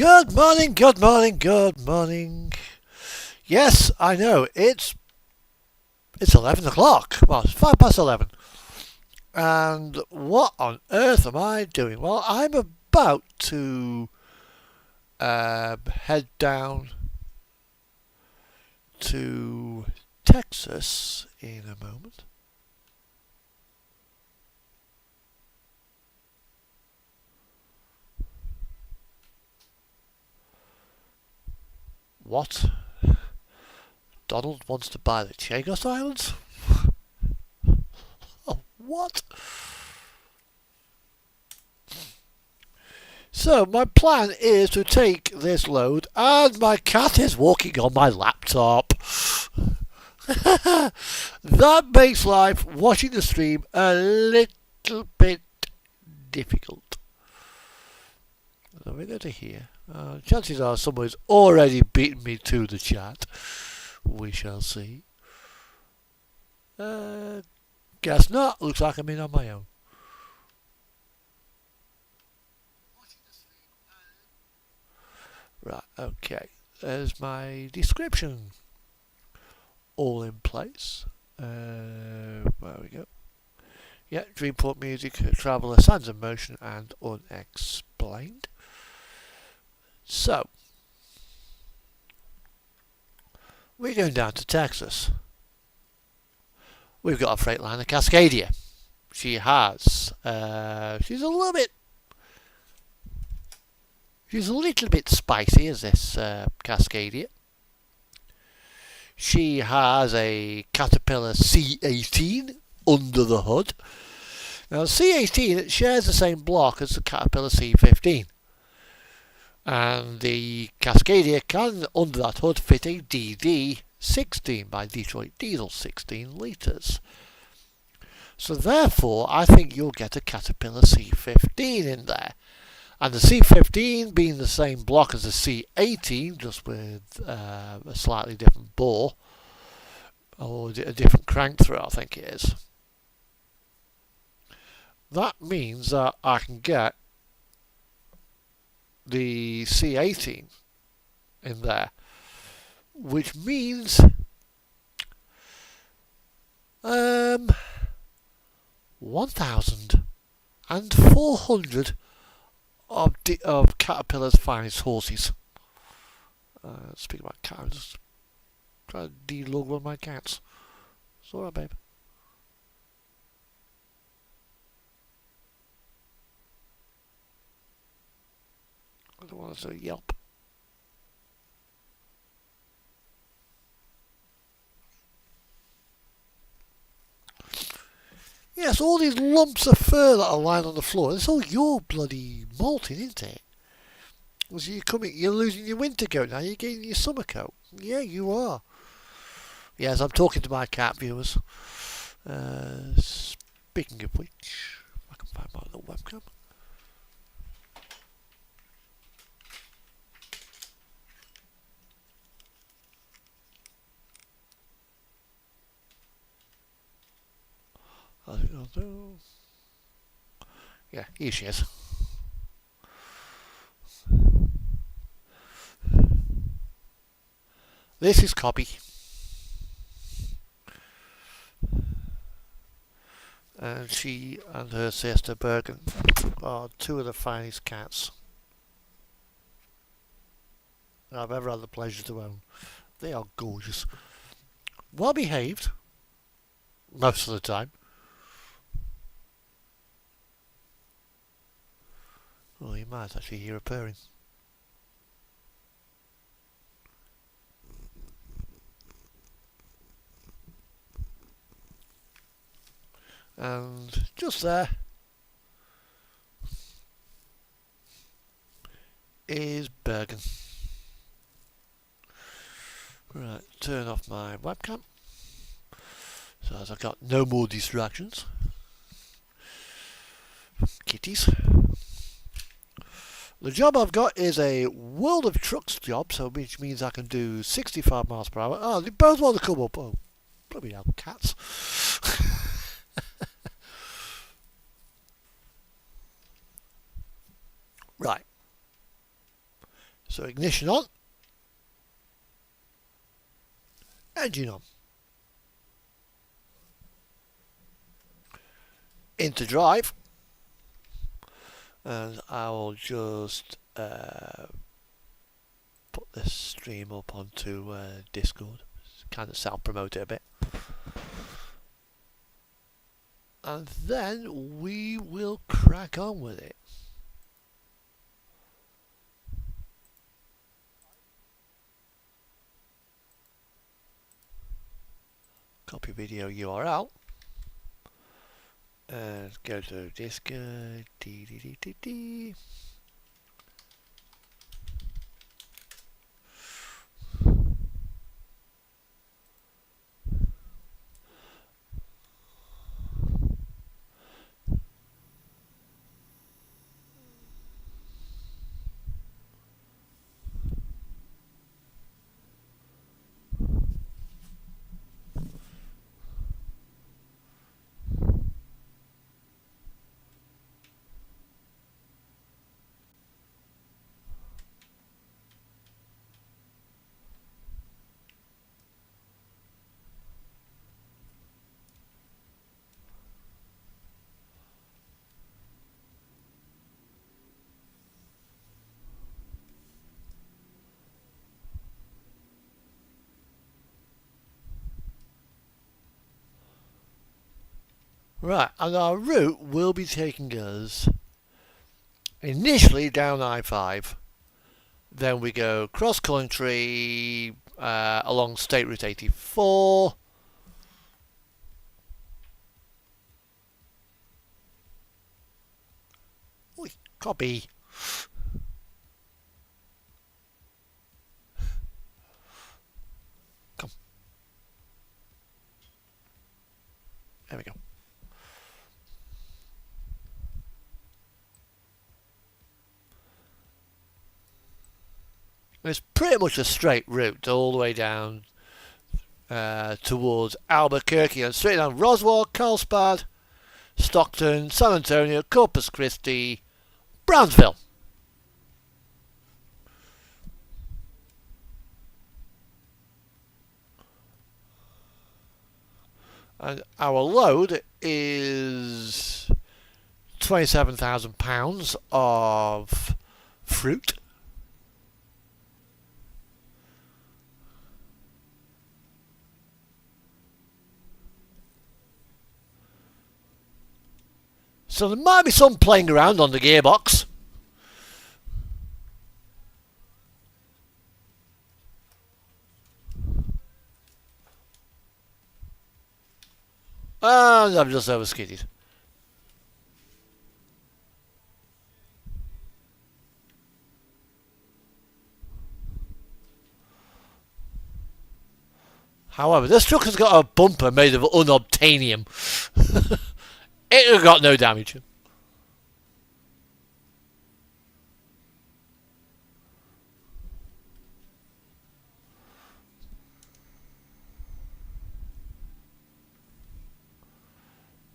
Good morning, good morning, good morning. Yes, I know, it's 11 o'clock. Well, it's 5 past 11. And what on earth am I doing? Well, I'm about to head down to Texas in a moment. What? Donald wants to buy the Chagos Islands? Oh, what? So my plan is to take this load, and my cat is walking on my laptop. That makes life watching the stream a little bit difficult. So we go to here. Chances are someone's already beaten me to the chat. We shall see. Guess not. Looks like I'm in on my own. Right, okay. There's my description. All in place. There we go. Yeah, Dreamport Music, Traveller, Sands of Motion, and Unexplained. So, we're going down to Texas. We've got a Freightliner Cascadia. She has. She's a little bit spicy as this Cascadia. She has a Caterpillar C18 under the hood. Now, C18 it shares the same block as the Caterpillar C15. And the Cascadia can, under that hood, fit a DD16 by Detroit Diesel, 16 litres. So therefore, I think you'll get a Caterpillar C15 in there. And the C15 being the same block as the C18, just with a slightly different bore, or a different crank through, I think it is. That means that I can get the C18 in there, which means 1,400 of Caterpillar's finest horses. Speaking about cats, I'm just trying to de-log one of my cats. It's alright, babe. I don't want to say yelp. Yes, all these lumps of fur that are lying on the floor, it's all your bloody molting, isn't it? As you're losing your winter coat now, you're getting your summer coat. Yeah, you are. Yes, I'm talking to my cat viewers. Speaking of which, I can find my little webcam. I think I'll do. Yeah, here she is. This is Copy. And she and her sister Bergen are two of the finest cats I've ever had the pleasure to own. They are gorgeous. Well behaved, most of the time. Oh, you might actually hear her purring. And just there is Bergen. Right, turn off my webcam so as I've got no more distractions. Kitties. The job I've got is a World of Trucks job, so which means I can do 65 miles per hour. Oh, they both want to come up. Oh, bloody hell, cats. Right. So ignition on, engine on, into drive, and I will just put this stream up onto Discord, kind of self-promote it a bit, and then we will crack on with it. Copy video URL and go to Discord. Right, and our route will be taking us initially down I-5, then we go cross country along State Route 84, copy, come, there we go. It's pretty much a straight route all the way down towards Albuquerque and straight down Roswell, Carlsbad, Stockton, San Antonio, Corpus Christi, Brownsville. And our load is £27,000 of fruit. So there might be some playing around on the gearbox. And I've just overskidded. However, this truck has got a bumper made of unobtainium. It got no damage.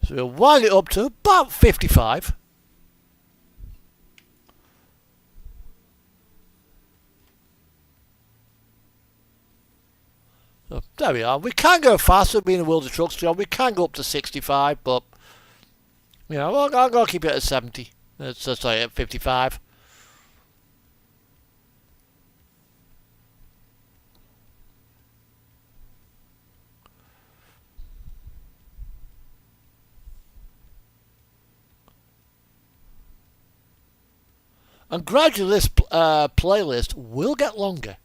So we'll wind it up to about 55. So there we are. We can go faster being a World of Trucks job. We can go up to 65, but you know, I'm going to keep it at 70. Sorry, at 55. And gradually this playlist will get longer.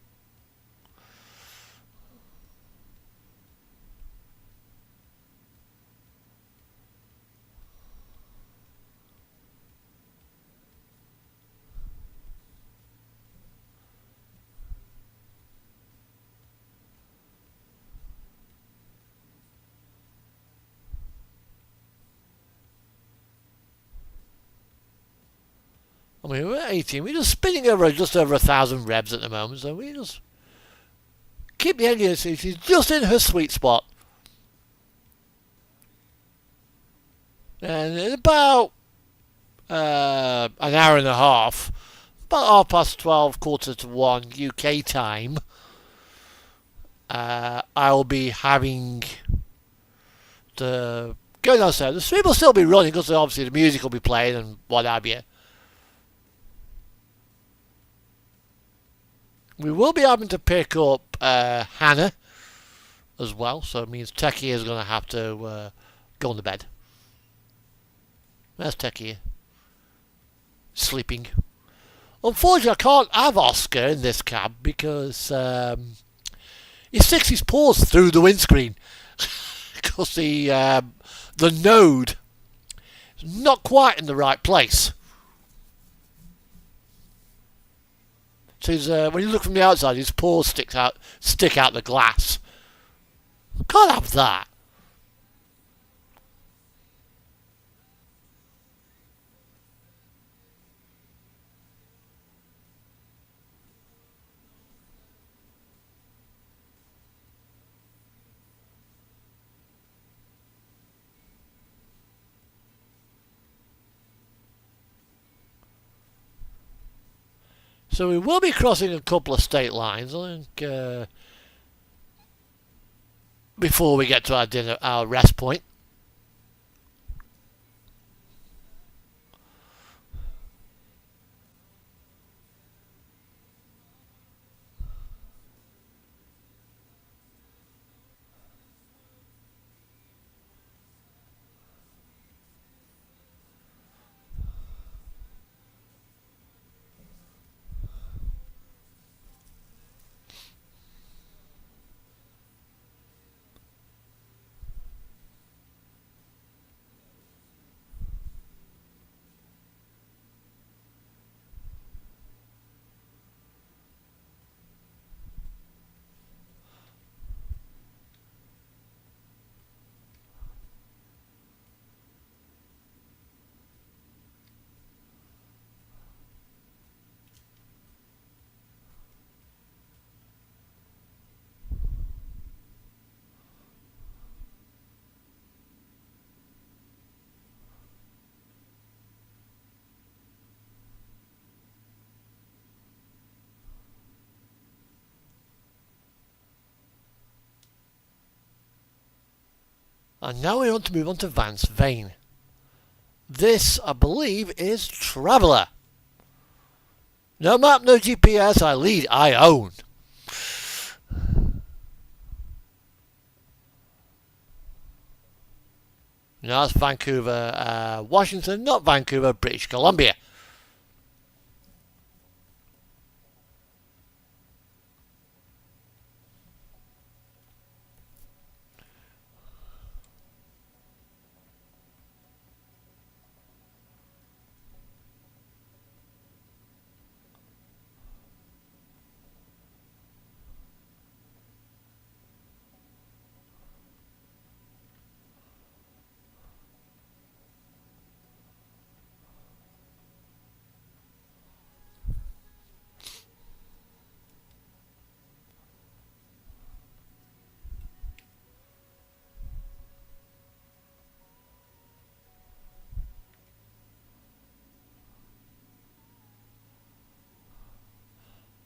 I mean, we're at 18. We're just spinning over just over 1,000 revs at the moment, so we just keep the engine. She's just in her sweet spot. And in about an hour and a half, about 12:30, quarter to 1 UK time, I'll be having the go downstairs. The stream will still be running because obviously the music will be playing and what have you. We will be having to pick up Hannah as well, so it means Techie is going to have to go on the bed. There's Techie sleeping. Unfortunately, I can't have Oscar in this cab because he sticks his paws through the windscreen because the node is not quite in the right place. So when you look from the outside, his paws stick out the glass. Can't have that. So we will be crossing a couple of state lines, I think, before we get to our rest point. And now we want to move on to Vence Vane. This, I believe, is Traveller. No map, no GPS, I own. Now that's Vancouver, Washington, not Vancouver, British Columbia.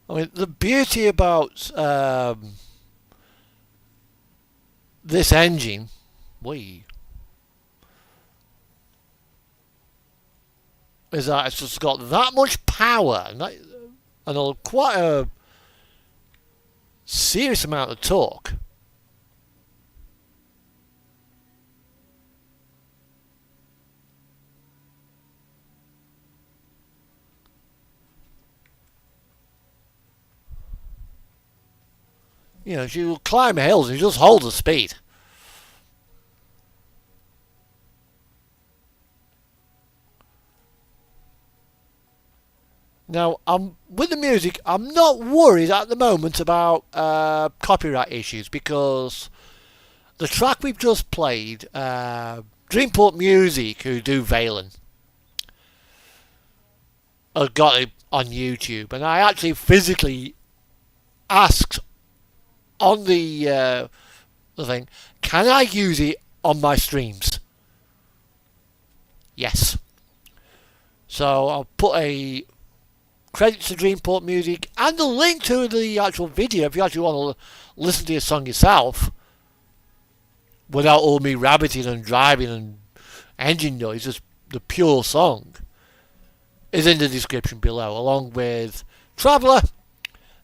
I mean, the beauty about this engine, is that it's just got that much power and quite a serious amount of torque. You know, she will climb hills and just hold the speed. Now, with the music, I'm not worried at the moment about copyright issues because the track we've just played, Dreamport Music, who do Valen, have got it on YouTube, and I actually physically asked on the thing, can I use it on my streams? Yes. So I'll put a credits to Dreamport Music, and a link to the actual video if you actually want to listen to your song yourself without all me rabbiting and driving and engine noise, just the pure song, is in the description below, along with Traveller,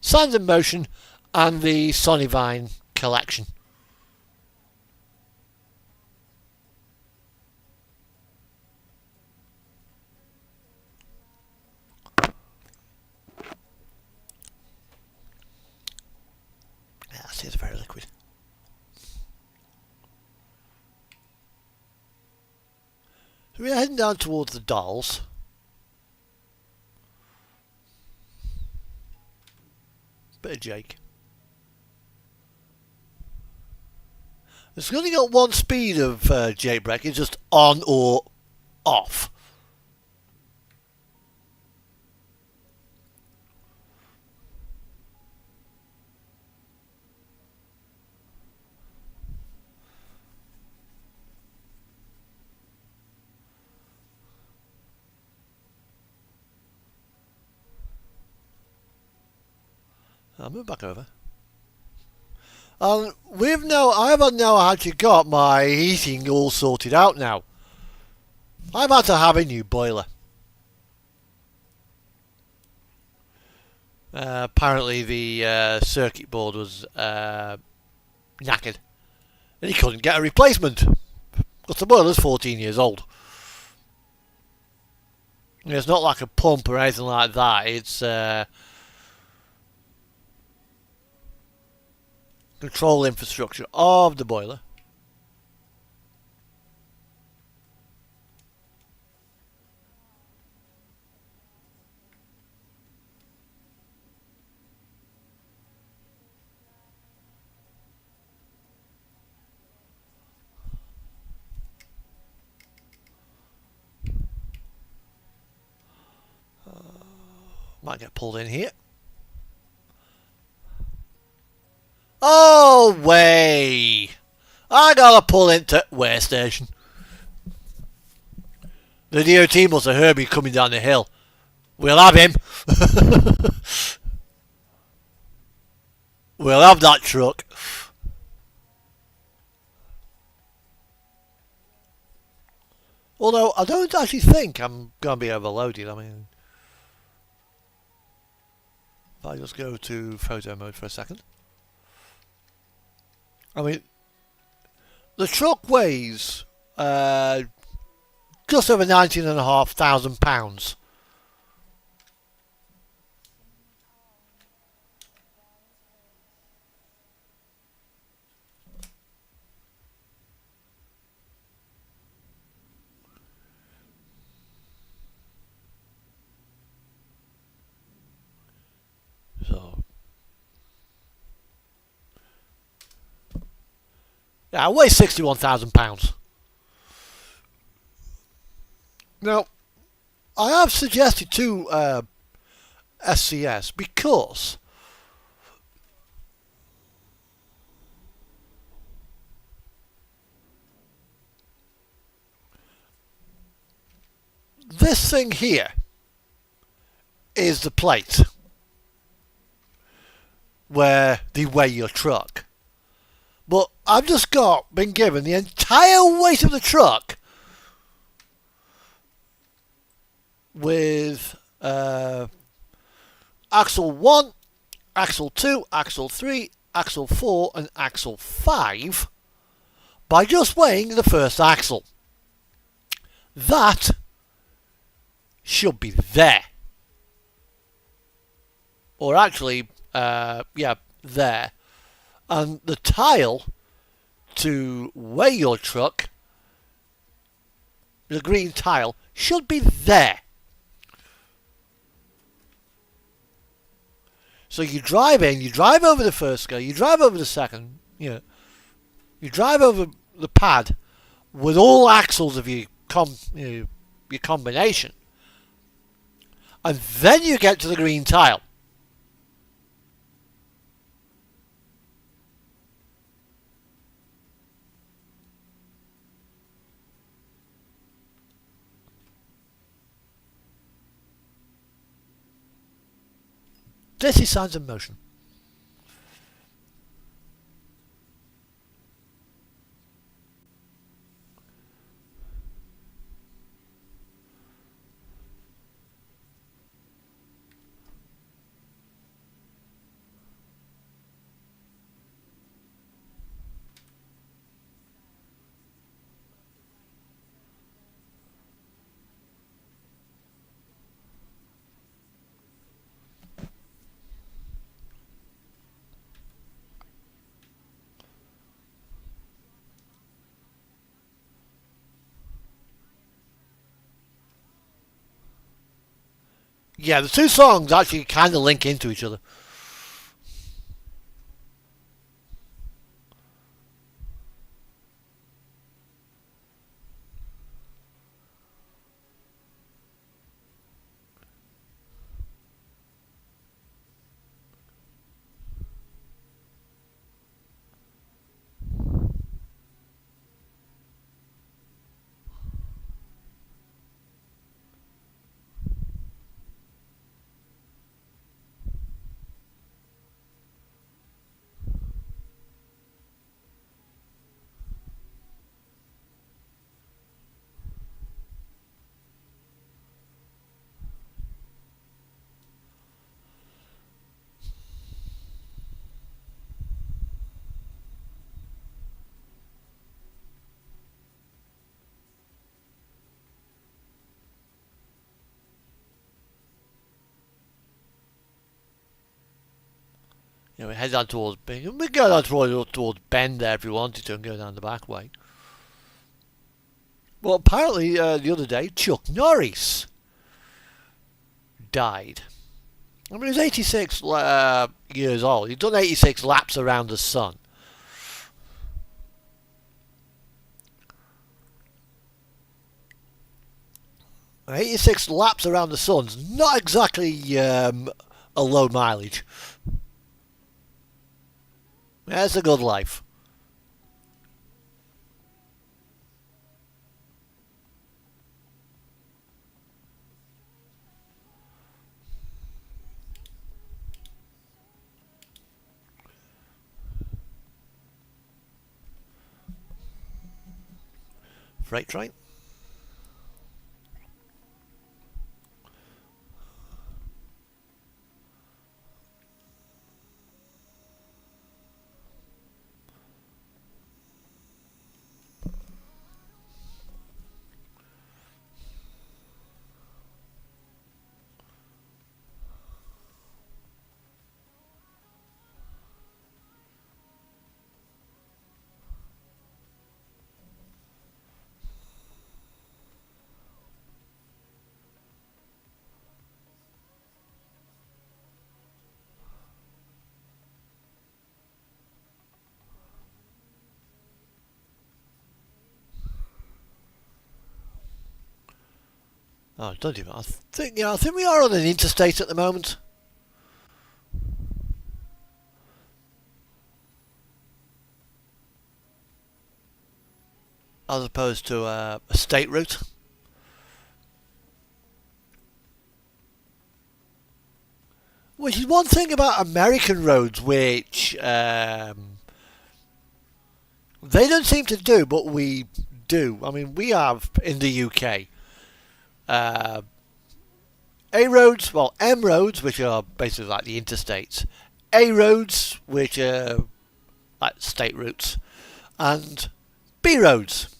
Sounds in Motion, and the Sonivine collection. Yeah, see, it's very liquid. So we're heading down towards the Dolls. Bit of Jake. It's only got one speed of Jake brake. It's just on or off. I'll move back over. I have now actually got my heating all sorted out now. I've had to have a new boiler. Apparently the circuit board was knackered and he couldn't get a replacement because the boiler's 14 years old. It's not like a pump or anything like that. It's control infrastructure of the boiler. Might get pulled in here. Oh, way! I gotta pull into weigh station. The DOT must have heard me coming down the hill. We'll have him. We'll have that truck. Although I don't actually think I'm going to be overloaded. I mean, if I just go to photo mode for a second. I mean, the truck weighs just over 19,500 pounds. So, yeah, it weighs 61,000 pounds. Now, I have suggested to SCS because this thing here is the plate where they weigh your truck. But I've just been given the entire weight of the truck with axle 1, axle 2, axle 3, axle 4 and axle 5 by just weighing the first axle. That should be there. Or actually, yeah, there. And the tile to weigh your truck, the green tile, should be there. So you drive in, you drive over the first scale, you drive over the second, you drive over the pad with all axles of your combination, and then you get to the green tile. This is Signs of Motion. Yeah, the two songs actually kind of link into each other. You know, we head down towards Bing. We go down towards Bend there if we wanted to and go down the back way. Well, apparently the other day, Chuck Norris died. I mean, he was 86 years old. He'd done 86 laps around the sun. And 86 laps around the sun's not exactly a low mileage. That's a good life. Freight train. Oh, don't even. I think we are on an interstate at the moment, as opposed to a state route. Which is one thing about American roads, which they don't seem to do, but we do. I mean, we have in the UK A roads, well, M roads, which are basically like the interstates, A roads, which are like state routes, and B roads.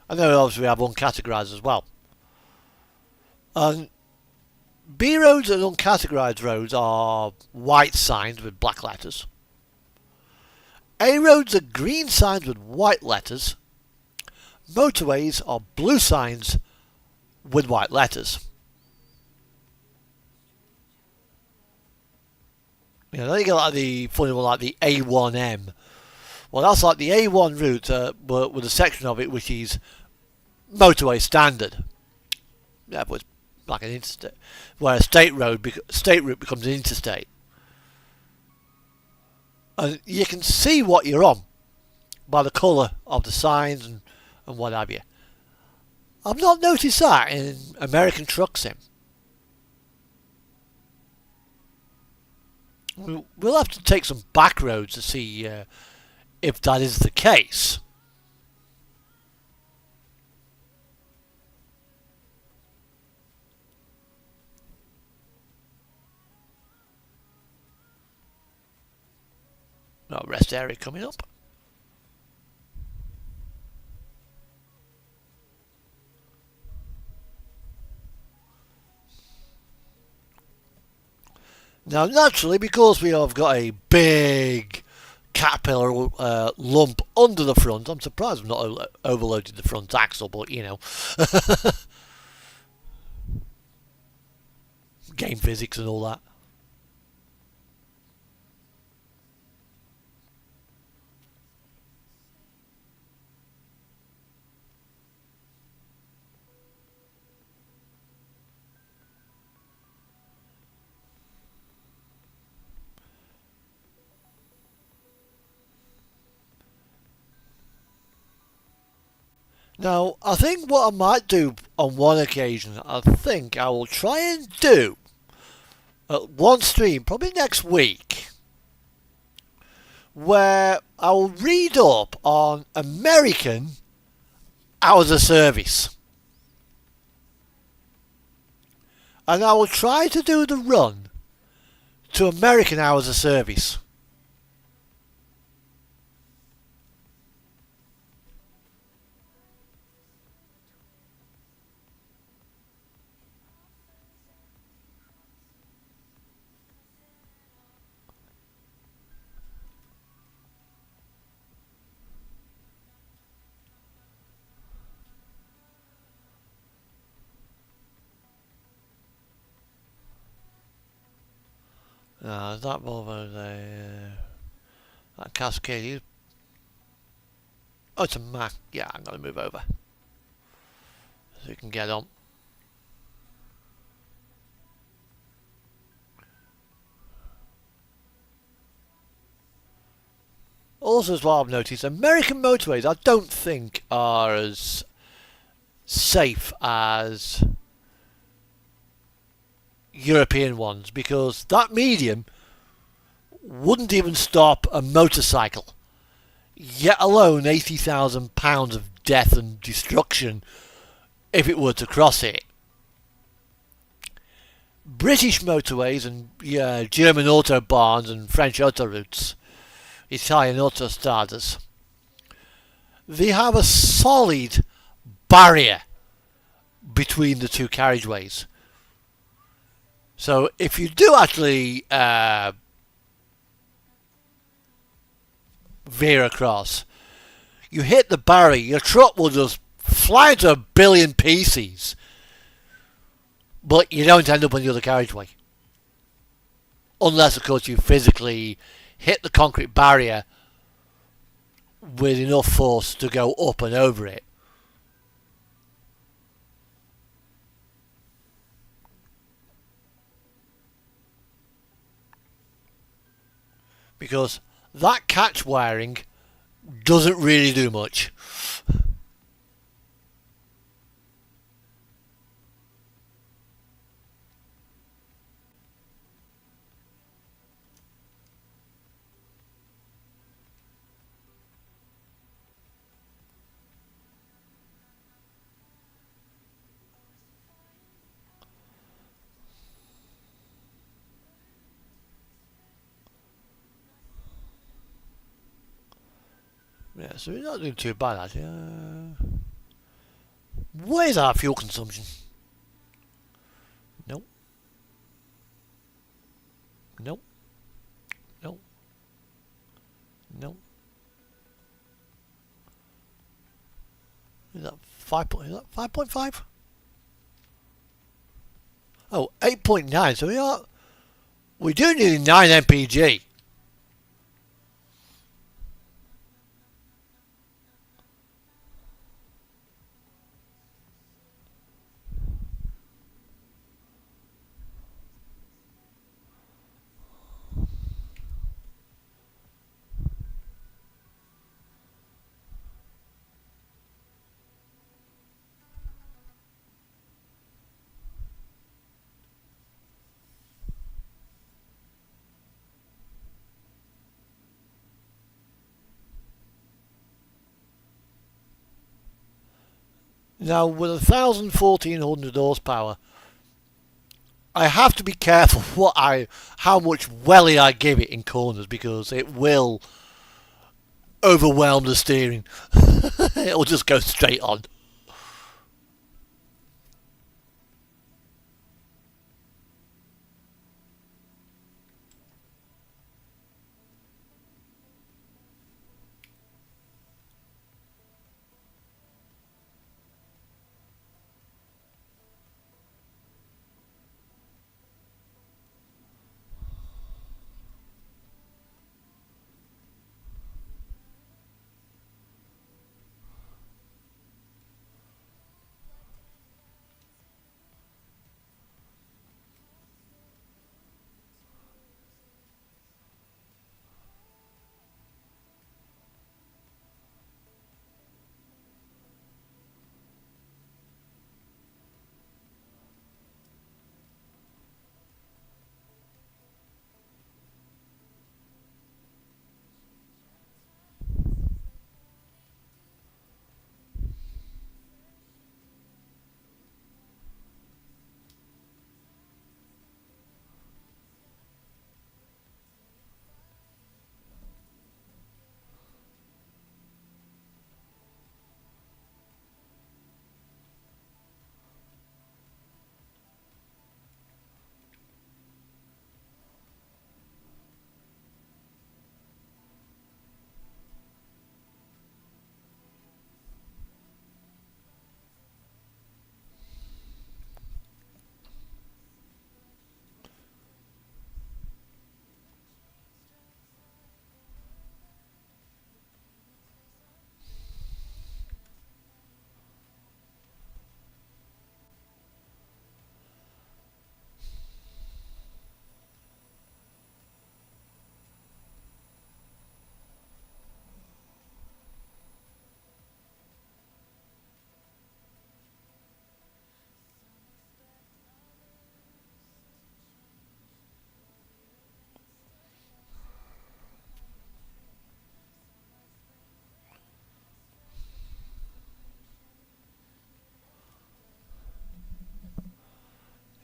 And then obviously we have uncategorised as well. And B roads and uncategorised roads are white signs with black letters. A roads are green signs with white letters. Motorways are blue signs with white letters. You know, then you get like the funny one like the A1M. Well, that's like the A1 route with a section of it which is motorway standard. Yeah, but it's like an interstate, where a state route becomes an interstate. And you can see what you're on by the colour of the signs and what have you. I've not noticed that in American truck sim. We'll have to take some back roads to see if that is the case. No rest area coming up. Now, naturally, because we have got a big caterpillar lump under the front, I'm surprised we've not overloaded the front axle, but you know, game physics and all that. Now, I think what I might do on one occasion, I think I will try and do one stream, probably next week, where I will read up on American hours of service. And I will try to do the run to American hours of service. That Volvo there, that Cascade. Oh, it's a Mac. Yeah, I'm going to move over so you can get on. Also, as well, I've noticed American motorways I don't think are as safe as European ones, because that medium wouldn't even stop a motorcycle, yet alone £80,000 of death and destruction if it were to cross it. British motorways and German autobahns and French autoroutes, Italian autostradas, they have a solid barrier between the two carriageways. So if you do actually veer across, you hit the barrier, your truck will just fly into a billion pieces, but you don't end up on the other carriageway. Unless, of course, you physically hit the concrete barrier with enough force to go up and over it. Because that catch wiring doesn't really do much. Yeah, so we're not doing too bad actually. Where's our fuel consumption? Nope. Nope. Nope. Nope. Is that 5.5? Oh, 8.9. So we do need 9 mpg. Now, with 1,1400 horsepower, I have to be careful how much welly I give it in corners, because it will overwhelm the steering. It'll just go straight on.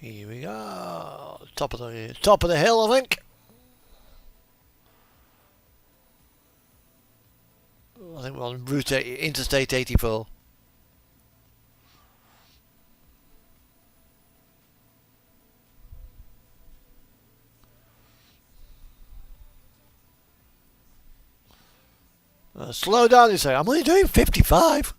Here we go. Top of the hill, I think. I think we're on Interstate 84. Slow down, you say. I'm only doing 55.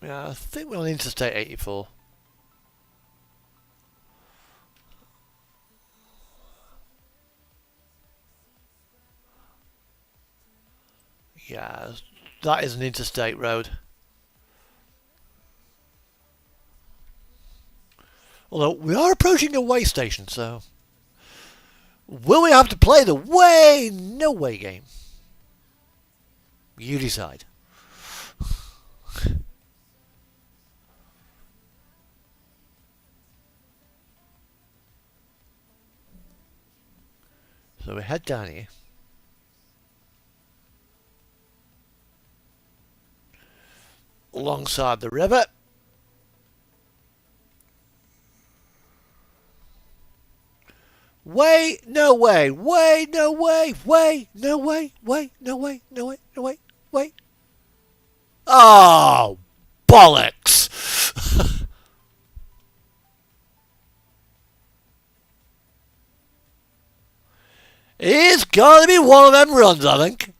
Yeah, I think we're on Interstate 84. Yeah, that is an interstate road. Although we are approaching a way station, so will we have to play the no way game? You decide. So we head down here. Alongside the river. Way, no way, way, no way, way, no way, way, no way, no way, no way, way. Oh, bollocks! It's got to be one of them runs, I think.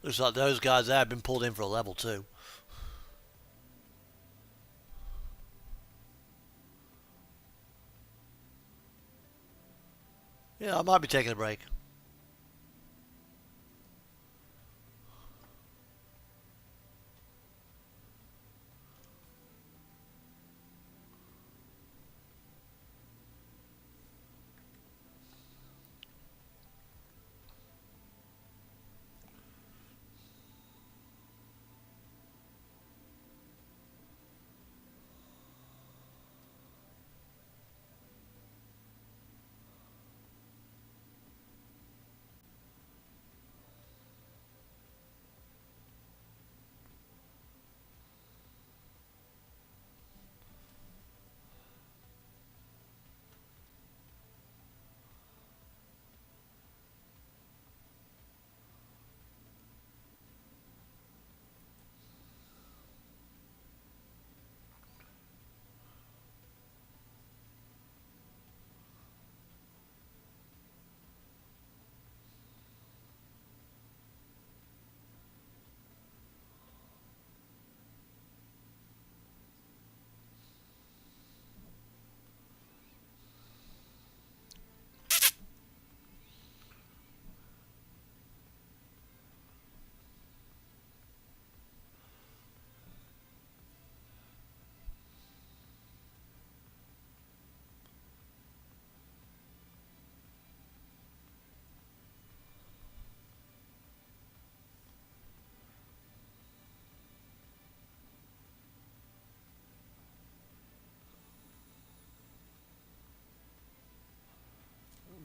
Looks like those guys there have been pulled in for a level 2. Yeah, I might be taking a break.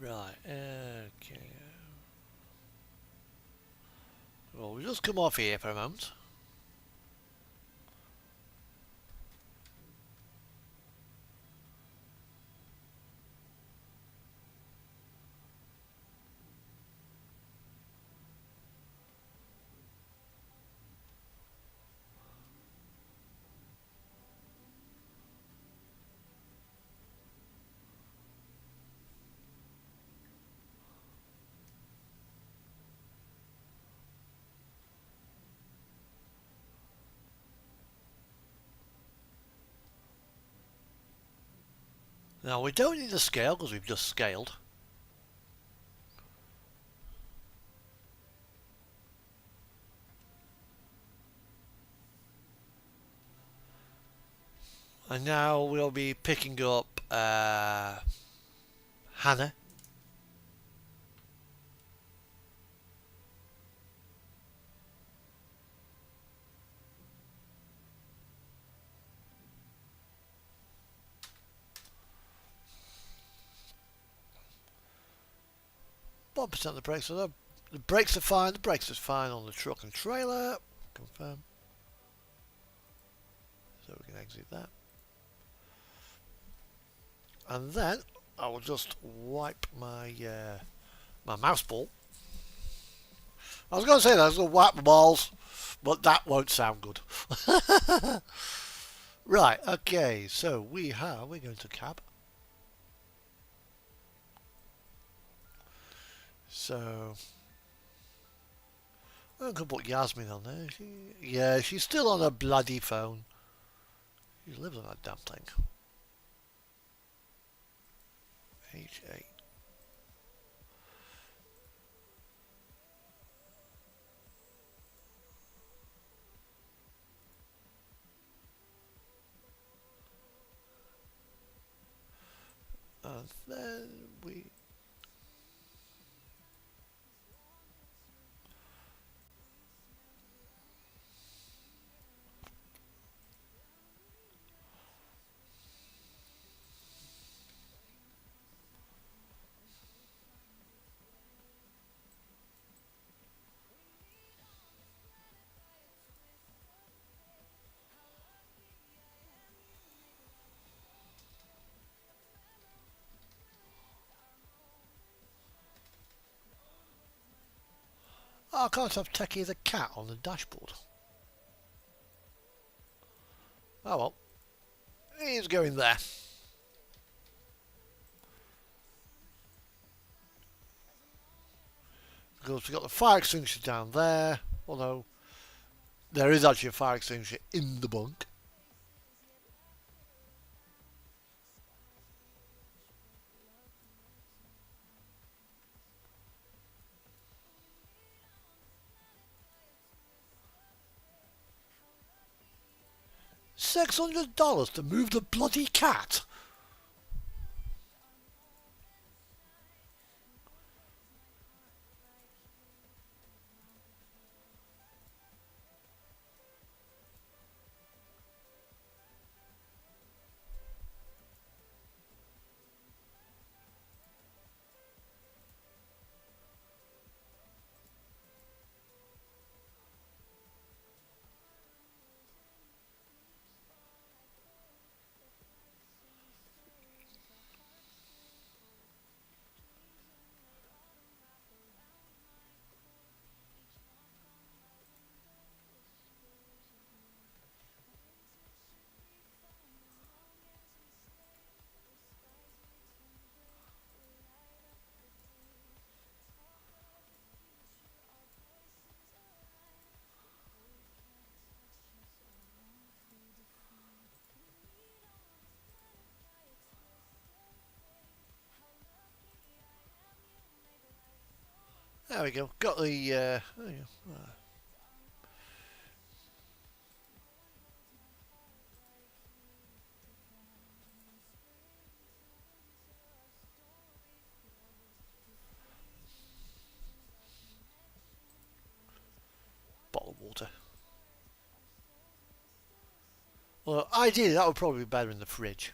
Right, okay. Well, we'll just come off here for a moment. Now, we don't need to scale because we've just scaled. And now we'll be picking up Hannah. What percent of the brakes are the brakes are fine. The brakes are fine on the truck and trailer. Confirm. So we can exit that. And then I will just wipe my my mouse ball. I was going to say that I was going to wipe my balls, but that won't sound good. Right. Okay. So we're going to cab. So I'm gonna put Yasmin on there. Yeah, she's still on her bloody phone. She lives on that damn thing. H8. And then we... Oh, I can't have Techie the cat on the dashboard. Oh well. He's going there. Because we've got the fire extinguisher down there. Although, there is actually a fire extinguisher in the bunk. $600 to move the bloody cat. There we go. Got the... there you go. Bottle of water. Well, ideally that would probably be better in the fridge.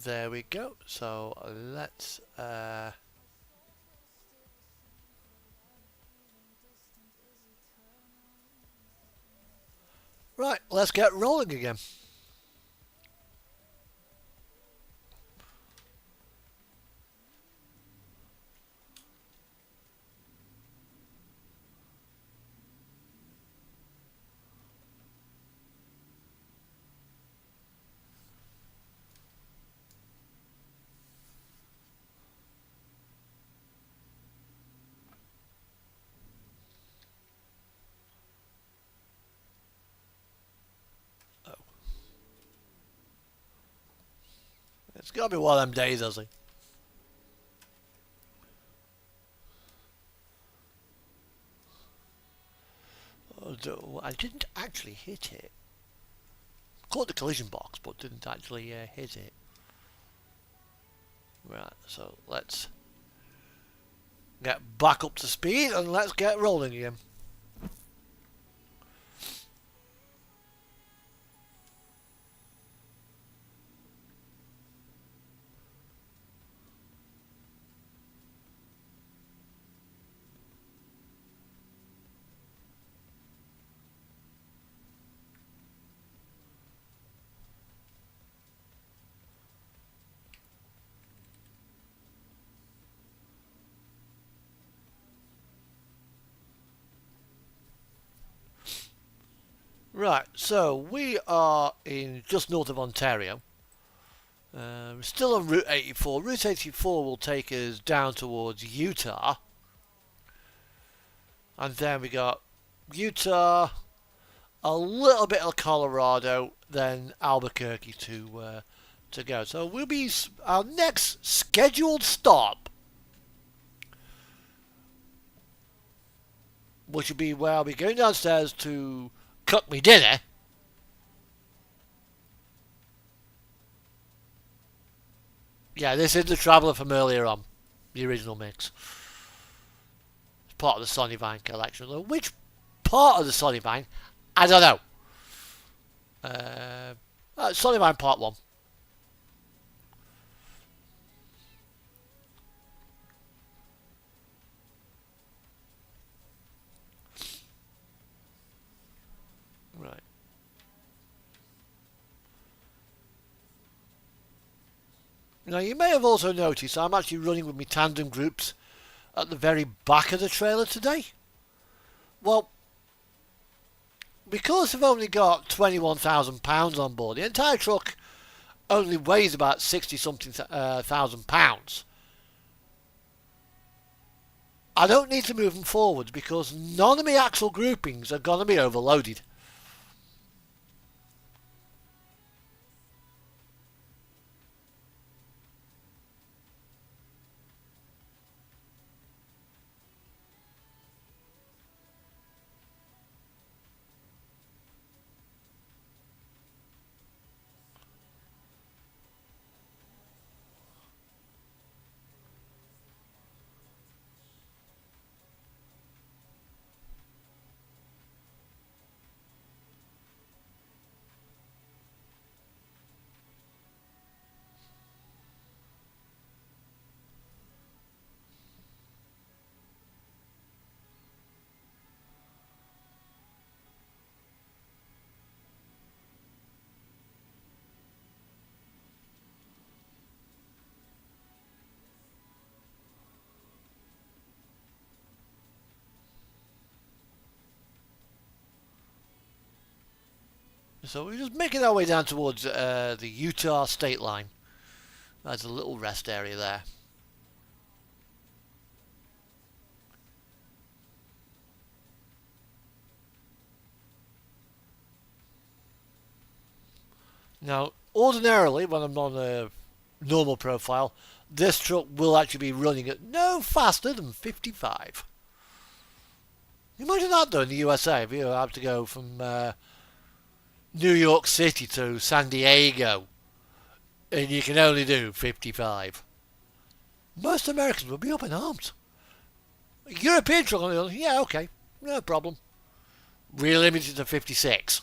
There we go. So let's... Right, let's get rolling again. Oh. It's got to be one of them days, has it? Although I didn't actually hit it. Caught the collision box, but didn't actually hit it. Right, so let's get back up to speed and let's get rolling again. Right, so we are in just north of Ontario. Still on Route 84. Route 84 will take us down towards Utah. And then we got Utah, a little bit of Colorado, then Albuquerque to go. So we'll be our next scheduled stop, which will be where I'll be going downstairs to cook me dinner. Yeah, this is the Traveller from earlier on, the original mix. It's part of the Sonivine collection. Which part of the Sonivine? I don't know. Sonivine Part 1. Right. Now you may have also noticed I'm actually running with my tandem groups at the very back of the trailer today. Well, because I've only got £21,000 on board, the entire truck only weighs about 60 something thousand pounds. I don't need to move them forwards because none of my axle groupings are going to be overloaded. So we're just making our way down towards the Utah state line. There's a little rest area there. Now, ordinarily, when I'm on a normal profile, this truck will actually be running at no faster than 55. Imagine that though in the USA, if you have to go from New York City to San Diego and you can only do 55. Most Americans would be up in arms. European truck, yeah, okay, no problem. We're limited to 56.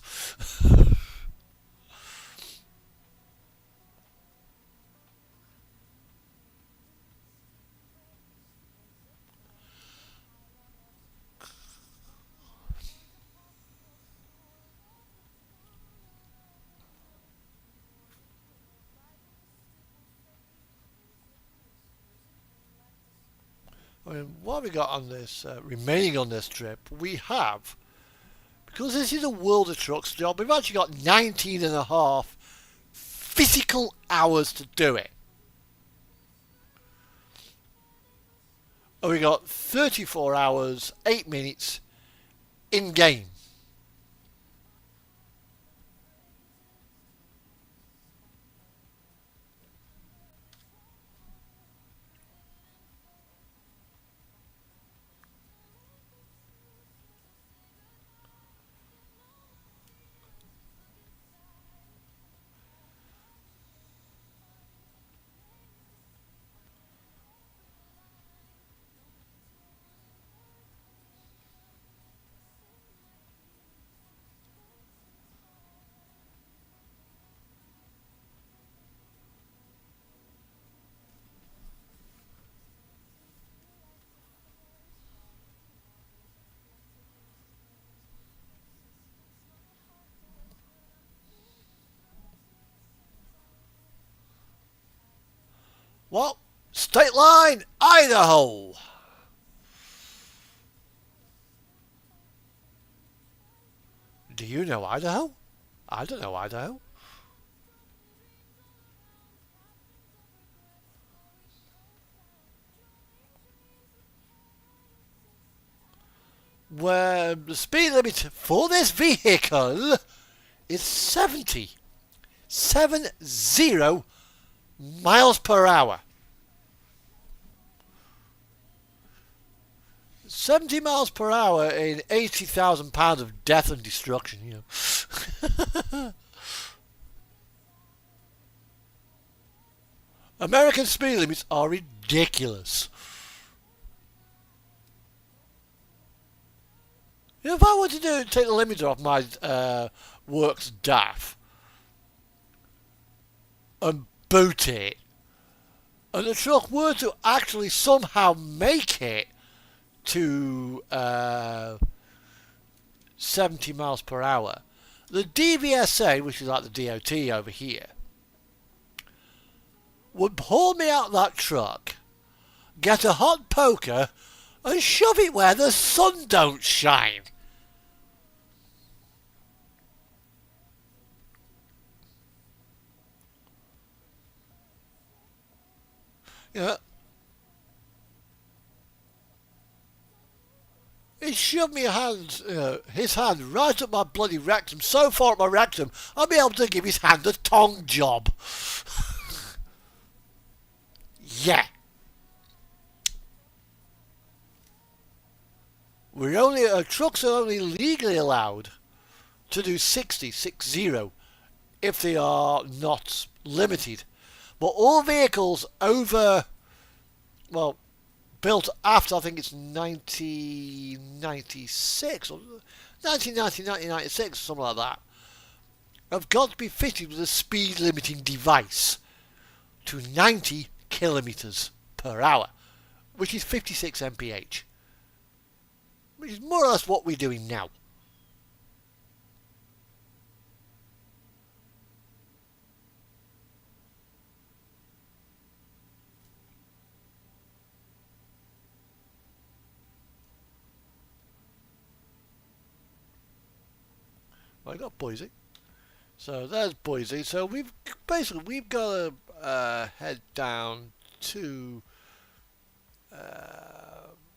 I mean, what have we got on this, remaining on this trip? We have, because this is a World of Trucks job, we've actually got 19 and a half physical hours to do it. And we got 34 hours, 8 minutes in game. Well, state line, Idaho. Do you know Idaho? I don't know Idaho. Where the speed limit for this vehicle is 70 miles per hour. 70 miles per hour in 80,000 pounds of death and destruction, you know. American speed limits are ridiculous. You know, if I were to take the limiter off my works DAF and boot it, and the truck were to actually somehow make it to 70 miles per hour, the DVSA, which is like the DOT over here, would pull me out that truck, get a hot poker, and shove it where the sun don't shine. You know, he shoved me his hand right up my bloody rectum, so far up my rectum, I'll be able to give his hand a tongue job. Yeah. Trucks are only legally allowed to do 60 if they are not limited. But all vehicles over, well, built after, I think it's 1996 or 1996, something like that, have got to be fitted with a speed limiting device to 90 kilometers per hour, which is 56 mph, which is more or less what we're doing now. I got Boise. So there's Boise. So we've got to head down to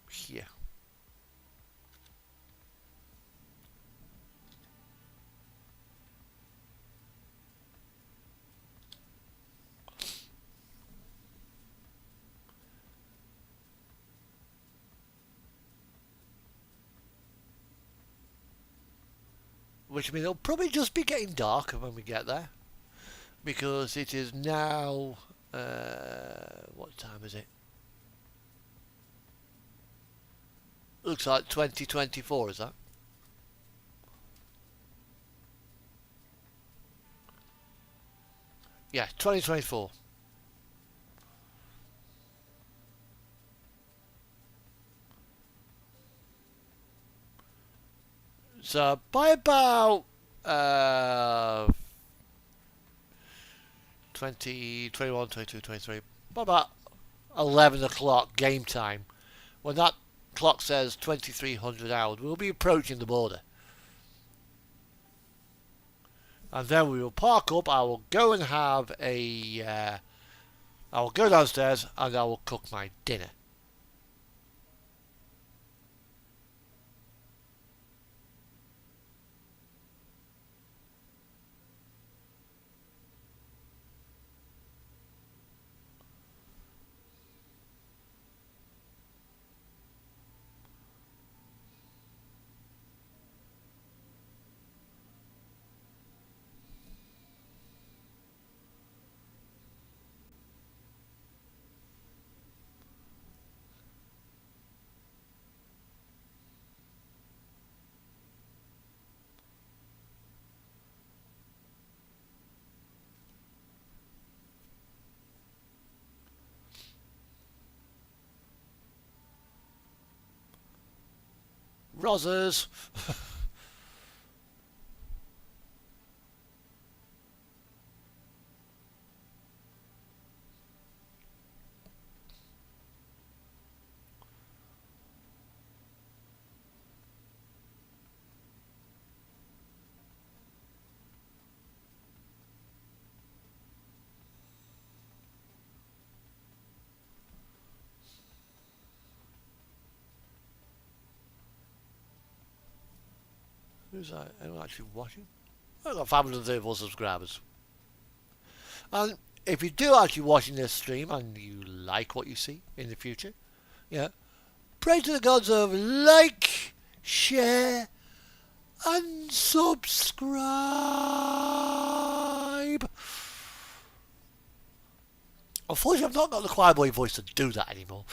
here. Which means it'll probably just be getting darker when we get there, because it is now what time is it? Looks like 2024, is that? Yeah, 2024. So by about 20, 21, 22, 23, by about 11 o'clock game time, when that clock says 2300 hours, we'll be approaching the border. And then we will park up. I will go and have I will go downstairs and I will cook my dinner. Rozzers. Anyone actually watching? I've got 534 subscribers. And if you do actually watching this stream and you like what you see in the future, yeah, pray to the gods of like, share, and subscribe. Unfortunately, I've not got the choir boy voice to do that anymore.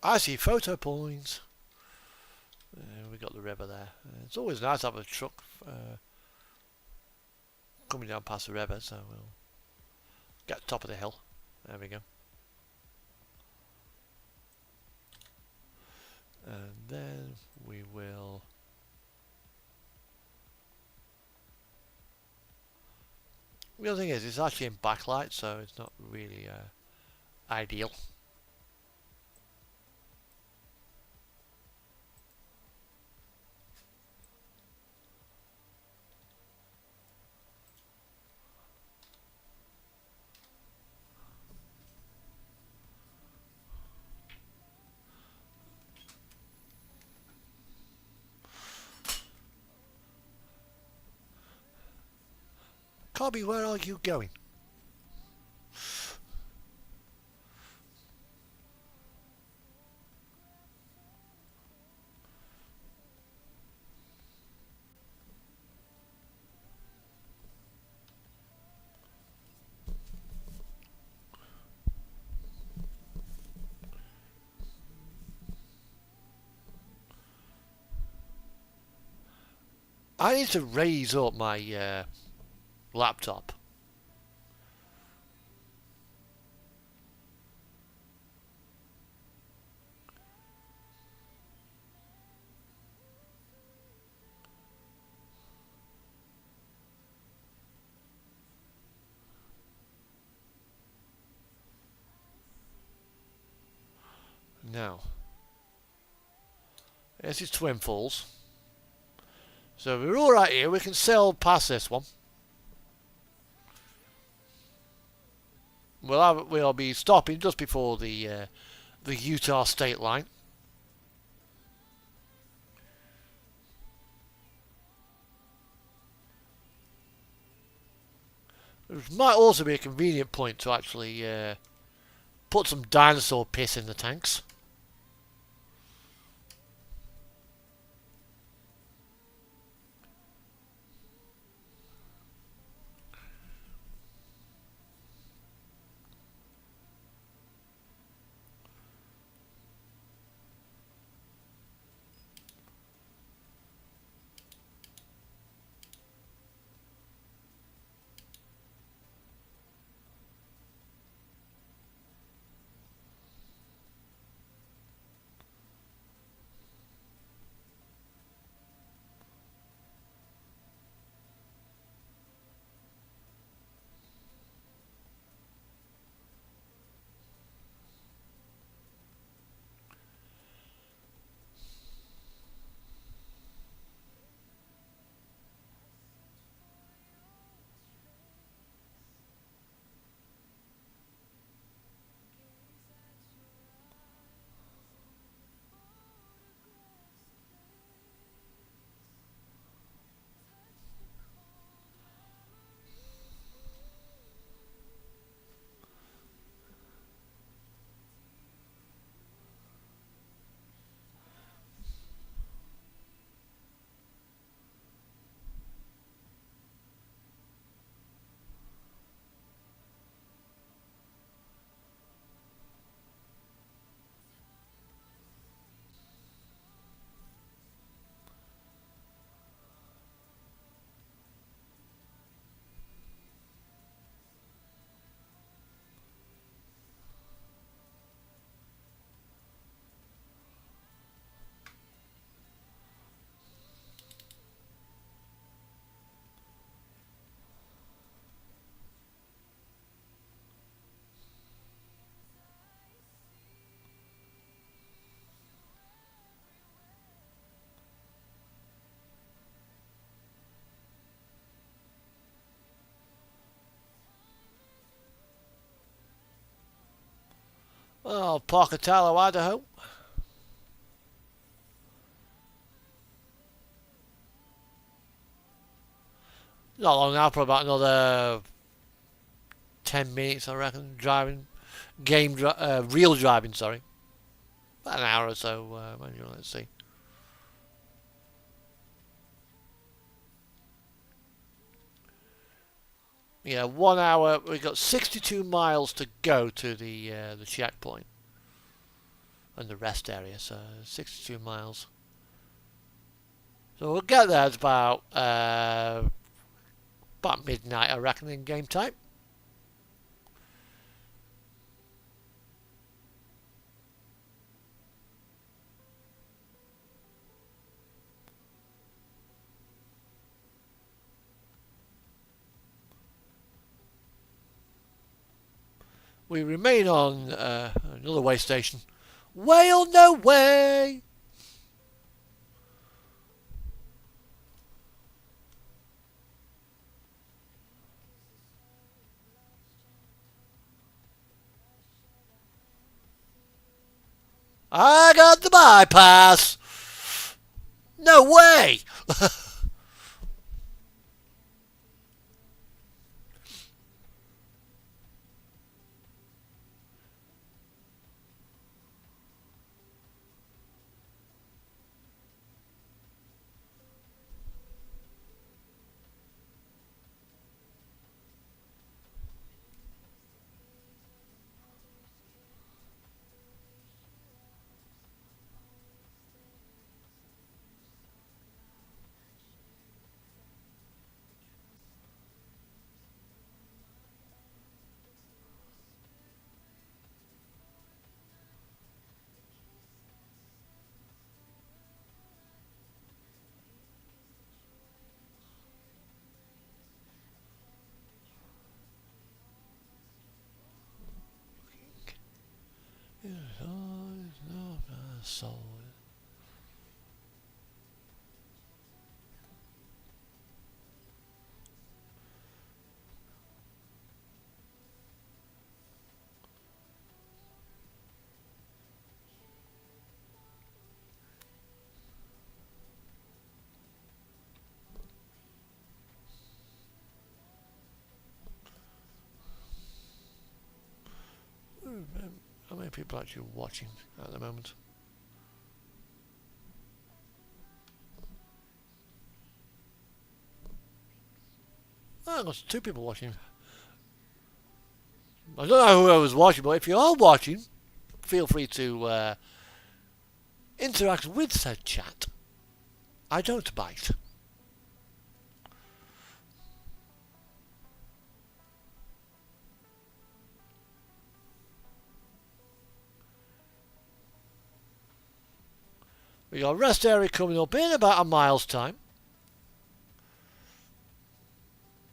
I see photo points. We got the river there. It's always nice to have a truck coming down past the river, so we'll get top of the hill. There we go. And then we will the other thing is it's actually in backlight, so it's not really ideal. Cobby, where are you going? I need to raise up my laptop. Now, this is Twin Falls. So we're all right here. We can sail past this one. We'll be stopping just before the Utah state line. There might also be a convenient point to actually put some dinosaur piss in the tanks. Oh, Pocatello, Idaho. Not long now, probably about another 10 minutes, I reckon, driving. Real driving, sorry. About an hour or so, let's see. Yeah, 1 hour. We've got 62 miles to go to the checkpoint and the rest area. So 62 miles. So we'll get there at about midnight, I reckon, in game time. We remain on another way station. Whale no way! I got the bypass! No way! Soul. How many people are actually watching at the moment? Oh, there's 2 people watching. I don't know who I was watching, but if you are watching, feel free to interact with said chat. I don't bite. We got rest area coming up in about a mile's time.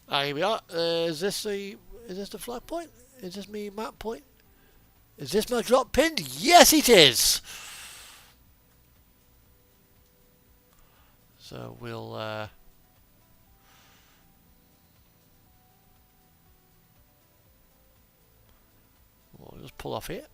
Here we are. Is this the flag point? Is this me map point? Is this my drop pin? Yes, it is. So we'll just pull off here.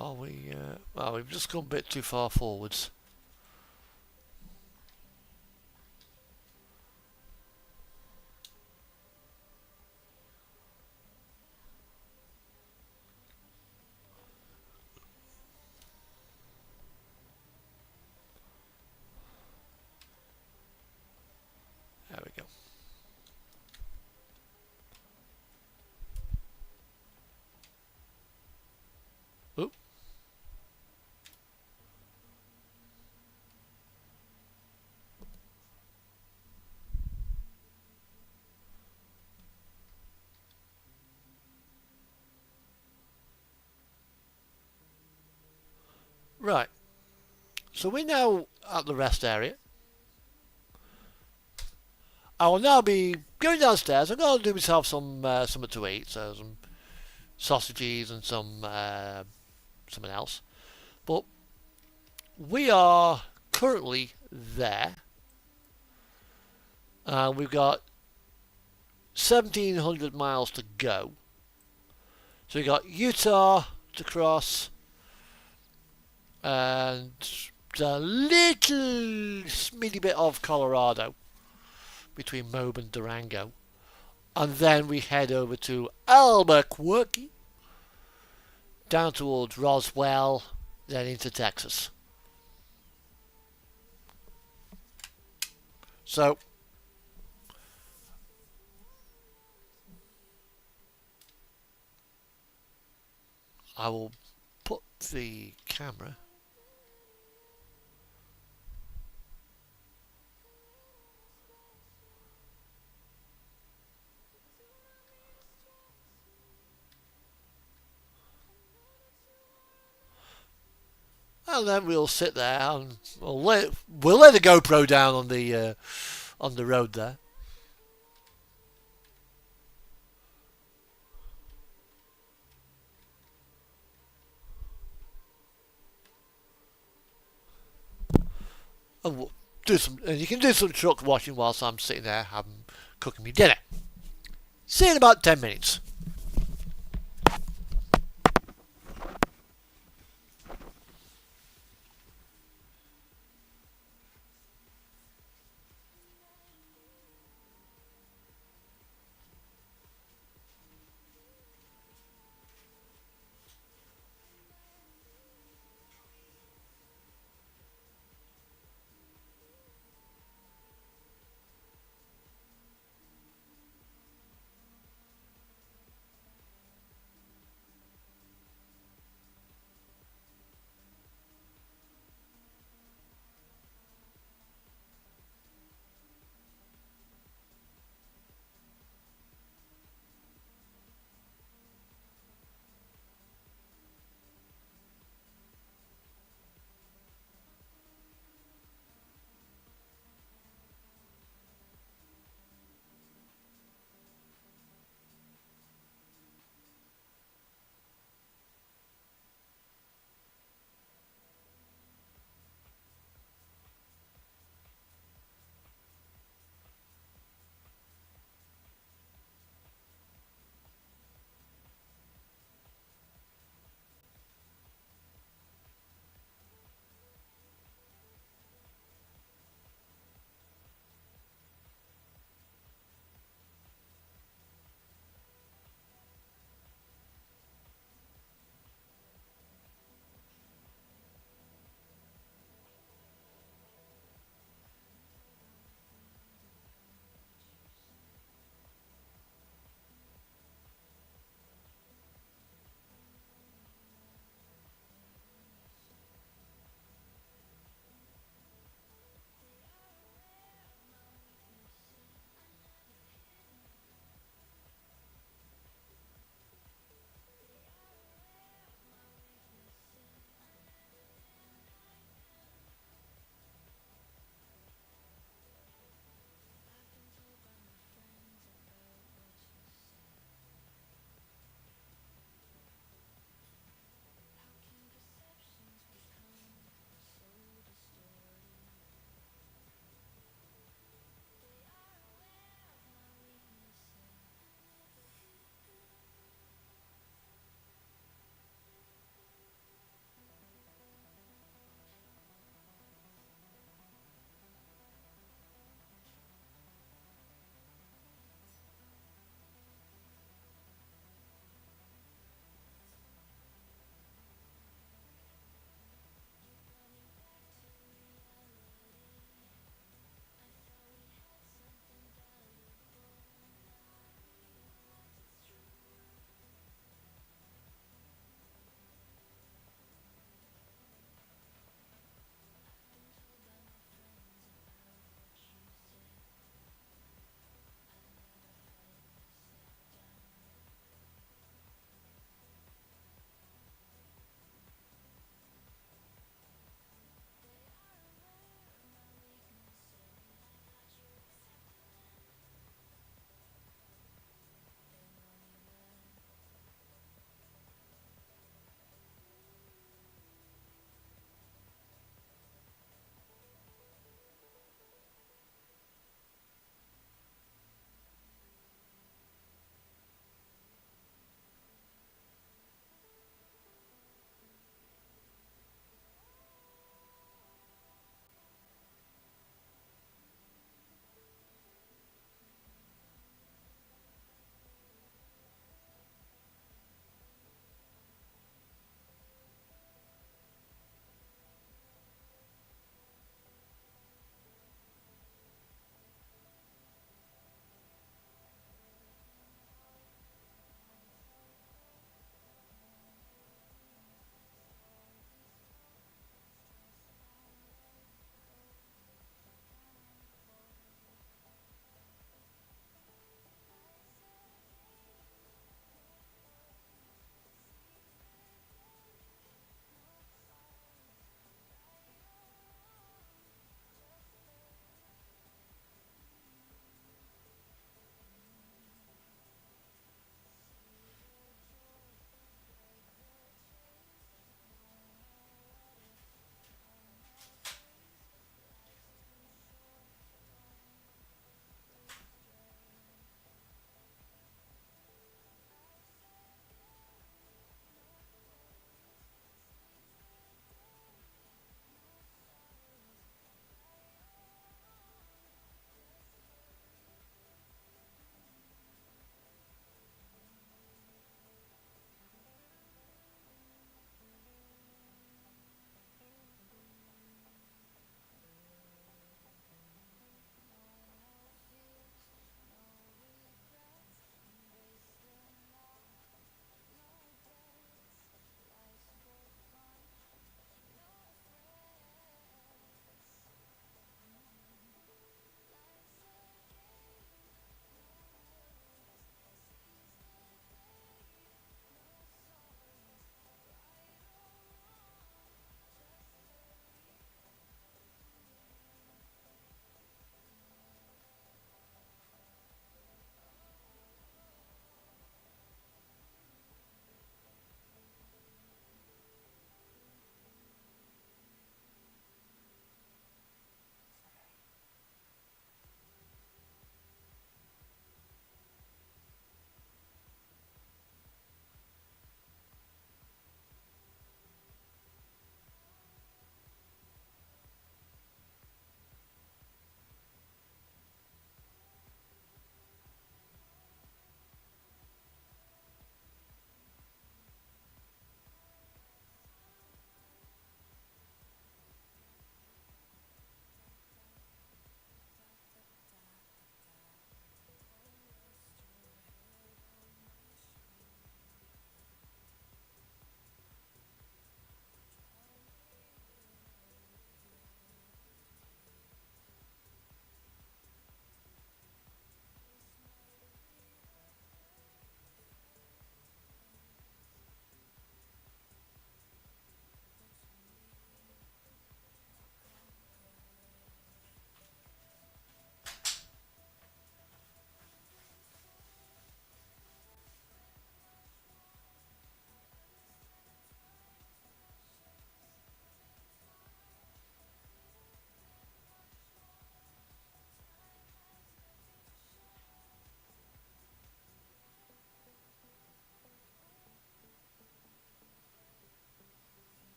Oh, well, we've just gone a bit too far forwards. There we go. Oop. Right. So we're now at the rest area. I will now be going downstairs. I'm going to do myself some something to eat, so some sausages and some something else. But we are currently there. We've got 1,700 miles to go. So we've got Utah to cross, and a little smiddy bit of Colorado between Moab and Durango. And then we head over to Albuquerque, down towards Roswell, then into Texas. So I will put the camera and then we'll sit there and we'll lay the GoPro down on the road there. And we'll and you can do some truck washing whilst I'm sitting there cooking me dinner. See you in about 10 minutes.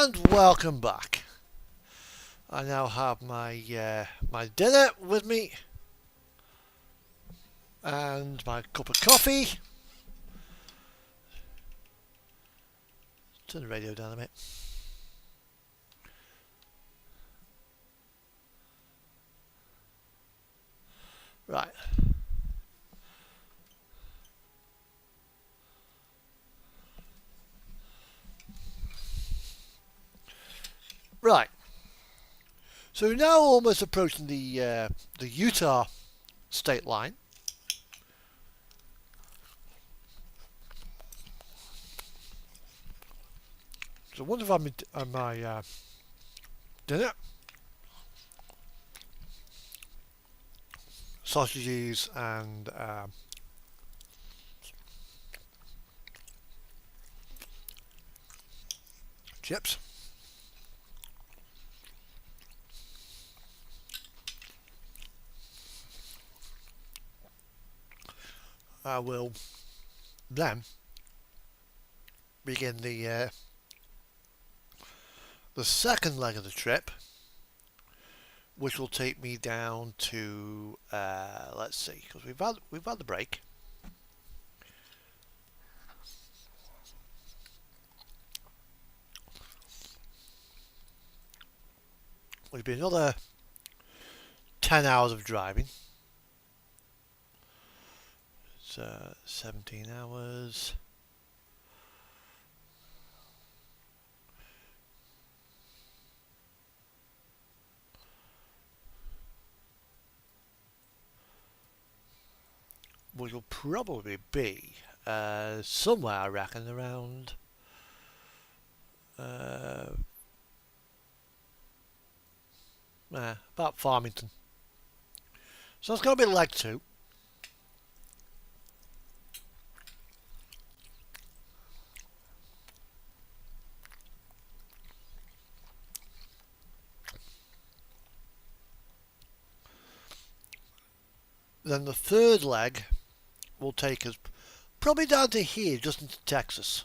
And welcome back. I now have my my dinner with me and my cup of coffee. Turn the radio down a bit. Right. Right. So we're now almost approaching the Utah state line. So I wonder if I'm on my dinner. Sausages and chips. I will then begin the second leg of the trip, which will take me down to let's see, because we've had the break. It'll be another 10 hours of driving. It's 17 hours. Which will probably be somewhere, I reckon, around about Farmington. So it's going to be leg 2. Then the third leg will take us probably down to here, just into Texas.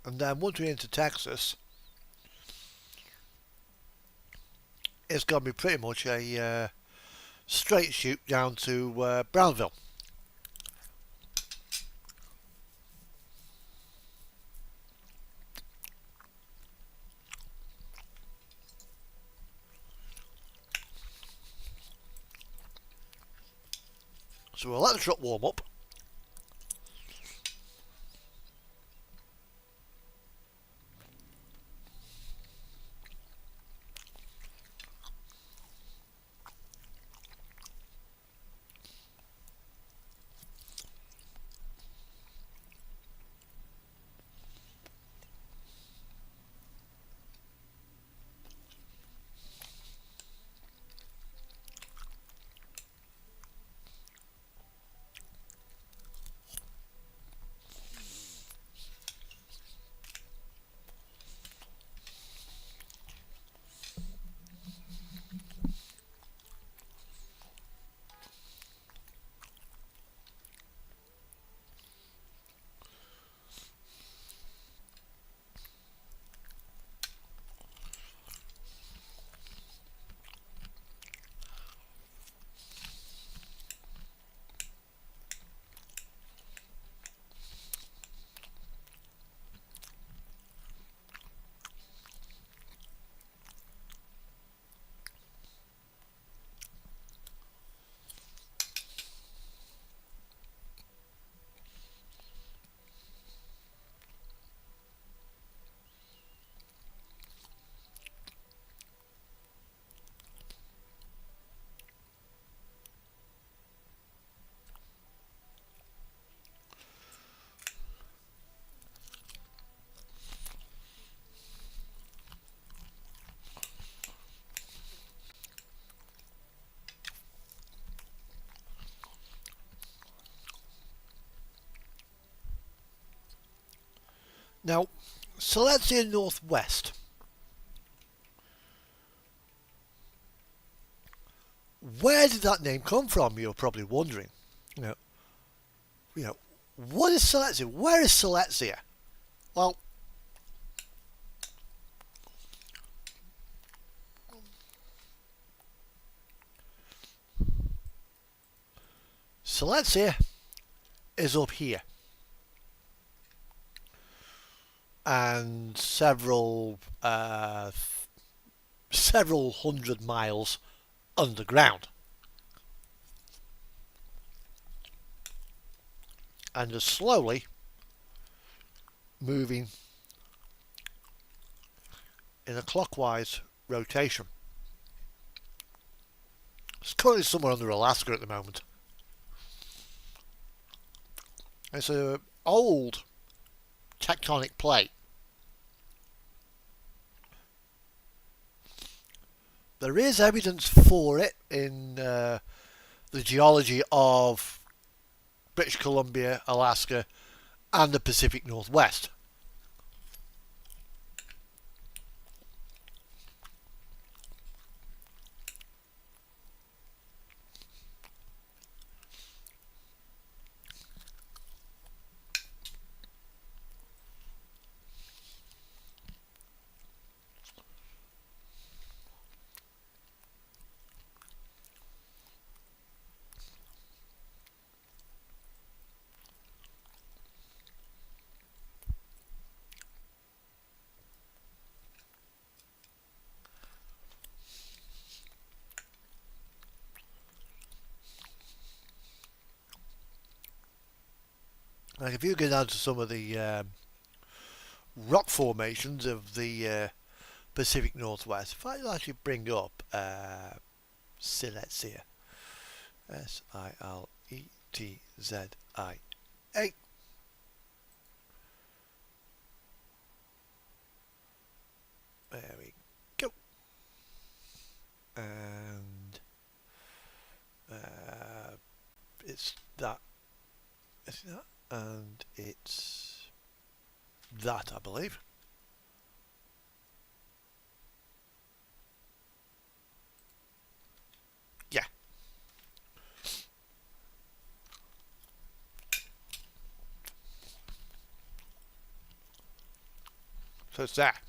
And then once we're into Texas, it's going to be pretty much a straight shoot down to Brownville. So we'll let the truck warm up. Now, so let's say northwest. Where did that name come from? You're probably wondering. You know, you know, what is Silesia? Where is Silesia? Well, Silesia is up here, and several hundred miles underground, and is slowly moving in a clockwise rotation. It's currently somewhere under Alaska at the moment. It's an old tectonic plate. There is evidence for it in the geology of British Columbia, Alaska, and the Pacific Northwest. Like if you go down to some of the rock formations of the Pacific Northwest, if I actually bring up Siletzia, Siletzia, there we go, and it's that, and it's that, I believe. Yeah. So it's that.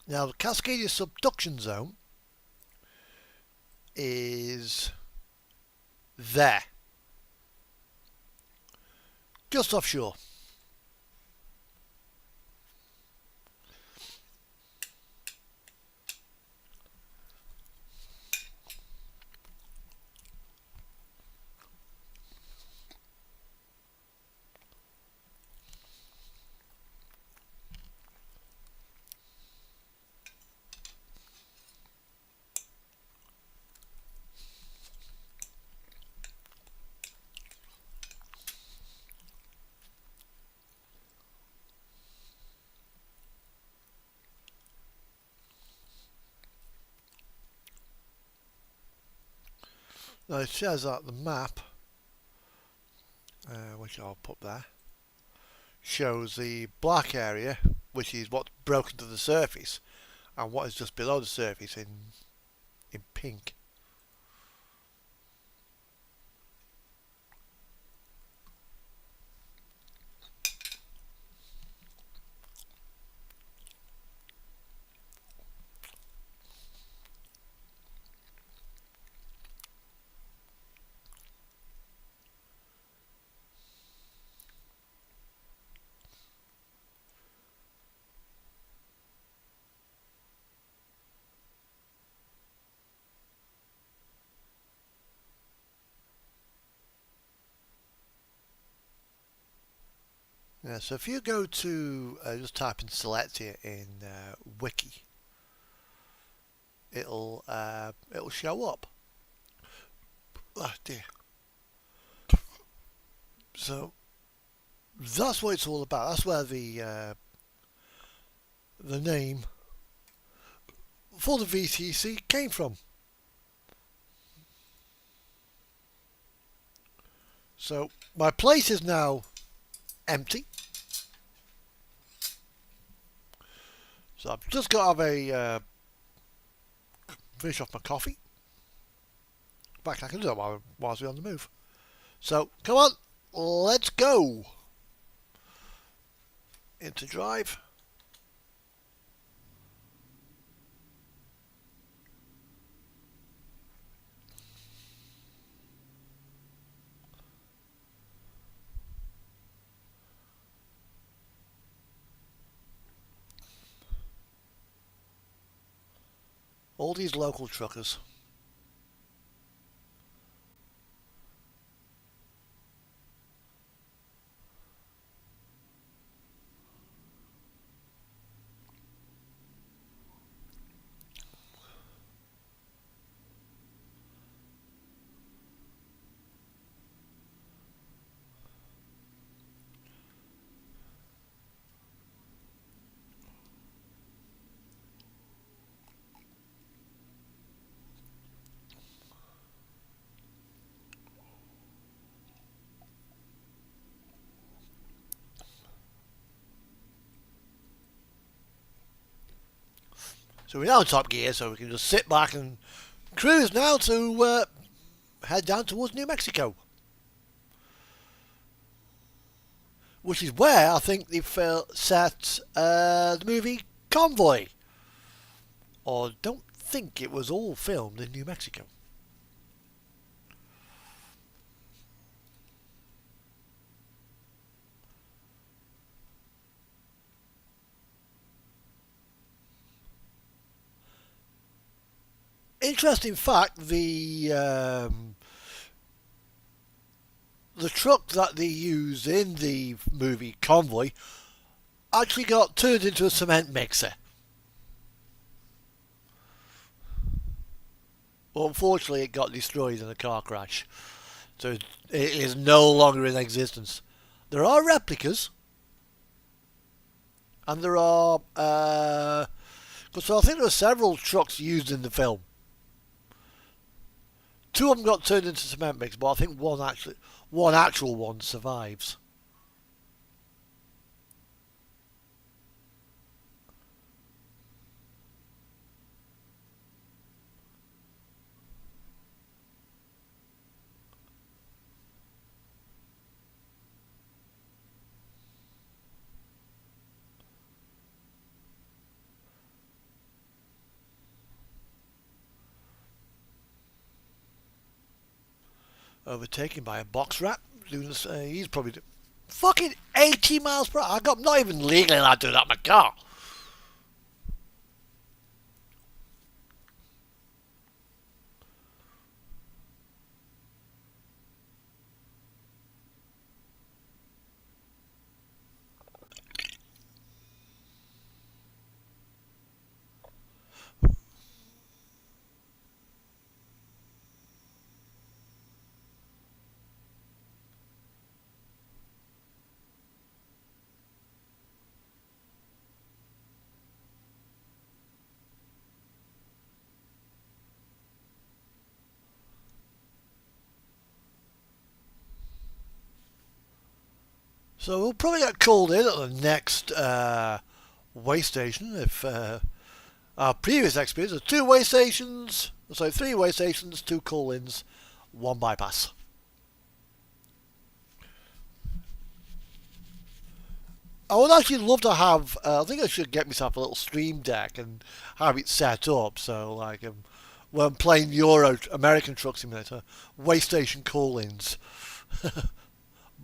Now the Cascadia subduction zone is there, just offshore. Now it says that the map, which I'll put there, shows the black area, which is what's broken to the surface, and what is just below the surface in pink. Yeah, so if you go to just type in Siletzia in Wiki, it'll show up. Oh dear. So that's what it's all about. That's where the name for the VTC came from. So my place is now empty. So I've just got to have a finish off my coffee. In fact, I can do that whilst we're on the move. So come on, let's go into drive. All these local truckers. So we're now in top gear, so we can just sit back and cruise now to head down towards New Mexico. Which is where I think they've set the movie Convoy. Or don't think it was all filmed in New Mexico. Interesting fact, the truck that they use in the movie Convoy actually got turned into a cement mixer. Well, unfortunately, it got destroyed in a car crash, so it is no longer in existence. There are replicas, and there are so I think there are several trucks used in the film. Two of them got turned into cement mix, but I think one actual one survives. Overtaken by a box rat. He's probably fucking 80 miles per hour. I'm not even legally allowed to do that in my car. So we'll probably get called in at the next way station if our previous experience was 2 way stations, so 3 way stations, 2 call-ins, 1 bypass. I would actually love to have, I think I should get myself a little stream deck and have it set up, so like when I'm playing Euro American Truck Simulator, way station call-ins.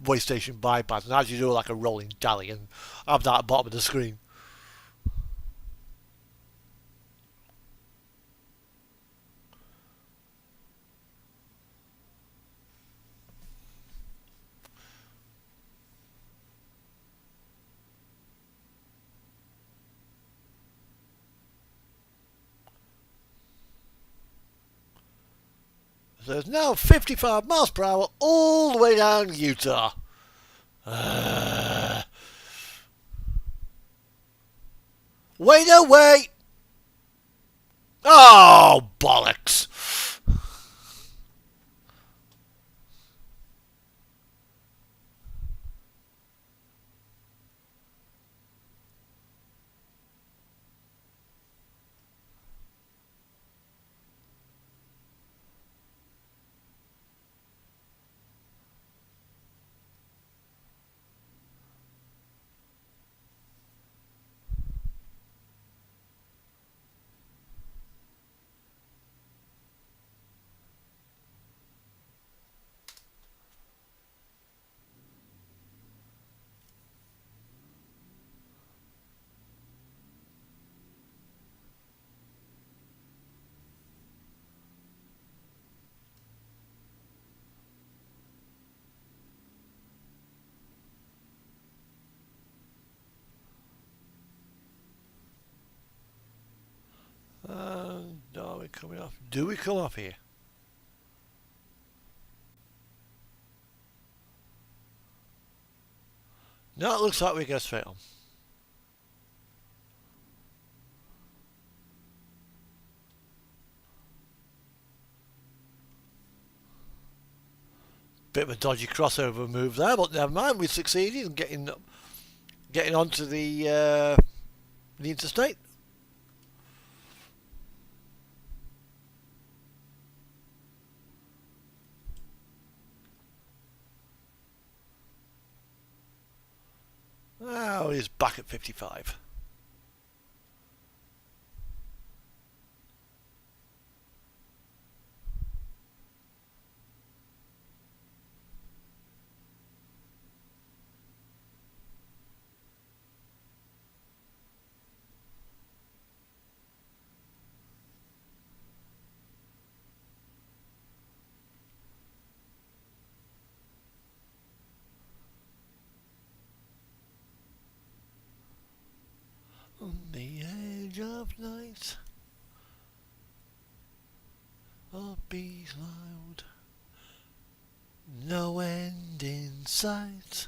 Way station bypass, and actually do like a rolling tally and have that at the bottom of the screen. So it's now 55 miles per hour all the way down Utah. Wait, no, wait! Oh, bollocks! Are we coming off? Do we come off here? No, it looks like we go straight on. Bit of a dodgy crossover move there, but never mind. We succeeded in getting onto the interstate. Oh, he's back at 55. On the edge of night, a bees loud, no end in sight.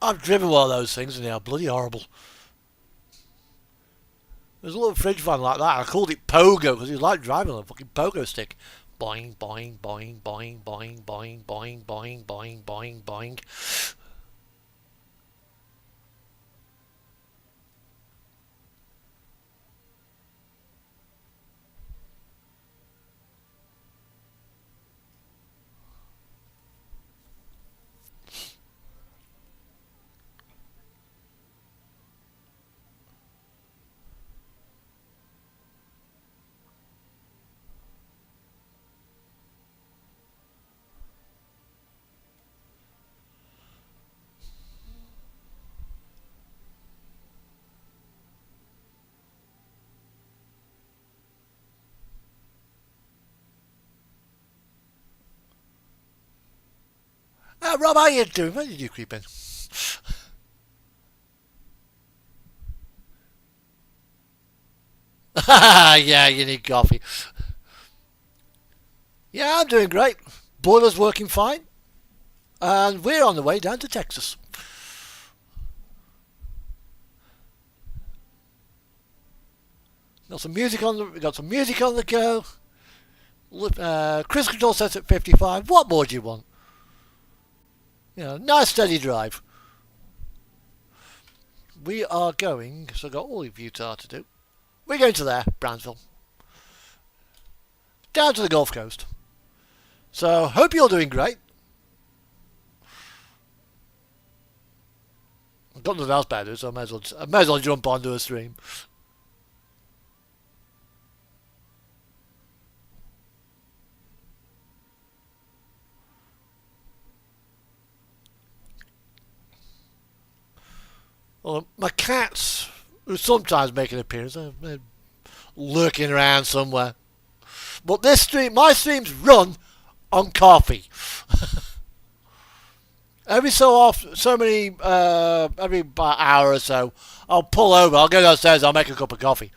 I've driven one of those things and they are bloody horrible. There's a little fridge van like that. I called it Pogo because it was like driving on a fucking pogo stick. Boing, boing, boing, boing, boing, boing, boing, boing, boing, boing, boing. Rob, how you doing? Where did you creep in? Yeah, you need coffee. Yeah, I'm doing great. Boiler's working fine. And we're on the way down to Texas. We got some music on the go. Cruise control set at 55. What more do you want? You know, nice steady drive. We are going, so I've got all of Utah to do. We're going to there, Brownsville. Down to the Gulf Coast. So, hope you're doing great. I've got nothing else better to do, so I may as well jump onto a stream. Well, my cats, who sometimes make an appearance, they're lurking around somewhere. But this stream, my streams run on coffee. Every so often, every about hour or so, I'll pull over, I'll go downstairs, I'll make a cup of coffee.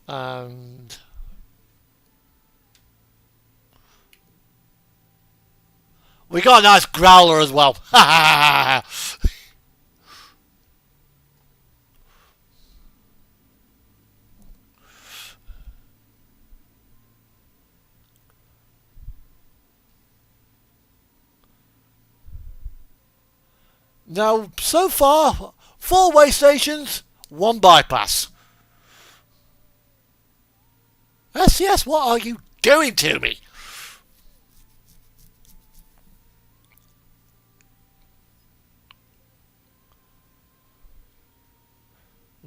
And we got a nice growler as well. Now, so far, 4 way stations, 1 bypass. Yes, what are you doing to me?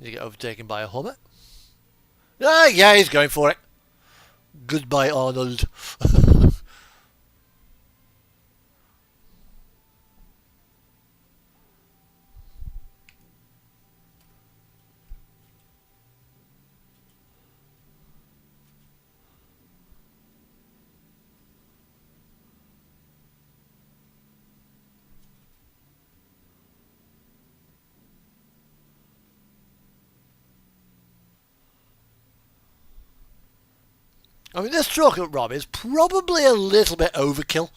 You get overtaken by a Hummer. Yeah, he's going for it. Goodbye, Arnold. I mean, this truck at Rob is probably a little bit overkill.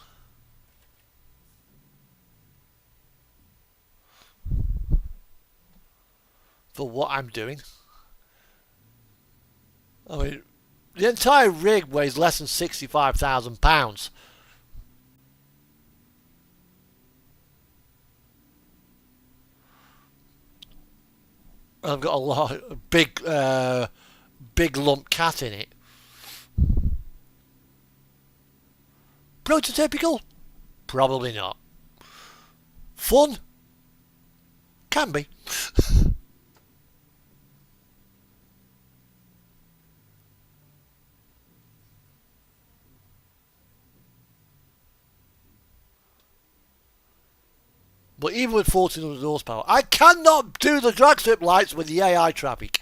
For what I'm doing. I mean, the entire rig weighs less than £65,000. I've got a big lump cat in it. Prototypical? Probably not. Fun? Can be. But even with 1400 horsepower, I cannot do the drag strip lights with the AI traffic.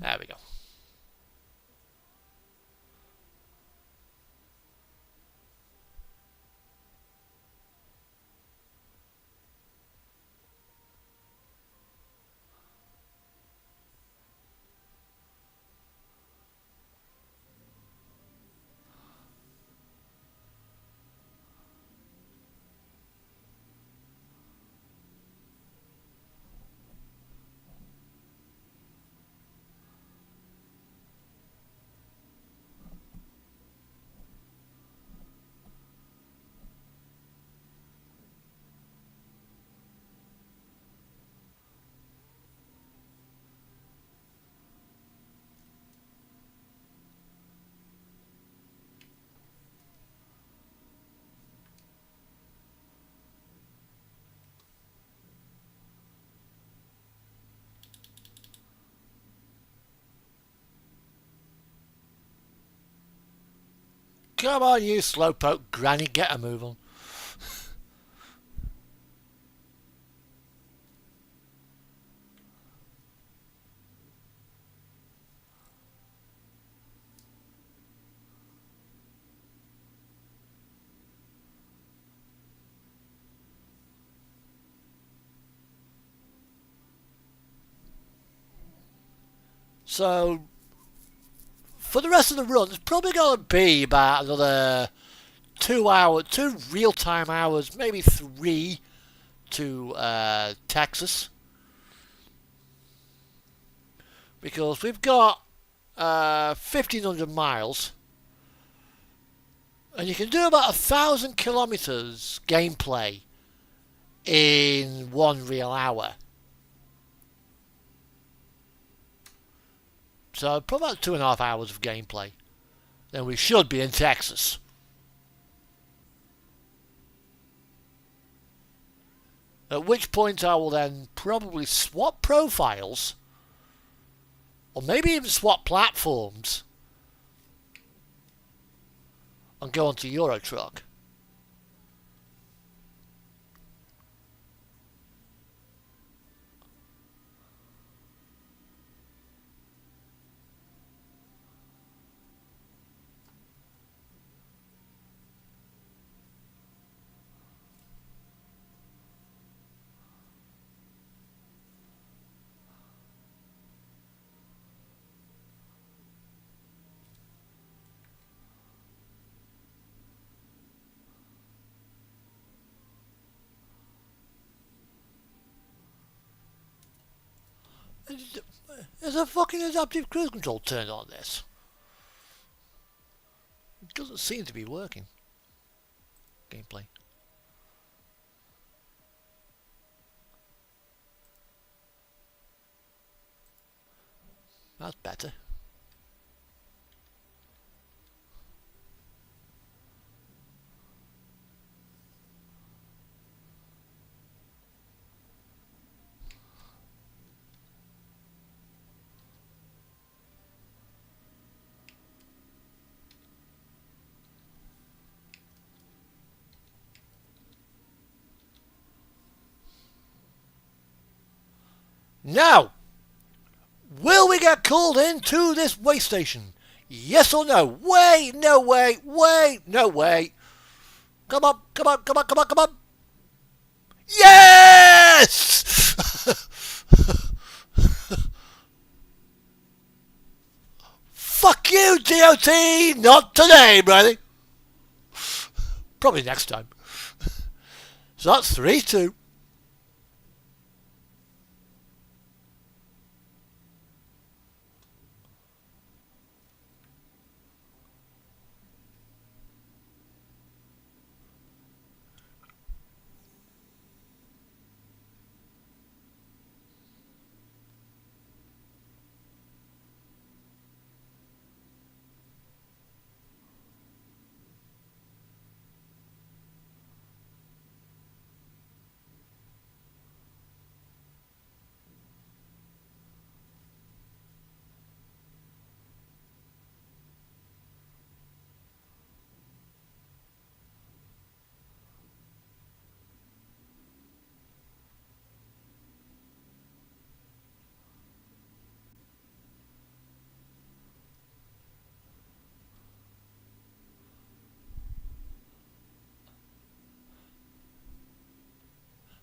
There we go. Come on, you slowpoke granny, get a move on. So, for the rest of the run, it's probably going to be about another 2 real-time hours, maybe 3 to Texas. Because we've got 1,500 miles. And you can do about 1,000 kilometers gameplay in 1 real hour. So probably about 2.5 hours of gameplay. Then we should be in Texas. At which point I will then probably swap profiles, or maybe even swap platforms, and go onto Euro Truck. Is a fucking adaptive cruise control turned on this? It doesn't seem to be working. Gameplay. That's better. Now, will we get called into this way station? Yes or no? Way, no way, way, no way. Come on, come on, come on, come on, come on. Yes! Fuck you, DOT! Not today, brother. Probably next time. So that's 3-2.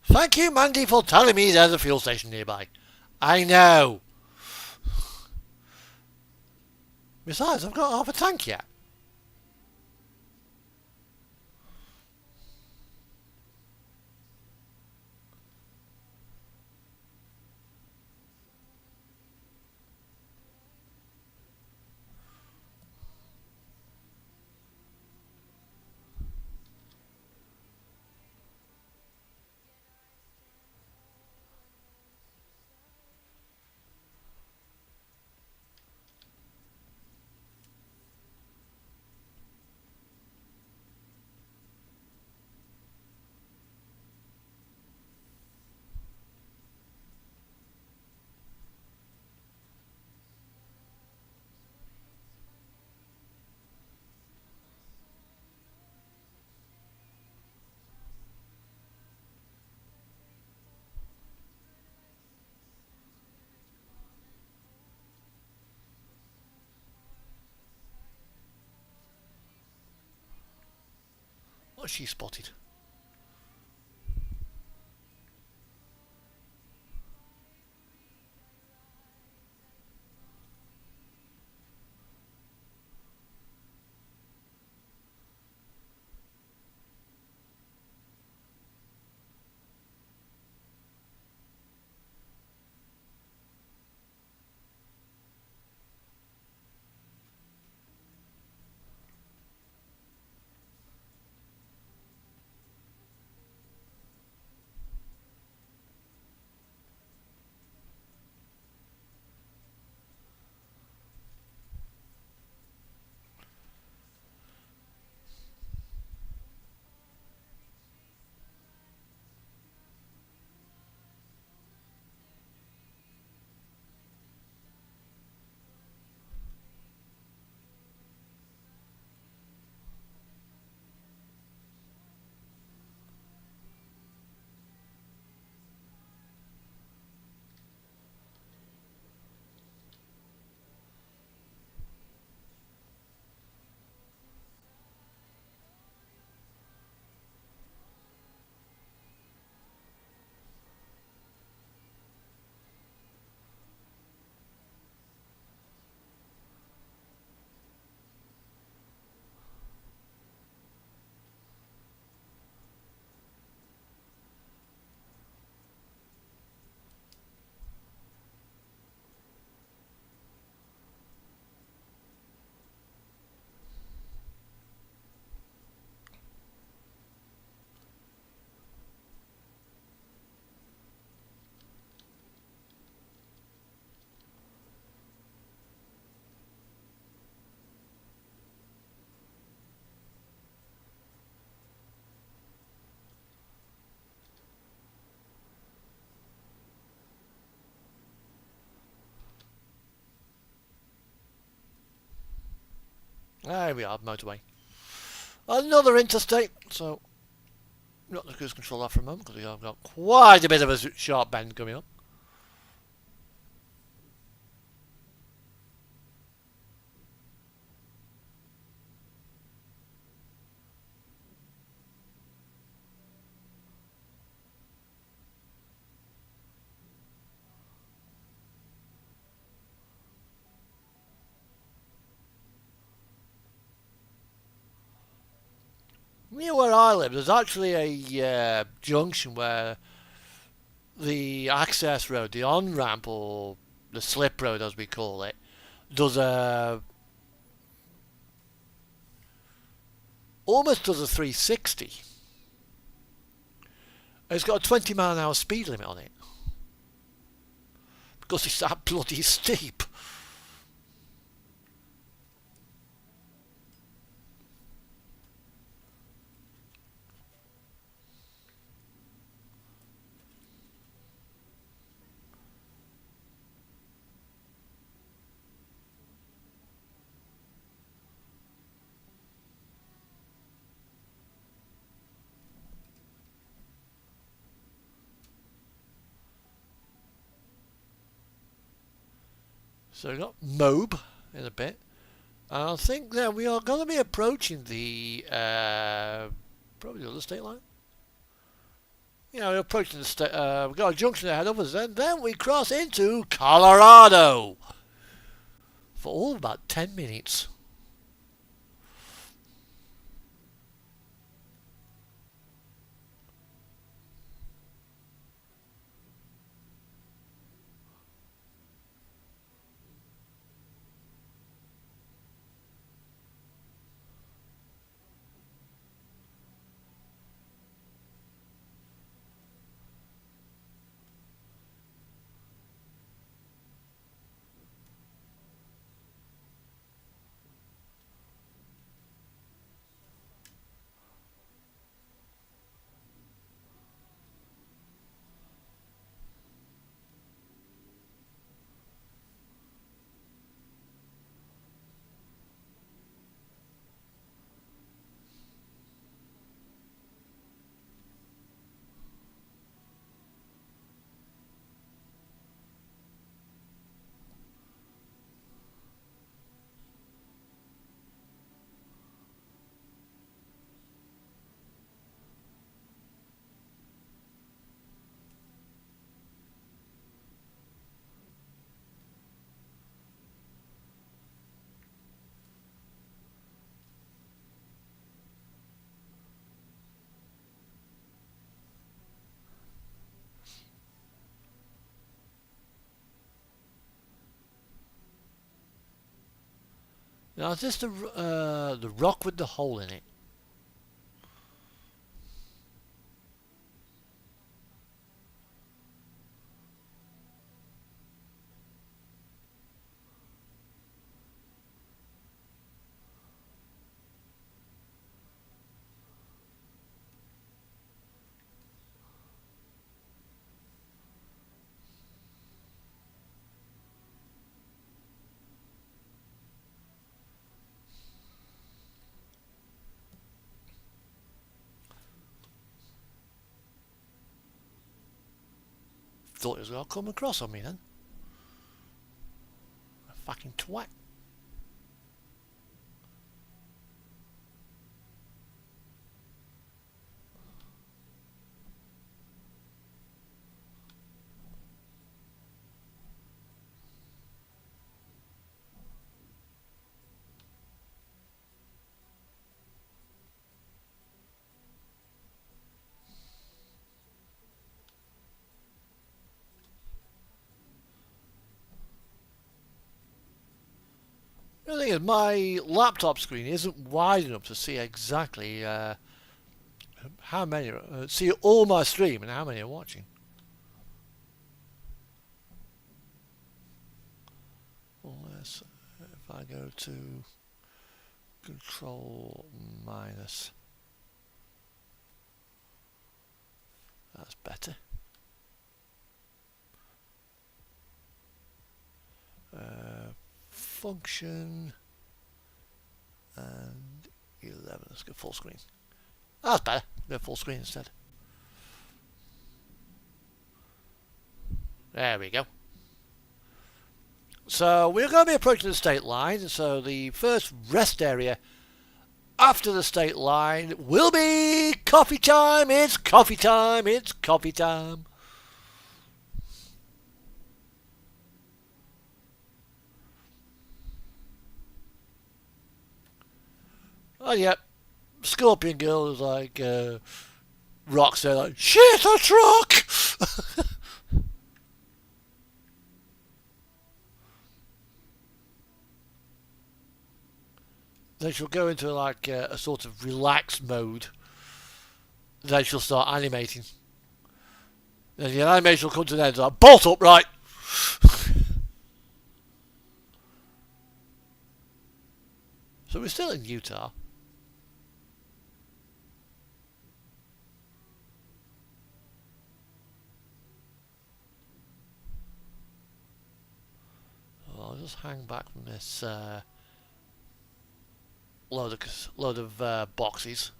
Thank you, Mandy, for telling me there's a fuel station nearby. I know. Besides, I've got half a tank yet. What's she spotted? There we are, motorway. Another interstate. So, not the cruise control off for a moment because we've got quite a bit of a sharp bend coming up. Near where I live, there's actually a junction where the access road, the on-ramp or the slip road as we call it, does a almost does a 360. It's got a 20 mile an hour speed limit on it because it's that bloody steep. So we've got Mobe in a bit. And I think that we are going to be approaching the probably the other state line. Yeah, we're approaching the state. We've got a junction ahead of us, and then we cross into Colorado for all of about 10 minutes. Now, is this the rock with the hole in it? Thought it was going to come across on me then. A fucking twat. The thing is, my laptop screen isn't wide enough to see exactly how many, see all my stream and how many are watching. Unless if I go to Control minus, that's better. Function and 11. Let's go full screen. That's better. Go full screen instead. There we go. So we're going to be approaching the state line. So the first rest area after the state line will be coffee time. It's coffee time. It's coffee time. Oh yeah, Scorpion Girl is like rocks there like shit a truck. Then she'll go into like a sort of relaxed mode. Then she'll start animating. Then the animation will come to an end like bolt upright. So we're still in Utah. I'll just hang back from this load of boxes.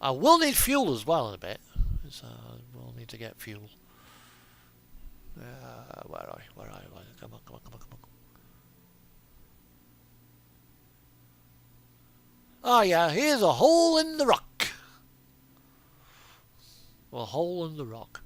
I will need fuel as well in a bit, so we'll need to get fuel. Where are you? Come on. Oh yeah, here's a hole in the rock. A hole in the rock.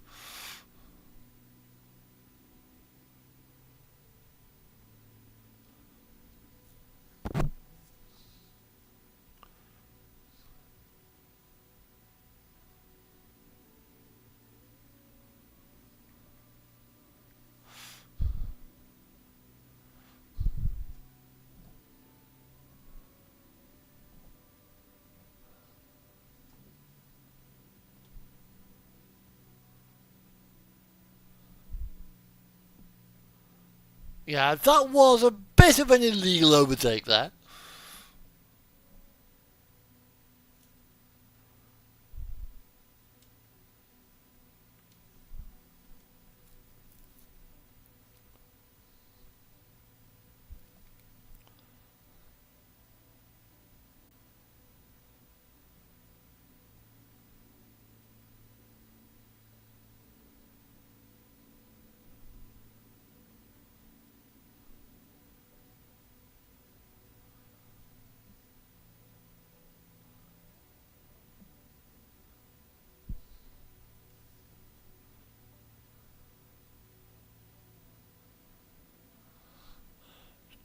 Yeah, that was a bit of an illegal overtake there.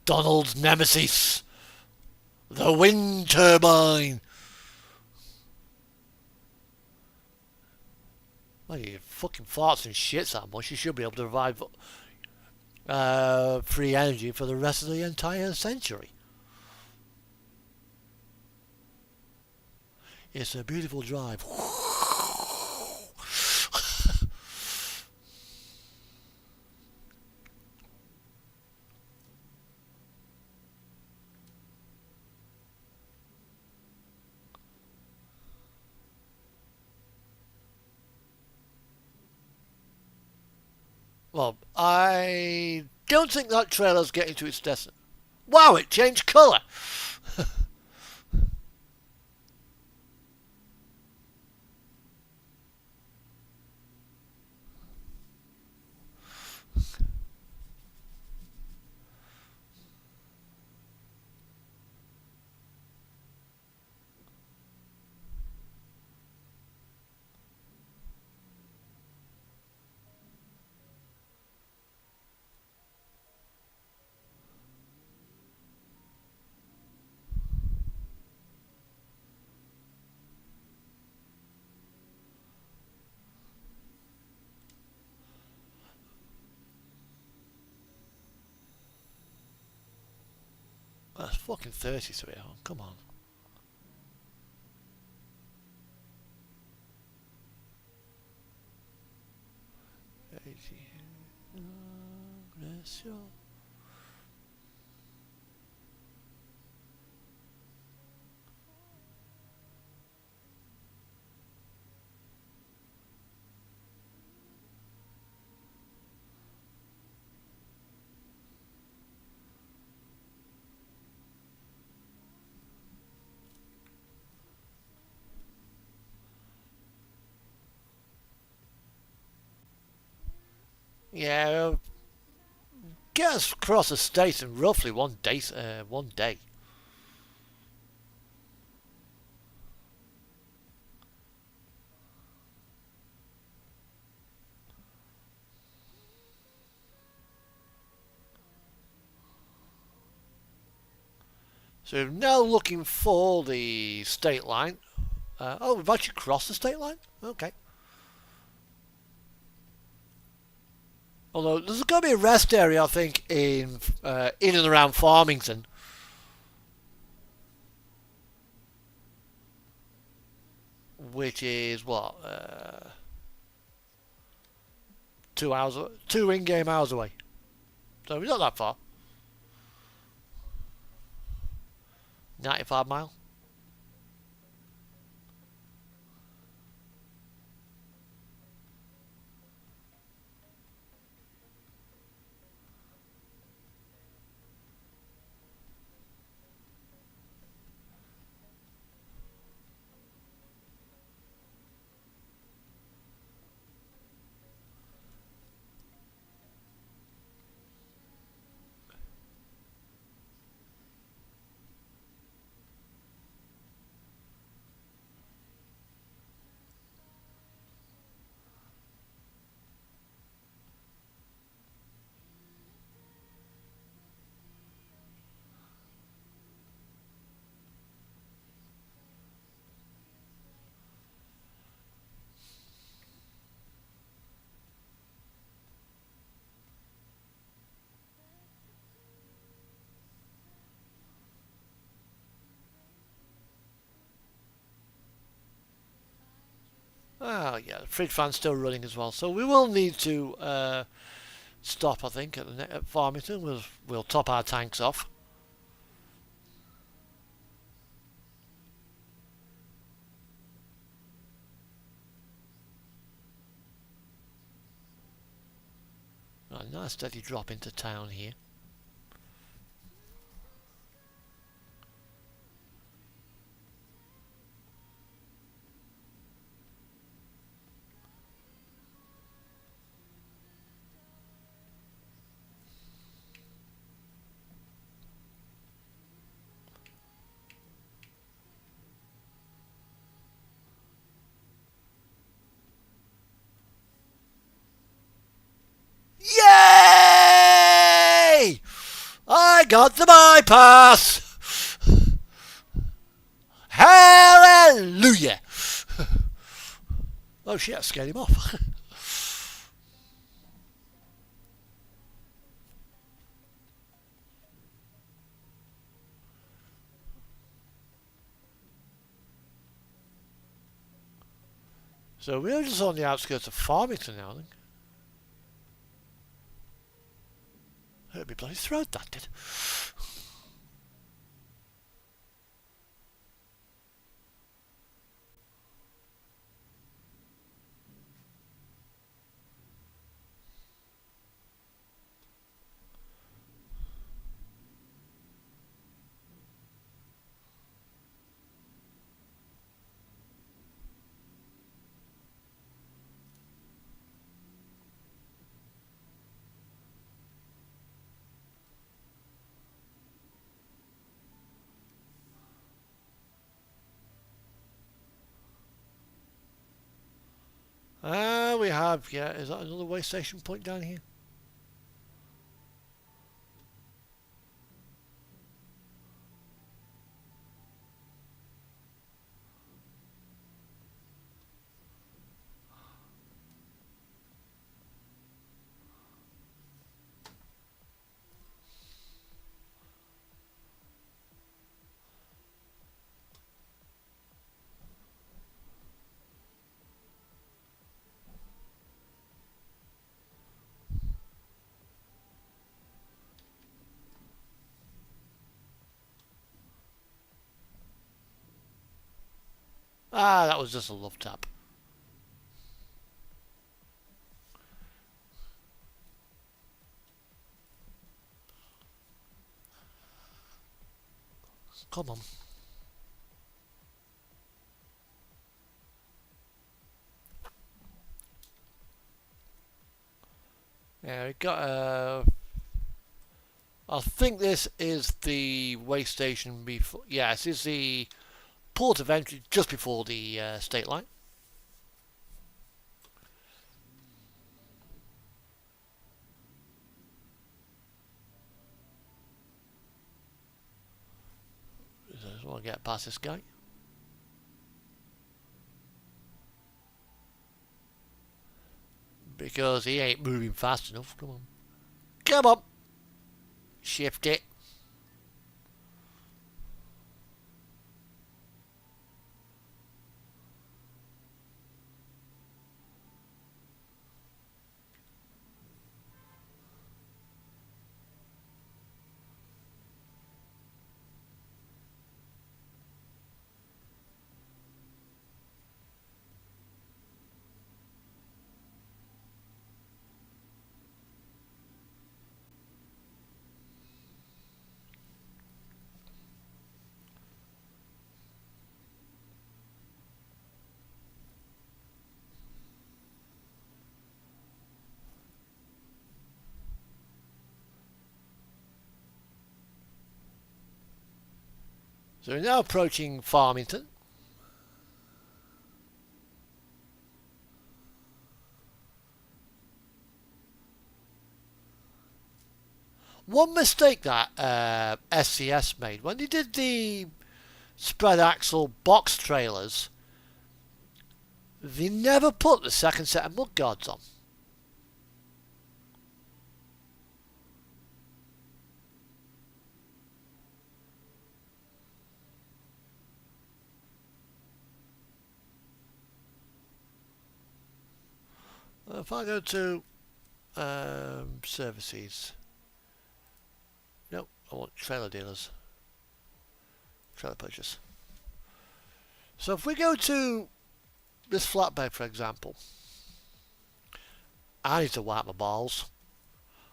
Donald's nemesis, the wind turbine. Well, you fucking farts and shits that much, you should be able to provide free energy for the rest of the entire century. It's a beautiful drive. Well, I don't think that trailer's getting to its destination. Wow, it changed colour. That's fucking 33. Oh, come on. Yeah, get us across the state in roughly 1 day. 1 day. 'So we're now looking for the state line. Oh, we've actually crossed the state line? Okay. Although there's going to be a rest area, I think, in and around Farmington. Which is what? 2 hours, 2 in-game hours away. So we're not that far. 95 mile. Oh yeah, the fridge fan's still running as well. So we will need to stop, I think, at Farmington. We'll top our tanks off. Right, nice steady drop into town here. Yay! I got the bypass! Hallelujah! Oh shit, I scared him off. So we're just on the outskirts of Farmington now, I think. Hurt me bloody throat, that did. We have, yeah, is that another way station point down here? Ah, that was just a love tap. Come on. Yeah, we got I think this is the way station before. Yeah, this is the port of entry just before the state line. I just want to get past this guy. Because he ain't moving fast enough. Come on. Come on. Shift it. So we're now approaching Farmington. One mistake that SCS made when they did the spread axle box trailers, they never put the second set of mudguards on. If I go to services, no, I want trailer dealers, trailer purchase. So if we go to this flatbed, for example, I need to wipe my balls,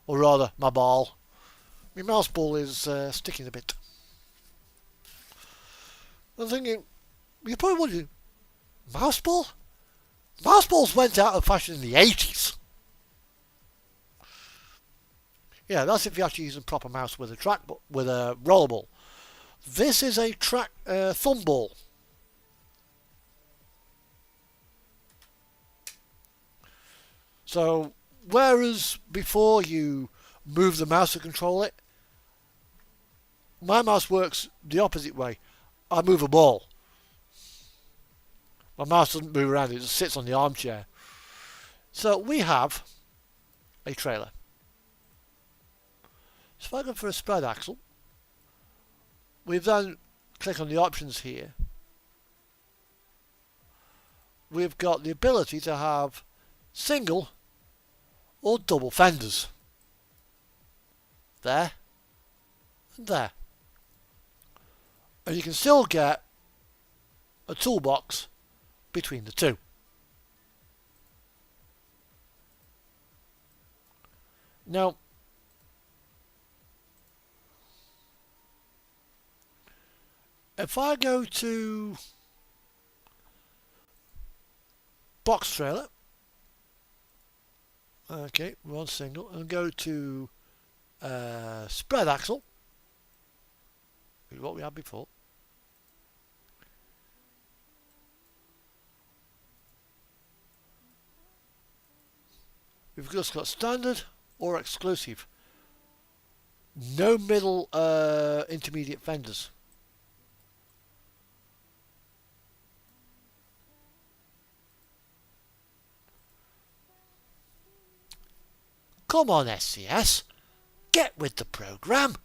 or rather, my ball. My mouse ball is sticking a bit. I'm thinking, you're probably wondering, mouse ball? Mouse balls went out of fashion in the 80s. Yeah, that's if you're actually using proper mouse with a roller ball. This is a thumb ball. So, whereas before you move the mouse to control it, my mouse works the opposite way. I move a ball. My mouse doesn't move around, it just sits on the armchair. So we have a trailer. So if I go for a spread axle, we then click on the options here. We've got the ability to have single or double fenders. There and there. And you can still get a toolbox between the two. Now, if I go to box trailer, okay, we're on single, and go to spread axle, what we had before. We've just got standard or exclusive. No middle intermediate fenders. Come on, SCS. Get with the program.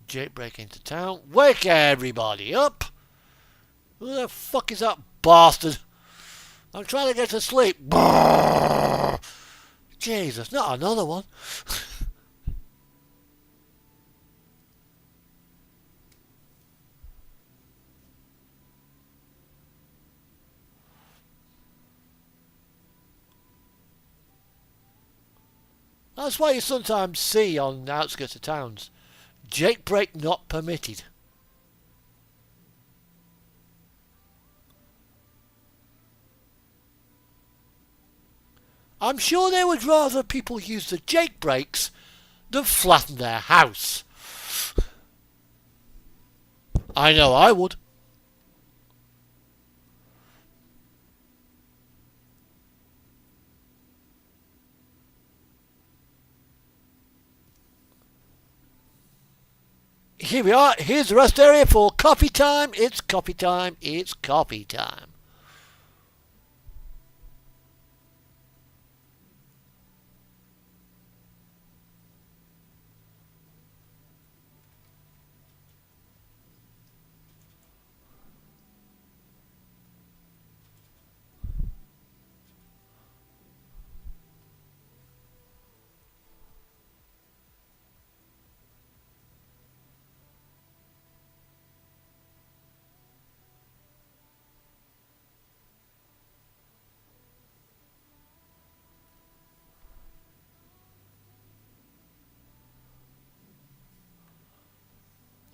Jake break into town. Wake everybody up. Who the fuck is that bastard? I'm trying to get to sleep. Jesus, not another one. That's why you sometimes see on the outskirts of towns, jake brake not permitted. I'm sure they would rather people use the jake brakes than flatten their house. I know I would. Here we are. Here's the rest area for coffee time. It's coffee time. It's coffee time.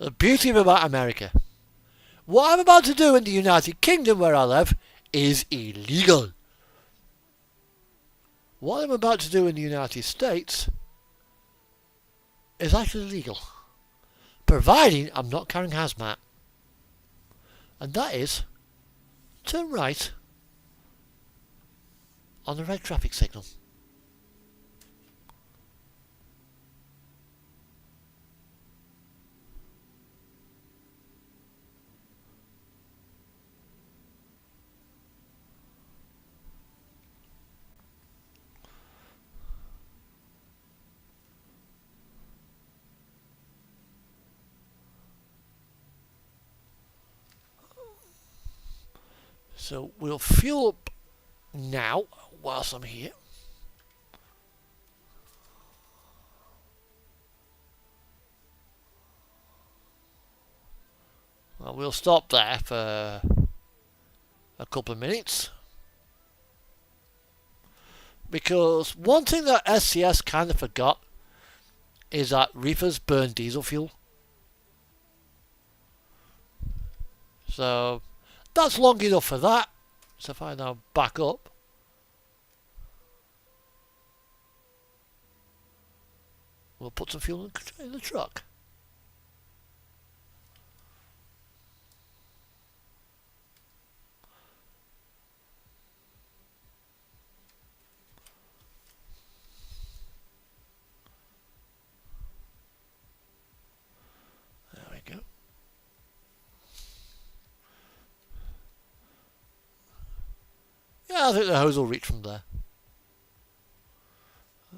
The beauty about America. What I'm about to do in the United Kingdom where I live is illegal. What I'm about to do in the United States is actually legal. Providing I'm not carrying hazmat. And that is turn right on the red traffic signal. So we'll fuel up now whilst I'm here. Well, we'll stop there for a couple of minutes. Because one thing that SCS kind of forgot is that reefers burn diesel fuel. So that's long enough for that. So if I now back up, we'll put some fuel in the truck. There we go. Yeah, I think the hose will reach from there.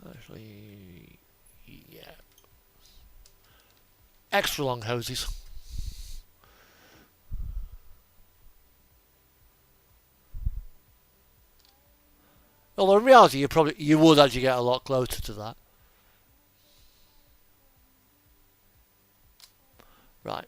Actually, yeah. Extra long hoses. Although in reality, you would actually get a lot closer to that. Right.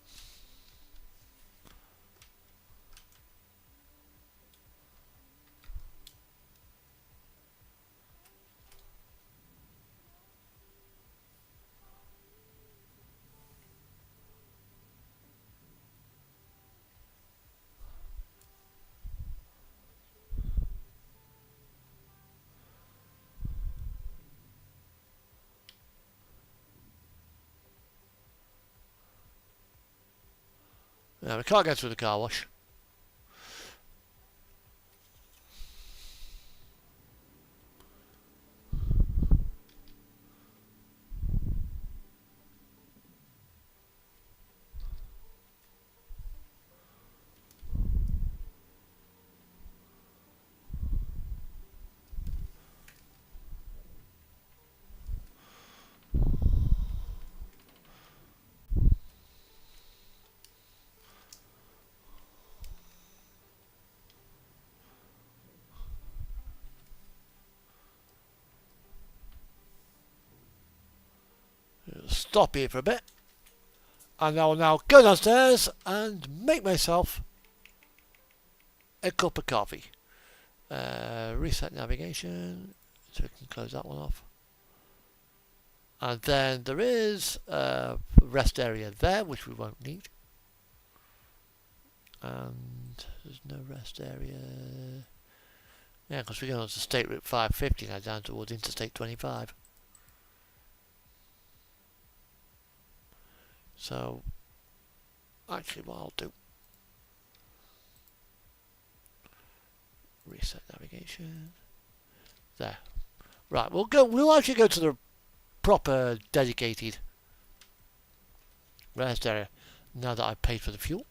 Now we can't get through the car wash. Stop here for a bit. And I will now go downstairs and make myself a cup of coffee. Reset navigation, so we can close that one off. And then there is a rest area there, which we won't need. And there's no rest area. Yeah, because we're going on to State Route 550 now, down towards Interstate 25. So, actually what I'll do, reset navigation. There. Right, we'll actually go to the proper dedicated rest area now that I've paid for the fuel.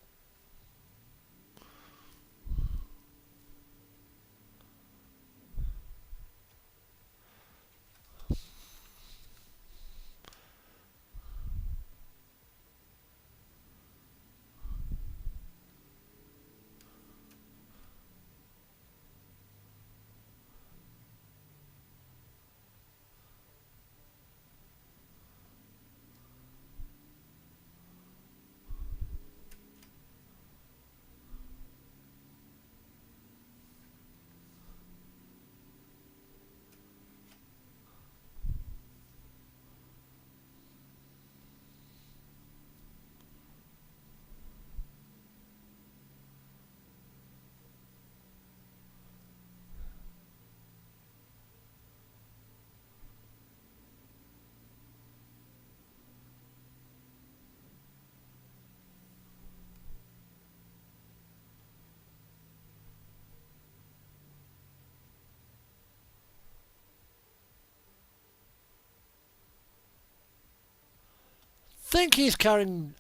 Think he's carrying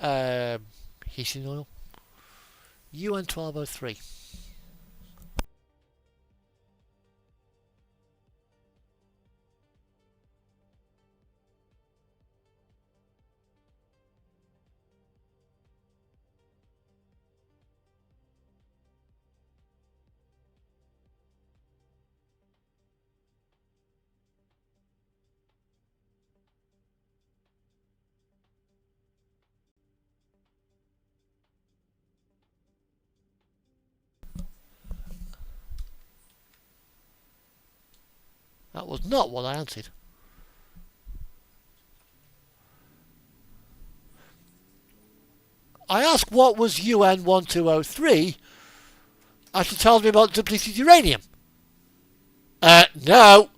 heating oil. UN 1203. That was not what I answered. I asked what was UN 1203 after telling me about depleted uranium. No.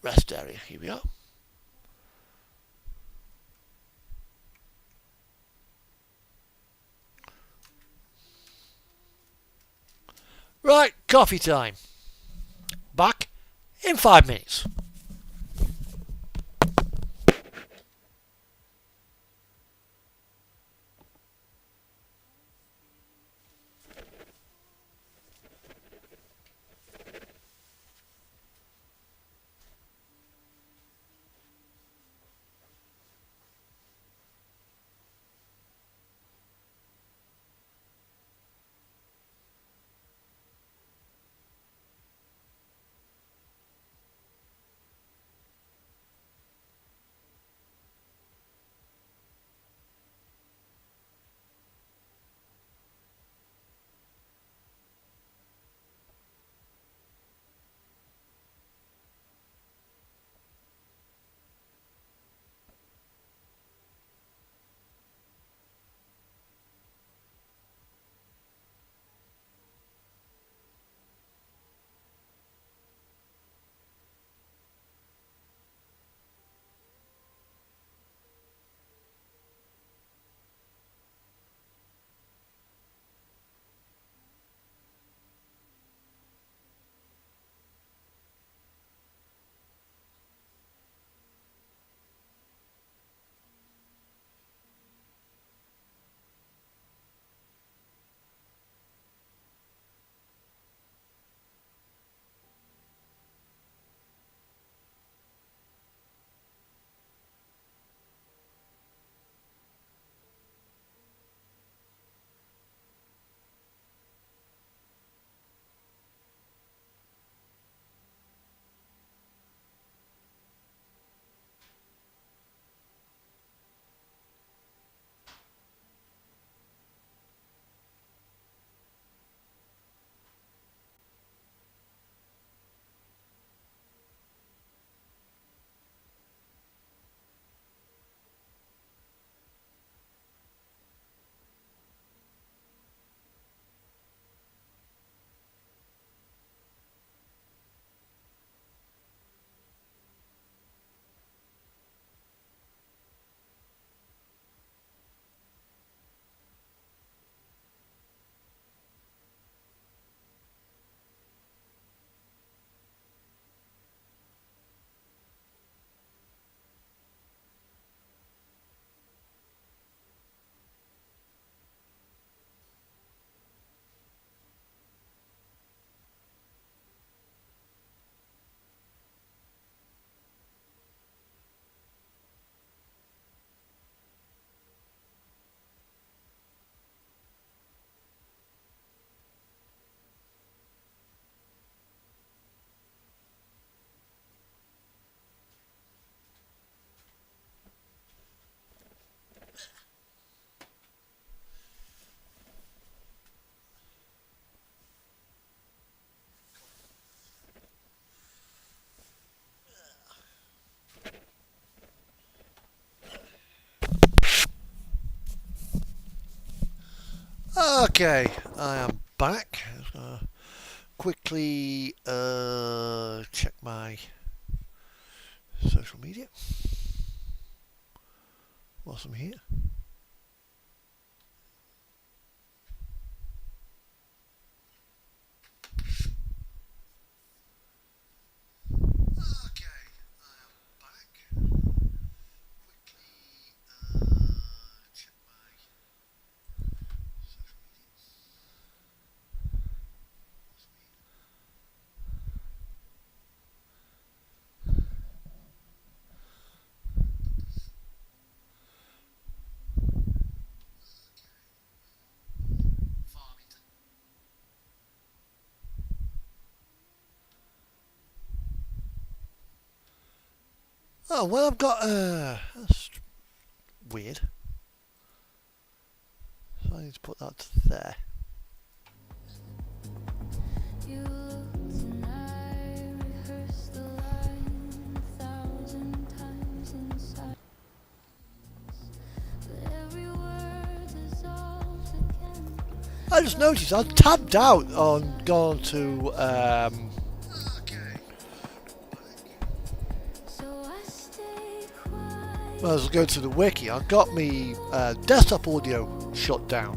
Rest area, here we are. Right, coffee time. Back in 5 minutes. Okay, I am back. Quickly check my social media whilst I'm here. Oh, well, I've got, that's weird. So I need to put that to there. I just noticed I tabbed out on going to, well, I was going to the wiki. I got me desktop audio shut down,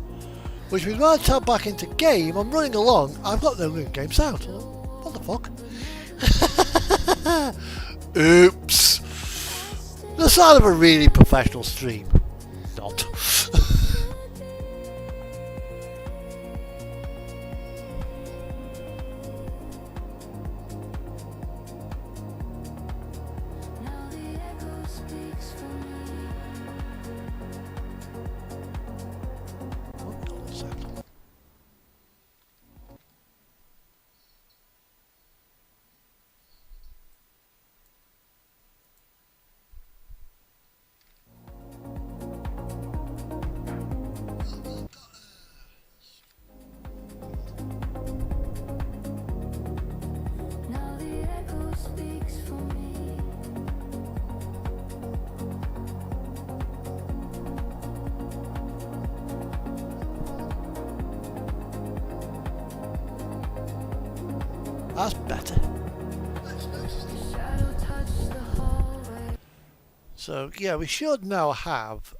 which means when I tab back into game, I'm running along. I've got no in-game sound. What the fuck? Oops! The sound of a really professional stream. Not. That's better. So yeah, we should now have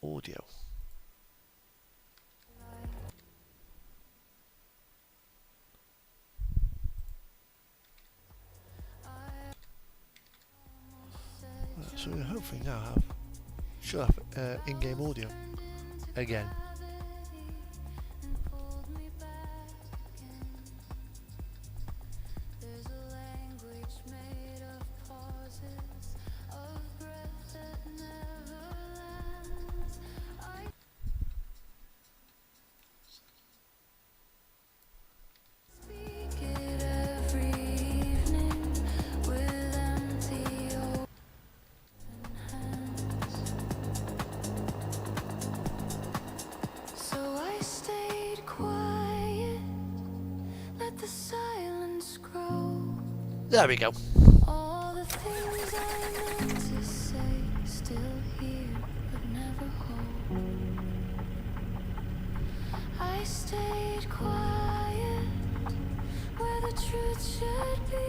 audio. So we hopefully now should have in-game audio again. There we go. All the things I meant to say still here but never hold. I stayed quiet where the truth should be.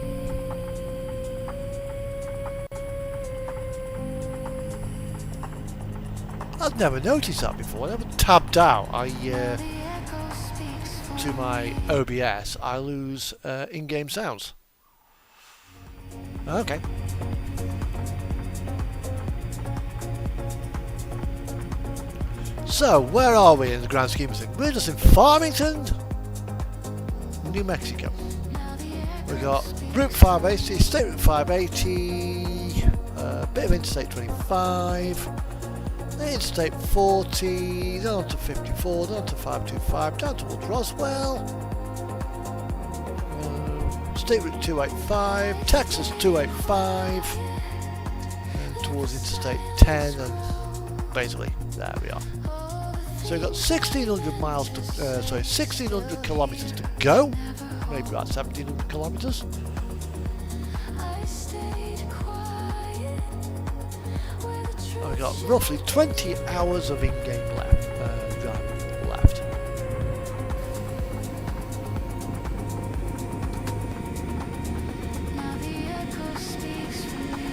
I've never noticed that before. I never tabbed out. To my OBS, I lose in-game sounds. Okay. So, where are we in the grand scheme of things? We're just in Farmington, New Mexico. We've got Route 580, State Route 580, a bit of Interstate 25, Interstate 40, then on to 54, then on to 525, down towards Roswell. State Route 285, Texas 285, and towards Interstate 10, and basically there we are. So we've got 1,600 miles to, 1,600 kilometers to go, maybe about 1,700 kilometers. got roughly 20 hours of in-game driving left. Now the echo speaks for me.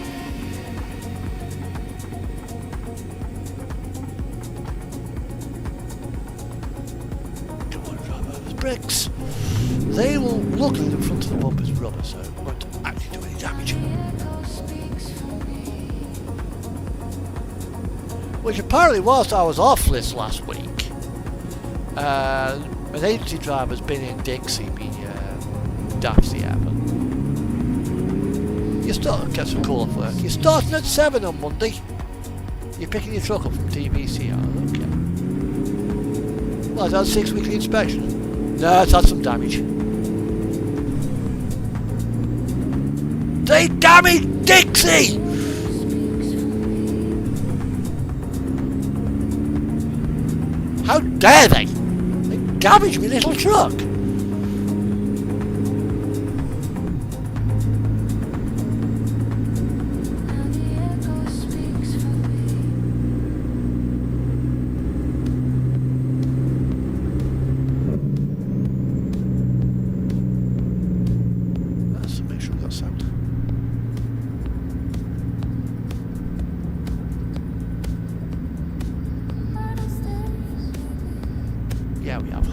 Come on, drive over the bricks. They will, luckily the front of the bumper is rubber, so it won't actually do any damage. The echo speaks for me. Which apparently, whilst I was off this last week, an agency driver's been in Dixie, Daxi app. You start get some call off work. You're starting at 7 on Monday. You're picking your truck up from TVC. Okay. Well, it's had a 6 weekly inspection. No, it's had some damage. They damaged Dixie! How dare they? They damaged my little truck. Now the echo speaks for me. Let's make sure we got sound. Yeah, we have.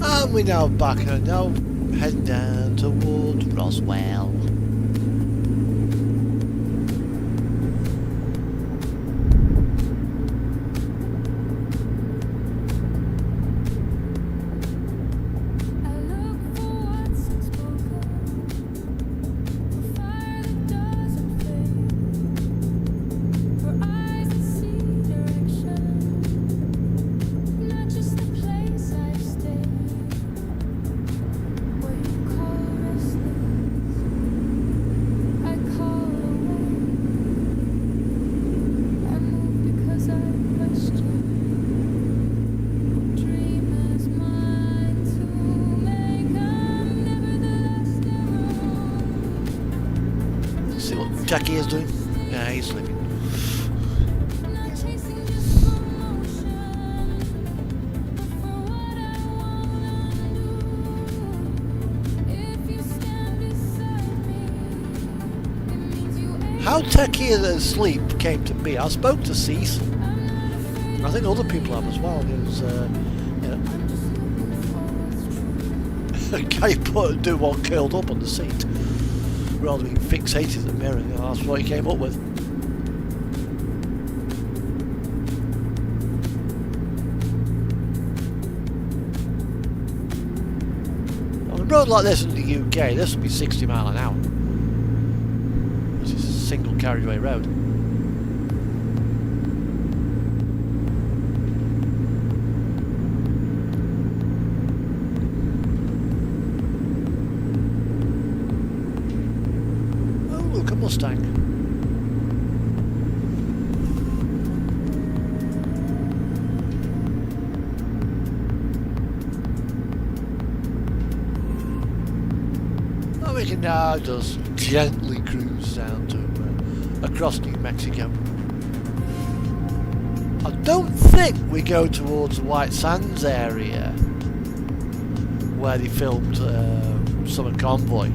And we're now back and now heading down towards Roswell. I look for what's unspoken, for fire that doesn't fade, for eyes that see direction, not just the place I've stayed. What you call restless, I call away. I move because I question. Dreamers mine to make. I'm nevertheless their own. Let's see what Jackie is doing. Yeah, he's sleeping. Not chasing just for motion, but for what I wanna do. If you stand beside me, it means you ain't. How Techie asleep came to be. I spoke to Cecil. I'm not afraid. I think other people have as well. There's, I'm just looking for what's true. a guy do one curled up on the seat rather than being fixated at the mirror. That's what he came up with. On a road like this in the UK, this would be 60 mile an hour. This is a single carriageway road. Oh, look, a Mustang. Oh, we can now just gently cruise down to across New Mexico. I don't think we go towards the White Sands area where they filmed Summer Convoy.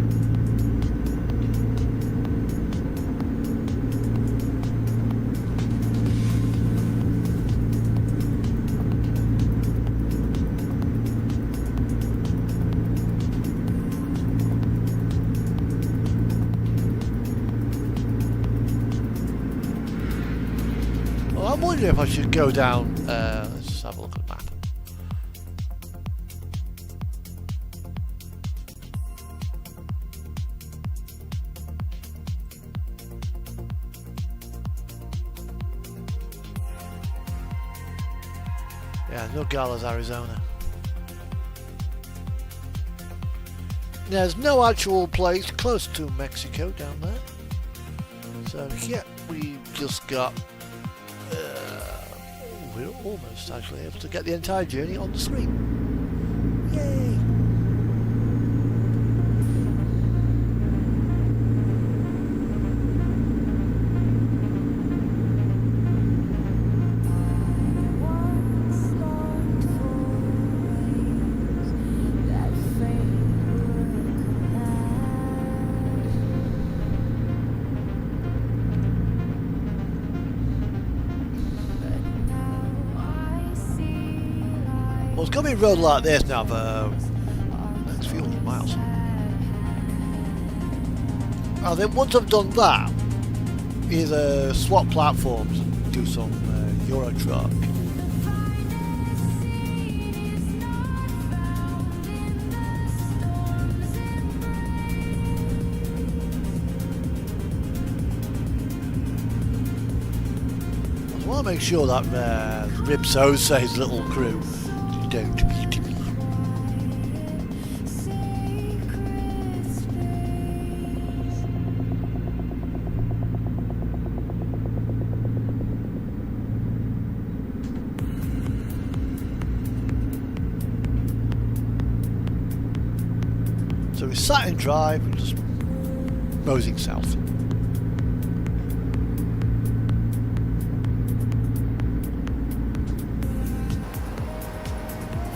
I'm wondering if I should go down. Let's just have a look at the map. Yeah, Nogales, Arizona. There's no actual place close to Mexico down there. So yeah, we just got. We're almost actually able to get the entire journey on the screen. Yay! Well, it's going to be a road like this now for the next few hundred miles. And then once I've done that, either swap platforms and do some Euro truck. I want to make sure that Rib Sose's little crew don't beat me. So we sat in drive and just moseying south.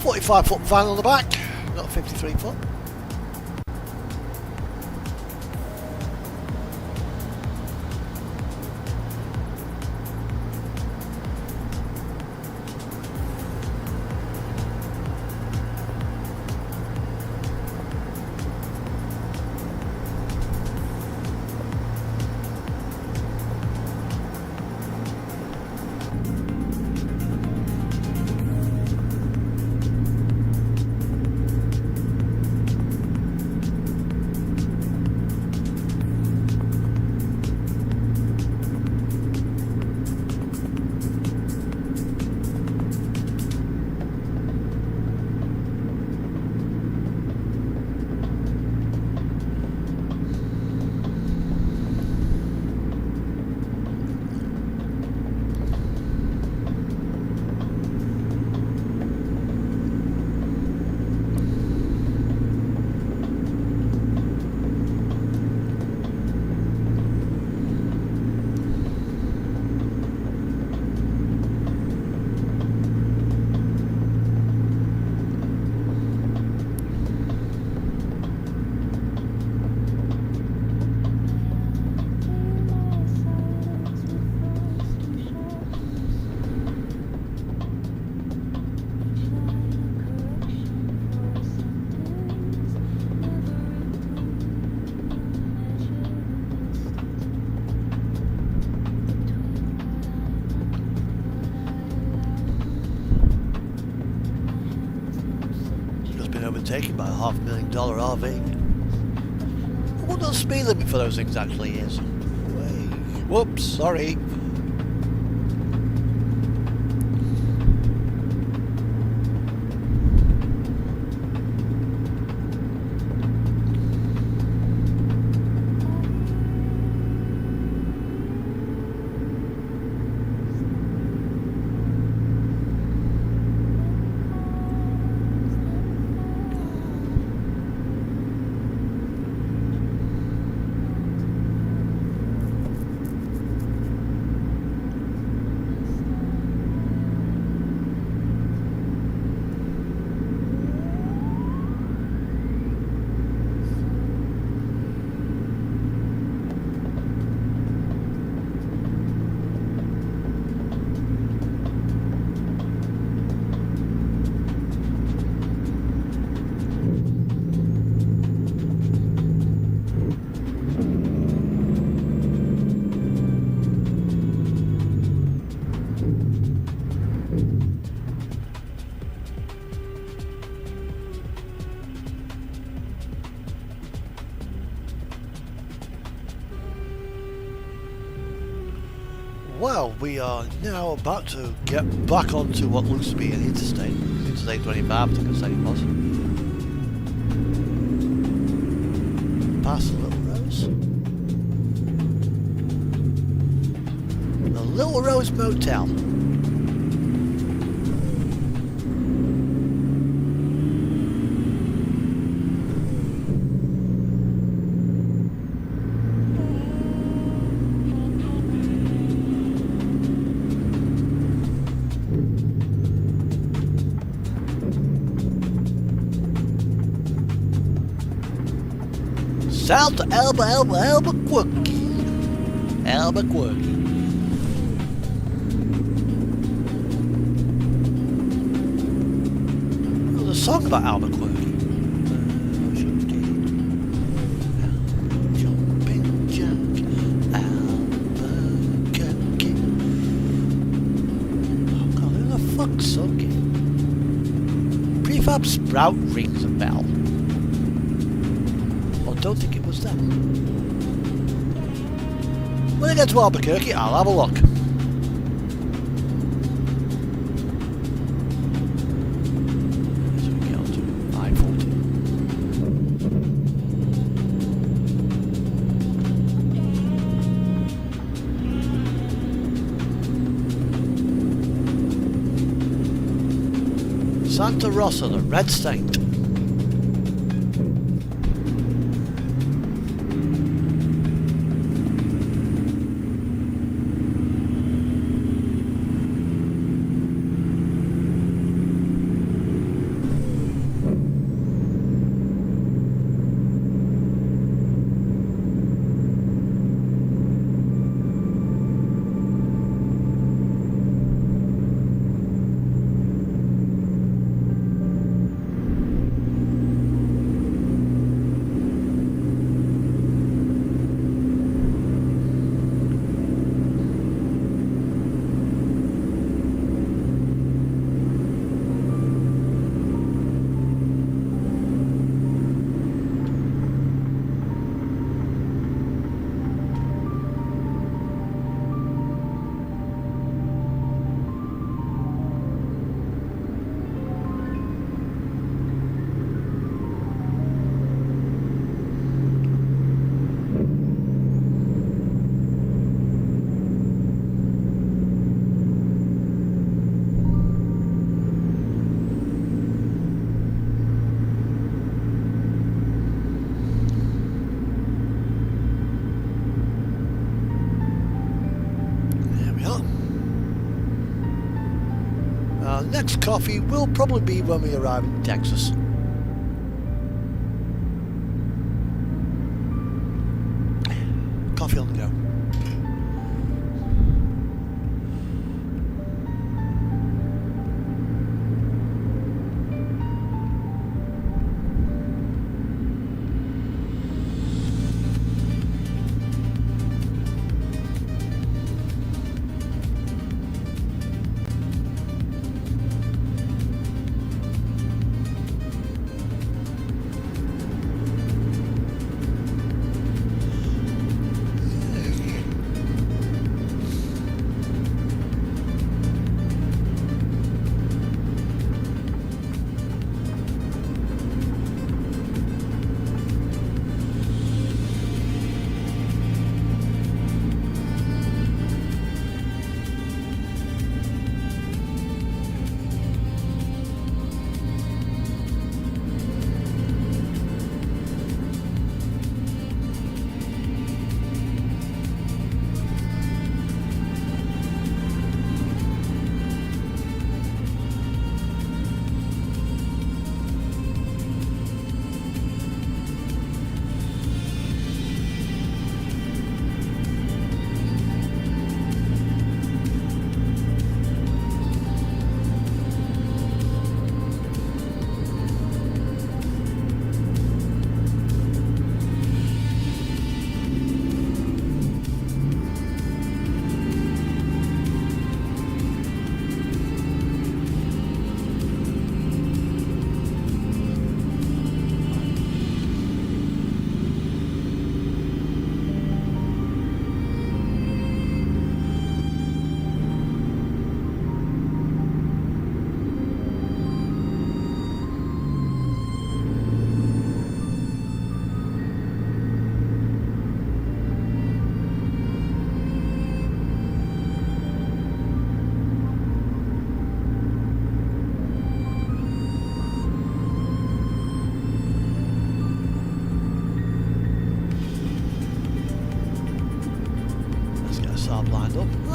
.45-foot van on the back, not 53-foot. Overtaken by a $500,000 RV. I wonder what the speed limit for those things actually is. Whoops, sorry. we are now about to get back onto what looks to be an interstate. Interstate 25, I think I said it was. Past the Little Rose. The Little Rose Motel. South Albuquerque. Albuquerque. There's a song about Albuquerque. Jumping Jack, Albuquerque. Oh God, who the fuck sung it? Prefab Sprout rings a bell. I don't think it was them. When I get to Albuquerque, I'll have a look. So we get on to I-40. Santa Rosa, the Red State. Next coffee will probably be when we arrive in Texas. Coffee on the go.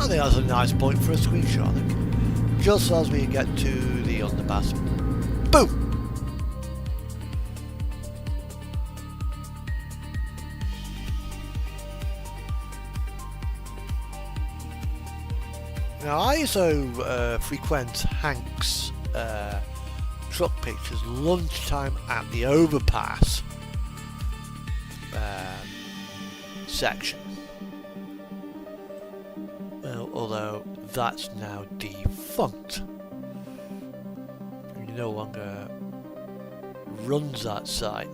I think that's a nice point for a screenshot, I think. Just as we get to the underpass. Boom! Now I also frequent Hank's truck pictures lunchtime at the overpass section. Although that's now defunct. He no longer runs that site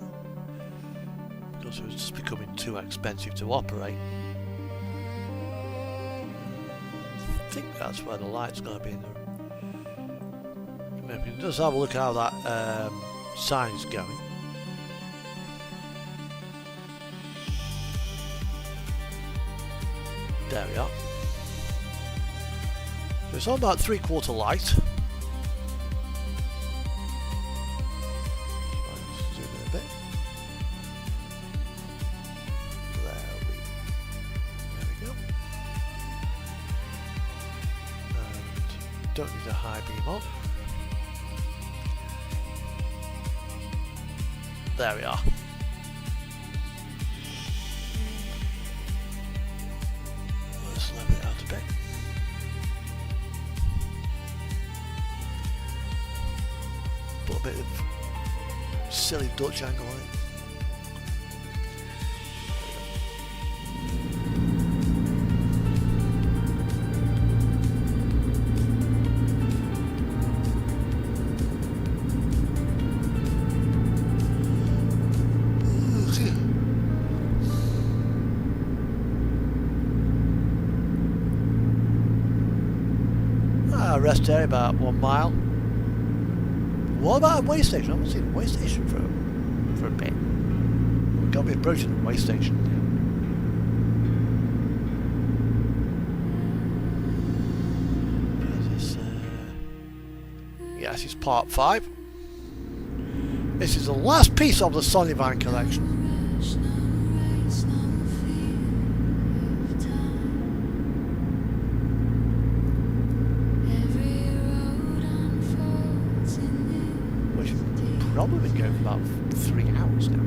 because it was just becoming too expensive to operate. I think that's where the light's going to be in there. Maybe just have a look how that sign is going. There we are. So it's on about 3/4 light. Zoom in a bit. There we go. And don't need a high beam on. There we are. Let's level it out a bit. Put a bit of silly Dutch angle on it. Rest area about 1 mile. What about a way station? I haven't seen a way station for a bit. We've got to be approaching the way station. Yes, it's part 5. This is the last piece of the Sonivine collection. Probably been going for about 3 hours now.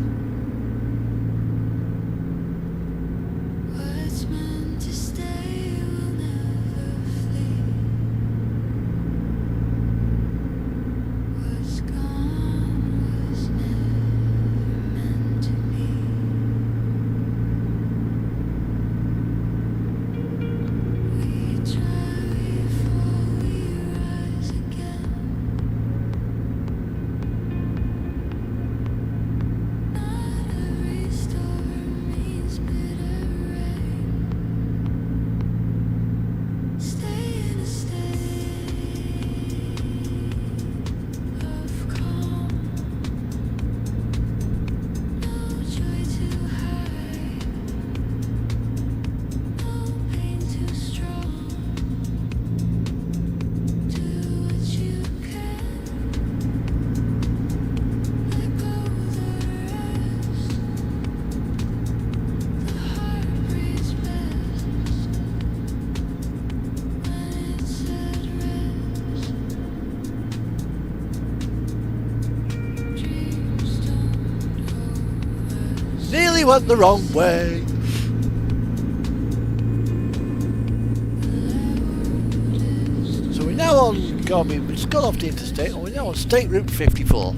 Nearly went the wrong way. So we're now on, we just got off the interstate and we're now on State Route 54.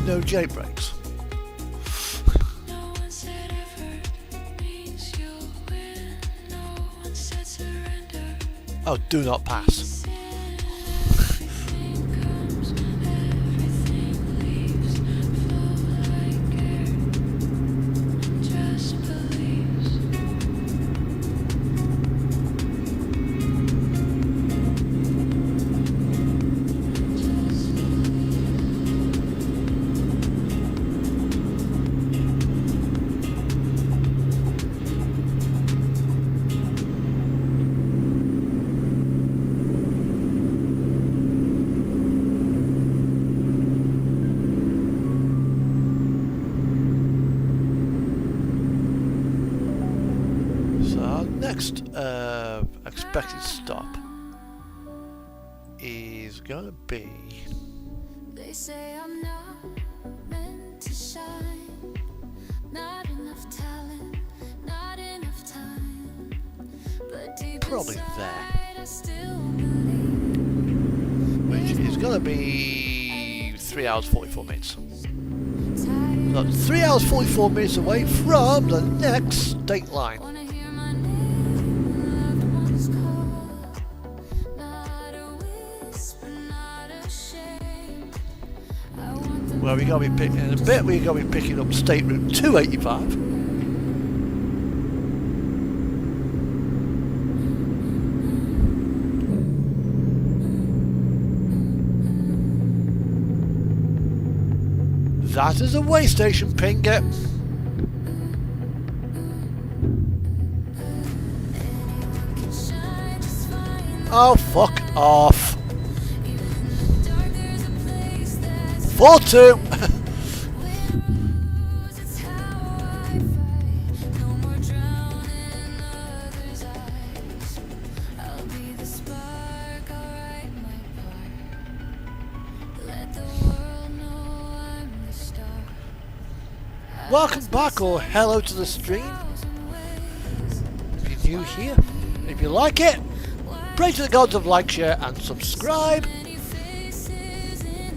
no jailbreaks. No one said effort means you'll win. No one said surrender. Oh, do not pass. Everything comes, everything leaves. Flow like air. Just believes. So our next expected stop is going to be... They say I'm not meant to shine. Not enough talent, not enough time. But deep Probably inside, there. I still believe. which is going to be 3 hours 44 minutes. Tired, So 3 hours 44 minutes away from the next date line. wanna hear my name, loved ones call. Not a whisper, not a shame. I want them Where we're going to be picking, in a bit we're going to be picking up State Route 285. That is a way station, Pinger. can shine just fine. Oh, fuck off. Even in the dark, there's a place that's 4-2. it's how I fight. No more drowning in others' eyes. I'll be the spark, I'll write my part. Let the world know I'm the star. Welcome back or hello to the stream. If you're new here, if you like it, pray to the gods of like, share and subscribe.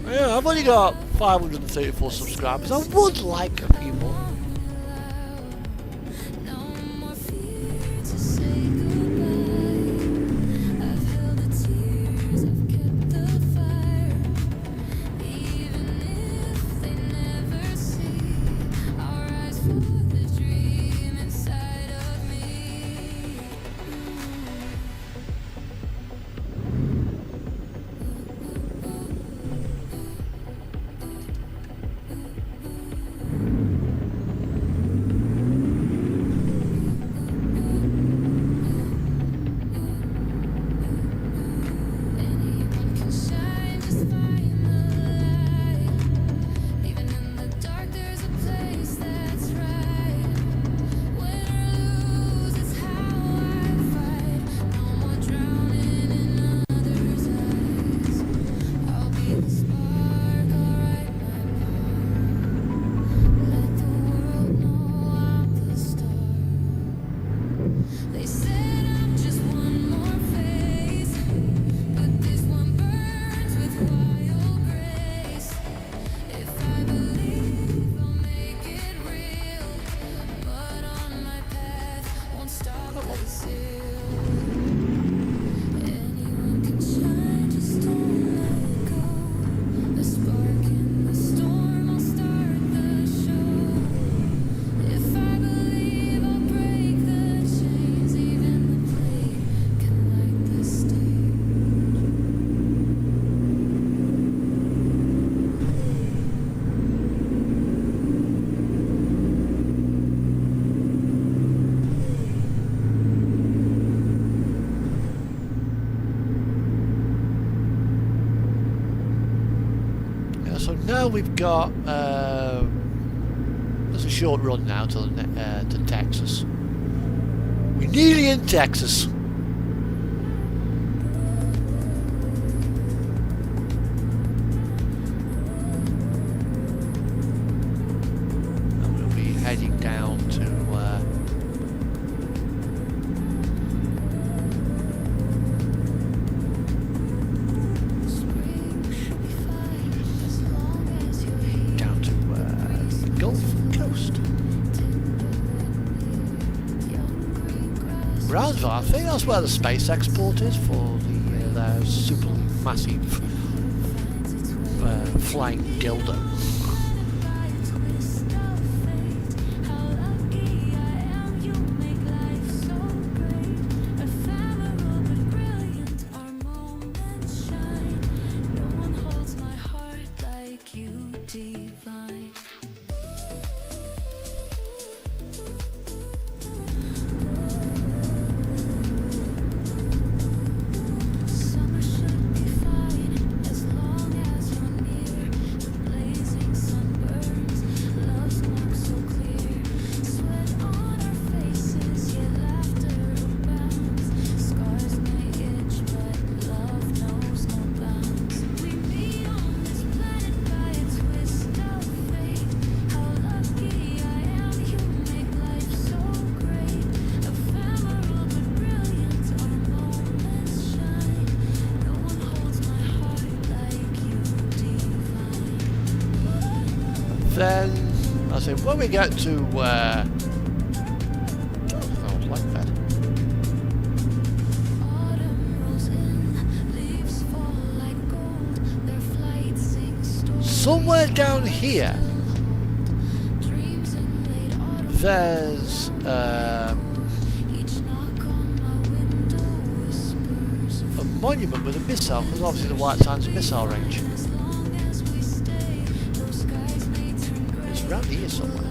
Yeah, I've only got 534 subscribers. I would like a few more. No more fear to say goodbye. I've held the tears, I've kept the fire. Even if they never see, I'll rise for the dream inside of me. Anyone can shine, just find the light. Even in the dark, there's a place that's right. Win or lose, it's how I fight. No more drowning in others' eyes. I'll be the spark, I'll write my part. Let the world know I'm the star. They said I'm just one more face, but this one burns with wild grace. If I believe, I'll make it real. But on my path won't stop the seal. Anyone can shine, just don't let go. A spark in the storm, I'll start the show. If I believe, I'll break the chains. Even the plague can light the stage. Yeah, so now we've got there's a short run now to Texas. We're nearly in Texas. And we'll be heading down to Spring should be fine as long as you're here. down to Brownsville, I think that's where the space export is for their super massive flying dildo. Then I say when we get to like that. Somewhere down here there's a monument with a missile, because obviously the White Sands missile range. Around here somewhere.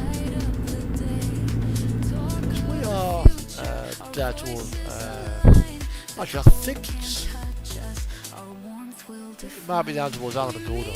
Because we are there towards. Actually, I think it's. It might be down towards Alamogordo.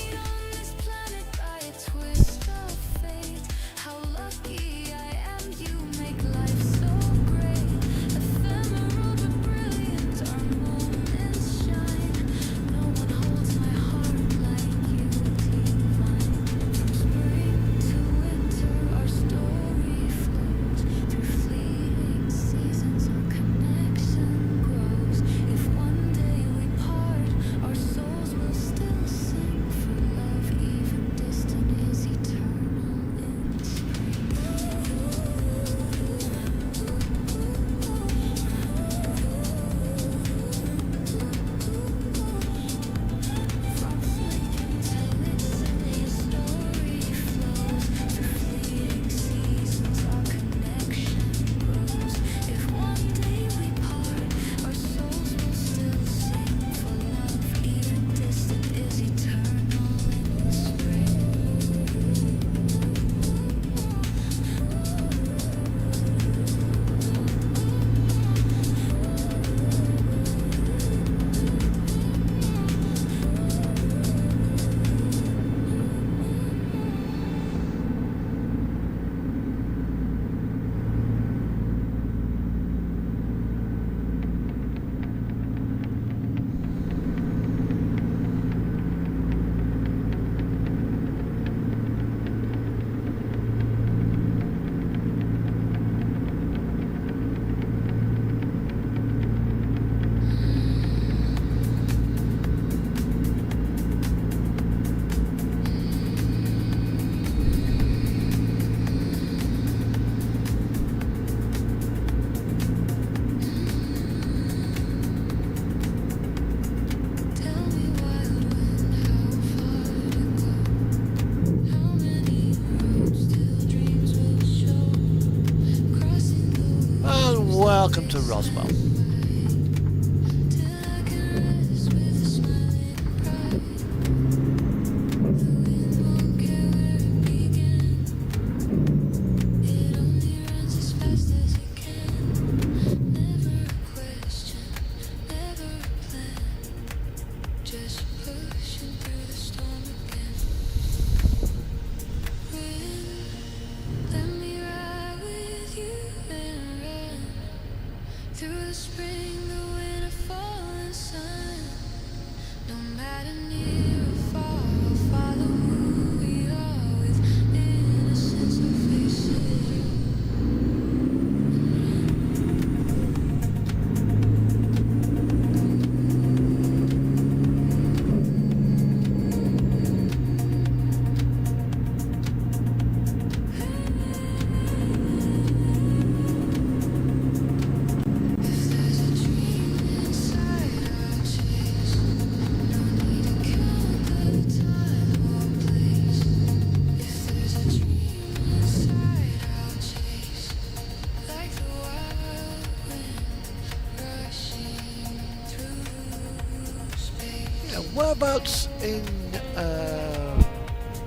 Welcome to Roswell. Through the whereabouts in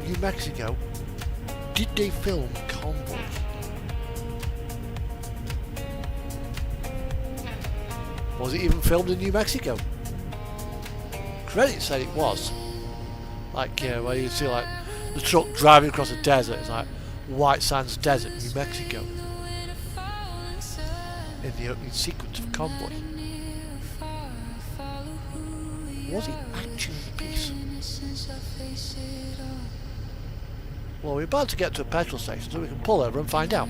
New Mexico did they film Convoy? Was it even filmed in New Mexico? Credits said it was. Like, where you see like the truck driving across a desert. It's like White Sands Desert, New Mexico. In the opening sequence of Convoy. Was it actually a piece? Well, we're about to get to a petrol station, so we can pull over and find out.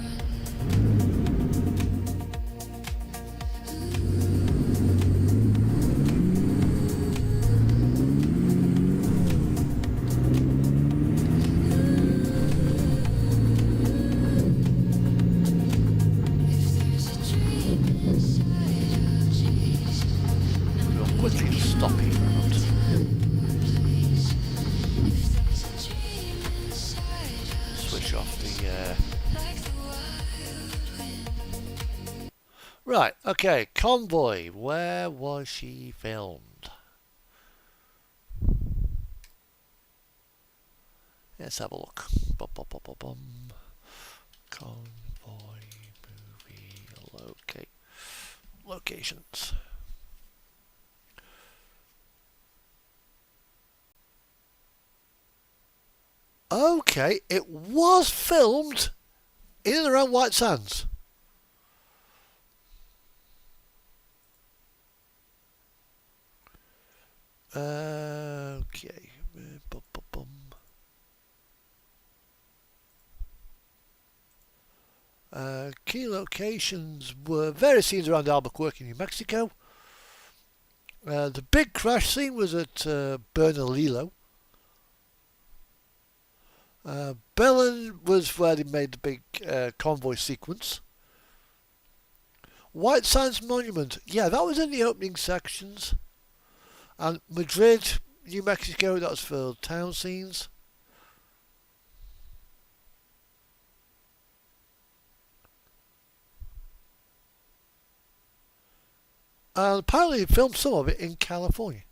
We'll quickly stop here for a moment. Switch off the... Right, okay, Convoy. Where was she filmed? Let's have a look. Bum, bum, bum, bum, bum. Convoy movie locations. Okay, it was filmed in and around White Sands. Okay. Bum, bum, bum. Key locations were various scenes around Albuquerque, New Mexico. The big crash scene was at Bernalillo. Belen was where they made the big convoy sequence. White Sands Monument, yeah, that was in the opening sections. And Madrid, New Mexico, that was for town scenes. And apparently they filmed some of it in California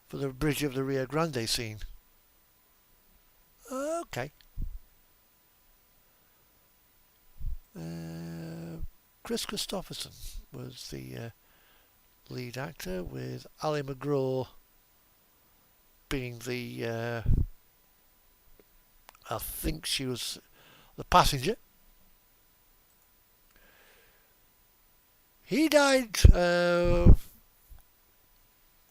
for the Bridge of the Rio Grande scene. Okay. Chris Christopherson was the lead actor, with Ali McGraw being the I think she was the passenger. He died,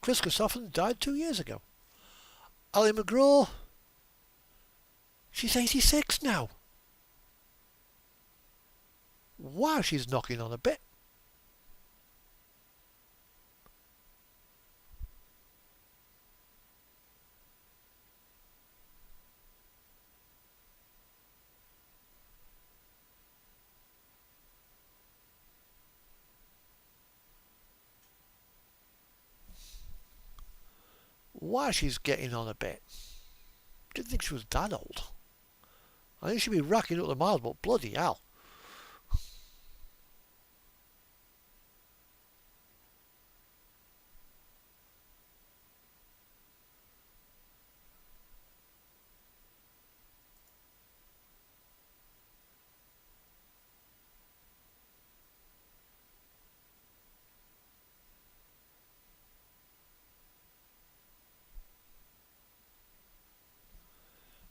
Chris Christopherson died 2 years ago. Ali McGraw, she's 86 now. Wow, she's knocking on a bit. Wow, she's getting on a bit. Didn't think she was that old. I think she'd be racking up the miles, but bloody hell.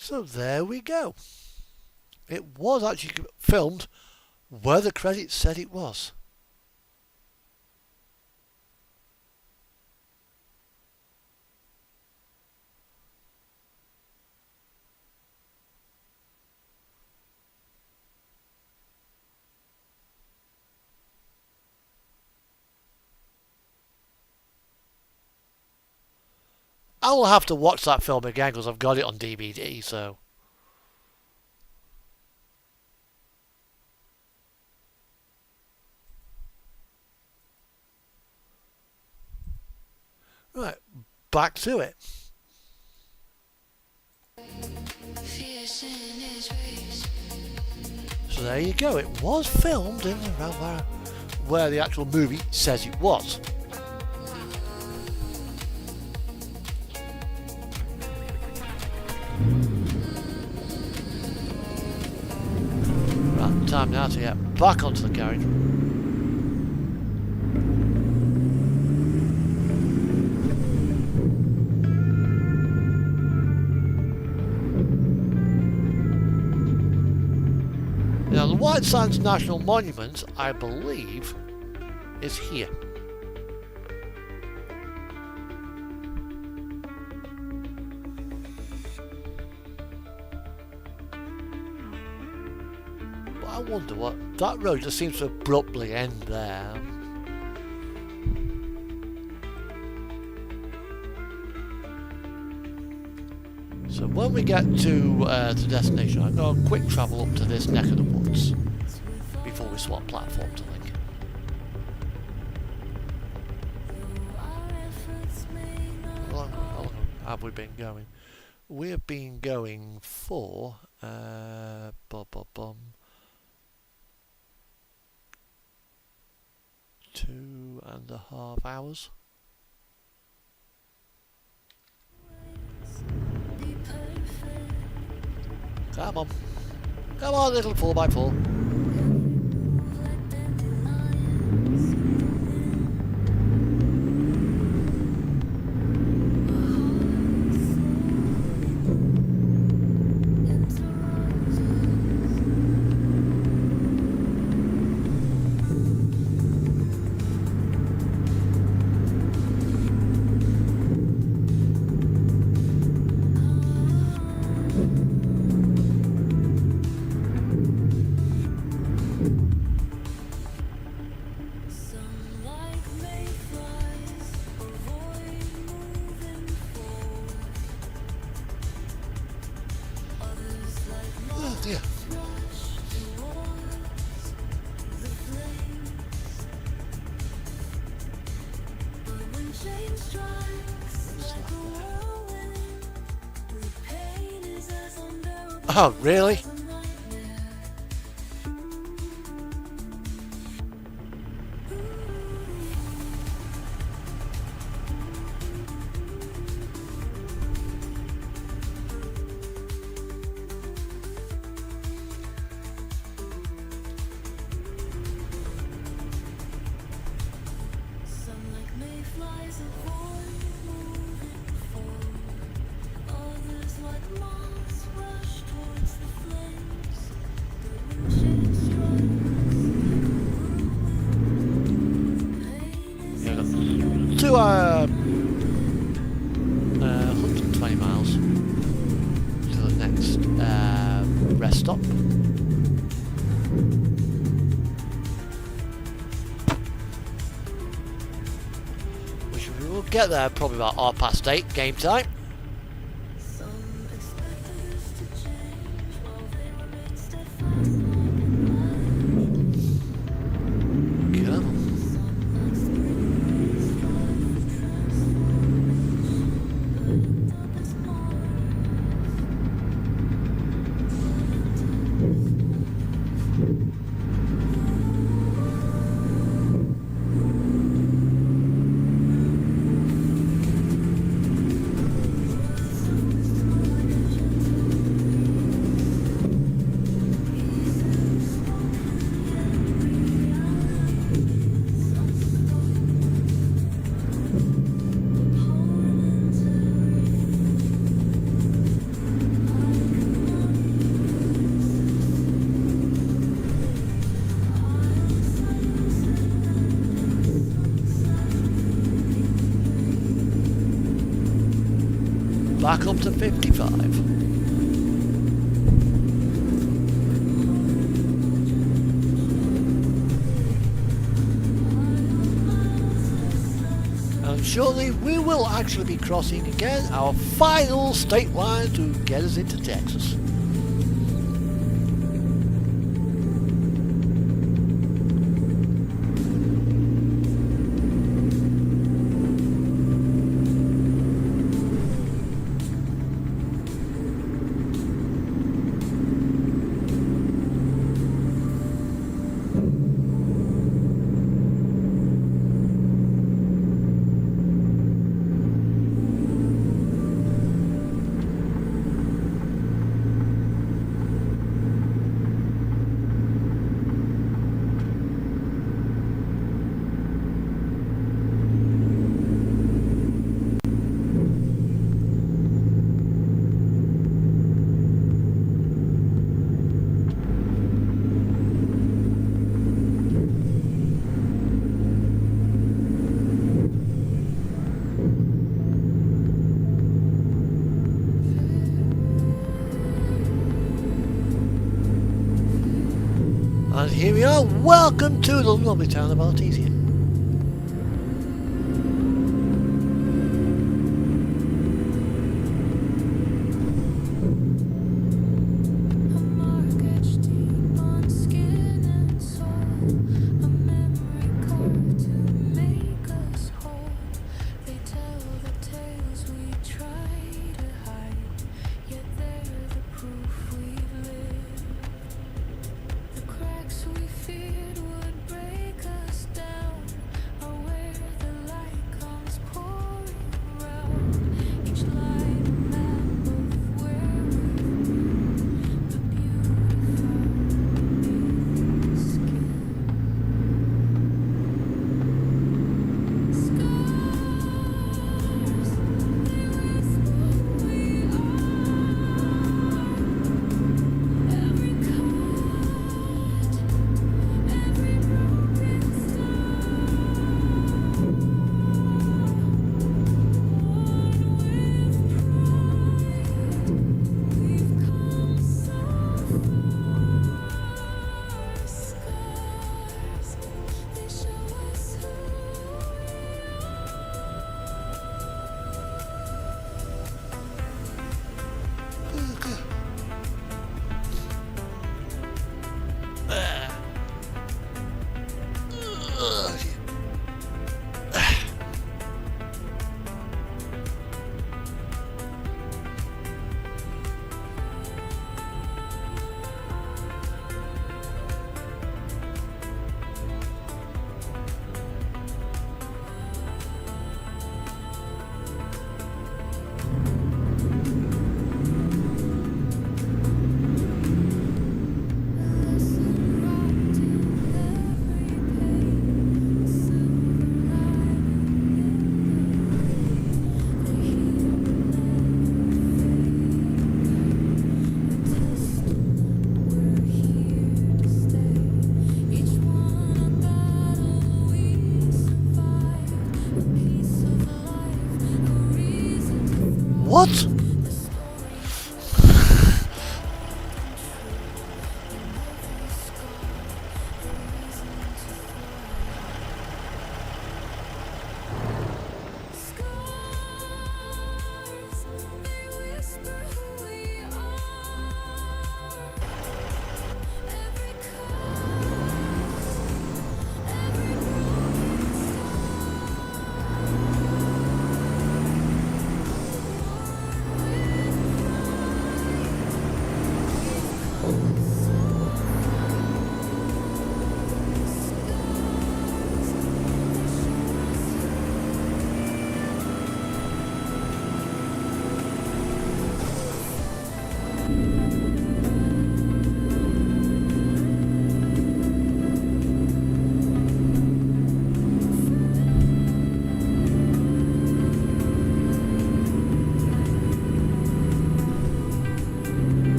So there we go. It was actually filmed where the credits said it was. I will have to watch that film again because I've got it on DVD, so... Right, back to it. So there you go, it was filmed in and around where the actual movie says it was. time now to get back onto the carriage. Now, the White Sands National Monument, I believe, is here. But I wonder what... That road just seems to abruptly end there. So when we get to the destination, I'm going to quick travel up to this neck of the woods before we swap platforms, I think. How long have we been going? We have been going for 2.5 hours. Come on. Come on, little 4x4. Yeah. Oh, really? To 120 miles to the next rest stop. Which we will get there probably about 8:30 game time. Back up to 55. And shortly we will actually be crossing again our final state line to get us into Texas. And here we are. Welcome to the lovely town of Artesia. A mark etched deep on skin and soul, a memory carved to make us whole. They tell the tales we try to hide, yet they're the proof we've lived. The cracks we feared would break us down are where the light comes pouring around. Each light a map of where we've been, the beauty found beneath the skin. Scars, they whisper we are. Every cut, every broken star, worn with pride. We've come so far. Scars, they show us who we What? Scars, they whisper who we are. Every cut, every broken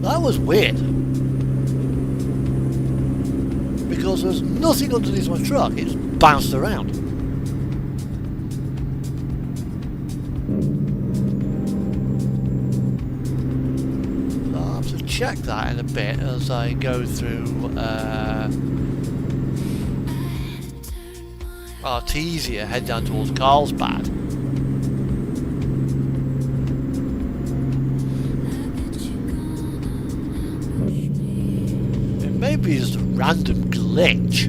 That was weird. Because there's nothing underneath my truck, it's bounced around. So I'll have to check that in a bit as I go through Artesia, head down towards Carlsbad. Maybe it's a random glitch.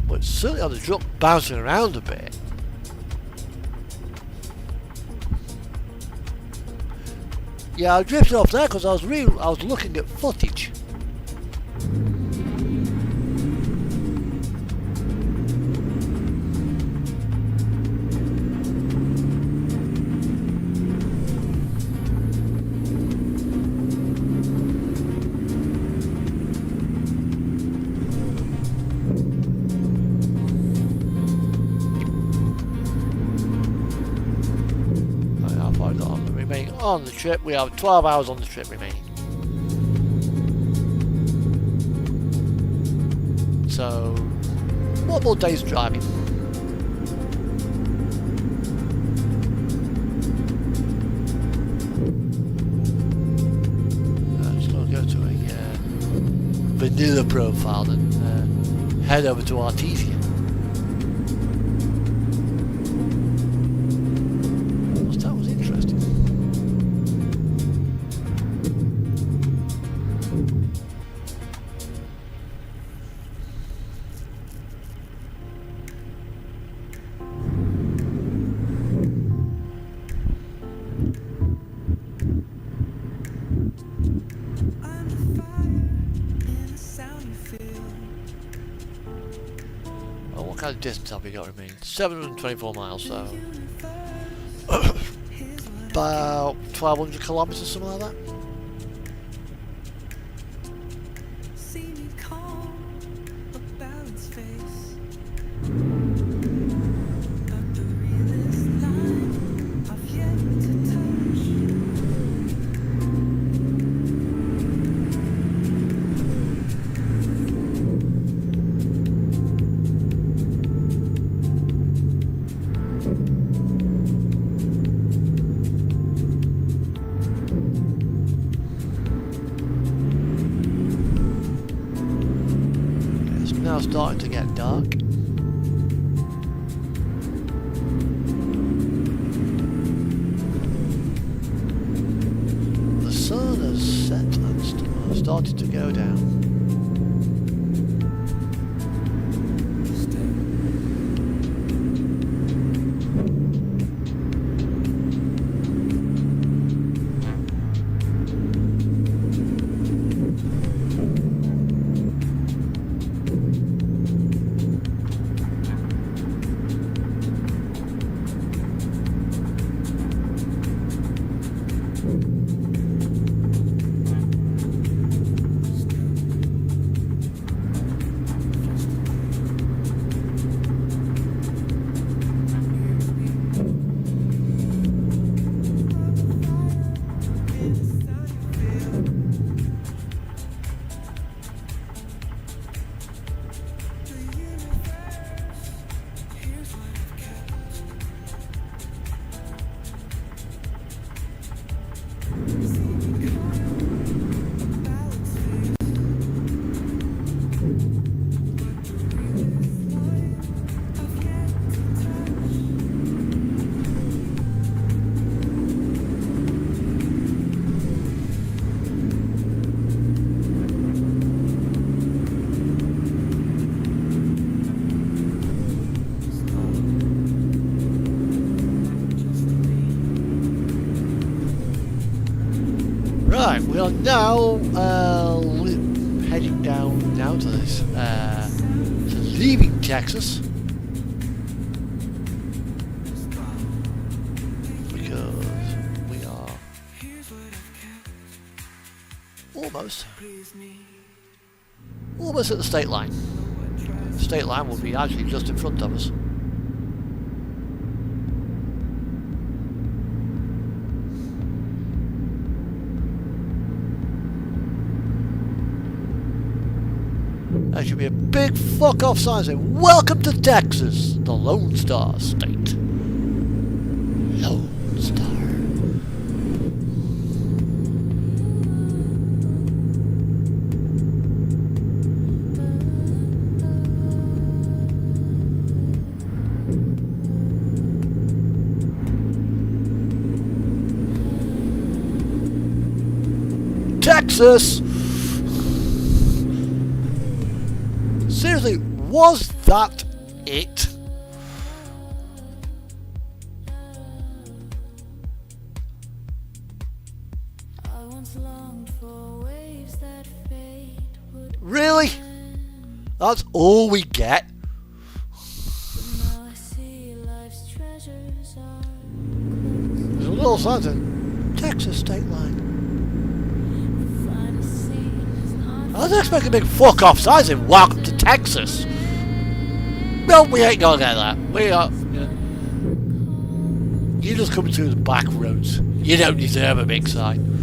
But it's certainly on the truck bouncing around a bit. Yeah, I drifted off there because I was looking at footage. How far is on remaining on the trip? We have 12 hours on the trip remaining. So, one more day's driving. I'm just going to go to a vanilla profile and head over to Artesia. That was interesting. What kind of distance have we got remaining? 724 miles, so about 1,200 kilometres, something like that. Now starting to get dark. The sun has set and started to go down. Right, we are now heading down now to this, to leaving Texas, because we are almost at the state line. The state line will be actually just in front of us. There should be a big fuck off sign saying, "Welcome to Texas, the Lone Star State." Lone Star. Texas! Seriously, was that it? I once longed for waves that fate would Really? end. That's all we get? But now I see life's treasures are There's a little something. Texas state line. the finest scene is not I was expecting a big fuck off sign saying welcome to Texas. No, we ain't gonna get that. We are. Yeah. You're just coming through the back roads. You don't deserve a big sign.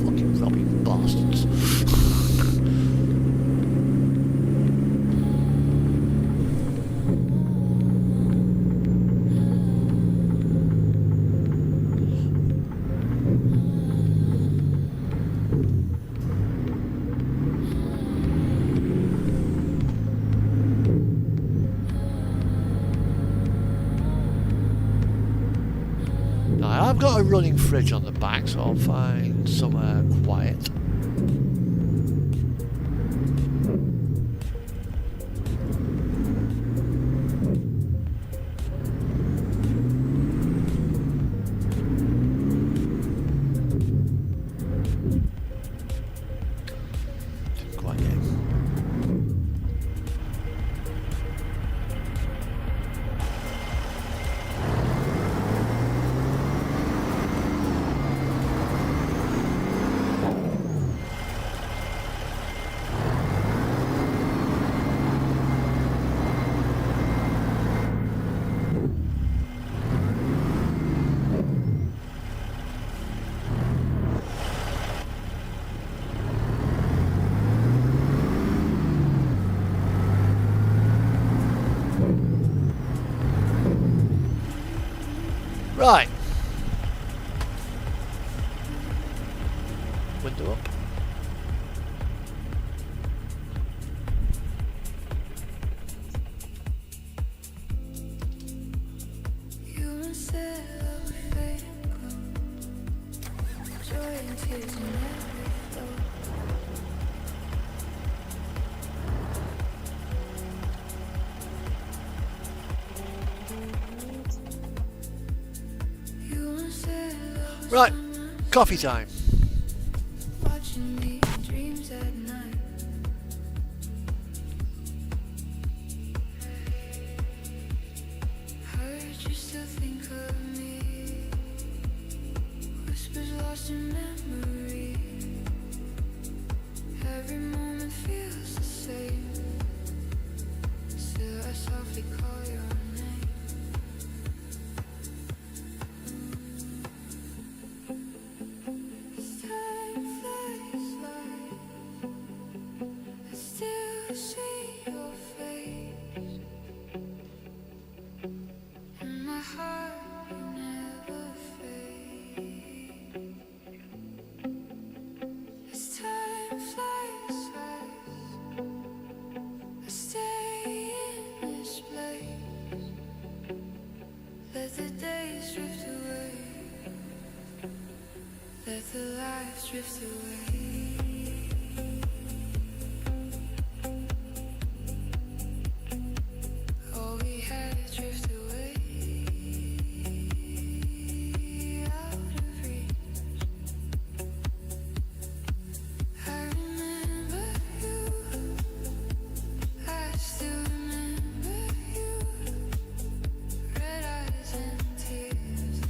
Fucking robbing bastards. Now, I've got a running fridge on the back, so I'll find somewhere quiet. Didn't quite get it. Right. Window up. you and said love would fade and glow. Joy and tears in every flow. You and said love was Right. summer, Coffee time. watching me in dreams at night. Heard you still think of me. Whispers lost in memory. Every moment feels the same. Still I softly call your name. As time flies by, I still see your face. And my heart will never fade. As time flies fast, I stay in this place. Let the days drift away. Let the lives drift away. All we had drift away. Out of reach. I remember you. I still remember you. Red eyes and tears.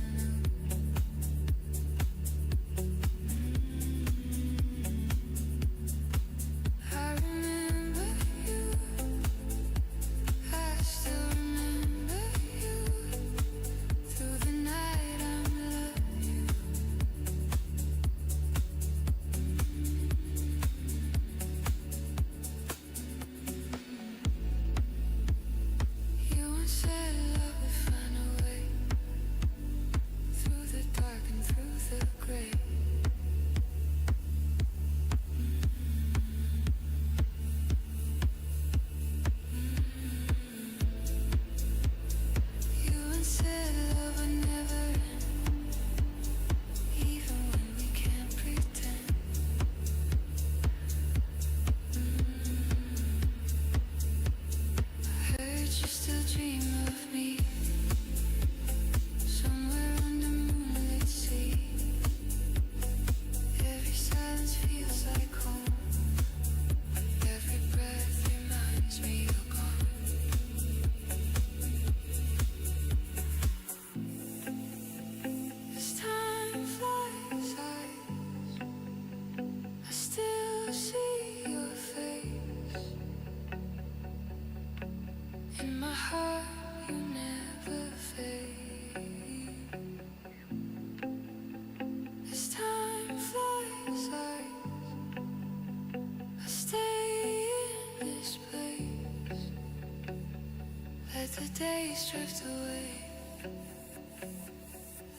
days drift away.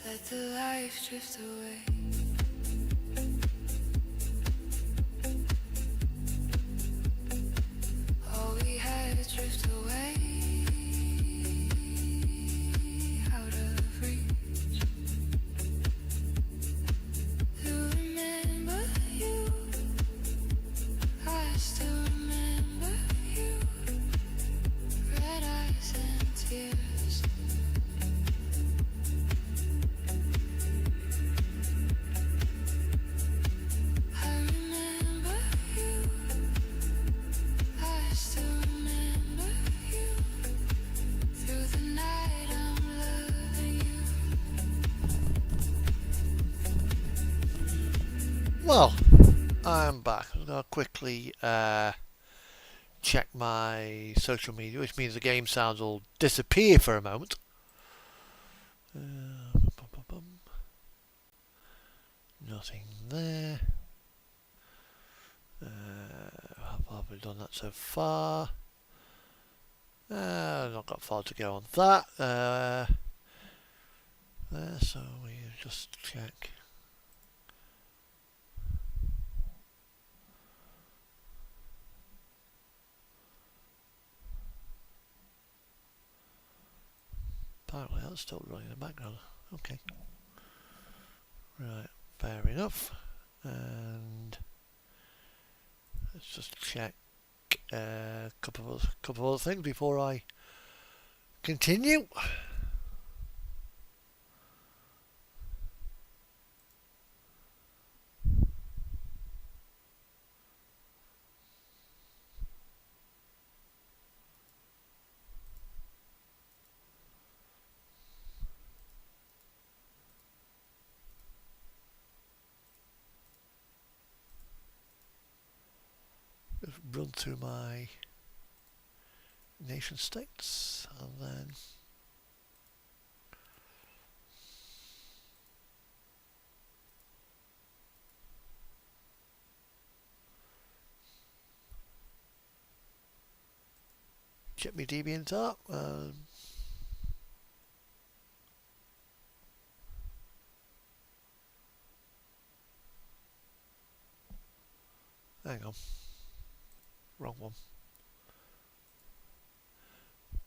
Let the life drift away. All we had to drift away. Out of reach. To remember you. I still remember you. Red eyes and tears. I remember you. I still remember you. Through the night I'm loving you. Well, I'm back. I'm going to quickly check my social media, which means the game sounds will disappear for a moment. Nothing there. I've probably done that so far. Not got far to go on that. There, so we just check. Apparently that's still running in the background. Okay. Right, fair enough. And let's just check a couple of other things before I continue. Just run through my nation states and then check my deviant up. Hang on. Wrong one.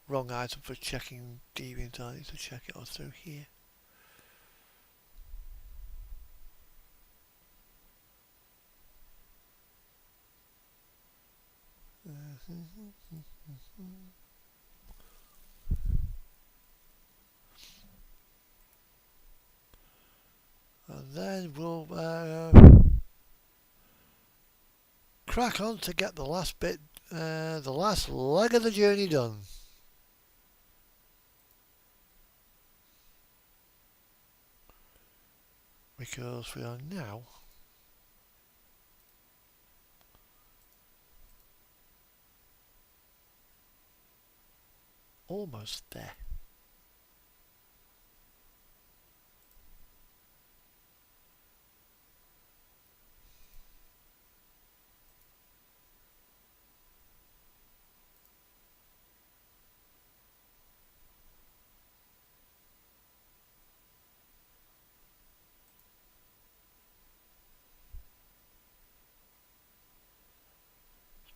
Wrong item for checking deviant. I need to check it all through here. And then we'll crack on to get the last bit, the last leg of the journey done. Because we are now almost there.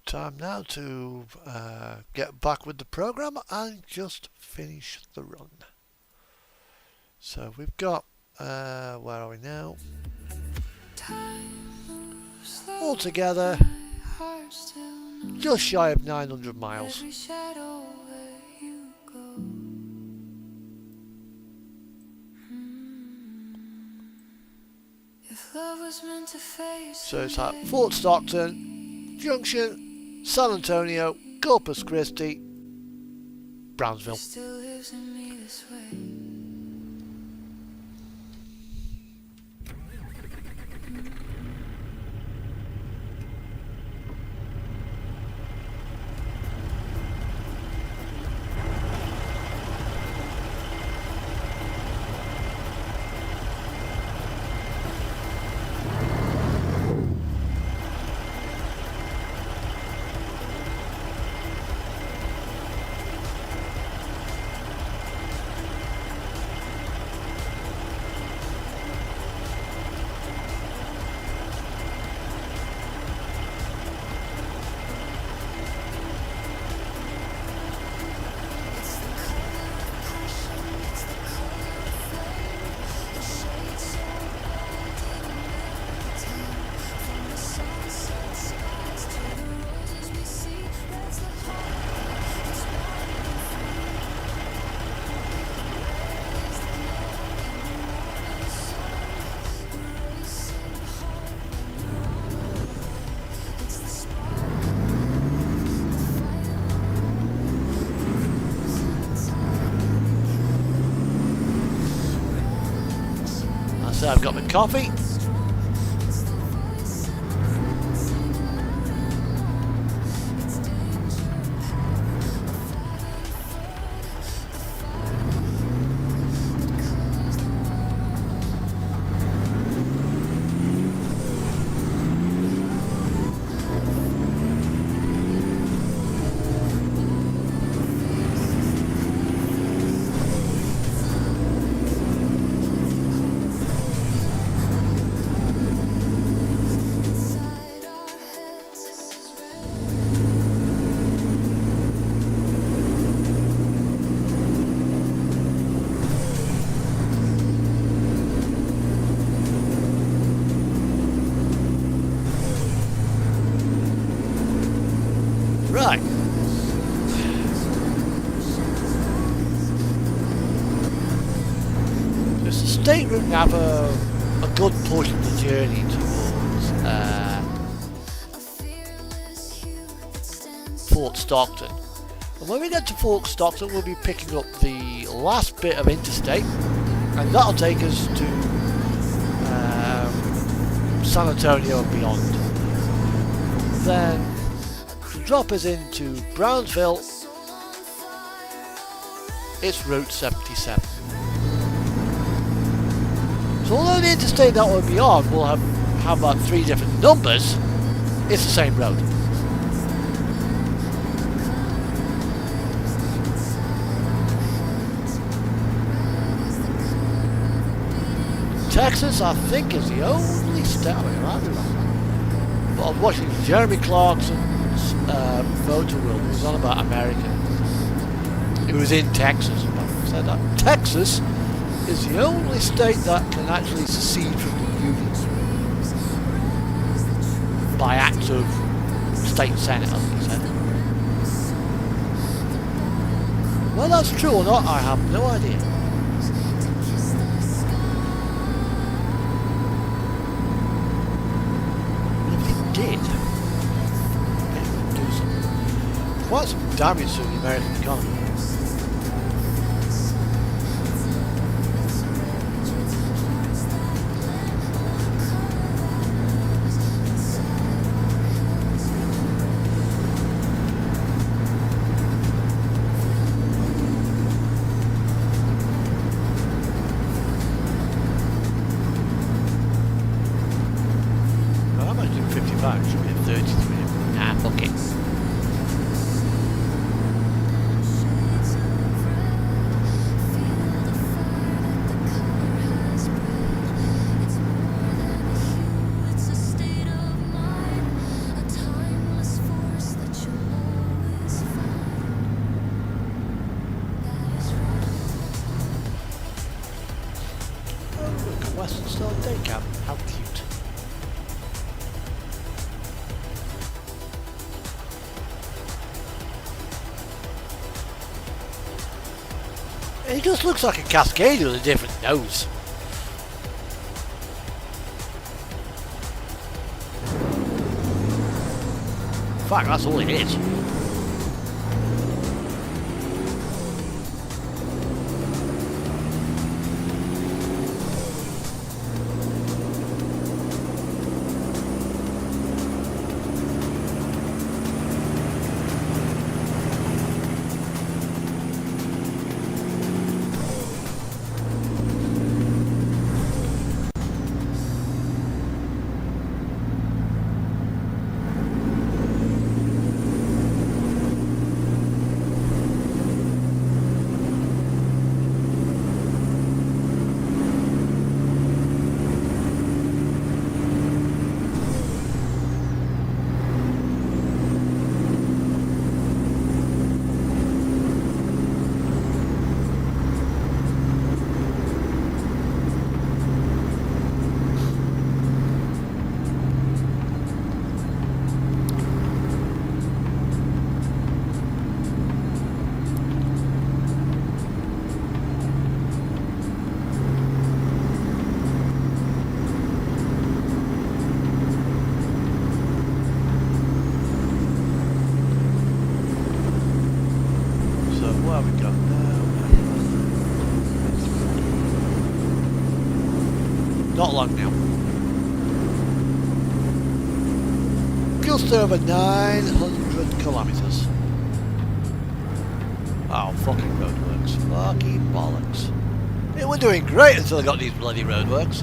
Time now to get back with the program and just finish the run. So we've got where are we now? Altogether just shy of 900 miles. So it's at Fort Stockton, Junction, San Antonio, Corpus Christi, Brownsville. So I've got my coffee. Right. There's a state route now for a good portion of the journey towards Fort Stockton. And when we get to Fort Stockton, we'll be picking up the last bit of interstate, and that'll take us to San Antonio and beyond. Then to drop us into Brownsville, it's Route 77. So although the interstate that we'll be on will have about 3 different numbers, it's the same road. Texas, I think, is the only state. I mean, I might be wrong. But I was watching Jeremy Clarkson's Motor World. He was on about America. It was in Texas. He said that Texas is the only state that can actually secede from the Union by act of state senate, as he said. Well, that's true or not, I have no idea. Did do some quite some damage to the American economy. Should be at 33. Nah, fuck it. Oh, look, Western Star Day Camp. How cute. It just looks like a Cascade with a different nose. In fact, that's all it is. not long now. Just over 900 kilometres. Oh, fucking roadworks. Fucking bollocks. Yeah, we're doing great until I got these bloody roadworks.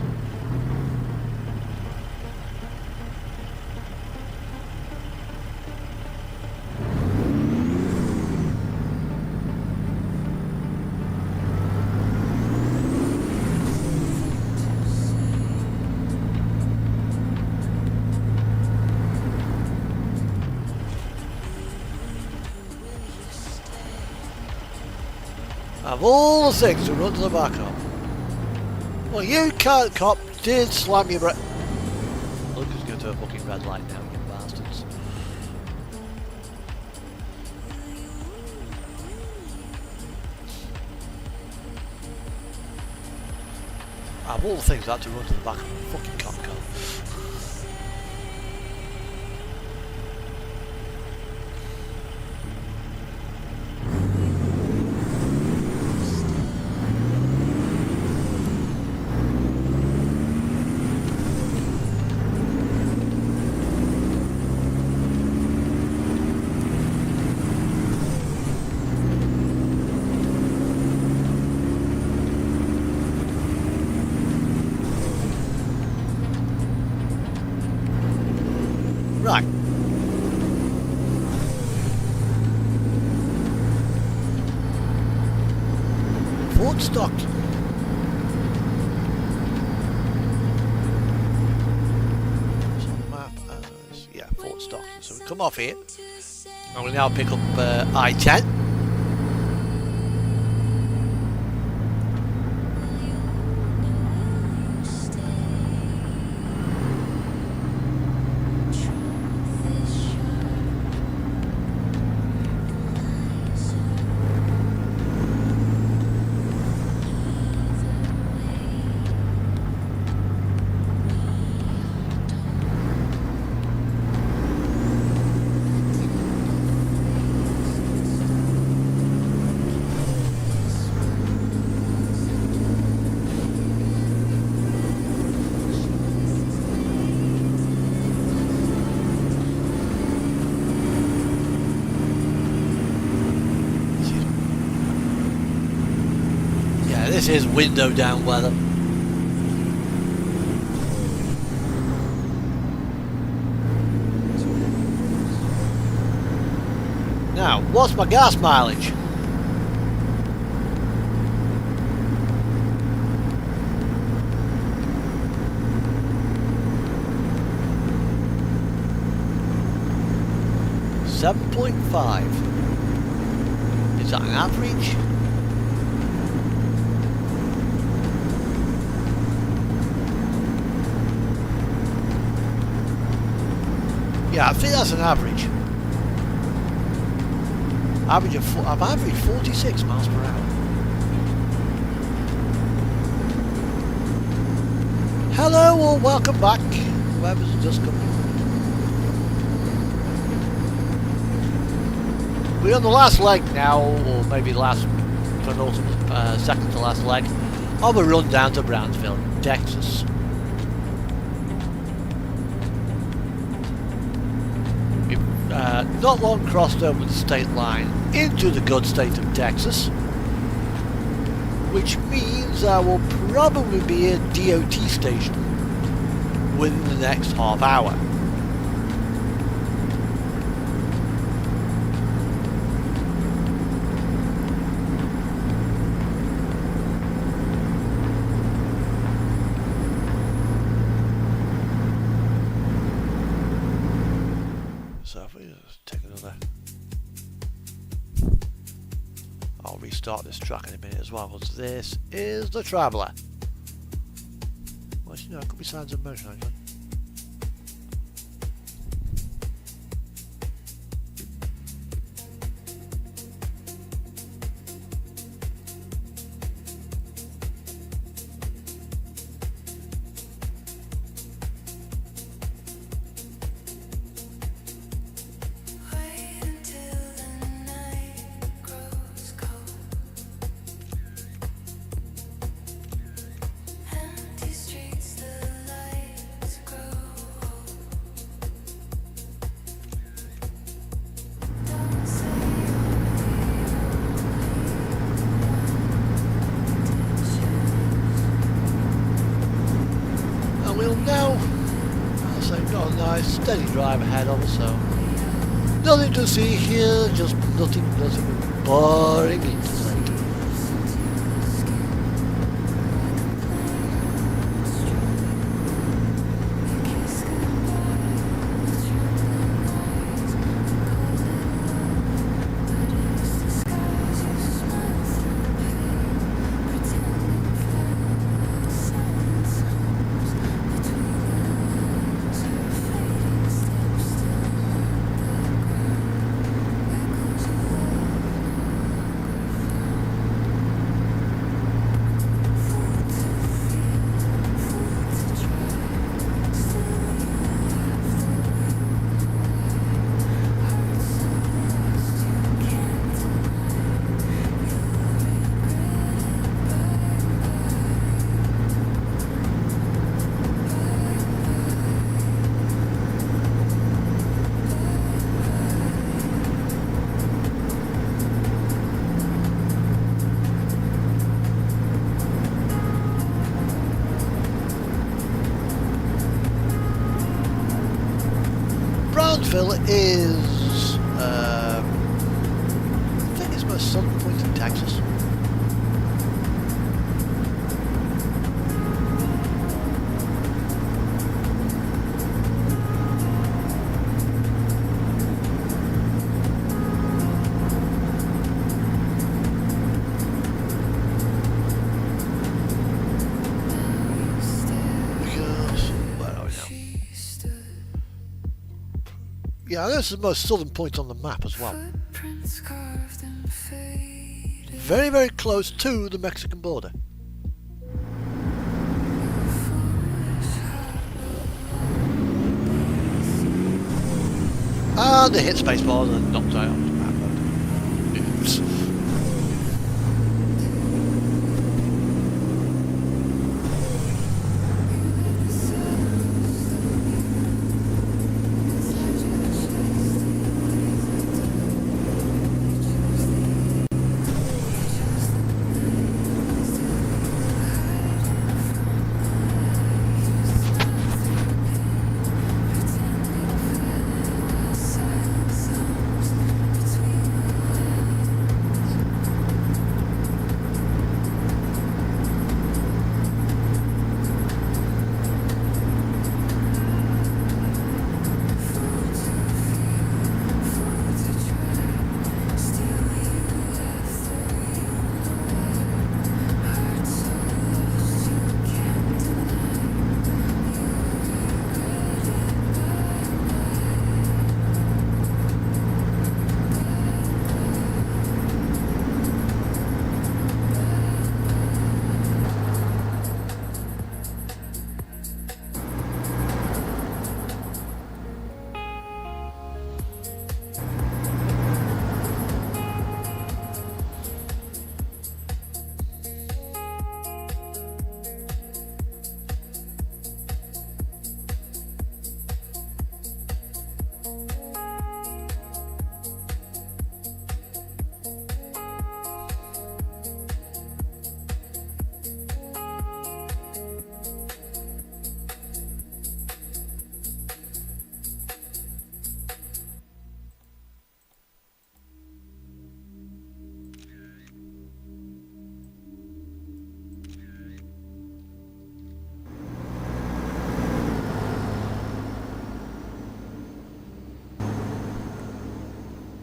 Of all the things to run to the back of. Well, you can't cop did slam your brake. Look, it's going to a fucking red light now, you bastards. Of all the things I had to run to the back of a fucking cop car. Right. Fort Stockton. It's on the map as, yeah, Fort Stockton. So we come off here. And we'll now pick up I-10. This is window down weather. Now, what's my gas mileage? $7.5. Is that an average? Yeah, I think that's an average. I've averaged 46 miles per hour. Hello or welcome back, whoever's just come in. We're on the last leg now, or maybe last penultimate, second to last leg of a run down to Brownsville, Texas. Not long crossed over the state line into the good state of Texas, which means I will probably be at DOT station within the next half hour. So if we just take another, I'll restart this track in a minute as well, because this is the Traveller. Well, you know, it could be signs of motion actually. Empty streets, the nice steady drive ahead of us, so nothing to see here, just nothing boring interstate. Brownsville is, I think it's the most southern point in Texas. Yeah, this is the most southern point on the map as well. Very, very close to the Mexican border. And they hit spacebar and knocked out on the map. Oops.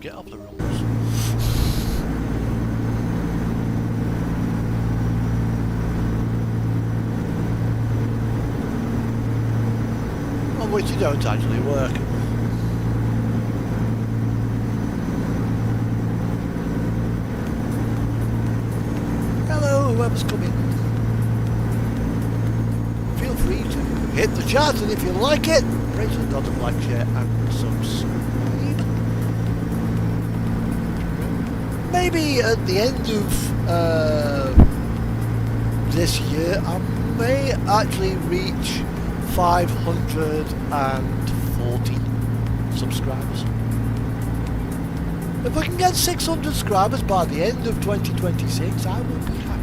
Get up the rules. On which you don't actually work. Hello, whoever's coming. Feel free to hit the chat, and if you like it, rate the dot of like, share, and subscribe. Maybe at the end of this year, I may actually reach 540 subscribers. If I can get 600 subscribers by the end of 2026, I will be happy.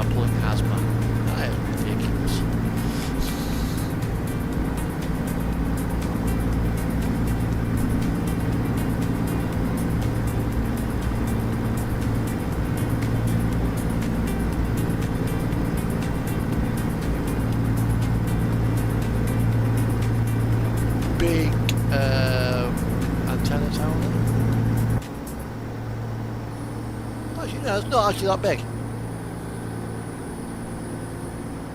without pulling hazmat. That is ridiculous. Big antenna tower. Actually, no, it's not actually that big.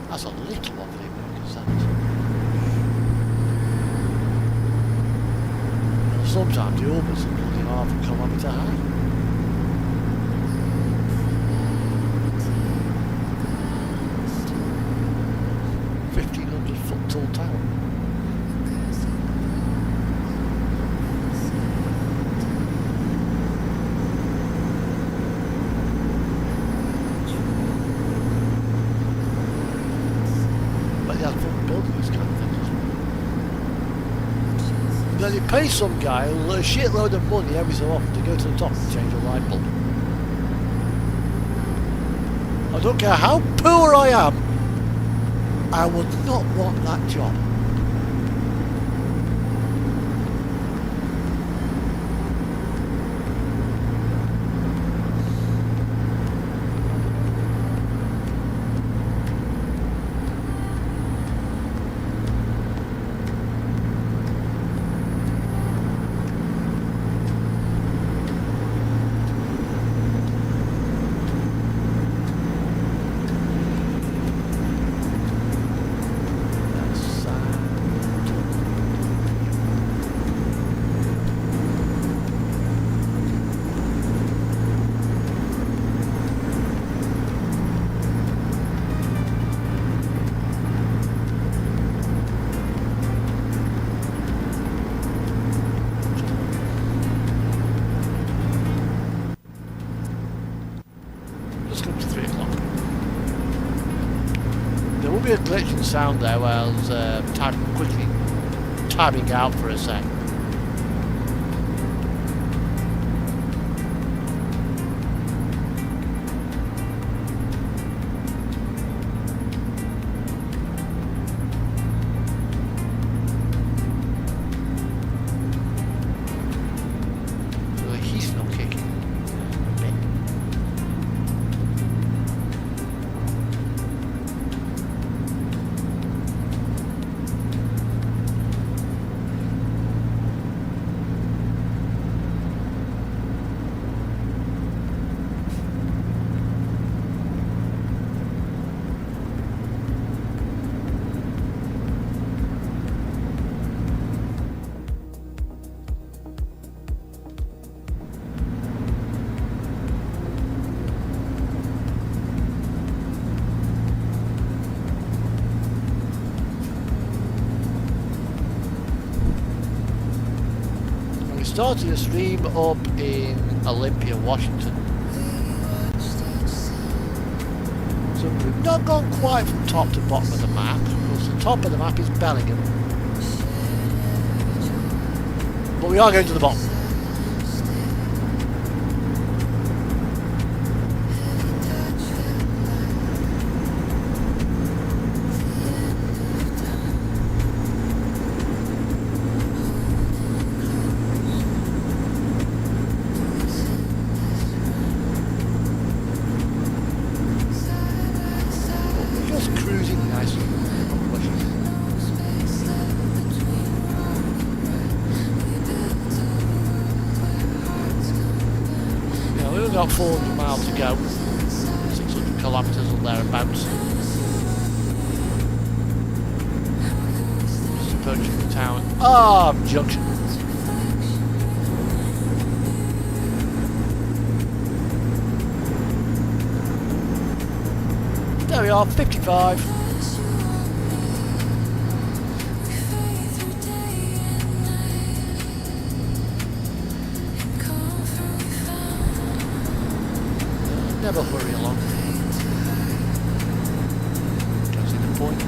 That's a little one for the Americans, that is. Sometimes the orbits are bloody half a kilometre high. .500 foot tall tower. Then you pay some guy a shitload of money every so often to go to the top and change a light bulb. I don't care how poor I am, I would not want that job. A glitch in sound there where I was quickly tabbing out for a sec. So he's not kicking. Starting a stream up in Olympia, Washington. So we've not gone quite from top to bottom of the map, because the top of the map is Bellingham. But we are going to the bottom. Got 400 miles to go, 600 kilometres or thereabouts. Just approaching the town. Junction. There we are, 55. Never hurry along. Don't see the point.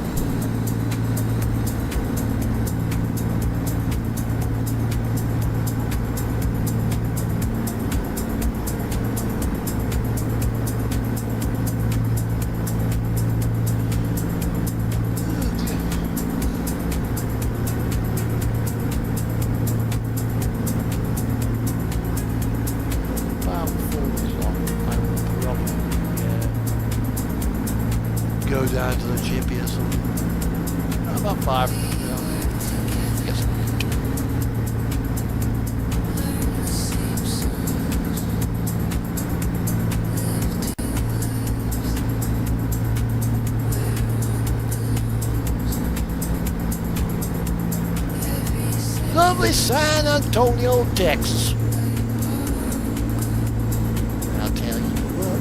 down to the chippy or something. About 500 down. Yes. Lovely San Antonio, Texas. I'll tell you what.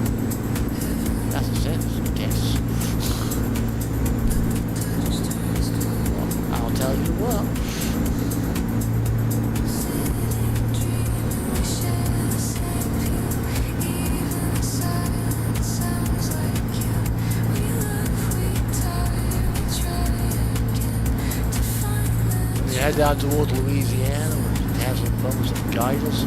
That's a sentence, Texas. I'll tell you what. We head down towards Louisiana and have some fun with some guiders.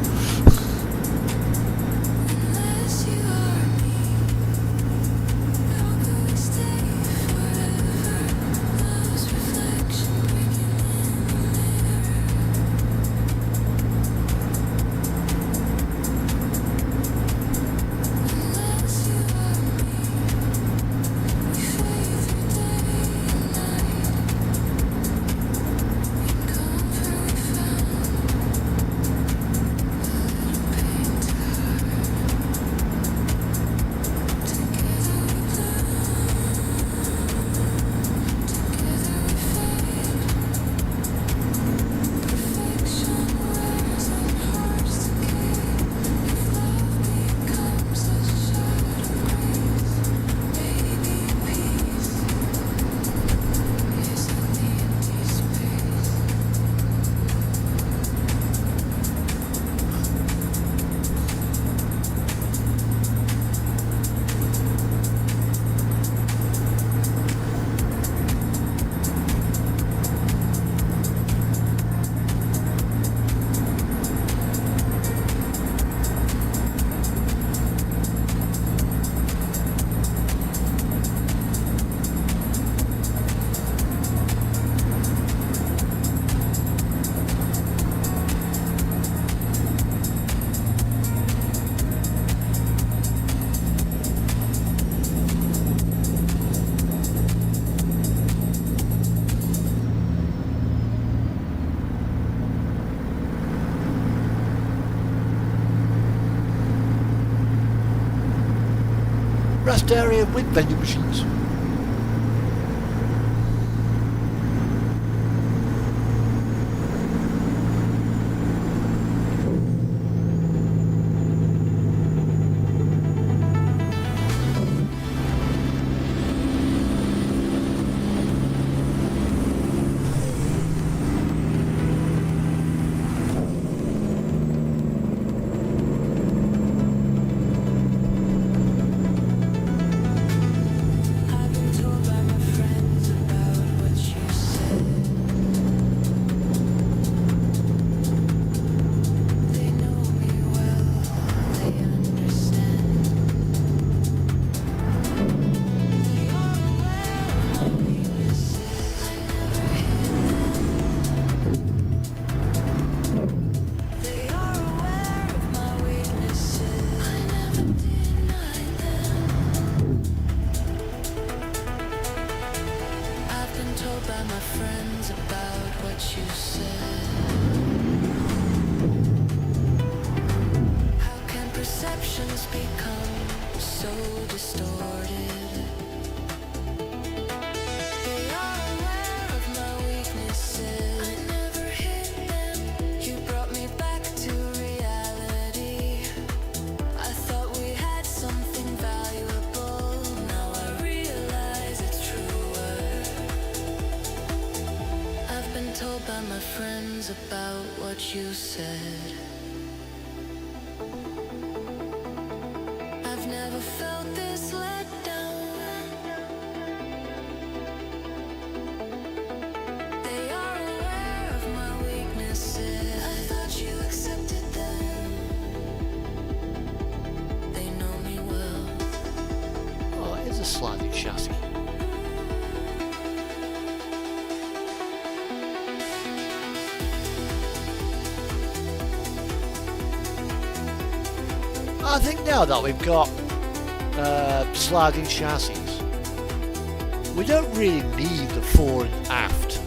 Rest area with vending machines. About what you said. I've never felt this let down. They are aware of my weaknesses. I thought you accepted them. They know me well. Oh, it is a sliding chassis. I think now that we've got sliding chassis, We don't really need the fore and aft.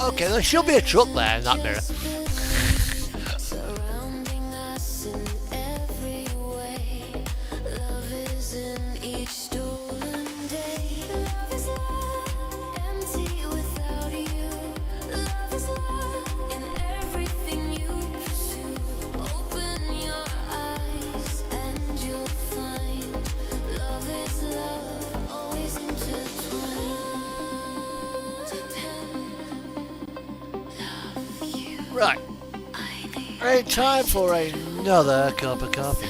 Okay, there should be a truck there in that mirror. Surrounding us in every way. Love is in each stolen day. Love is love, empty without you. Love is love in everything you pursue. Open your eyes and you'll find love is love, always intertwined. Right. Ain't time for another cup of coffee.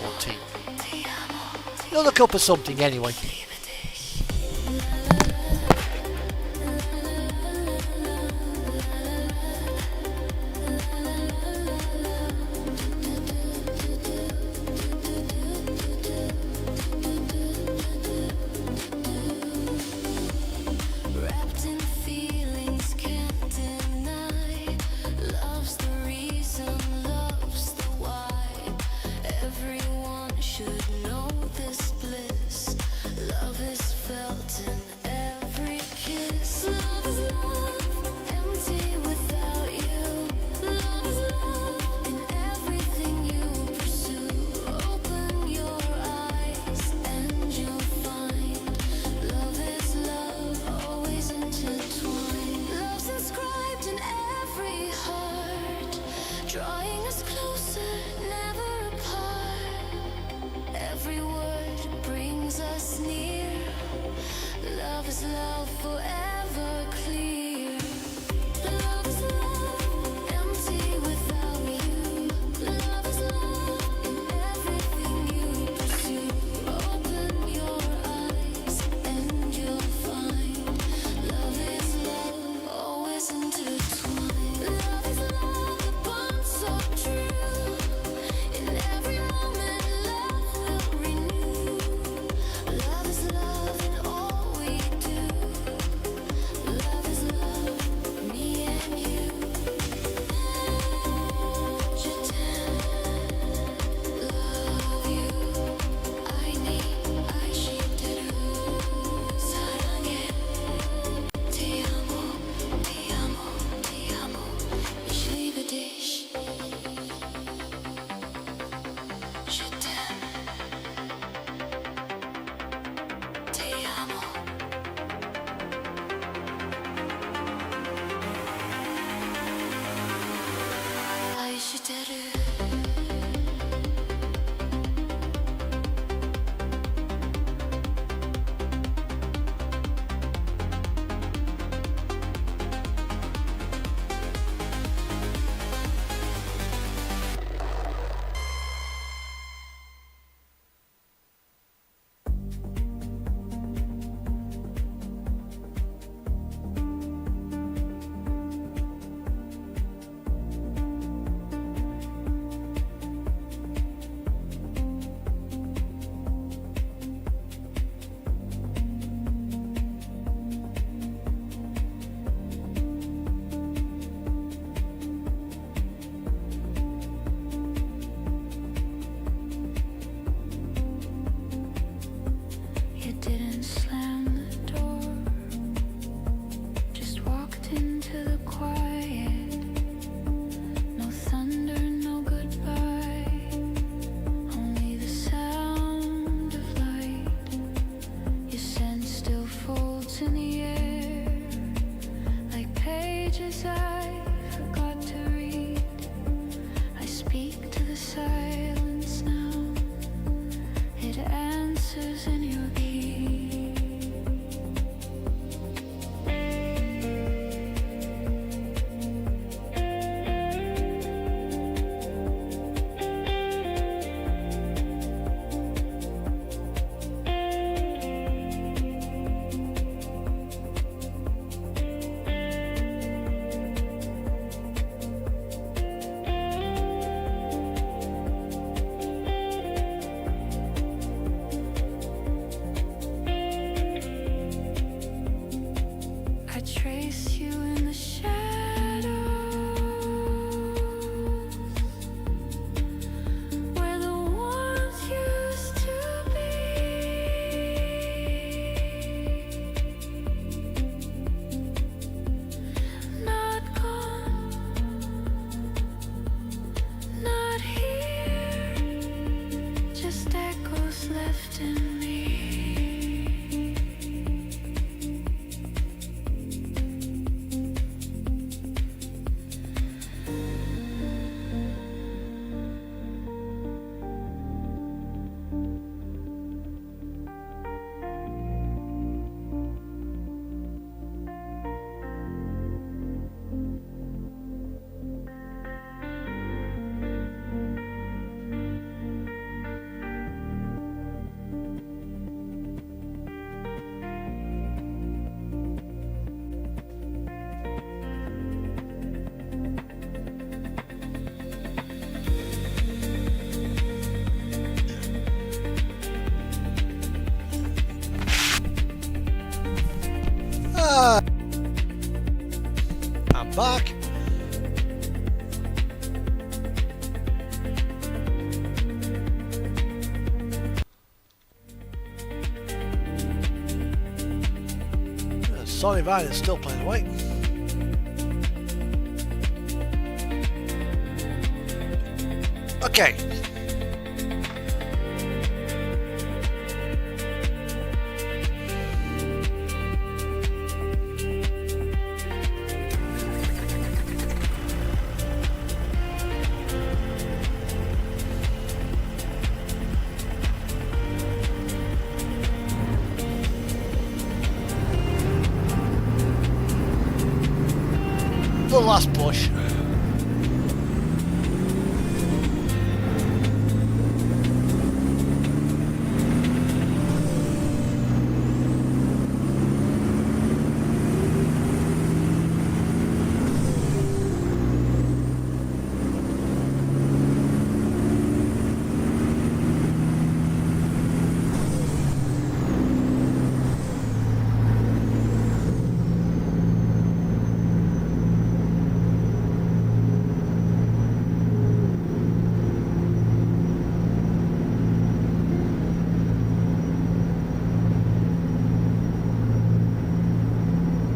Or tea. Another cup of something anyway. Wrapped in feelings can't deny. Love's the reason, love's the why. Everyone should know this bliss. Love is felt in every kiss. Love is love, empty without you. Love is love in everything you pursue. Open your eyes and you'll find love is love, always intertwined. pages I forgot to read. I speak to the silence now. It answers in your key. I trace you in the shadows where the warmth used to be. Not gone, not here, just echoes left in me. I'm back. Sonivine is still playing away. Okay. The last push.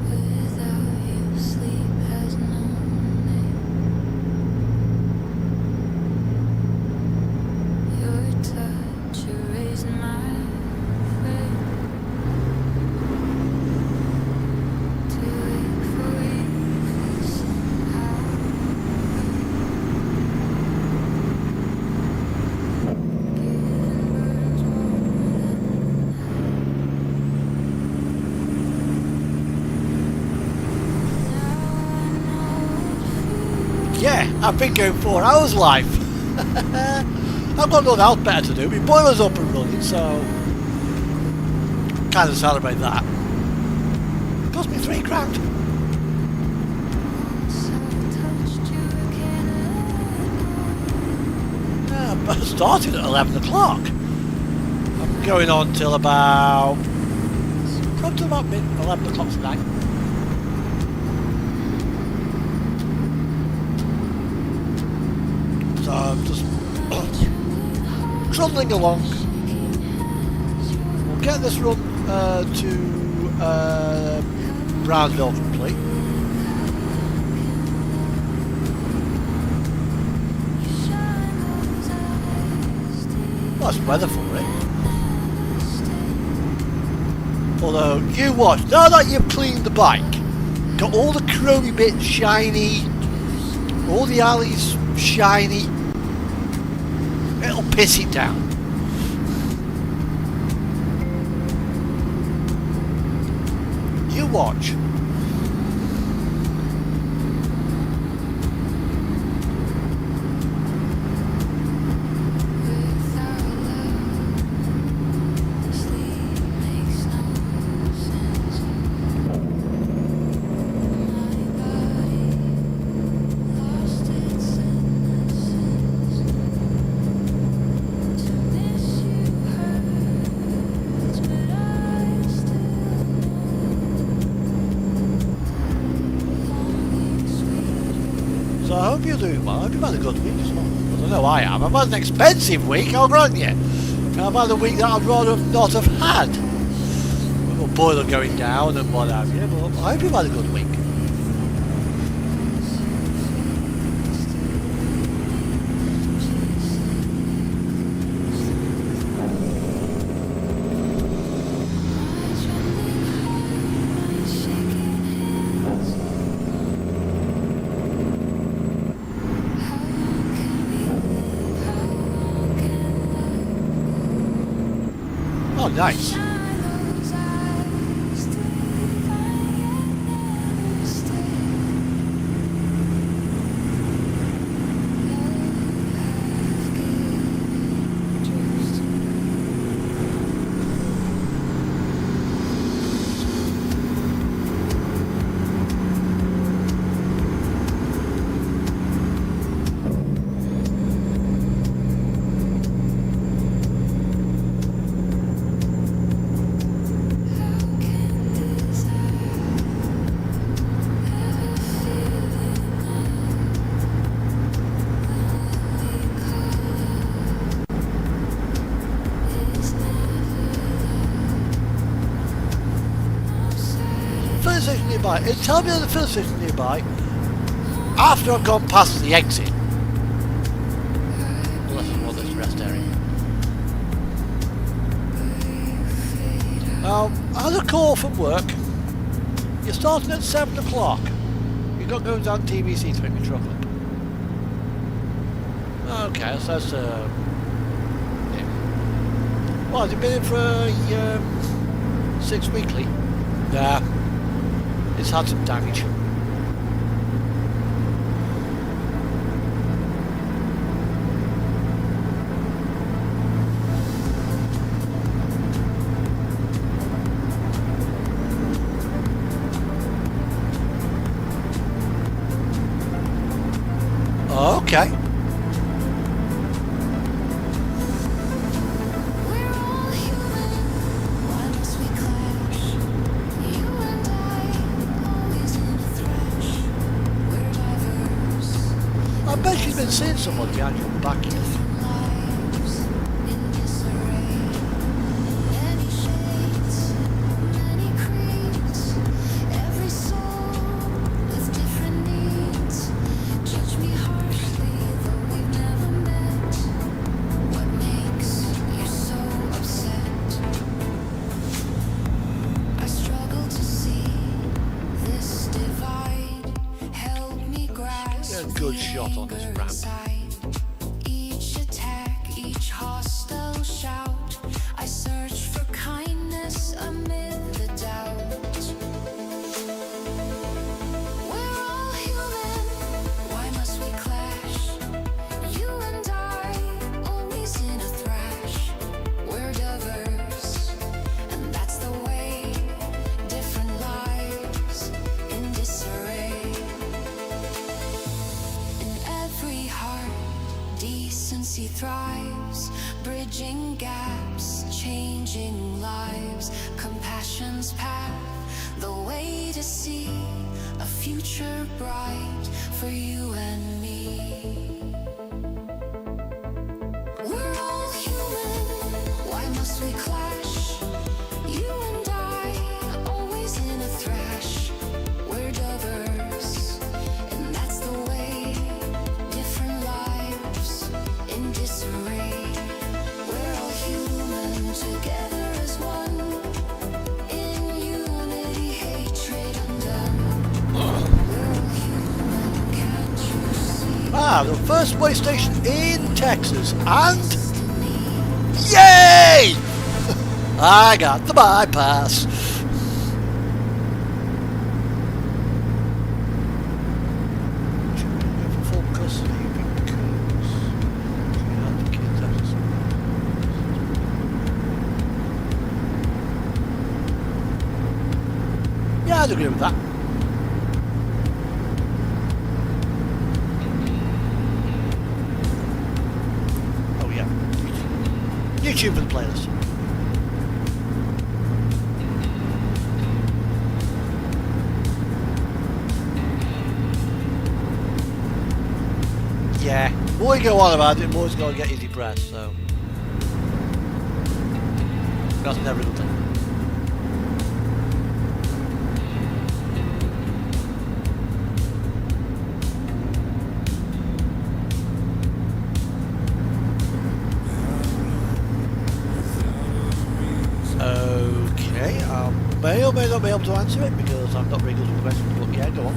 Without you, sleep has no name. Your touch erased my frame. To wait for you somehow. Giving birds Yeah, I've been going 4 hours live. I've got nothing else better to do. My boiler's up and running, so kind of celebrate that. Cost me £3 grand. Yeah, but I started at 11 o'clock. I'm going on till about probably about 11 o'clock tonight. So I'm just trundling along. We'll get this run to Brownsville complete. Nice weather for it. Although, you watch, now that you've cleaned the bike, Got all the chromy bits shiny, all the alleys shiny. It'll piss it down. You watch. So I hope you're doing well. I hope you've had a good week as well. Because I know I have. I've had an expensive week, I'll grant you. I've had a week that I'd rather not have had. With a boiler going down and what have you. But I hope you've had a good week. Oh, nice. Filling station nearby. It tells me there's a filling station nearby after I've gone past the exit. Unless it's one of this rest area. I had a call from work. You're starting at 7 o'clock. You've got going down TBC to pick my truck up. Okay, so that's yeah. Well, has it been in for 6 weekly? Nah. It's had some damage. Okay. I bet she's been seeing someone behind your back. Good shot on this ramp. Each attack, each hostile shout, I search for kindness amid the doubt. We're all human, why must we clash? You and I, always in a thrash. We're diverse, and that's the way. Different lives in disarray. Every heart, decency thrives, bridging gaps, changing lives, compassion's path, the way to see a future bright for you and me. We're all human, why must we clash? You and I, always in a thrash. We're diverse, and that's the way. Different lives in disarray. We're all human, together as one. In unity, hatred undone. have the first way station in Texas, and yay! I got the bypass. Full custody because she had the kids after school. Yeah, I'd agree with that. Oh yeah, YouTube for the playlist. Yeah, the more you go on about it, the more it's going to get you depressed, so that's never a good thing. Okay, I may or may not be able to answer it because I'm not very good with questions, but yeah, go on.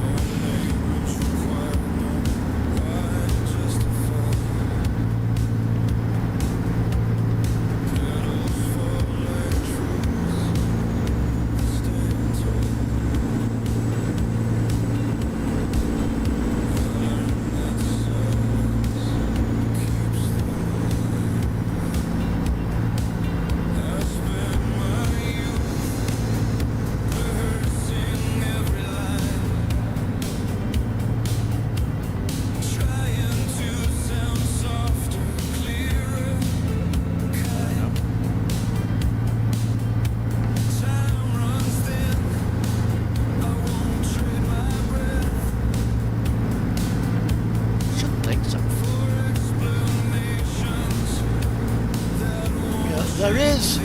There is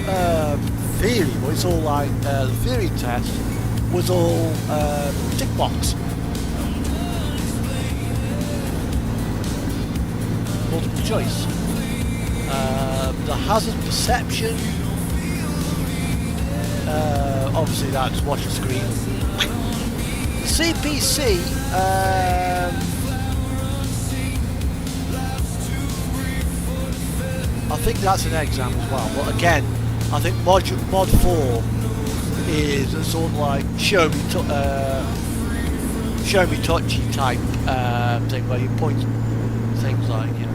theory, but it's all like the theory test was all tick box, multiple choice. The hazard perception, obviously that's watch the screen. CPC. I think that's an exam as well, but again, I think mod 4 is a sort of like show me touchy type thing where you point things like, you know.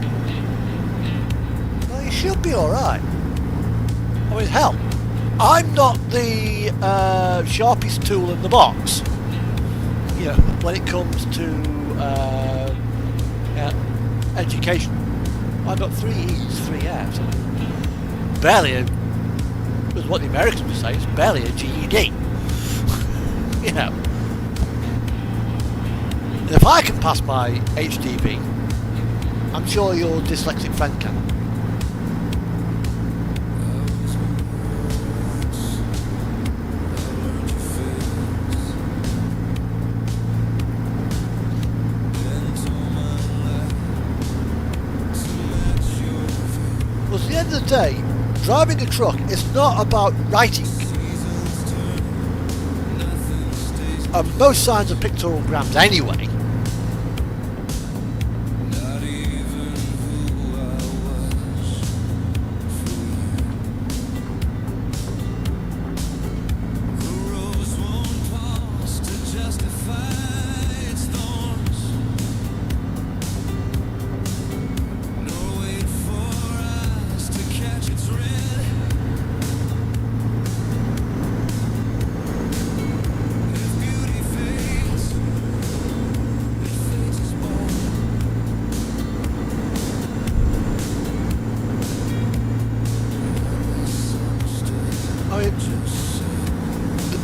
Well, you should be alright. I mean, hell, I'm not the sharpest tool in the box, you know, when it comes to education. I've got 3 E's, 3 F's. Barely as what the Americans would say, it's barely a GED. You know. And if I can pass my HDV, I'm sure your dyslexic friend can. At the end of the day, driving a truck is not about writing. And most signs are pictograms anyway.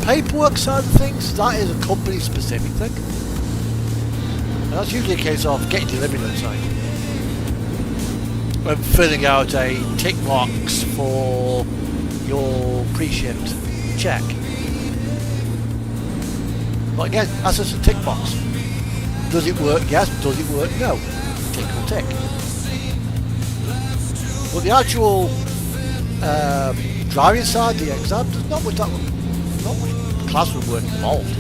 Paperwork side of things, that is a company specific thing. And that's usually a case of getting delivered outside. When filling out a tick box for your pre-shipped check. But again, that's just a tick box. Does it work? Yes. Does it work? No. Tick or tick. But the actual driving side, the exam, there's not much classroom work involved.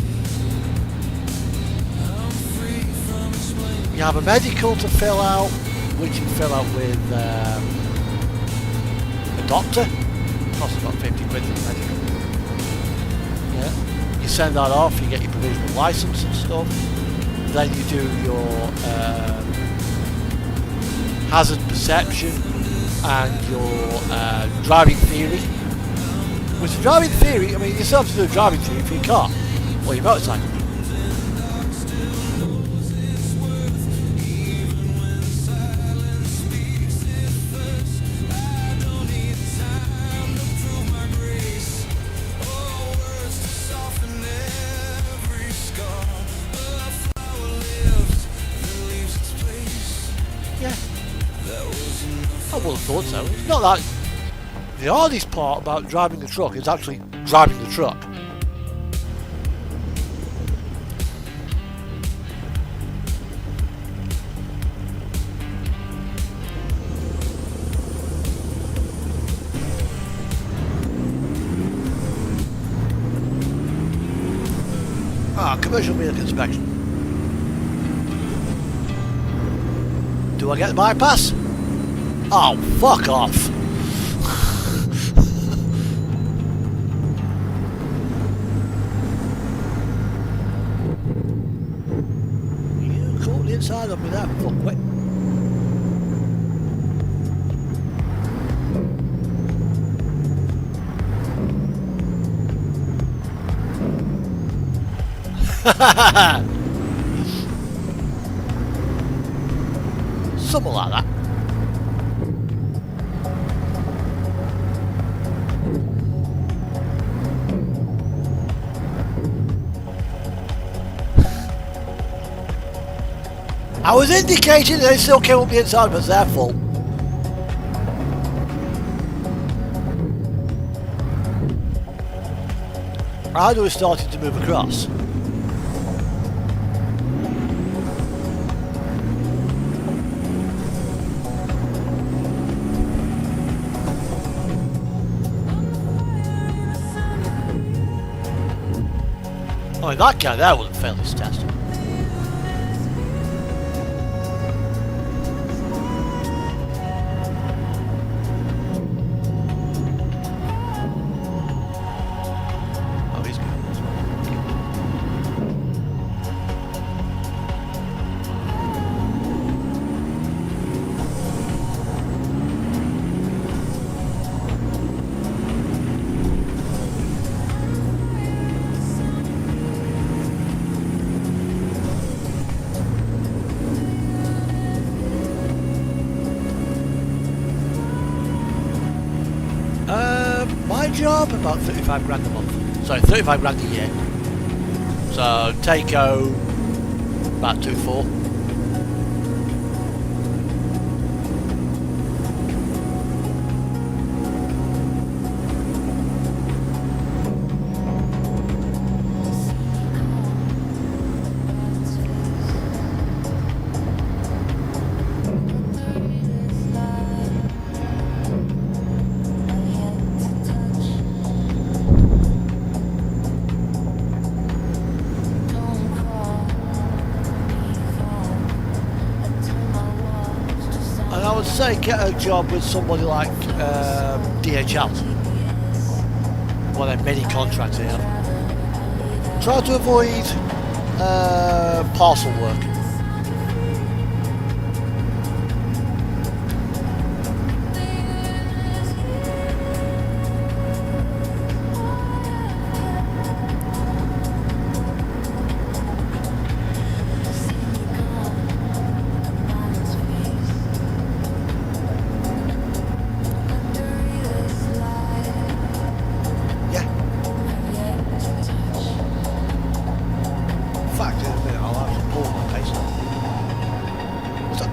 You have a medical to fill out, which you fill out with a doctor. Costs about 50 quid for the medical. Yeah. You send that off, you get your provisional license and stuff. Then you do your hazard perception and your driving theory. Which the driving theory, I mean, you still have to do a driving theory for your car or your motorcycle. I would have thought so. It's not that. The hardest part about driving a truck is actually driving the truck. Commercial vehicle inspection. Do I get the bypass? Oh, fuck off. You caught the inside of me there, fuckwit. Something like that. I was indicating that it still came up the inside, but it's their fault. How do we start to move across? I mean, that guy there wouldn't fail this test. My job, about 35 grand a month. Sorry, 35 grand a year. So take home about 2-4. I would say get a job with somebody like DHL, one of their many contracts they have. Try to avoid parcel work.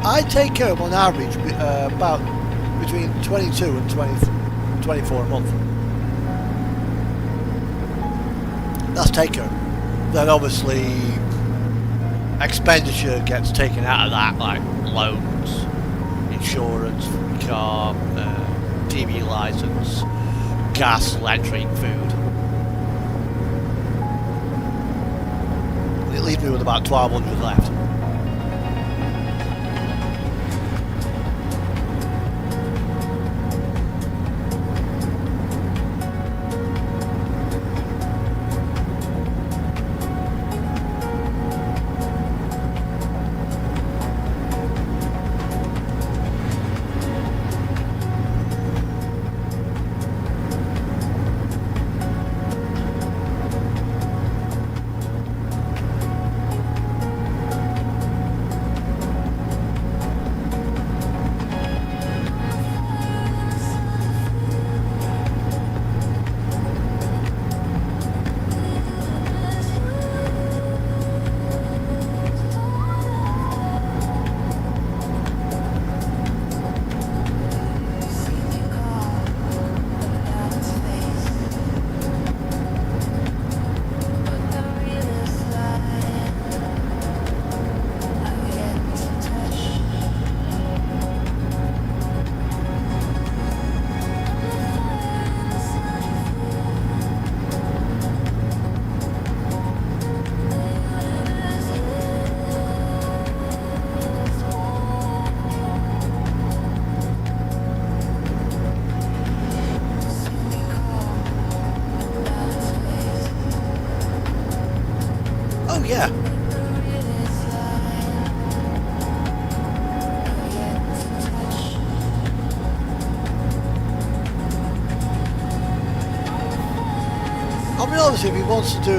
I take home on average about between 22 and 24 a month. That's take home. Then obviously expenditure gets taken out of that, like loans, insurance, car, TV license, gas, electric, food. It leaves me with about 1,200 left. obviously, if he wants to do,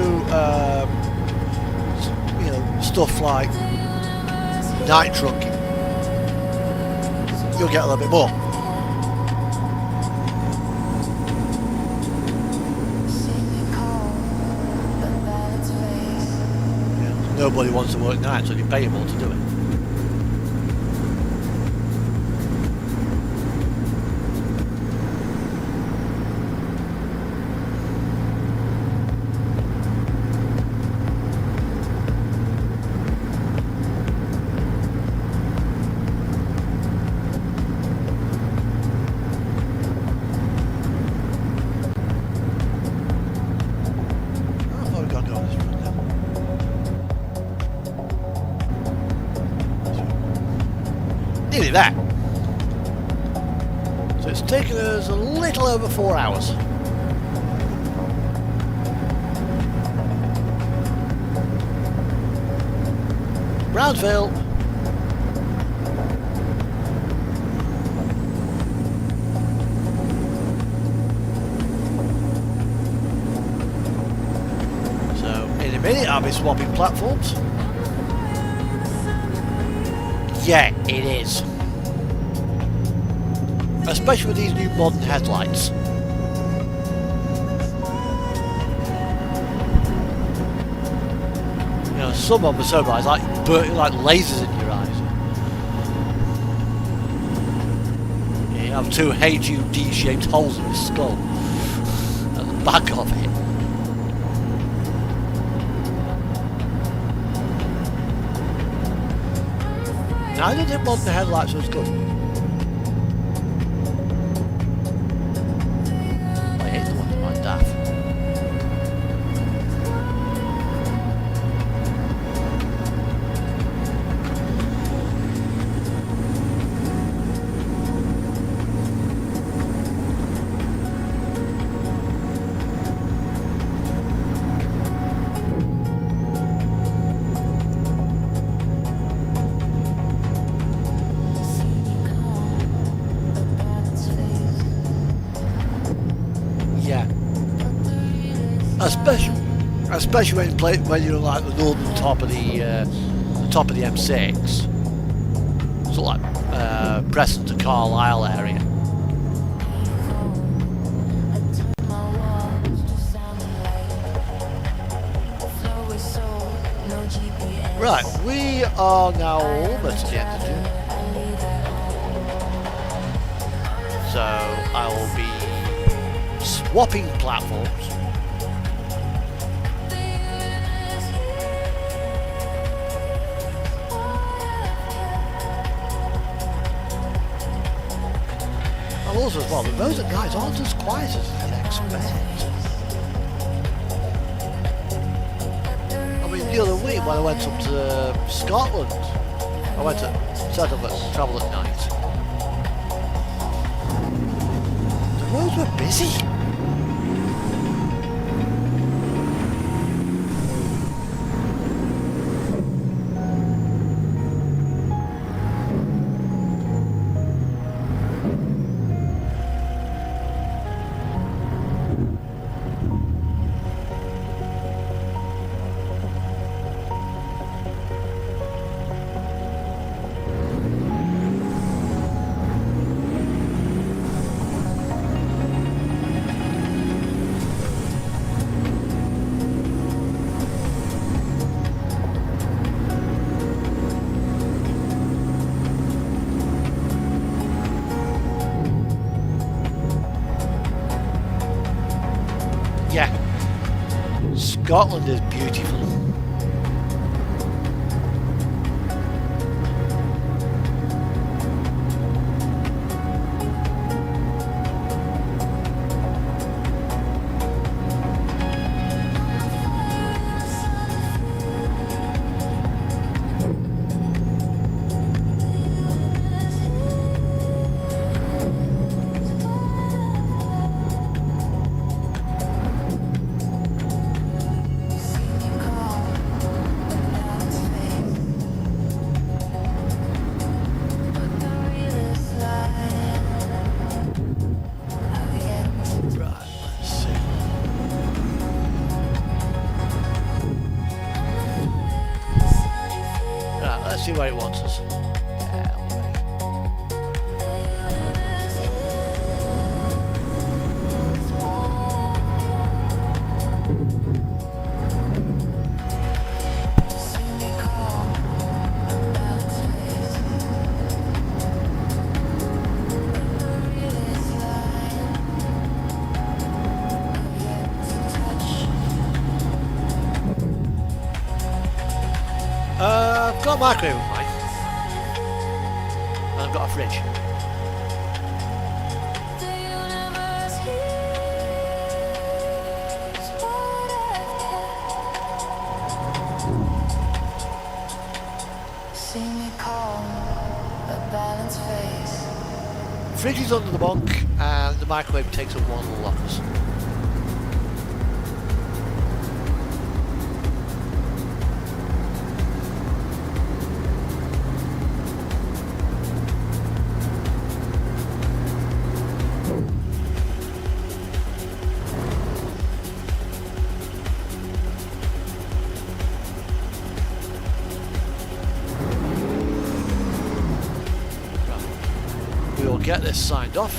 you know, stuff like night trucking, you'll get a little bit more. Yeah, nobody wants to work nights, so you pay them all to do it. Nearly that. So it's taken us a little over 4 hours. Brownsville. So in a minute I'll be swapping platforms. Yeah, it is. Especially with these new modern headlights. You know, some of them are so bright, like lasers in your eyes. Yeah, you have two HUD-shaped holes in your skull at the back of it. Now, I don't think modern headlights are as good. I hate the ones in my DAF. Especially when you're like the northern top of the M6, sort of like Preston to Carlisle area. Right, we are now almost at the end of June, so I will be swapping platforms. Also as well, the roads at night aren't as quiet as you'd expect. I mean, the other week when I went up to Scotland, I went to set up at travel at night. The roads were busy. Yeah, Scotland is beautiful. let's see where it wants us. I've got a microwave with mine. And I've got a fridge. The fridge is under the bunk and the microwave takes up one of the lockers. We'll get this signed off.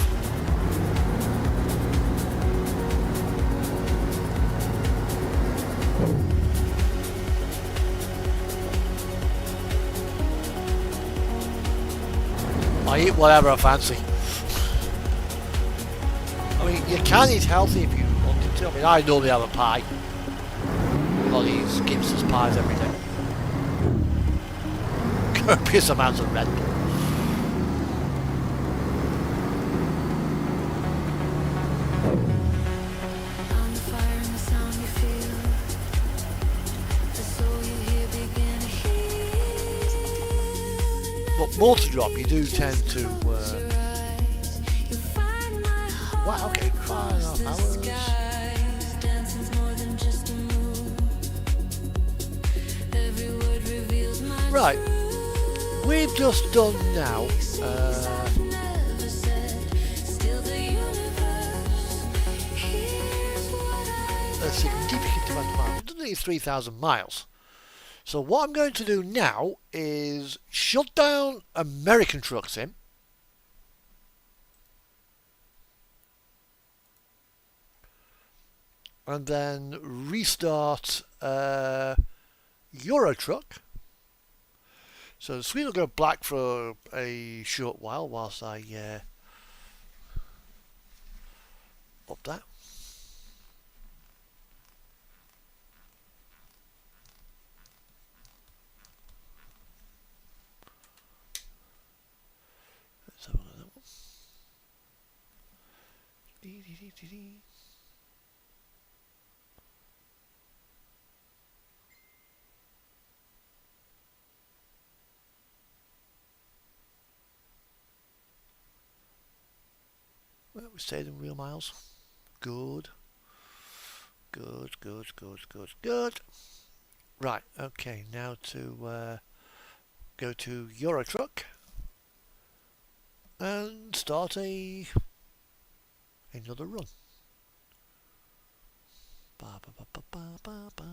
I eat whatever I fancy. I mean, you can eat healthy if you wanted to. I mean, I normally have a pie. All these Gibson's pies every day. Copious amounts of Red Bull. But multi drop, you do tend to. Wow, okay, 5.5 hours. Right, we've just done now. A significant amount of miles. We've done nearly 3,000 miles. So what I'm going to do now is shut down American Truck Sim. And then restart Euro Truck. So the screen will go black for a short while whilst I up that. Let's have a look at that one. Well, we stayed in real miles. Good. Good, good, good, good, good. Right, okay, now to go to Euro Truck and start another run. Ba ba ba ba ba ba ba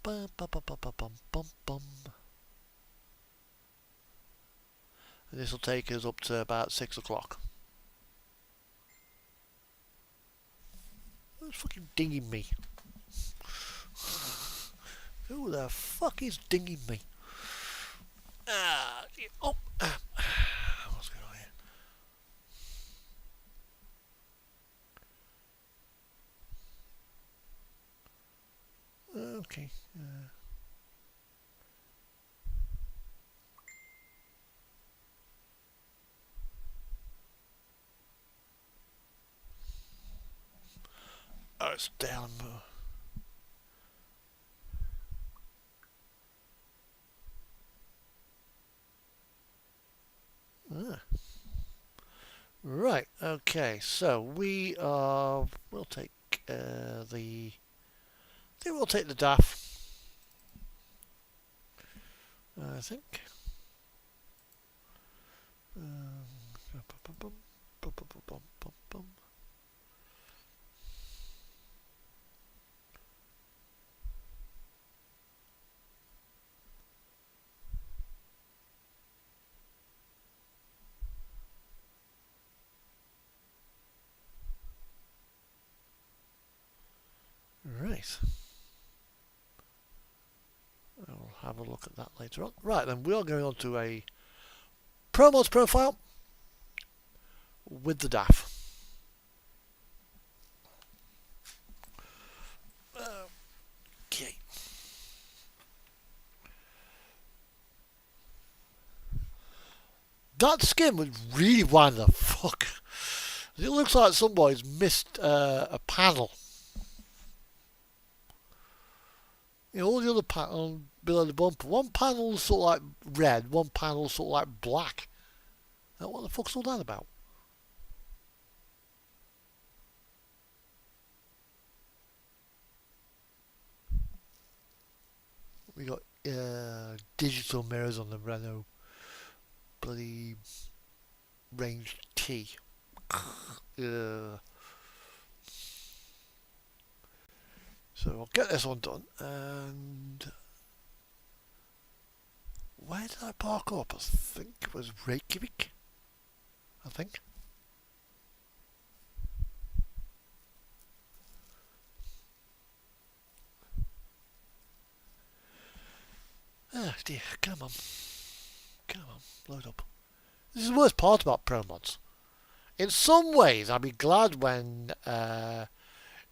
ba ba ba ba ba bum bum bum. And this will take us up to about 6 o'clock. Who's fucking dinging me? Who the fuck is dinging me? Oh, what's going on here? Okay. Oh, it's down. Right, okay, so we are, we'll take I think we'll take the DAF, I think. Nice. I'll have a look at that later on. Right, then we are going on to a Pro Mods profile with the DAF. Okay. That skin was really winding the fuck. It looks like somebody's missed a panel. You know, all the other panels below the bumper. One panel sort of like red, one panel sort of like black. Now, what the fuck's all that about? We got digital mirrors on the Renault bloody Range T. So I'll get this one done. And where did I park up? I think it was Reykjavik. I think. Oh dear, come on. Come on, load up. This is the worst part about Pro Mods. In some ways, I'd be glad when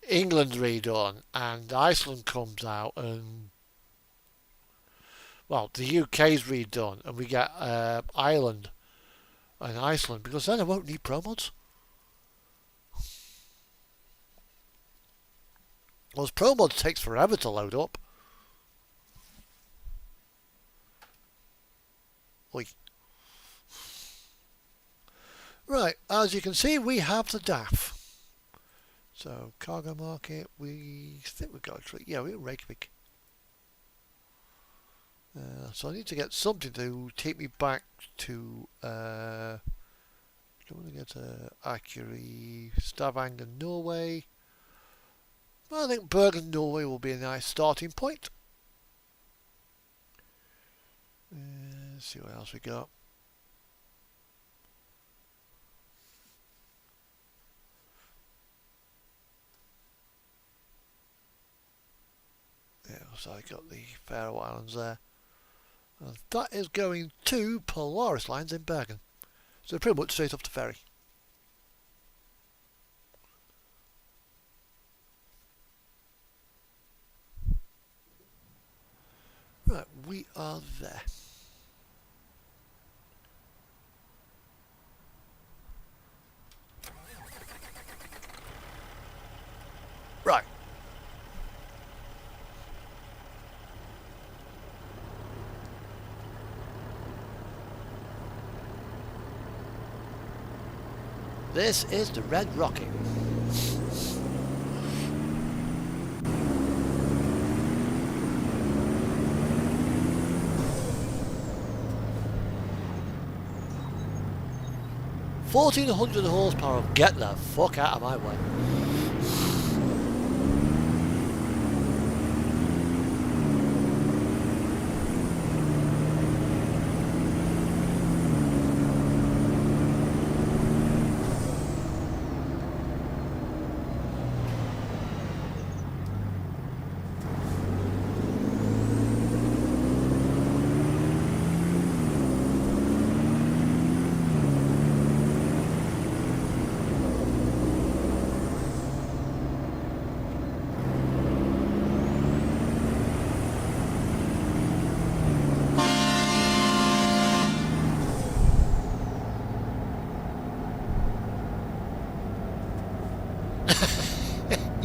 England's redone and Iceland comes out and, well, the UK's redone and we get Ireland and Iceland, because then I won't need Pro Mods. Well, Pro Mods takes forever to load up. Oi. Right, as you can see, we have the DAF. So, cargo market, we think we've got a yeah, we're in Reykjavik. So I need to get something to take me back to, don't want to get to Akurey, Stavanger, Norway. Well, I think Bergen, Norway will be a nice starting point. Let's see what else we got. Yeah, so I got the Faroe Islands there. And that is going to Polaris Lines in Bergen. So pretty much straight off the ferry. Right, we are there. Right. This is the Red Rocket. $1,400 horsepower. Get the fuck out of my way.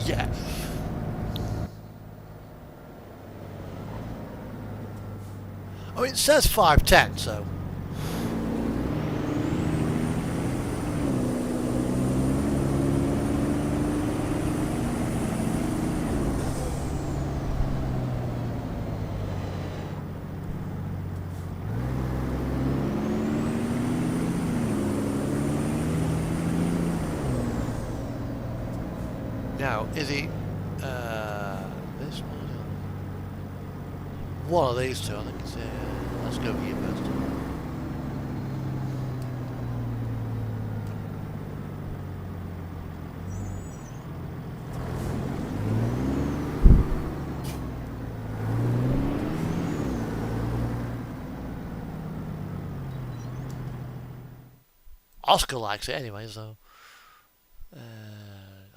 Yeah. Oh, it says 510, so. Now, is he this one? One of these two, I think it's let's go here first. Oscar likes it anyway, so.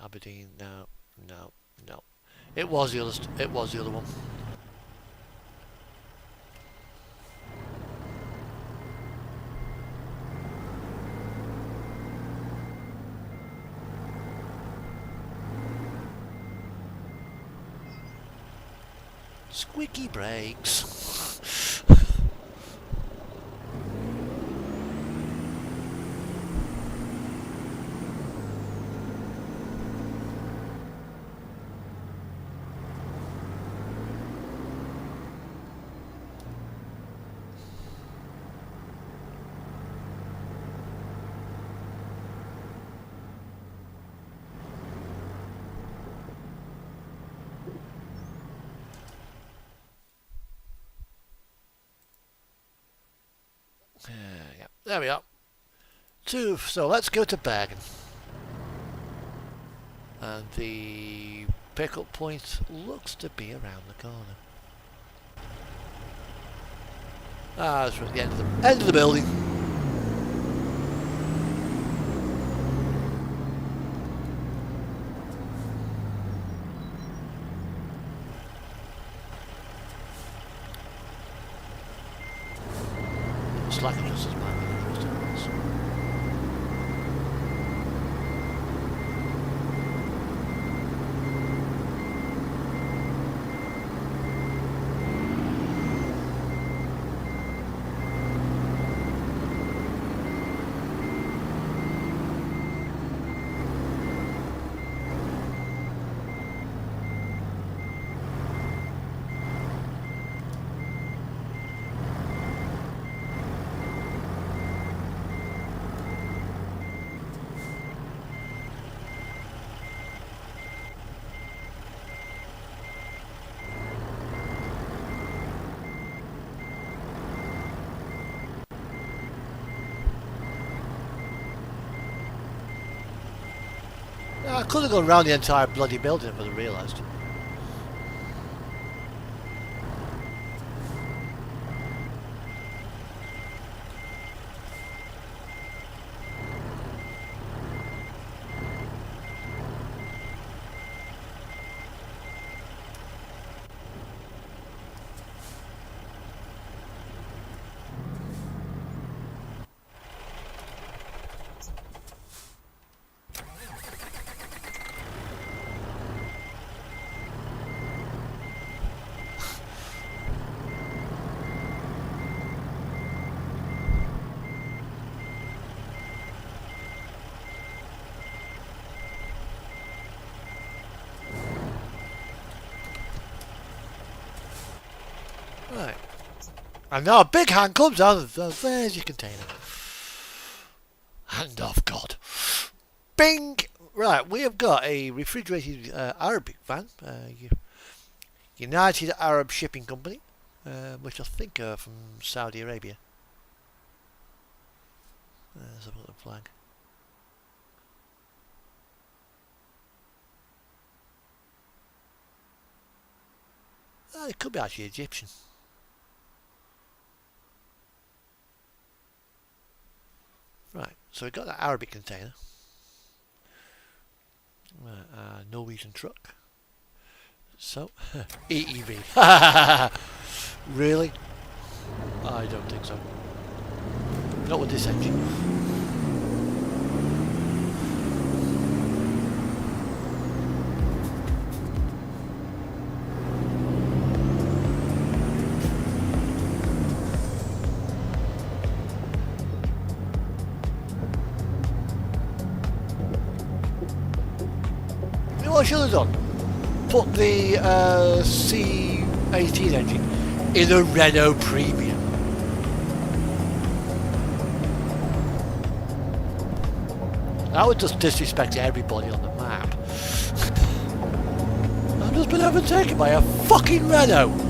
Aberdeen, no, no, no. It was the other. It was the other one. Squeaky brakes. Yeah, there we are. So let's go to Bergen. And the pickup point looks to be around the corner. Ah, it's at the end of the building. Slack just as bad as it was. I could have gone round the entire bloody building if I'd have realised. Right. And now a big hand comes out. There's your container. Hand of God. Bing! Right, we have got a refrigerated Arabic van. United Arab Shipping Company. Which I think are from Saudi Arabia. There's a little flag. It could be actually Egyptian. Right, so we've got that Arabic container. Norwegian truck. So, EEV. Really? I don't think so. Not with this engine. You know what I should have done? Put the C18 engine in a Renault Premium. That would just disrespect everybody on the map. I've just been overtaken by a fucking Renault.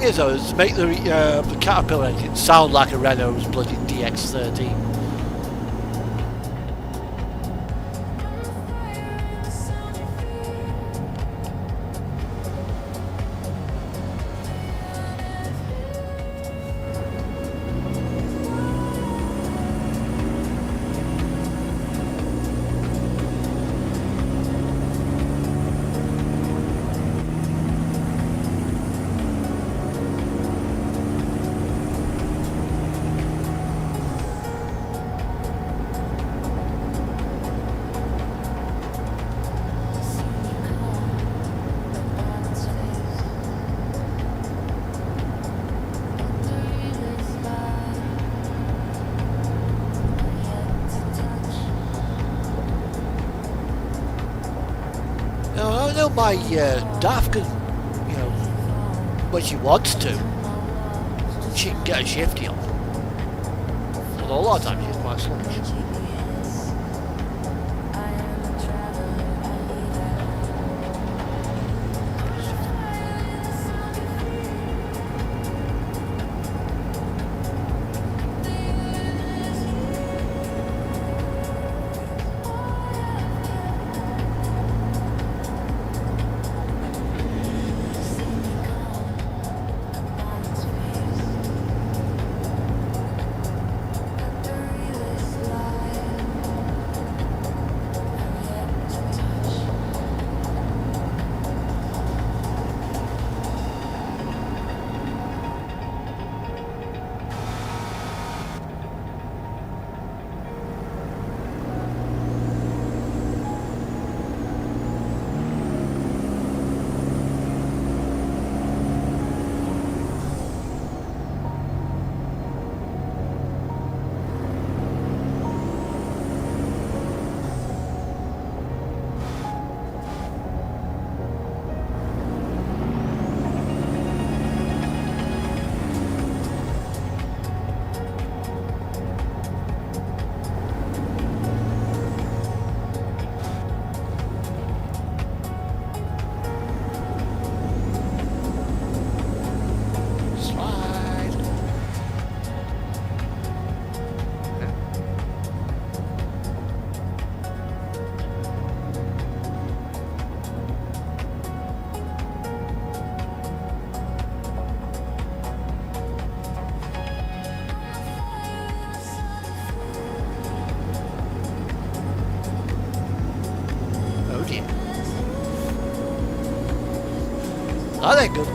thing is though, is to make the Caterpillar engine sound like a Renault's bloody DX13. Now I know my DAF can, when she wants to, she can get a shifty on. Although a lot of times she's quite sluggish. That ain't good.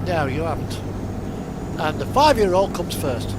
No, you haven't. And the 5-year-old comes first.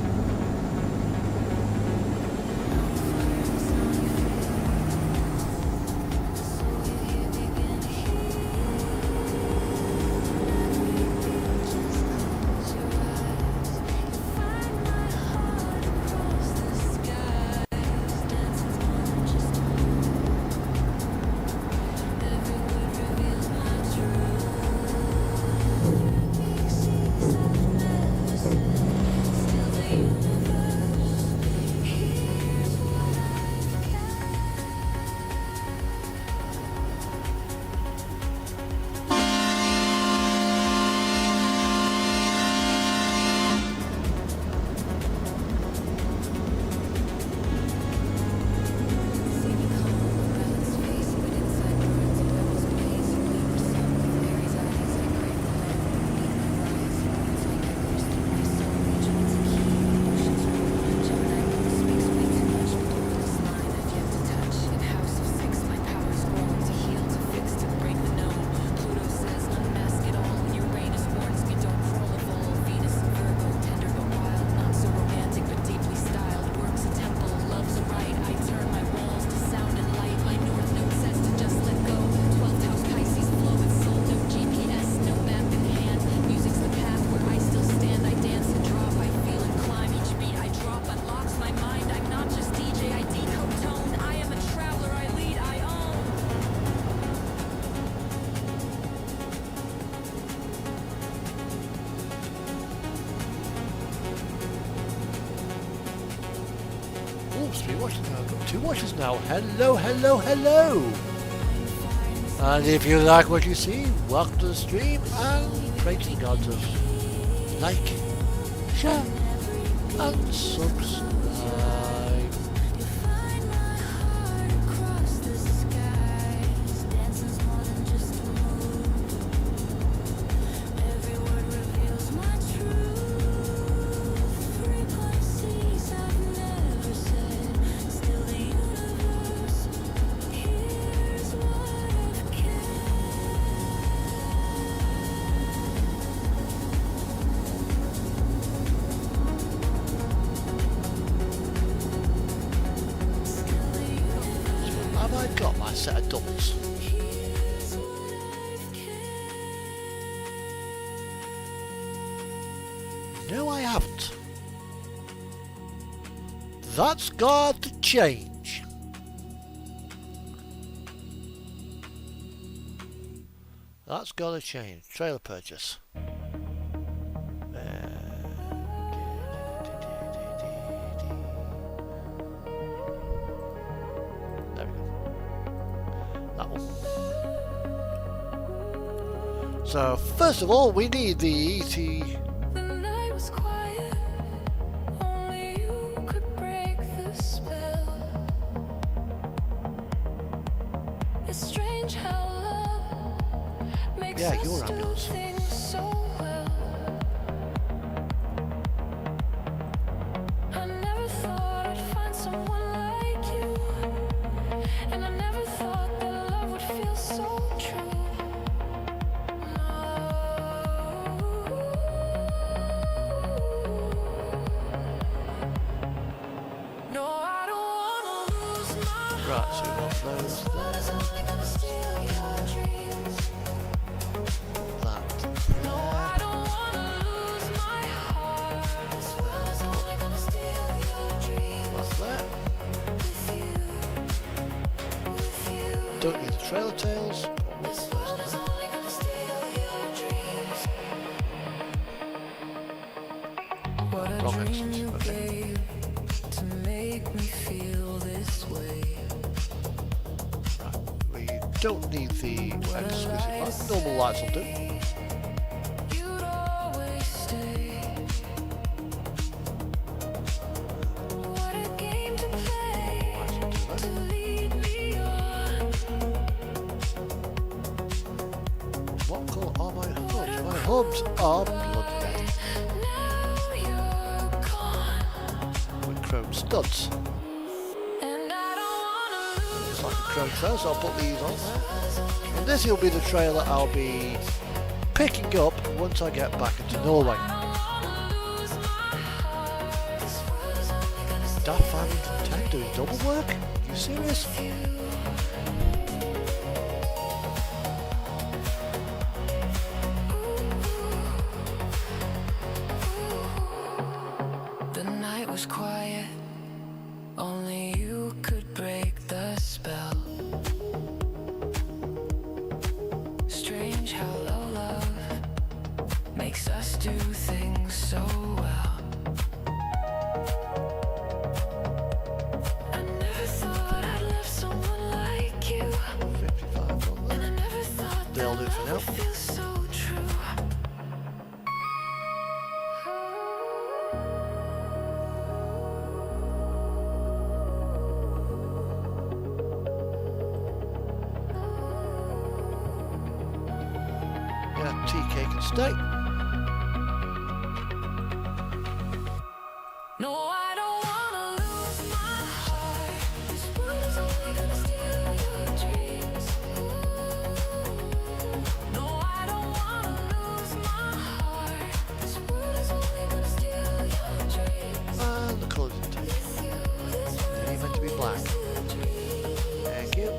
Two watches now. Hello, hello, hello. And if you like what you see, welcome to the stream and pray to the gods of like, share, and subscribe. Set of doubles. No, I haven't. That's got to change. That's got to change. Trailer purchase. So first of all, we need the ET. The night was quiet, only you could break the spell. It's strange how love makes us do things so well. I never thought I'd find someone like you, and I never thought that love would feel so true. Right, so we want those there. That's there. Don't need the trailer tails. Wrong accents. Okay. To make me feel this way. We don't need the exclusive lights. Normal lights will do. You'd always stay. What a game to play, to lead me on. What colour are my hubs? My hubs are blood red. Now you're gone. With chrome studs. And I don't wanna lose It's like a chrome trail, so I'll put these on there. And this will be the trailer I'll be picking up once I get back into Norway. Daft Farmington 10 doing double work? Are you serious? The night was quiet, only you could break the spell. Strange how low love makes us do things so well. I never thought I'd love someone like you, 55 on and I there. never thought They'll do for now. it feels so true. Yeah, TK can stay. No, I don't wanna lose my heart. This world is only gonna steal your dreams. No, I don't wanna lose my heart. This world is only gonna steal your dreams. And the colours in tape. With you, this world They're meant to be black. is your dreams. Thank you.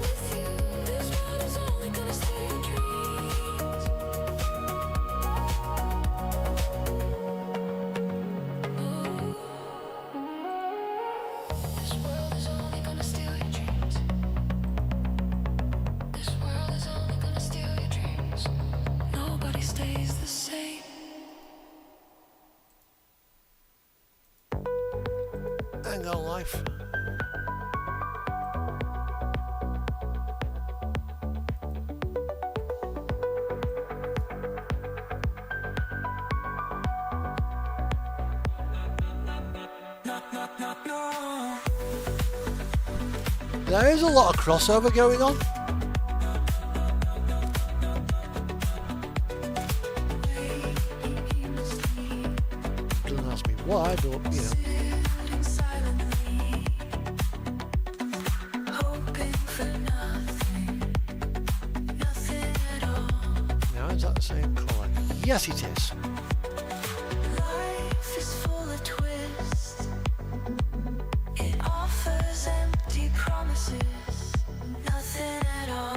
With you, this world is only gonna steal your dreams. This world is only gonna steal your dreams. This world is only gonna steal your dreams. Nobody stays the same. Hang on, life. There is a lot of crossover going on. Don't ask me why, but you know. Silently, hoping for nothing, nothing at all. Now, is that the same colour? Yes, it is. Life is full of twists. It offers empty promises, nothing at all.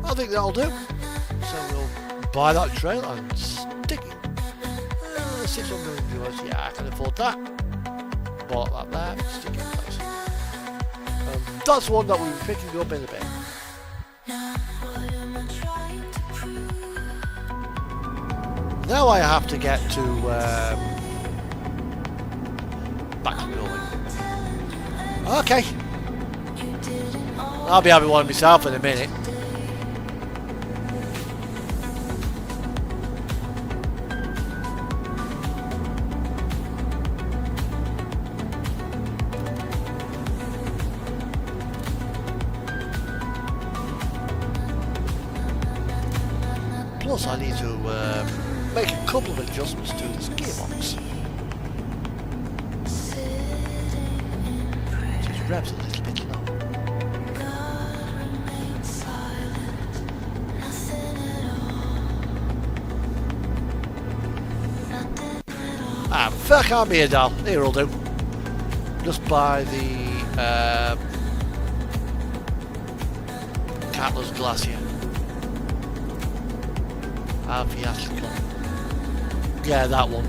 I think that'll do. So we'll buy that trailer and stick it. 600 viewers, yeah, I can afford that. Bought that there, stick it in place. That's one that we'll be picking up in a bit. What am I trying to prove? Now I have to get to back to Norway. Okay, You didn't always I'll be having one myself in a minute. Plus, I need to make a couple of adjustments to this gearbox. Just revs a little bit low. Ah, fuck, can't be a doll. Here will do. Just buy the Catler's Glacier. Aviatical. Yeah, that one.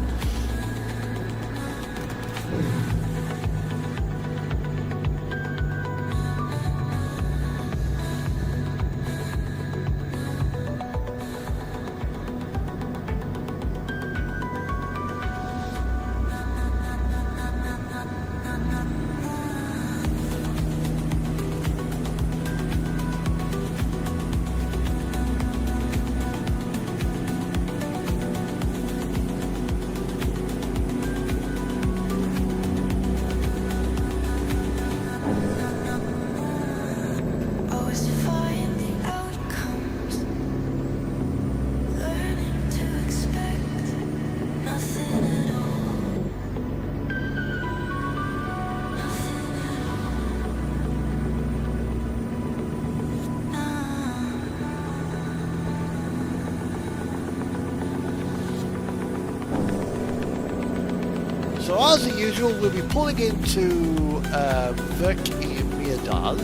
So as usual, we'll be pulling into Verkmiedal.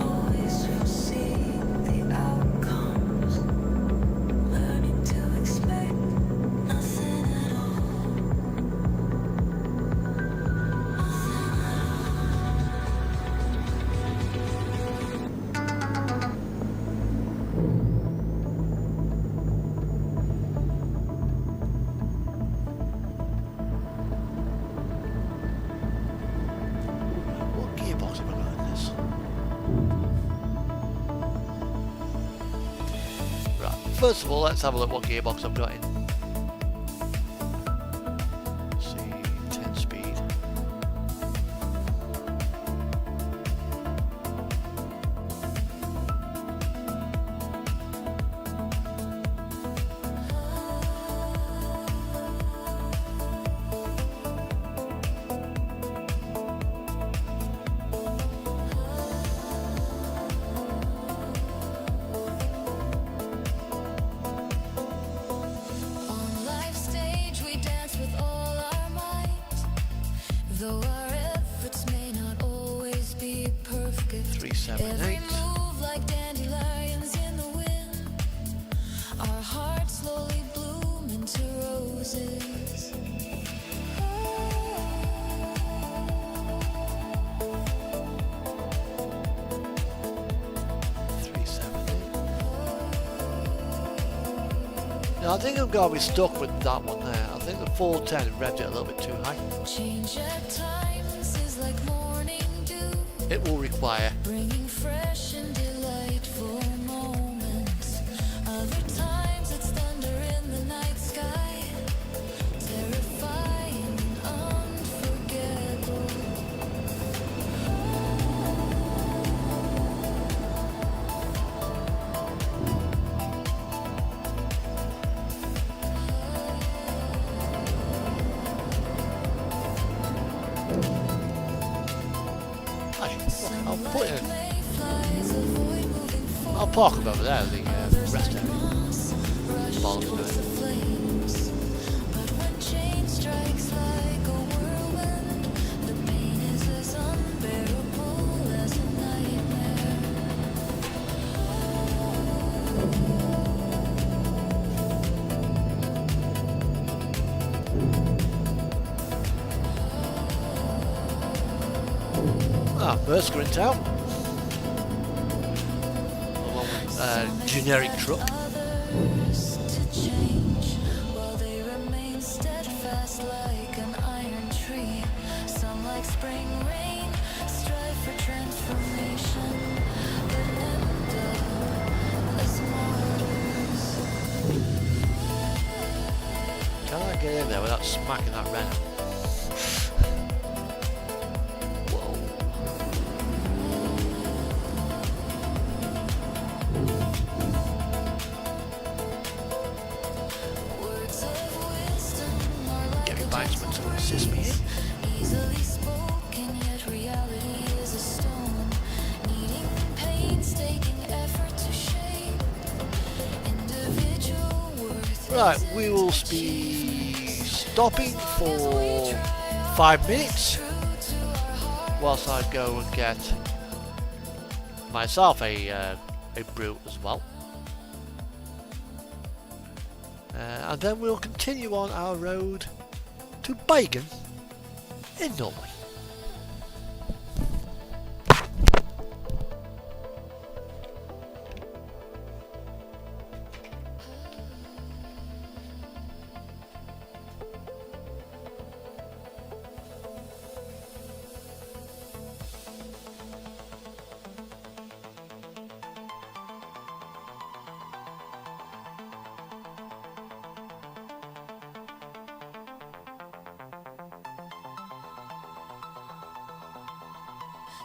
Always foresee the outcomes, learning to expect nothing at all. What gearbox have I got in this? Right, first of all, let's have a look what gearbox I've got in. See, 10 speed. On life's stage, we dance with all our might. Though our efforts may not always be perfect, 378. every move like dandelions in the wind. Our hearts slowly bloom into roses. 370. No, I think I'm going to be stuck with that one there. I think the 410 revved it a little bit too high. Change at times is like morning dew, It will require. bringing fresh and delightful moments. Other times it's thunder in the night sky, terrifying and unforgettable. Actually, I'll put it in. Mayflies avoid moving forward. I'll park them over there, the rest area. Moss rush Bollocks towards to the flames. But when change strikes like a whirlwind, the pain is as unbearable as a nightmare. Merskrin out. Along with generic truck. Others to change, while they remain steadfast like an iron tree. Some like spring rain strive for transformation, but end up as martyrs. Can I get in there without smacking that red? Whoa. Words of wisdom are like Get me a Banksman to gentle assist me here. breeze, easily spoken, yet reality is a stone, needing painstaking effort to shape individual worth. Right, we will be stopping for 5 minutes whilst I go and get myself a brew as well. And then we'll continue on our road to Bergen in Norway.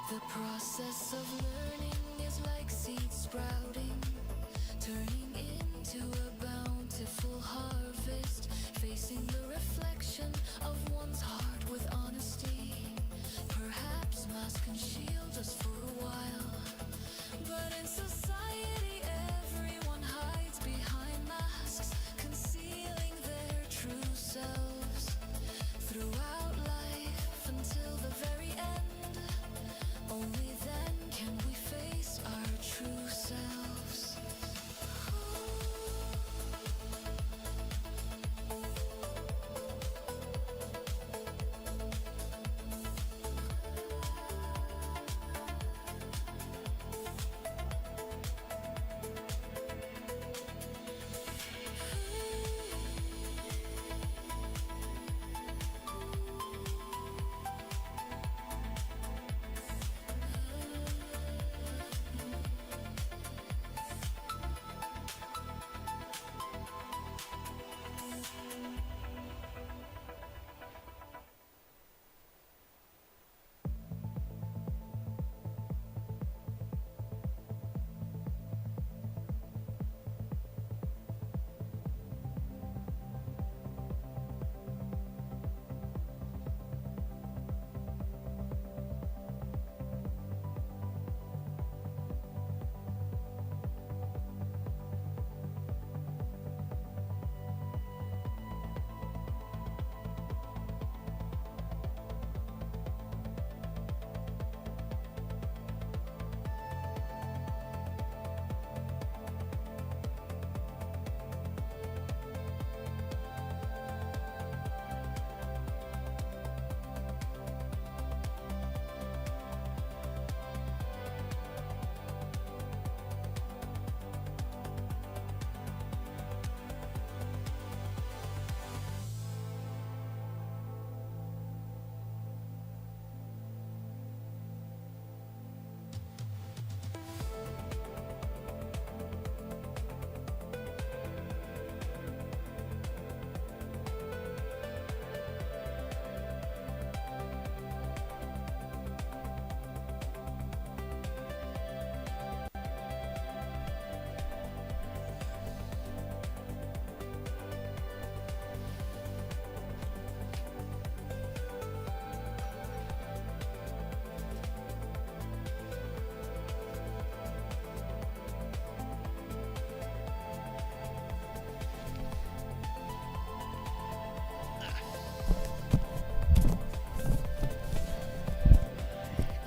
The process of learning is like seed sprouting, turning into a bountiful harvest, facing the reflection of one's heart with honesty.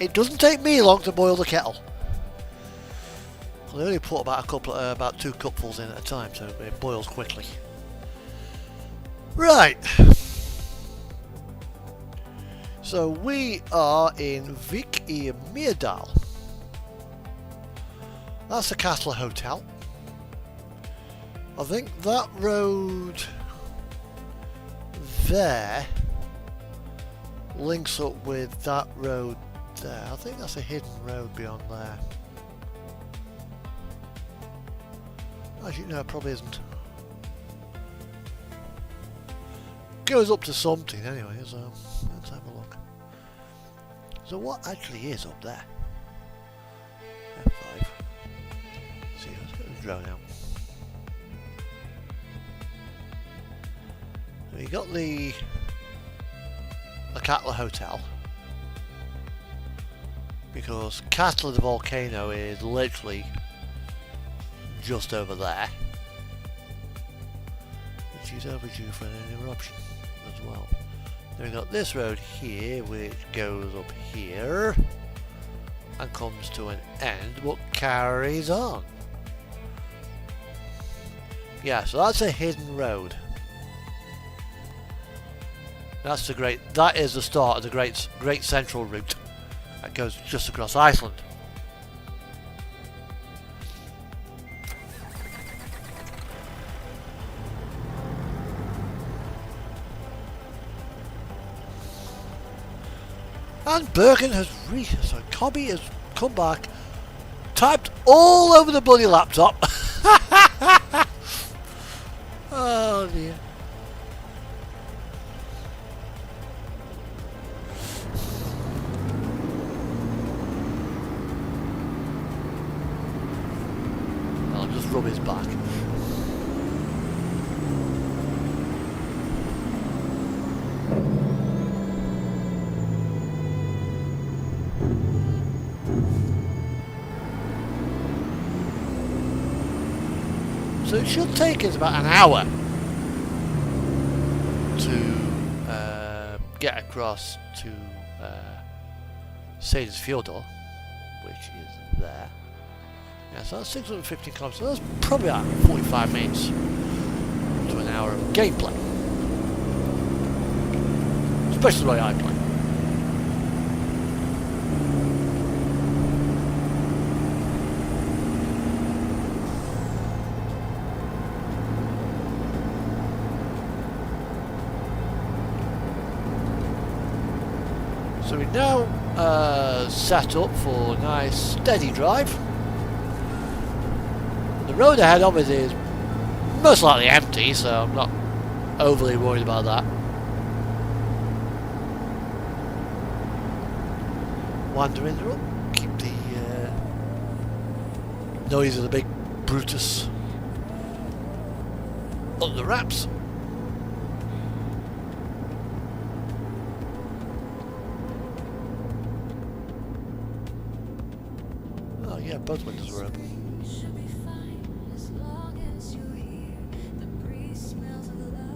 It doesn't take me long to boil the kettle. I only put about 2 cupfuls in at a time, so it boils quickly. Right. So we are in Vik i Myrdal. That's the Castle Hotel. I think that road there links up with that road there. I think that's a hidden road beyond there. Actually, no, it probably isn't. Goes up to something anyway, so let's have a look. So what actually is up there? F5. See, let's get the drone out. So you got the Katla Hotel, because Katla the volcano is literally just over there, which is overdue for an eruption as well. Then we've got this road here which goes up here and comes to an end but carries on. Yeah, so that's a hidden road. That is the start of the Great Central Route that goes just across Iceland. And Bergen has so Cobby has come back, typed all over the bloody laptop. Oh dear. I'll just rub his back. So it should take us about an hour to get across to Seyðisfjörður, which is there. Yeah, so that's 650 kilometers. So that's probably about 45 minutes to an hour of gameplay, especially the way I play. So we're now set up for a nice steady drive. The road ahead of us is most likely empty, so I'm not overly worried about that. Wandering through, keep the noise of the big Brutus up the wraps. Oh yeah, both windows were open.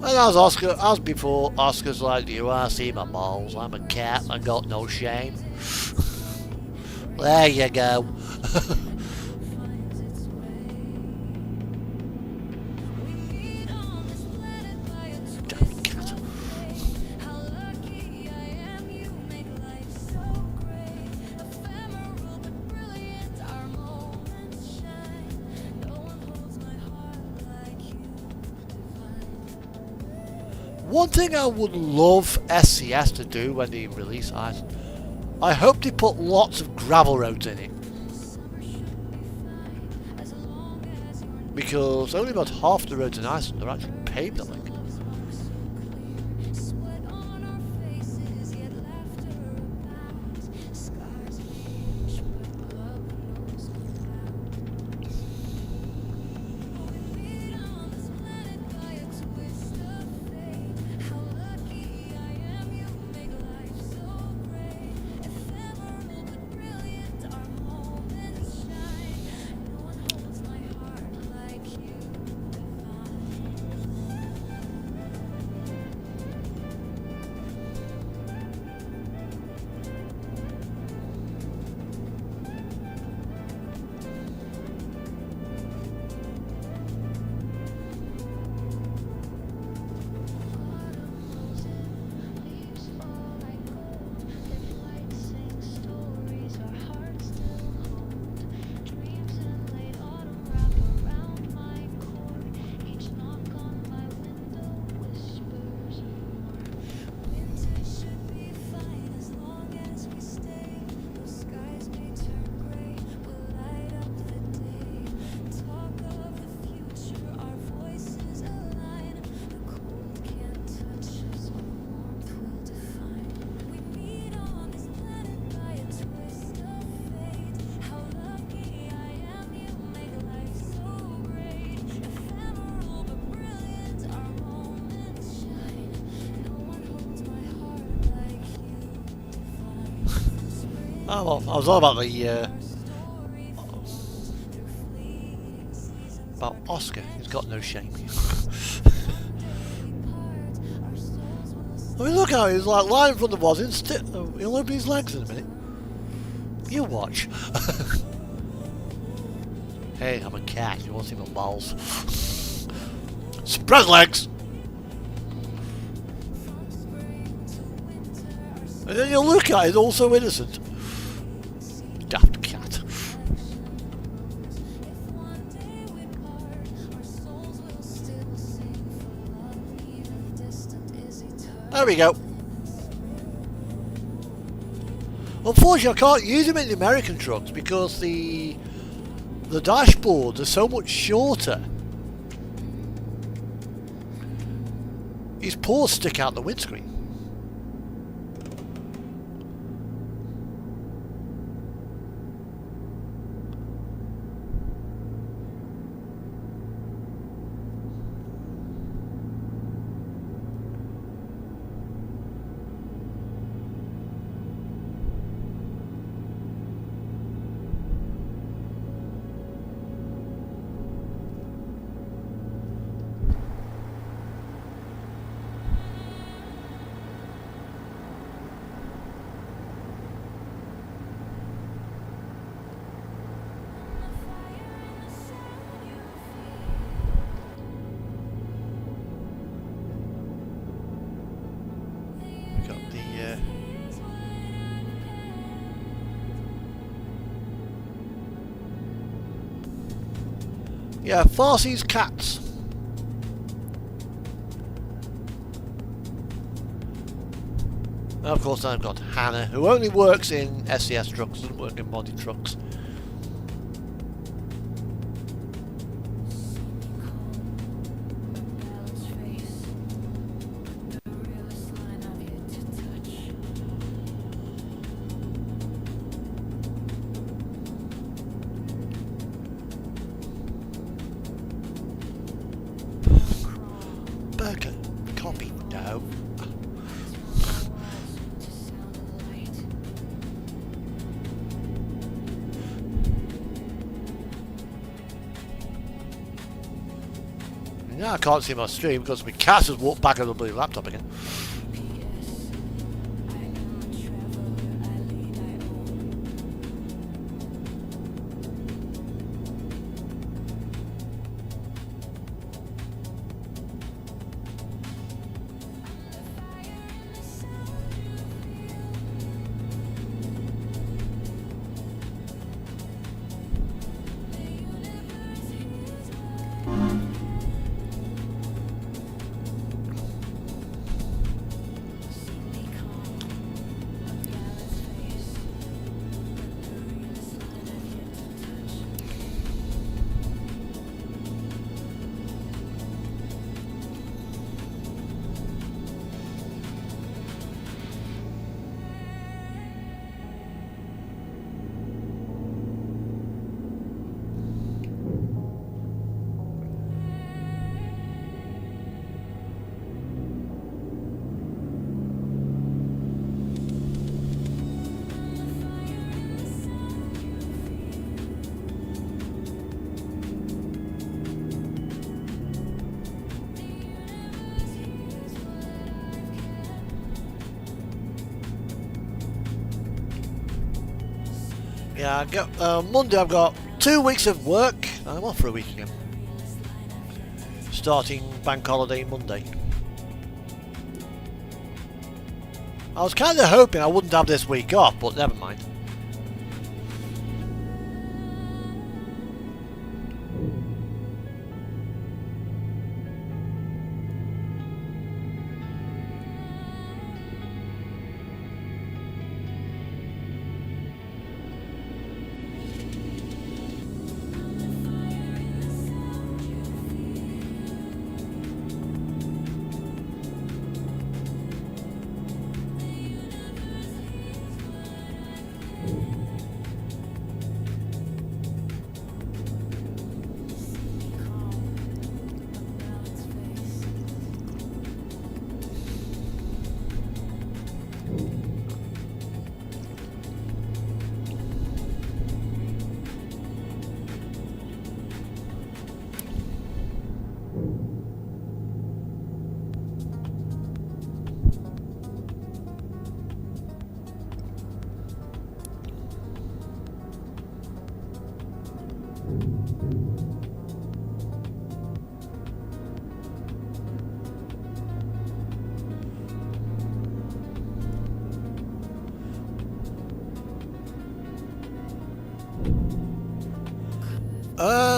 And as before, Oscar's like, do you want to see my balls? I'm a cat, I got no shame. There you go. One thing I would love SCS to do when they release Iceland, I hope they put lots of gravel roads in it. Because only about half the roads in Iceland are actually paved, I think. Oh well, I was all about the about Oscar. He's got no shame. I mean, look how he's like lying in front of us. He'll open his legs in a minute. You watch. Hey, I'm a cat. You want to see my balls? Spread legs. And then you look at it, also innocent. Daft cat. There we go. Unfortunately, I can't use them in the American trucks because the dashboards are so much shorter. His paws stick out the windscreen. Yeah, Farsi's cats. And of course, I've got Hannah, who only works in SCS trucks, doesn't work in body trucks. Burger. Copy. No. Now I can't see my stream because my cat has walked back on the blue laptop again. Yeah, Monday I've got 2 weeks of work. I'm off for a week again. Starting bank holiday Monday. I was kind of hoping I wouldn't have this week off, but never mind.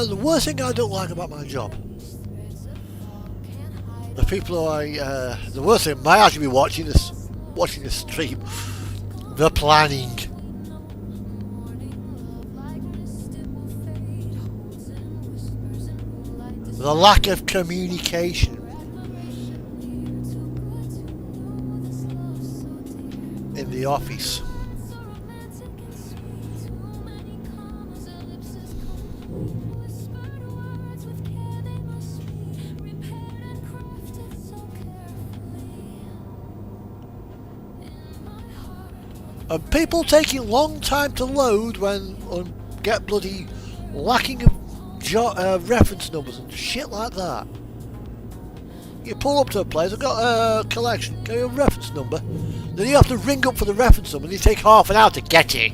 The worst thing I don't like about my job, the people who the worst thing might actually be watching this stream, the planning. The lack of communication in the office. And people taking long time to load and get bloody lacking of reference numbers and shit like that. You pull up to a place, I've got a collection, get a reference number, then you have to ring up for the reference number and you take half an hour to get it.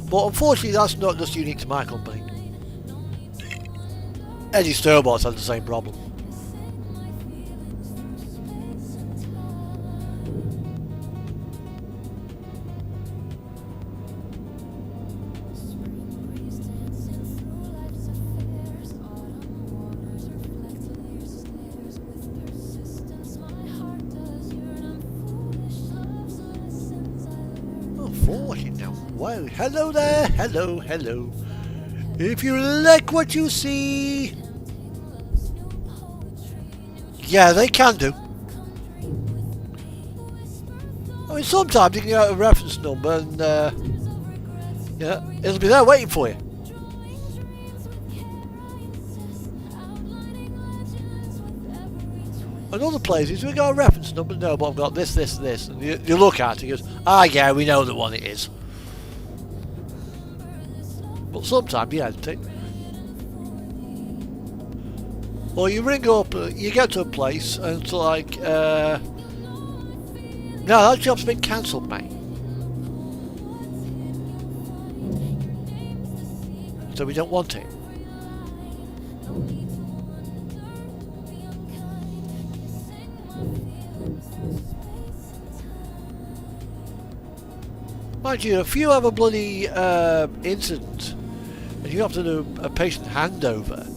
But unfortunately that's not just unique to my company. Eddie Sturbots has the same problem. Wow, hello there, hello. If you like what you see... Yeah, they can do. I mean, sometimes you can get a reference number and, yeah, it'll be there waiting for you. And other places, we got a reference number, no, but I've got this. And you look at it and goes, yeah, we know the one it is. But sometimes you hesitate. Or you ring up, you get to a place and it's like, no, that job's been cancelled, mate. So we don't want it. Mind you, if you have a bloody incident and you have to do a patient handover,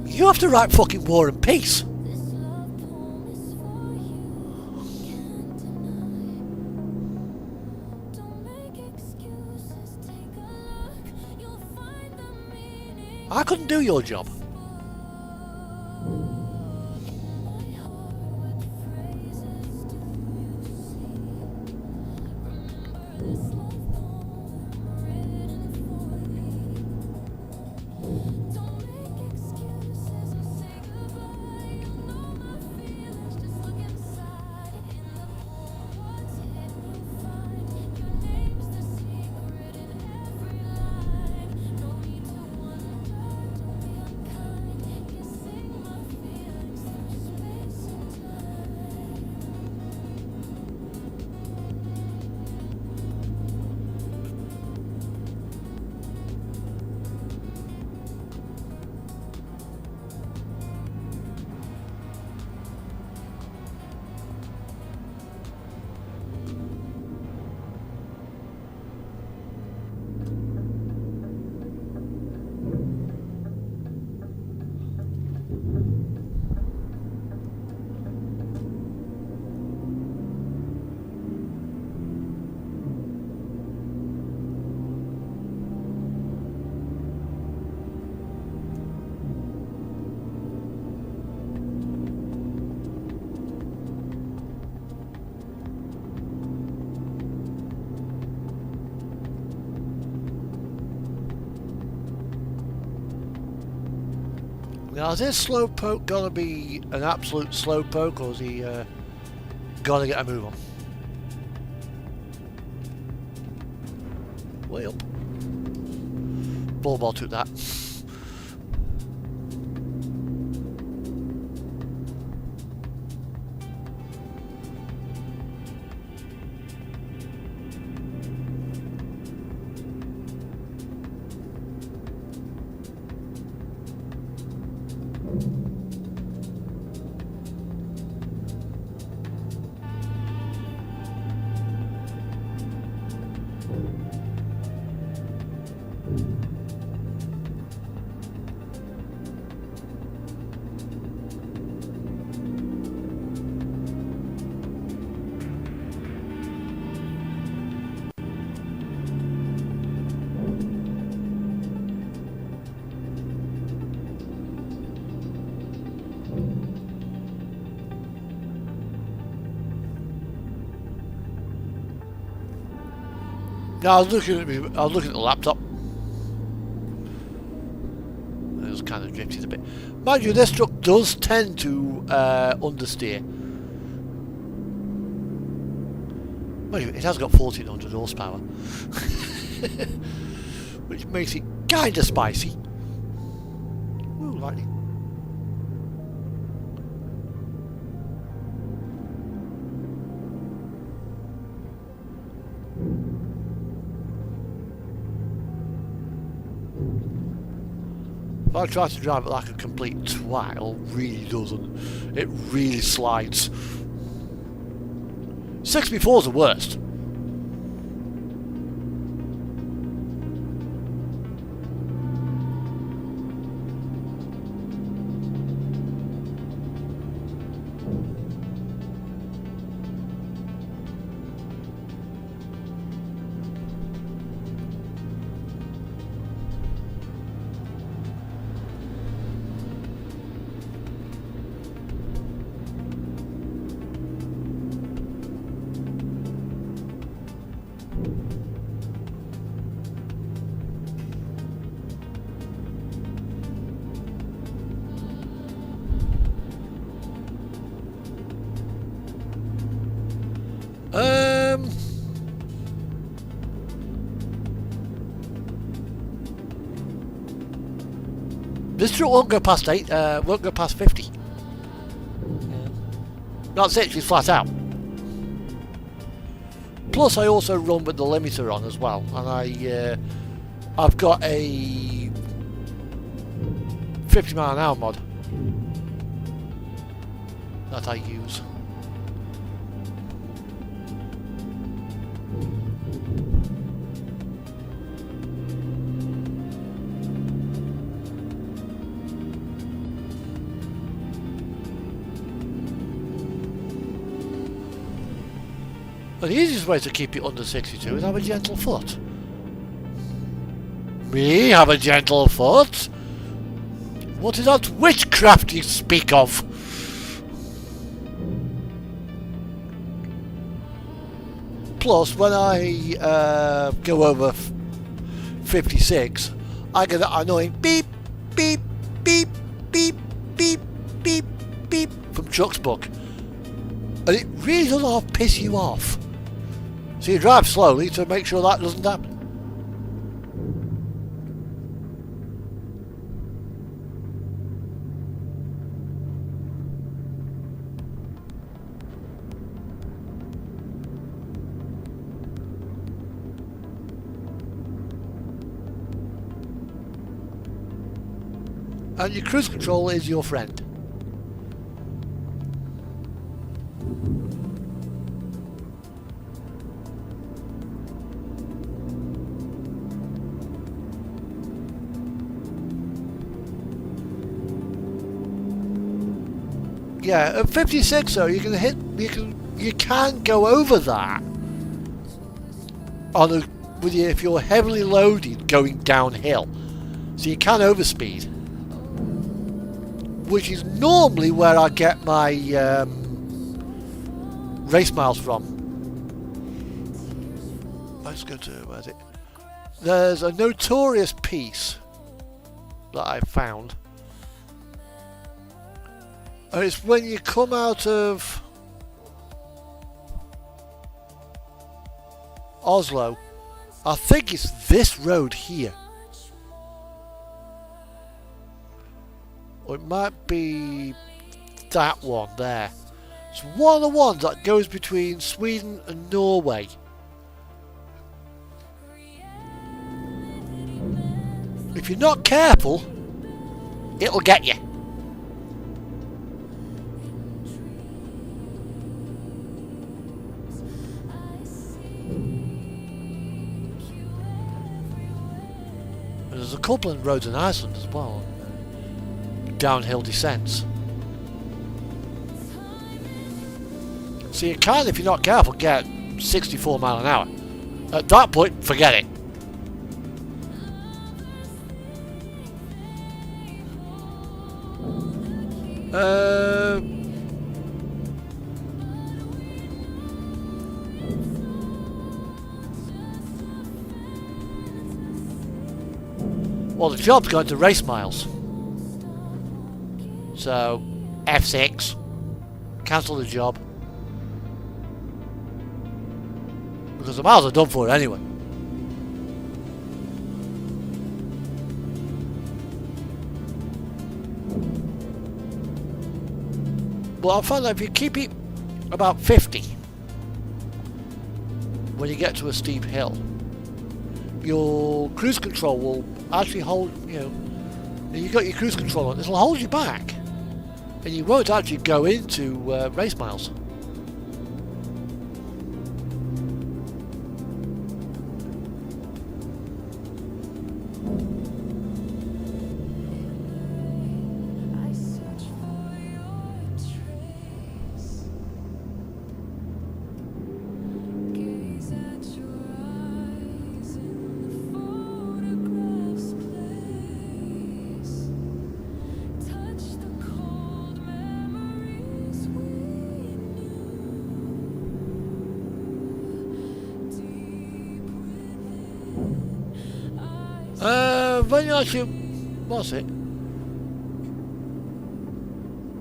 you have to write fucking War and Peace. I couldn't do your job. Now, is this slowpoke gonna be an absolute slowpoke, or is he gonna get a move on? Way up. Ball took that. No, I was looking at the laptop. It was kind of drifted a bit. Mind you, this truck does tend to understeer. Mind you, it has got 1400 horsepower, which makes it kind of spicy. Ooh, lightning. If I try to drive it like a complete twat, it really doesn't. It really slides. 6x4 is the worst. This truck won't go past 50. That's it, she's flat out. Plus I also run with the limiter on as well, and I've got a 50 mph mod that I use. Well, the easiest way to keep it under 62 is have a gentle foot. Me have a gentle foot? What is that witchcraft you speak of? Plus, when I go over 56, I get that annoying beep, beep, beep, beep, beep, beep, beep from Chuck's book. And it really does not piss you off. So you drive slowly to make sure that doesn't happen. And your cruise control is your friend. Yeah, at 56 though, you can go over that on if you're heavily loaded going downhill. So you can overspeed, which is normally where I get my race miles from. Let's go to, where is it? There's a notorious piece that I found. And it's when you come out of Oslo. I think it's this road here. Or it might be that one there. It's one of the ones that goes between Sweden and Norway. If you're not careful, it'll get you. There's a couple of roads in Iceland as well. Downhill descents. So you can, if you're not careful, get 64 miles an hour. At that point, forget it. Well, the job's going to race miles. So, F6. Cancel the job. Because the miles are done for it anyway. But I found that if you keep it about 50 when you get to a steep hill, your cruise control will actually hold, you've got your cruise control on, it'll hold you back and you won't actually go into race miles. I search for your trace. Gaze at your eyes in the photograph's place. Touch the cold memories we knew. Deep within, When you actually, what's it?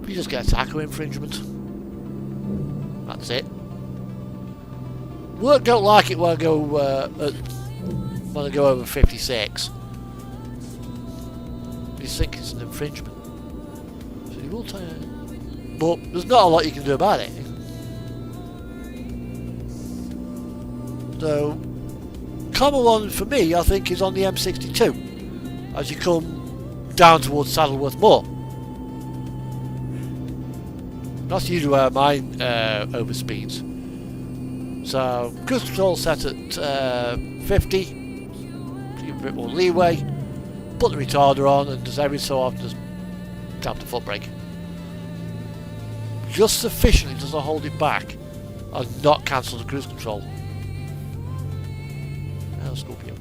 You just get a taco infringement. That's it. Work don't like it when I go over 56. You think it's an infringement, so you will tell you. But there's not a lot you can do about it. So, common one for me, I think, is on the M62 as you come down towards Saddleworth Moor. That's usually where mine overspeeds. So, cruise control set at 50, give a bit more leeway, put the retarder on, and just every so often just tap the foot brake. Just sufficiently doesn't hold it back and not cancel the cruise control. Now, Scorpio.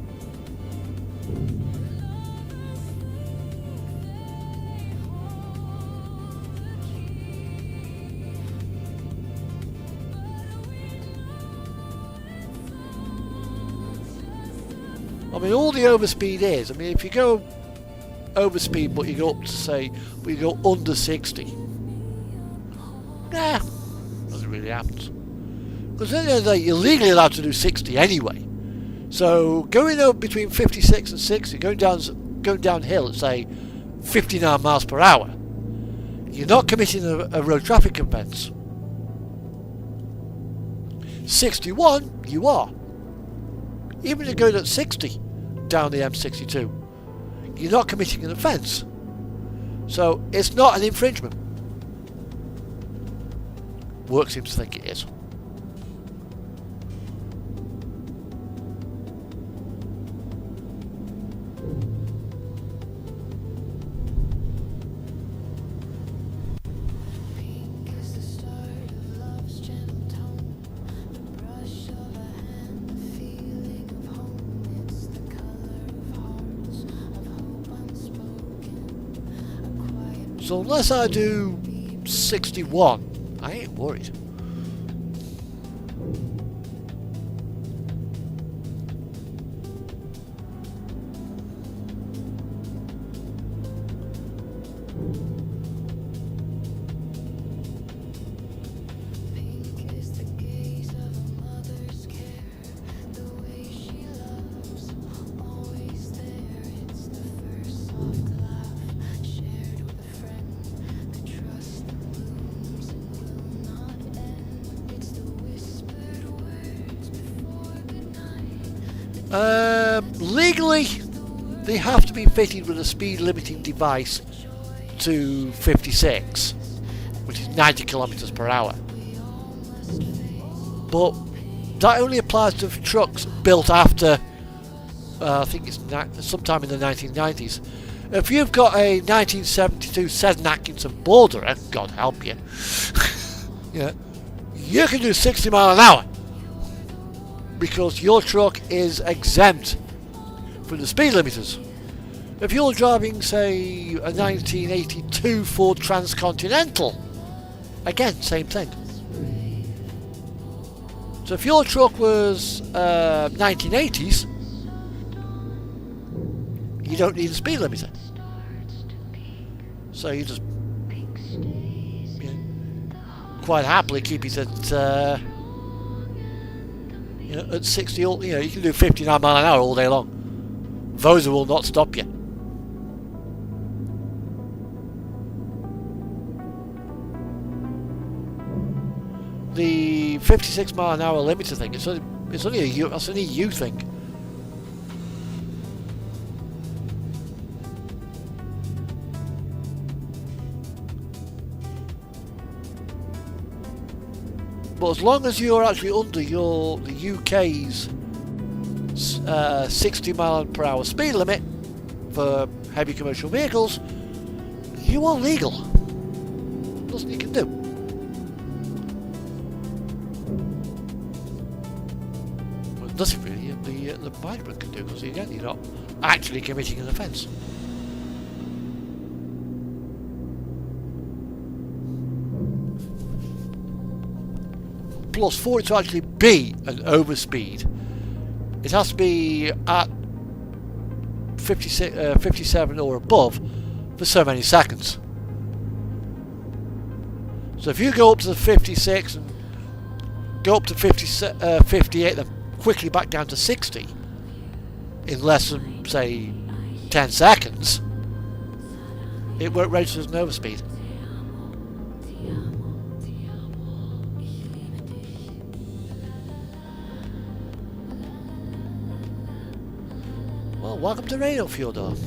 I mean, all the overspeed is, if you go overspeed but you go up to say, but you go under 60, nah, doesn't really happen. Because at the end of the day, you're legally allowed to do 60 anyway. So going up between 56 and 60, going downhill at say 59 miles per hour, you're not committing a road traffic offence. 61, you are. Even if you're going at 60 down the M62, you're not committing an offence. So it's not an infringement. Work seems to think it is. pink is the start of love's gentle tone. The brush of a hand, the feeling of home. It's the color of hearts, of hope unspoken. A quiet So unless I do 61, I ain't worried. pink is the gaze of a mother's care. The way she loves, always there. It's the first soft laugh shared with a friend. The trust that blooms and will not end. It's the whispered words before goodnight. Legally, they have to be fitted with a speed limiting device to 56, which is 90 kilometers per hour. But that only applies to trucks built after, I think it's sometime in the 1990s. If you've got a 1972 Seddon Atkinson Borderer, God help you, you can do 60 miles an hour because your truck is exempt from the speed limiters. If you're driving, say, a 1982 Ford Transcontinental, again, same thing. So if your truck was 1980s, you don't need a speed limiter. So you just quite happily keep it at at 60. You can do 59 mile an hour all day long. Those will not stop you. The 56 mile an hour limiter thing, it's only that's only a you thing. But as long as you're actually under the UK's 60 mile per hour speed limit for heavy commercial vehicles, you are legal. Nothing you can do. Well, nothing really the migrant can do, because again, you're not actually committing an offence. Plus, for it to actually be an overspeed, it has to be at 57 or above for so many seconds. So if you go up to the 56 and go up to 58, then quickly back down to 60 in less than, say, 10 seconds, it won't register as an overspeed. Well, welcome to Radio Fjordor.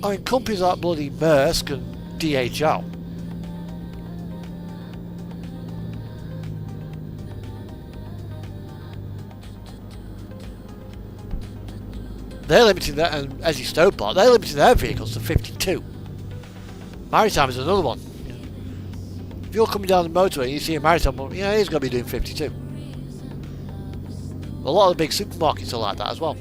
I mean, companies like bloody Maersk and DHL, they're limiting that, and as you Stopart, they're limiting their vehicles to 52. Maritime is another one. If you're coming down the motorway and you see a Maritime one, he's going to be doing 52. A lot of the big supermarkets are like that as well.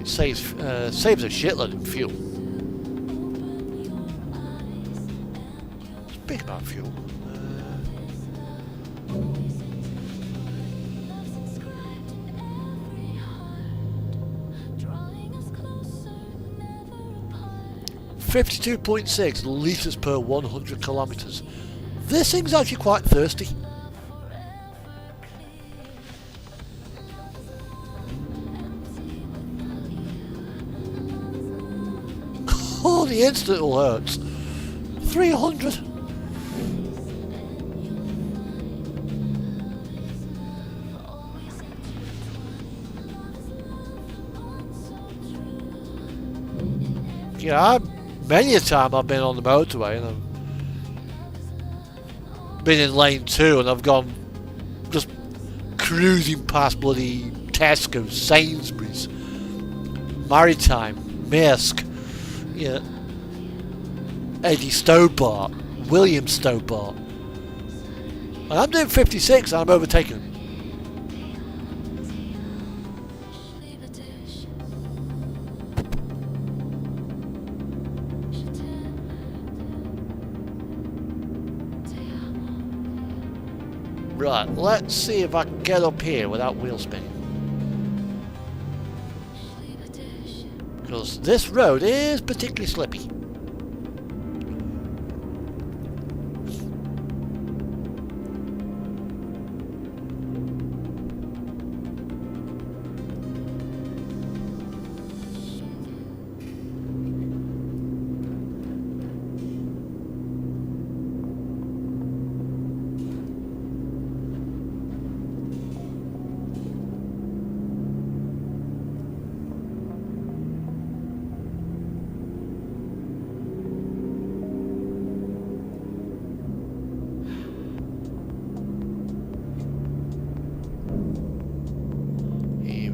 Saves a shitload of fuel. Speak about fuel. $52.6 litres per 100 kilometres. This thing's actually quite thirsty. Oh, the instant alerts. 300. Yeah, many a time I've been on the motorway and I've been in lane 2 and I've gone just cruising past bloody Tesco, Sainsbury's, Maritime, Maersk, Eddie Stopart, William Stopart, and I'm doing 56 and I'm overtaken. Right, let's see if I can get up here without wheel spinning. Because this road is particularly slippy.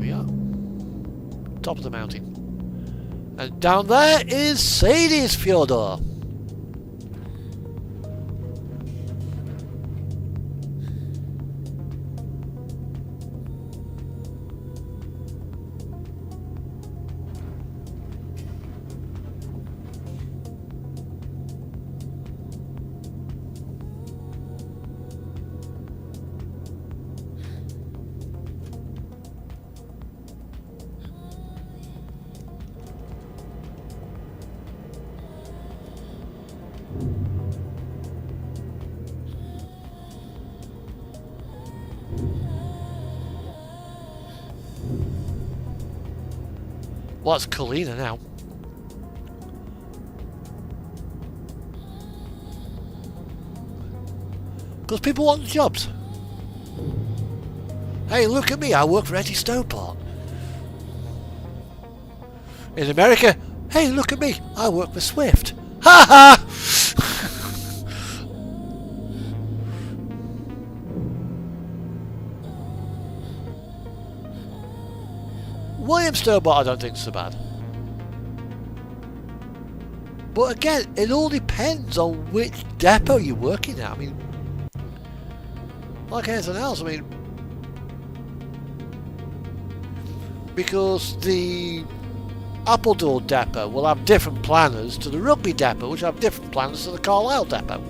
we are. Top of the mountain. And down there is Sadie's Fjordor. Well, it's Kalina now. Because people want jobs. Hey, look at me, I work for Eddie Stowport. In America, hey, look at me, I work for Swift. Ha ha! William Stowport I don't think is so bad. But again, it all depends on which depot you're working at. I mean, like anything else, I mean, because the Appledore depot will have different planners to the Rugby depot, which have different planners to the Carlisle depot.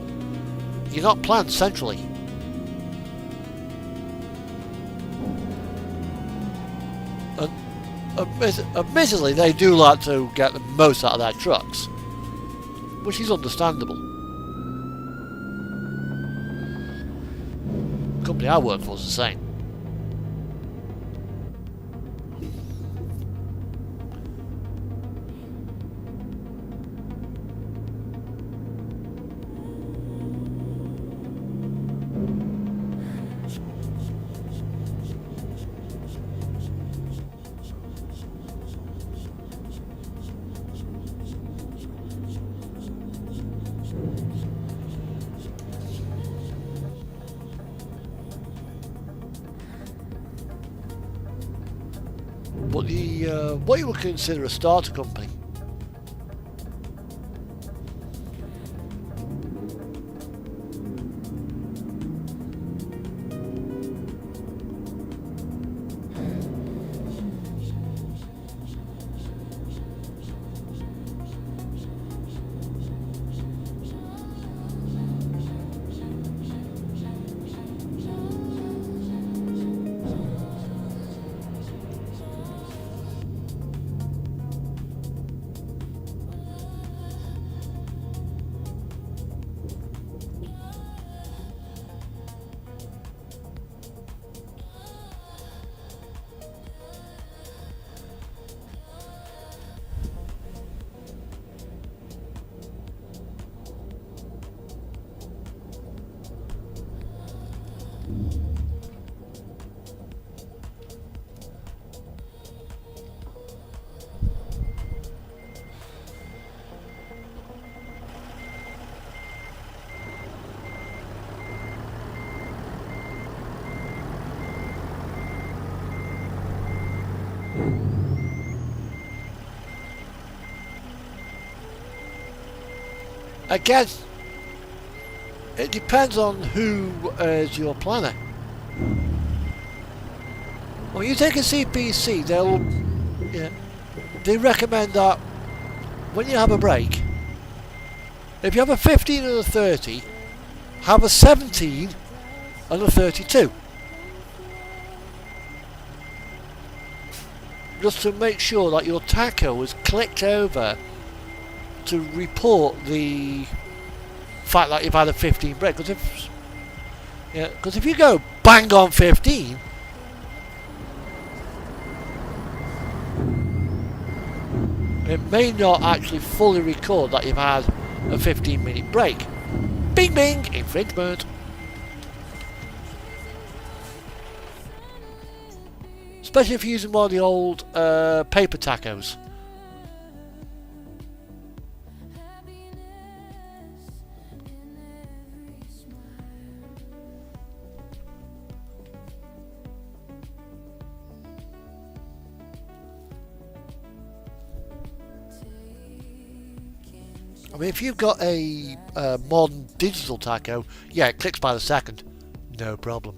You're not planned centrally. Admittedly, they do like to get the most out of their trucks, which is understandable. The company I work for is the same. But what you would consider a starter company. Again, it depends on who is your planner. When you take a CPC, they recommend that when you have a break, if you have a 15 and a 30, have a 17 and a 32. Just to make sure that your tacho is clicked over to report the fact that you've had a 15 break. Because if you go bang on 15, it may not actually fully record that you've had a 15-minute break. Bing bing, infringement. Especially if you're using one of the old paper tachos. I mean, if you've got a modern digital tacho, yeah, it clicks by the second, no problem.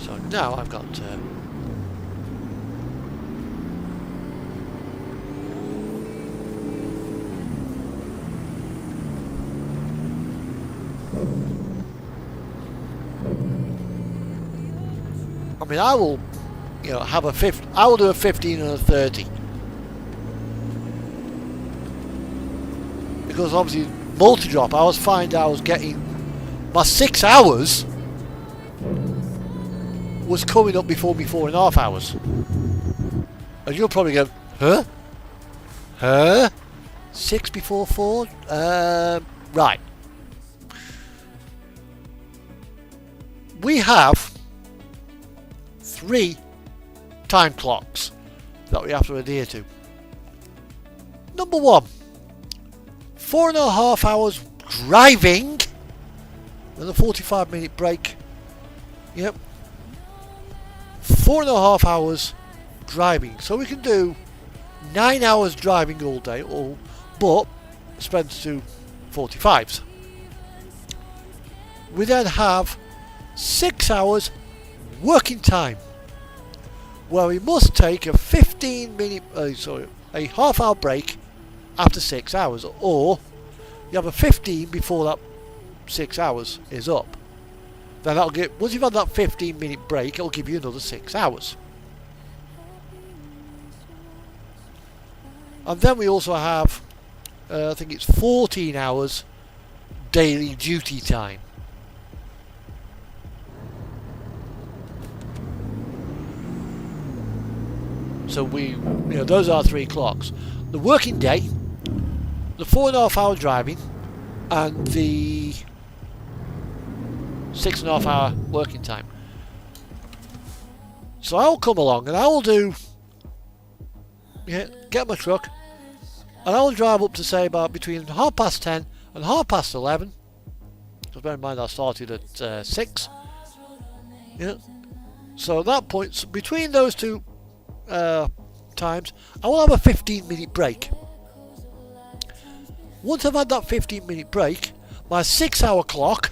So now I've got I mean, I will, have I will do a 15 and a 30. Because obviously, multi-drop, I was finding I was getting my 6 hours was coming up before me 4.5 hours. And you'll probably go, huh? Huh? 6 before 4? Right. We have 3 time clocks that we have to adhere to. Number 1, 4.5 hours driving, and a 45-minute break. Yep. 4.5 hours driving. So we can do 9 hours driving all day, but spread to 45s. We then have 6 hours working time, where we must take a 15-minute, a half-hour break after 6 hours, or you have a 15 before that 6 hours is up. Then that'll give, once you've had that 15-minute break, it'll give you another 6 hours. And then we also have, I think it's 14 hours daily duty time. So those are 3 clocks. The working day, the 4.5 hour driving, and the 6.5 hour working time. So I'll come along and I will get my truck, and I will drive up to say about between 10:30 and 11:30. Just bear in mind I started at 6. Yeah. So at that point, between those two times, I will have a 15-minute break. Once I've had that 15-minute break, my 6-hour clock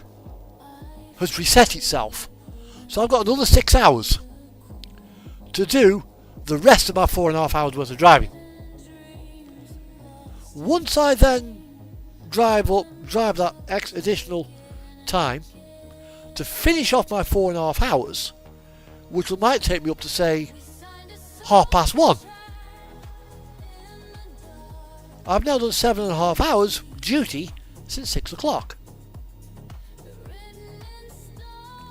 has reset itself. So I've got another 6 hours to do the rest of my 4.5 hours worth of driving. Once I then drive that additional time to finish off my 4.5 hours, which might take me up to say 1:30. I've now done 7.5 hours duty since 6 o'clock.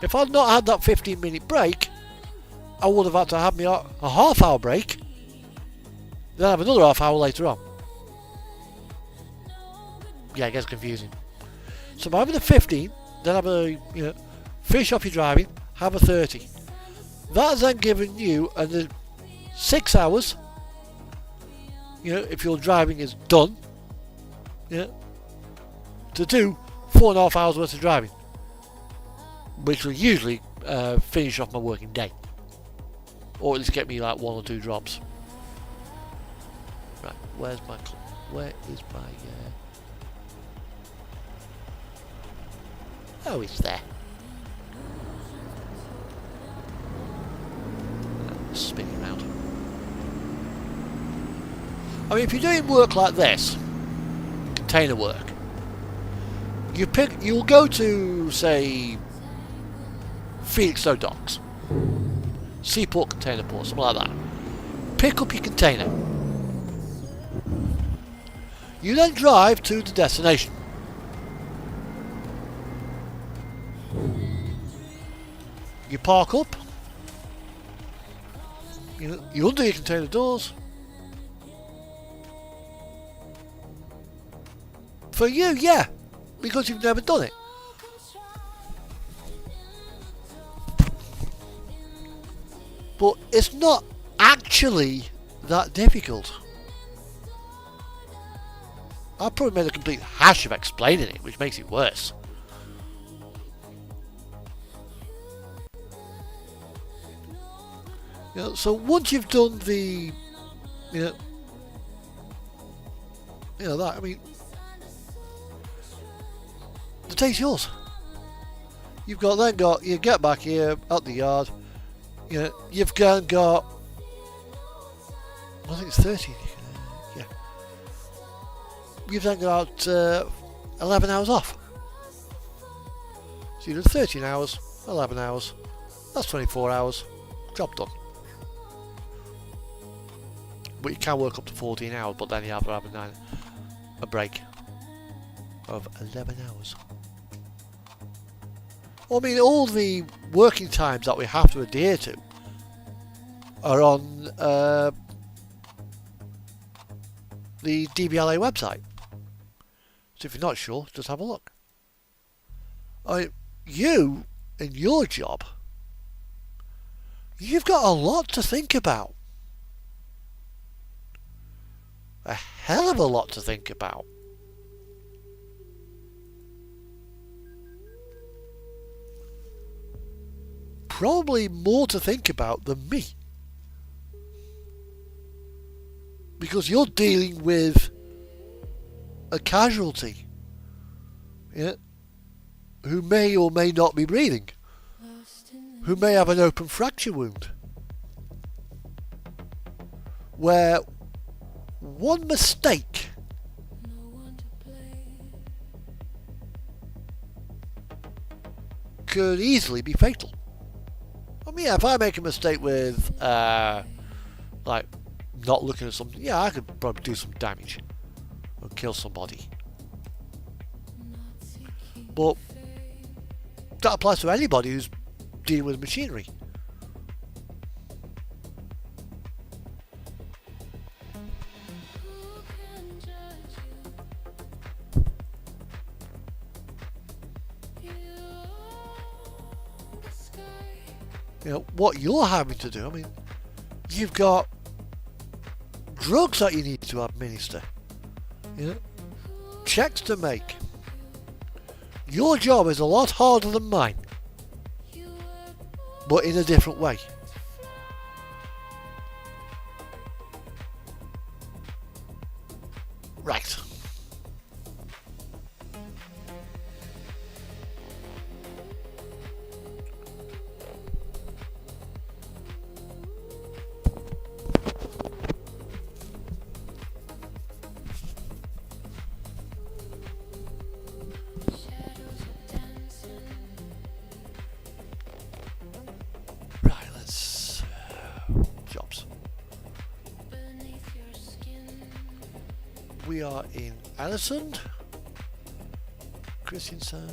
If I'd not had that 15-minute break, I would have had to have me a half-hour break, then have another half hour later on. Yeah, it gets confusing. So by having a 15, then have finish off your driving, have a 30. That has then given you 6 hours. If your driving is done, to do 4.5 hours worth of driving, which will usually finish off my working day, or at least get me like 1 or 2 drops. Right, where is my oh, it's there. Spinning around. I mean, if you're doing work like this, container work, you'll go to, say, Felixstowe Docks, Seaport Container Port, something like that. Pick up your container. You then drive to the destination. You park up. You undo your container doors. For you, yeah, because you've never done it. But it's not actually that difficult. I probably made a complete hash of explaining it, which makes it worse. So once you've done the, that, I mean, the day's yours. You've got you get back here at the yard. You've got. I think it's 30. Yeah. You've then got 11 hours off. So you do 13 hours, 11 hours. That's 24 hours. Job done. But you can work up to 14 hours, but then you have to have a break of 11 hours. Well, I mean, all the working times that we have to adhere to are on the DVLA website. So if you're not sure, just have a look. You, in your job, you've got a lot to think about. A hell of a lot to think about. Probably more to think about than me. Because you're dealing with a casualty, who may or may not be breathing, who may have an open fracture wound, where one mistake could easily be fatal. I mean, if I make a mistake with, like, not looking at something, I could probably do some damage and kill somebody. But that applies to anybody who's dealing with machinery. What you're having to do, I mean, you've got drugs that you need to administer, checks to make. Your job is a lot harder than mine, but in a different way. Right. We are in Ellesund, Kristiansand,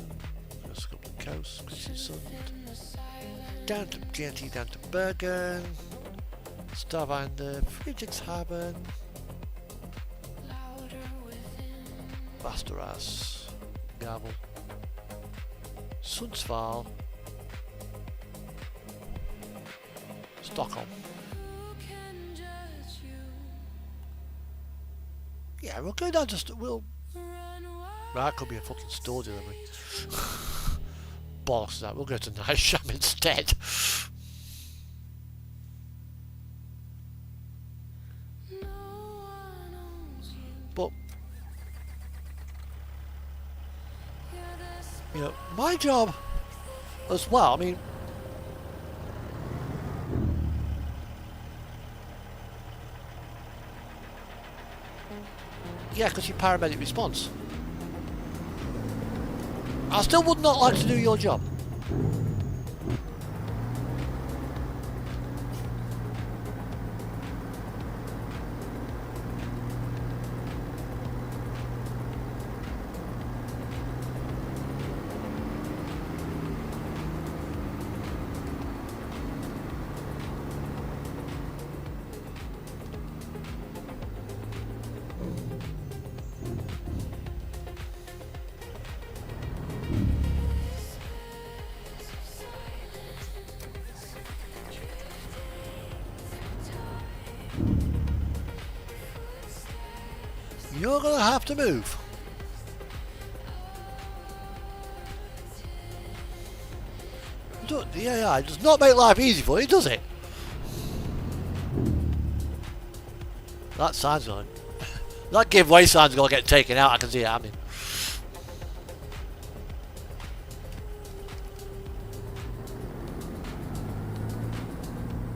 let's go up the coast, Kristiansand, down to Genty, down to Bergen, Stavanger, Friedrichshafen, Västerås, Gävle, Sundsvall, Stockholm. Yeah, we'll go down to that could be a fucking store delivery. Bollocks that. We'll go to Nisham instead. But my job as well. I mean, yeah, because you're paramedic response. I still would not like to do your job. You're going to have to move. The AI does not make life easy for you, does it? That sign's going. That giveaway sign's going to get taken out. I can see it happening.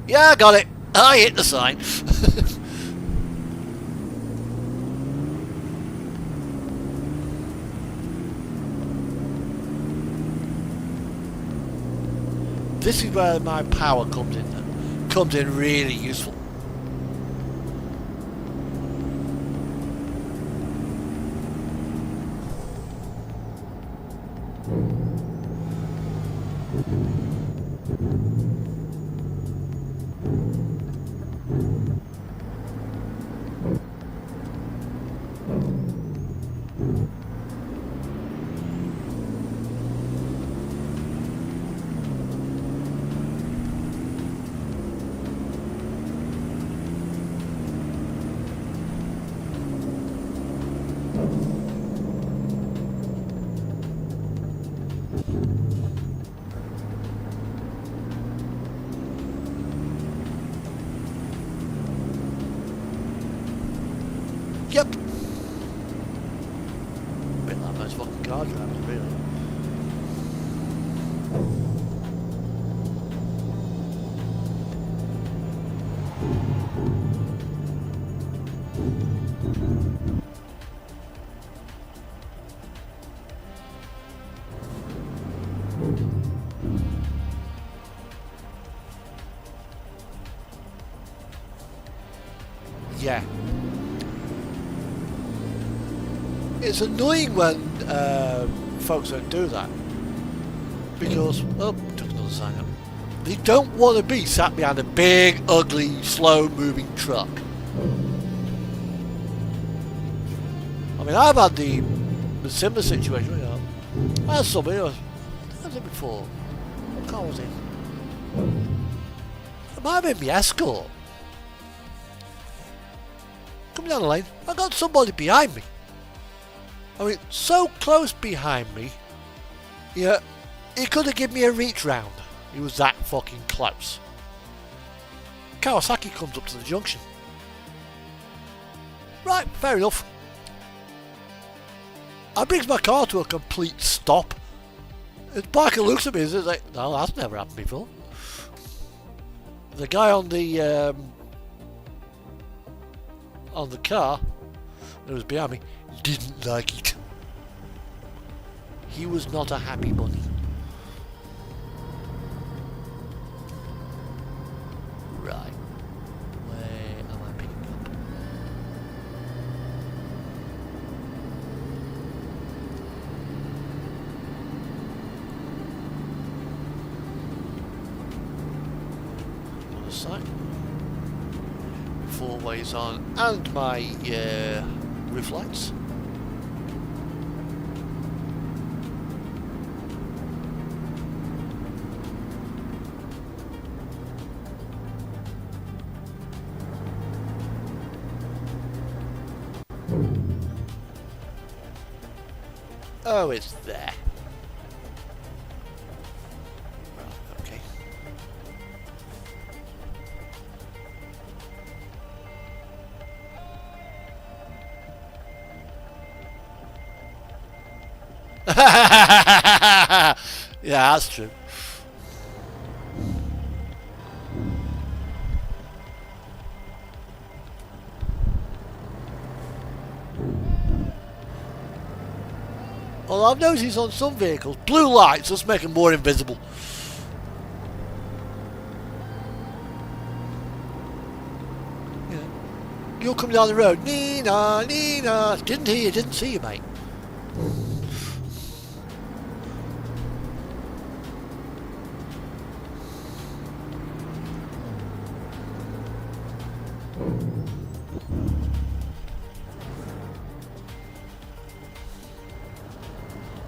Yeah, I got it. I hit the sign. This is where my power comes in. Comes in really useful. Yep. Bit like most fucking car drivers, really. Yeah. It's annoying when folks don't do that because, oh, took another sign up. They don't want to be sat behind a big, ugly, slow-moving truck. I mean, I've had the similar situation. You know, I had somebody else. I had it before. What car was it? It might have been my Escort. Coming down the lane, I got somebody behind me. I mean, so close behind me, yeah, he could have given me a reach round. He was that fucking close. Kawasaki comes up to the junction. Right, fair enough. I brings my car to a complete stop. The biker looks at me and says, like, no, that's never happened before. The guy on the car that was behind me didn't like it. He was not a happy bunny. Right. Where am I picking up? On the side. 4 ways on, and my roof lights. Oh, it's there. Right, okay. Yeah, that's true. Well, I've noticed on some vehicles, blue lights just make them more invisible. Yeah. You'll come down the road, Nina, Nina. Didn't hear you, didn't see you, mate.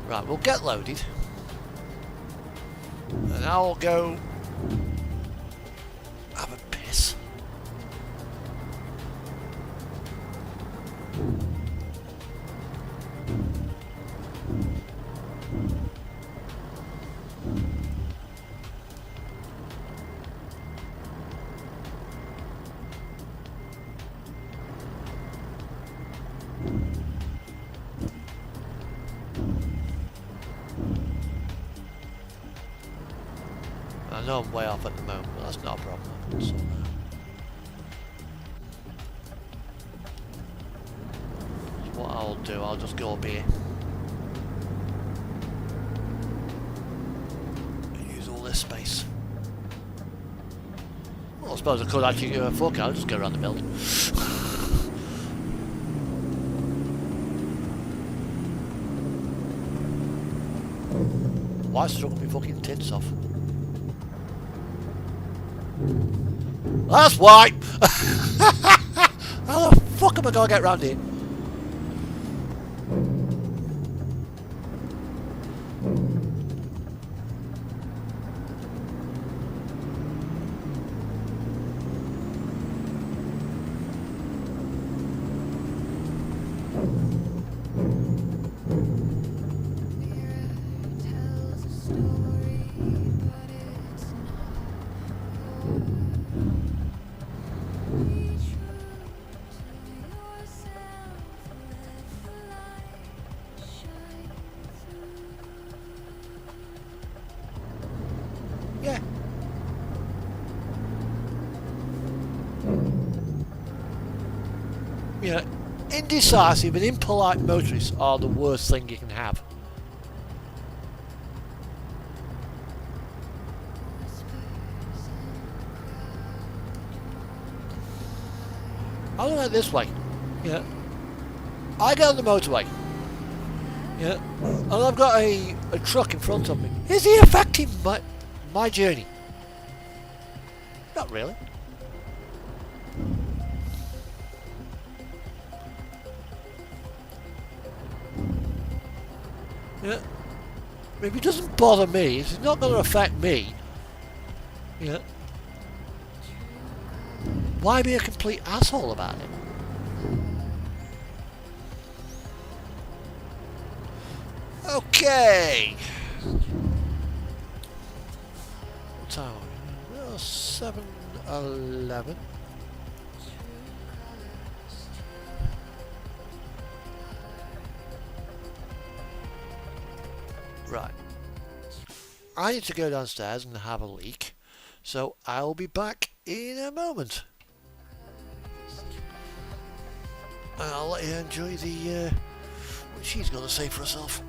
Right, we'll get loaded. And I'll go have a piss. I know I'm way off at the moment, but that's not a problem. So, what I'll do, I'll just go up here. Use all this space. Well, I suppose I could actually fuck it, I'll just go around the building. Why struck me fucking tits off? That's why! How the fuck am I gonna get round here? tells a story, but it's not yours. Be true to yourself, let the light shine through. Yeah. You know, indecisive and impolite motorists are the worst thing you can have. I don't like this way. Yeah. I get on the motorway. Yeah. And I've got a truck in front of me. Is he affecting my journey? Not really. Yeah. If it doesn't bother me, it's not going to affect me. Yeah. Why be a complete asshole about it? Okay. What time are we? 7:11. Right. I need to go downstairs and have a leak, so I'll be back in a moment. And I'll let you enjoy the what she's got to say for herself.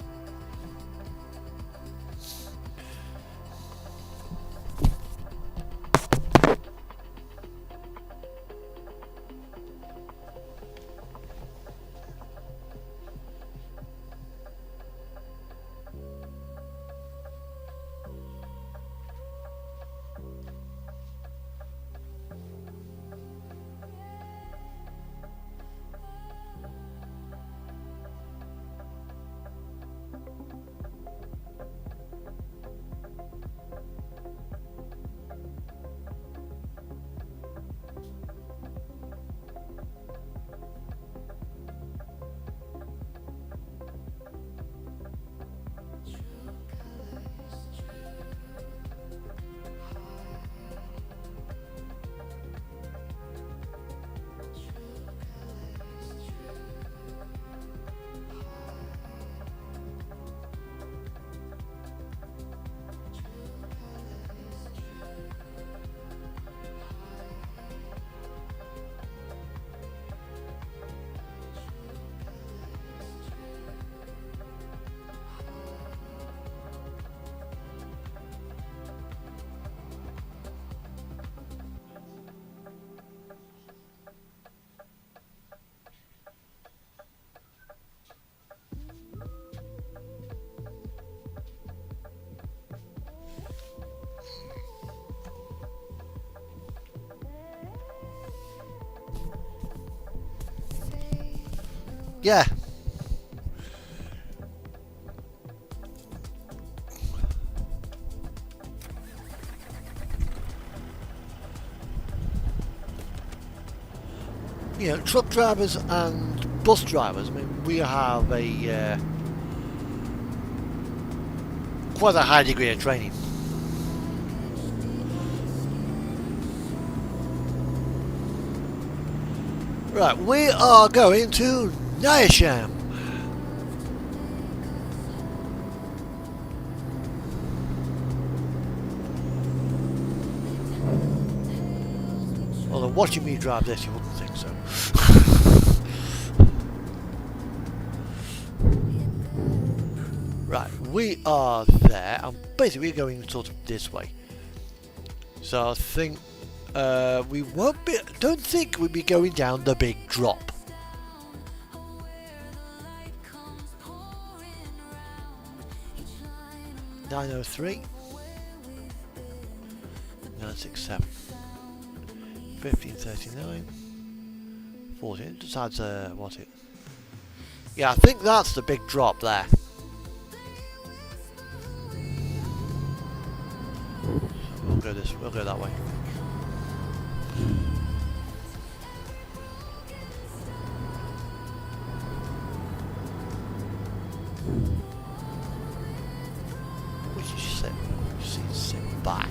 Yeah. You know, truck drivers and bus drivers, I mean, we have a quite a high degree of training. Right, we are going to Nayasham. watching me drive this, you wouldn't think so. Right, we are there, and basically we're going sort of this way. So I think we won't be. Don't think we'll be going down the big drop. $903, 967, 1539, 14. It just adds what's it? Yeah, I think that's the big drop there. We'll go that way. We should sit back.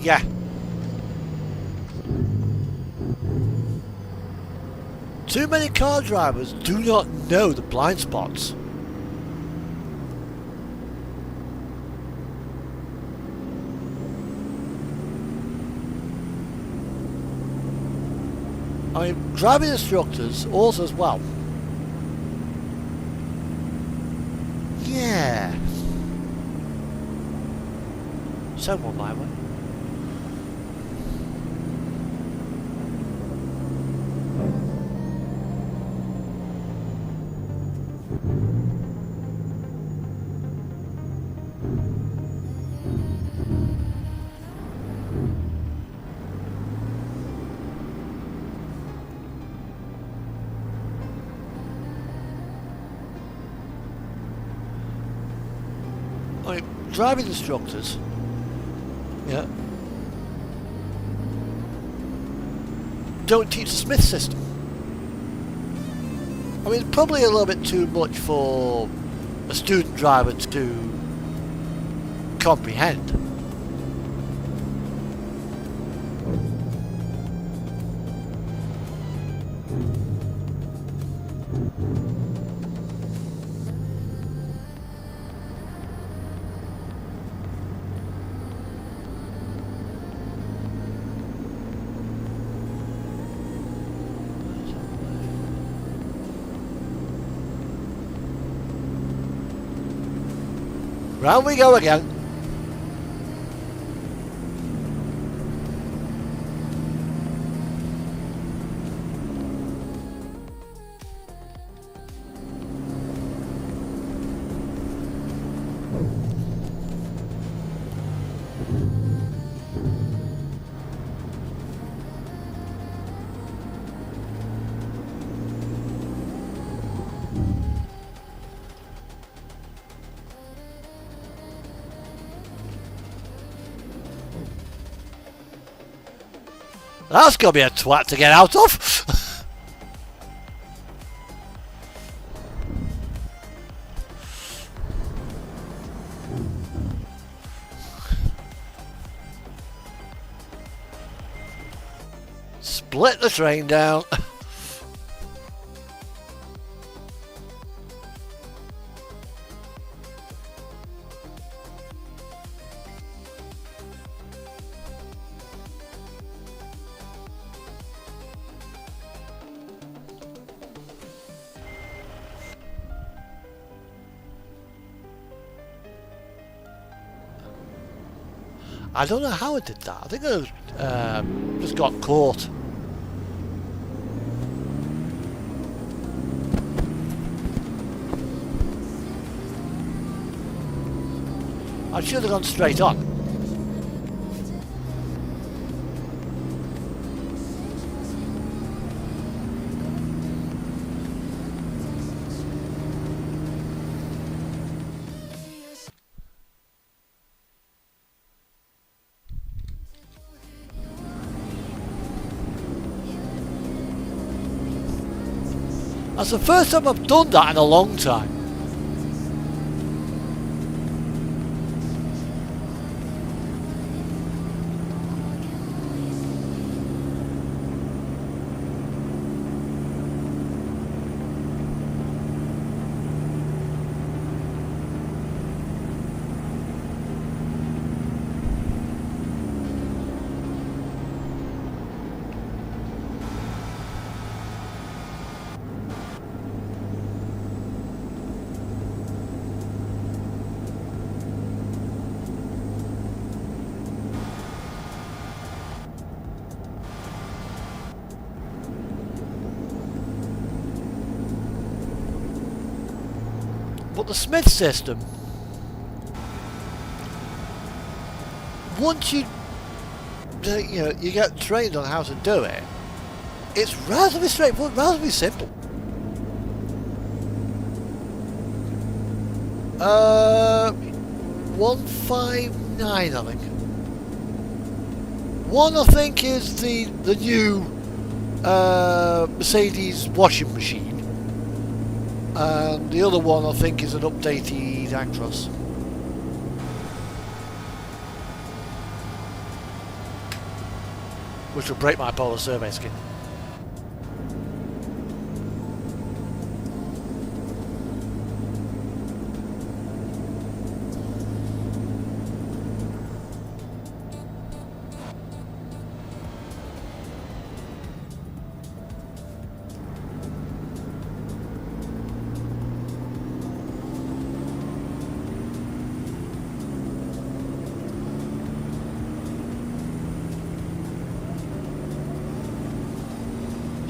Yeah. Too many car drivers do not know the blind spots. I mean, driving instructors also as well. Yeah. Someone might way. Driving instructors, yeah, don't teach the Smith system. I mean, it's probably a little bit too much for a student driver to comprehend. Round we go again. That's gonna be a twat to get out of. Split the train down. I don't know how I did that. I think I just got caught. I should have gone straight on. That's the first time I've done that in a long time. But the Smith system, once you get trained on how to do it, it's relatively straightforward, relatively simple. 159, I think. One, I think, is the new Mercedes washing machine. And the other one, I think, is an updated Actros. Which will break my Polar Survey skin.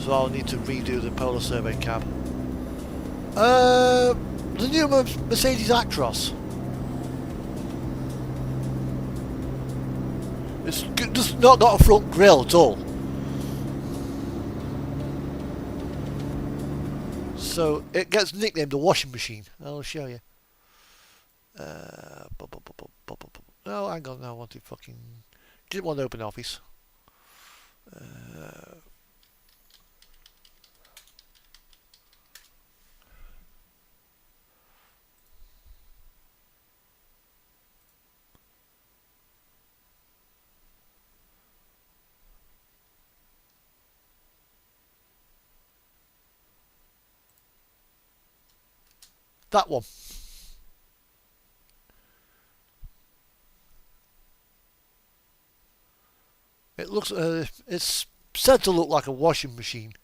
So I'll need to redo the Polar Survey cab. The new Mercedes Actros. It's just not got a front grille at all. So it gets nicknamed the washing machine. I'll show you. No, hang on, no, I want to fucking... Didn't want to open office. That one. It looks. It's said to look like a washing machine.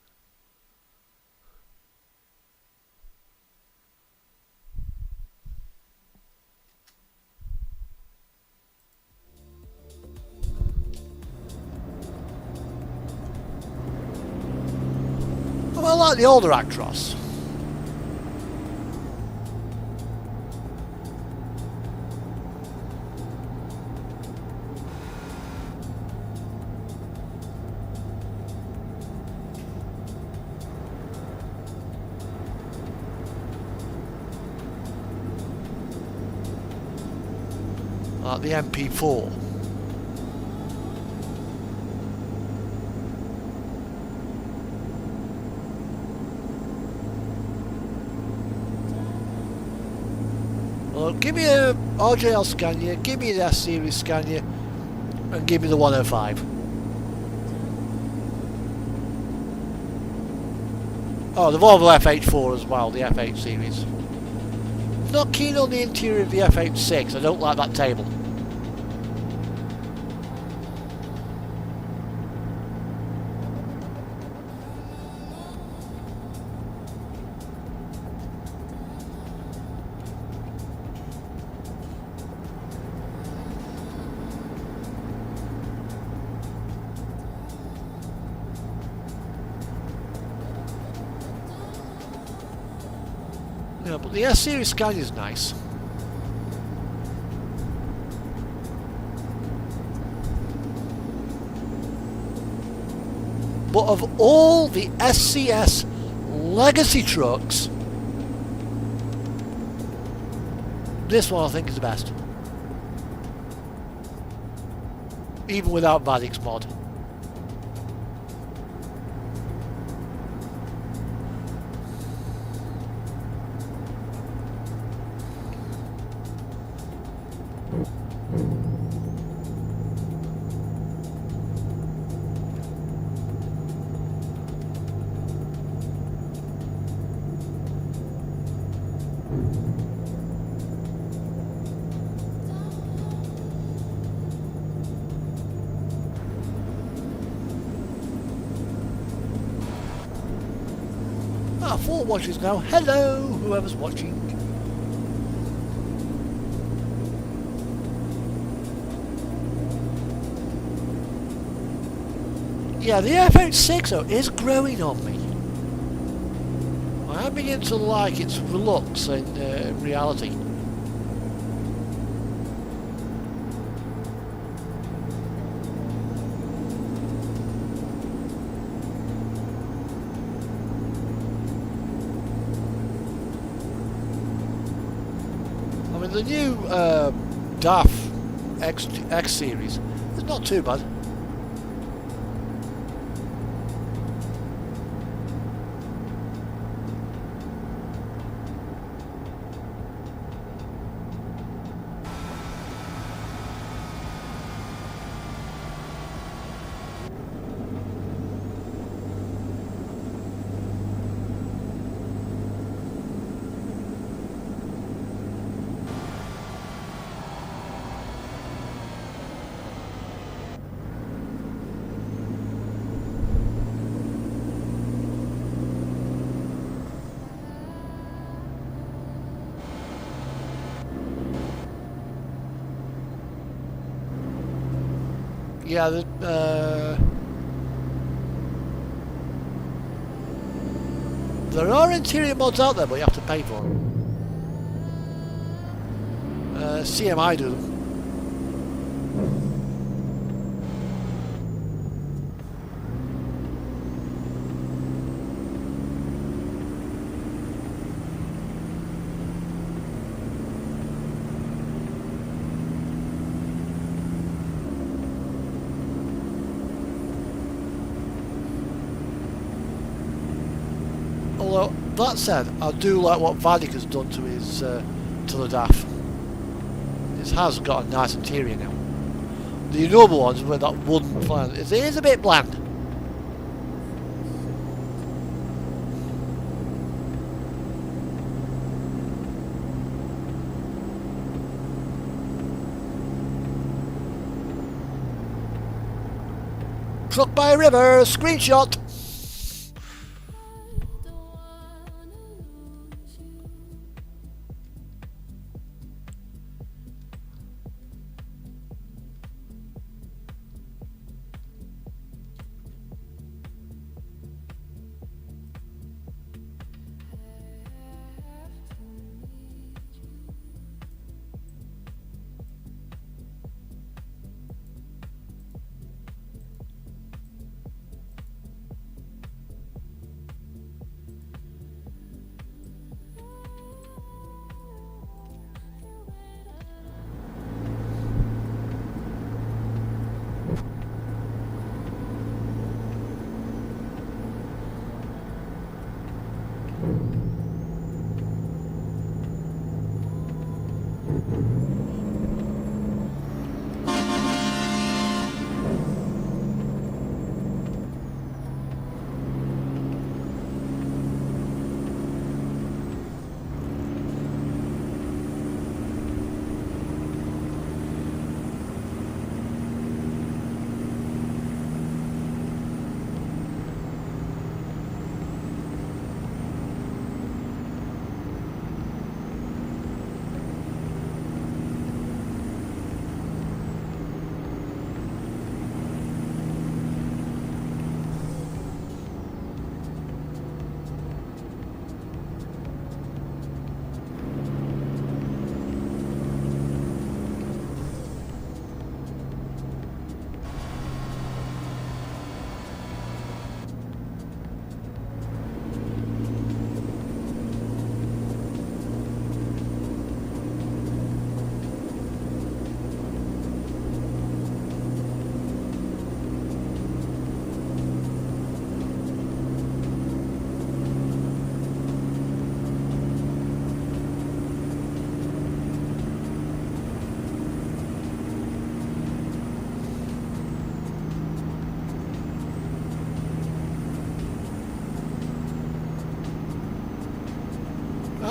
Oh, I like the older Actros. Like the MP4. Well, give me a RJL Scania, give me the S series Scania, and give me the 105. Oh, the Volvo FH4 as well, the FH series. Not keen on the interior of the FH6, I don't like that table. Yeah, but the S series Scania is nice. But of all the SCS legacy trucks, this one I think is the best. Even without Vadic's mod. Ah, 4 watchers now. Hello, whoever's watching. Yeah, the FH6 though is growing on me. I am beginning to like its looks in reality. I mean, the new DAF X series is not too bad. Yeah, there are interior mods out there, but you have to pay for them. CMI do them. Although, that said, I do like what Vadic has done to his to the DAF. It has got a nice interior now. The normal ones with that wooden plan, it is a bit bland. Truck by a river, screenshot!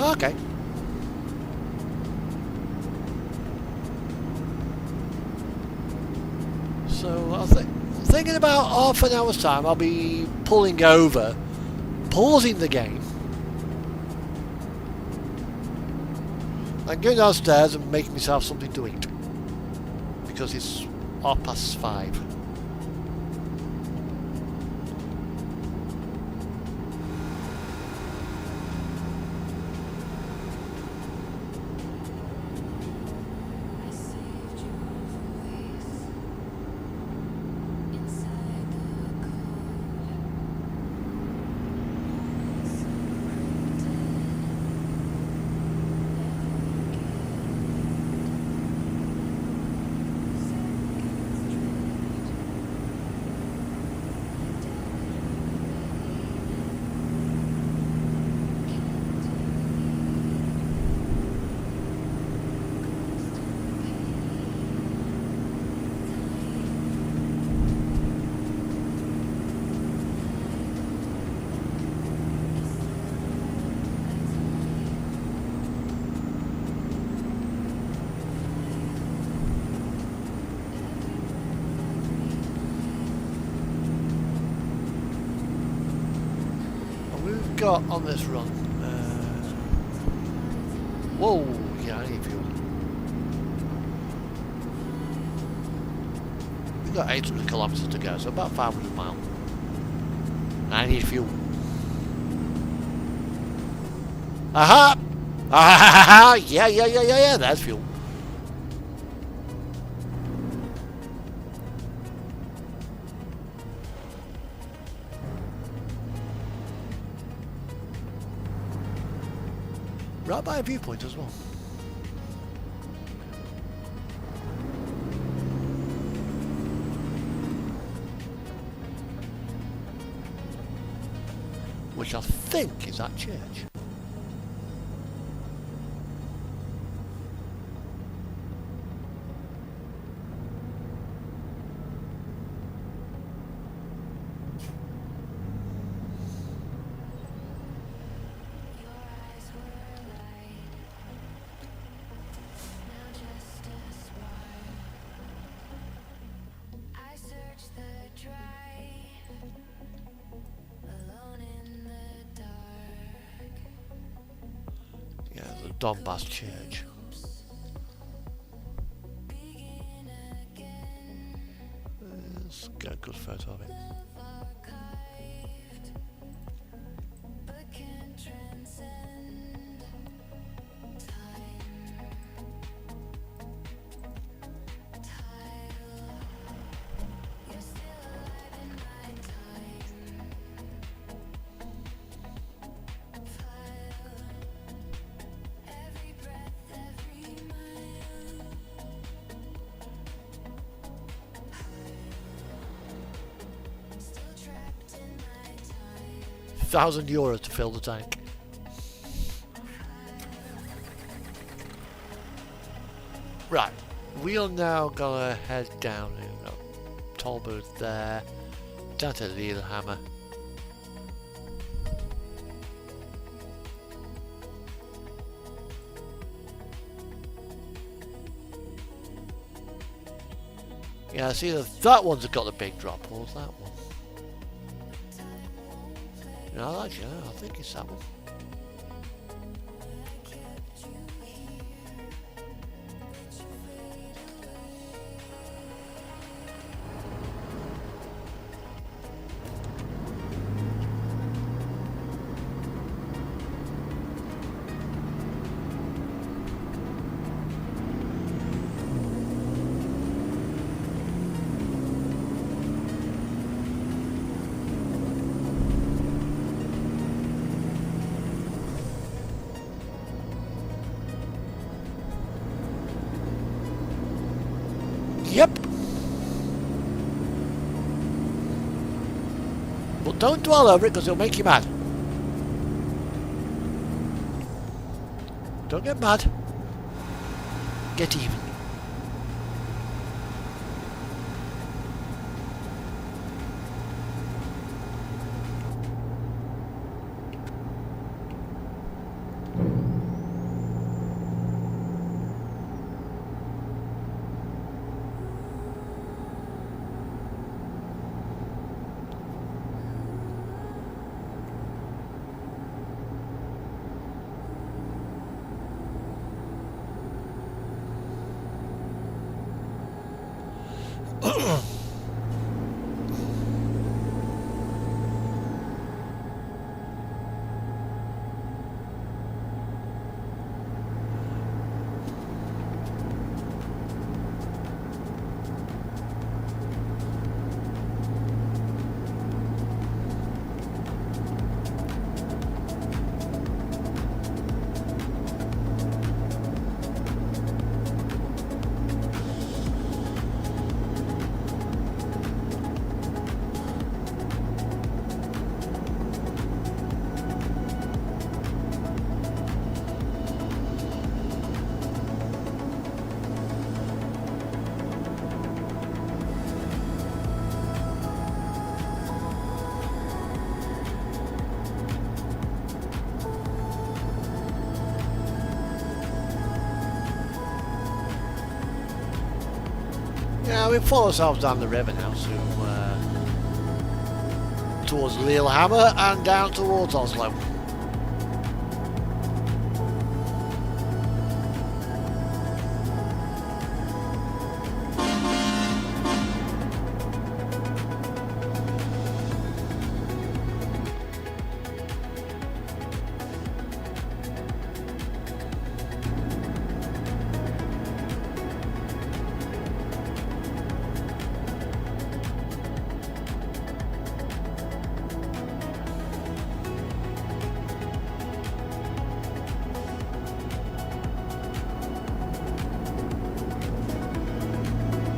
Okay. So I'm thinking about half an hour's time I'll be pulling over, pausing the game, and going downstairs and making myself something to eat. Because it's 5:30. I saved your voice inside the We've got on this run. Whoa, yeah, I need fuel. We've got 800 kilometres to go, so about 500 miles. I need fuel. Aha! Ah, yeah, that's fuel. Right by a viewpoint as well. Which I think is that church. Yeah, the Donbass Church. Let's get a good photo of it. €1,000 to fill the tank. Right, we are now gonna head down. We've got toll booth there, down to Lillehammer. Yeah, see that one's got the big drop holes. That one. No, actually, I think it's that one. Yep. But don't dwell over it because it'll make you mad. Don't get mad. Get even. Now we follow ourselves down the river now, so towards Lillehammer and down towards Oslo.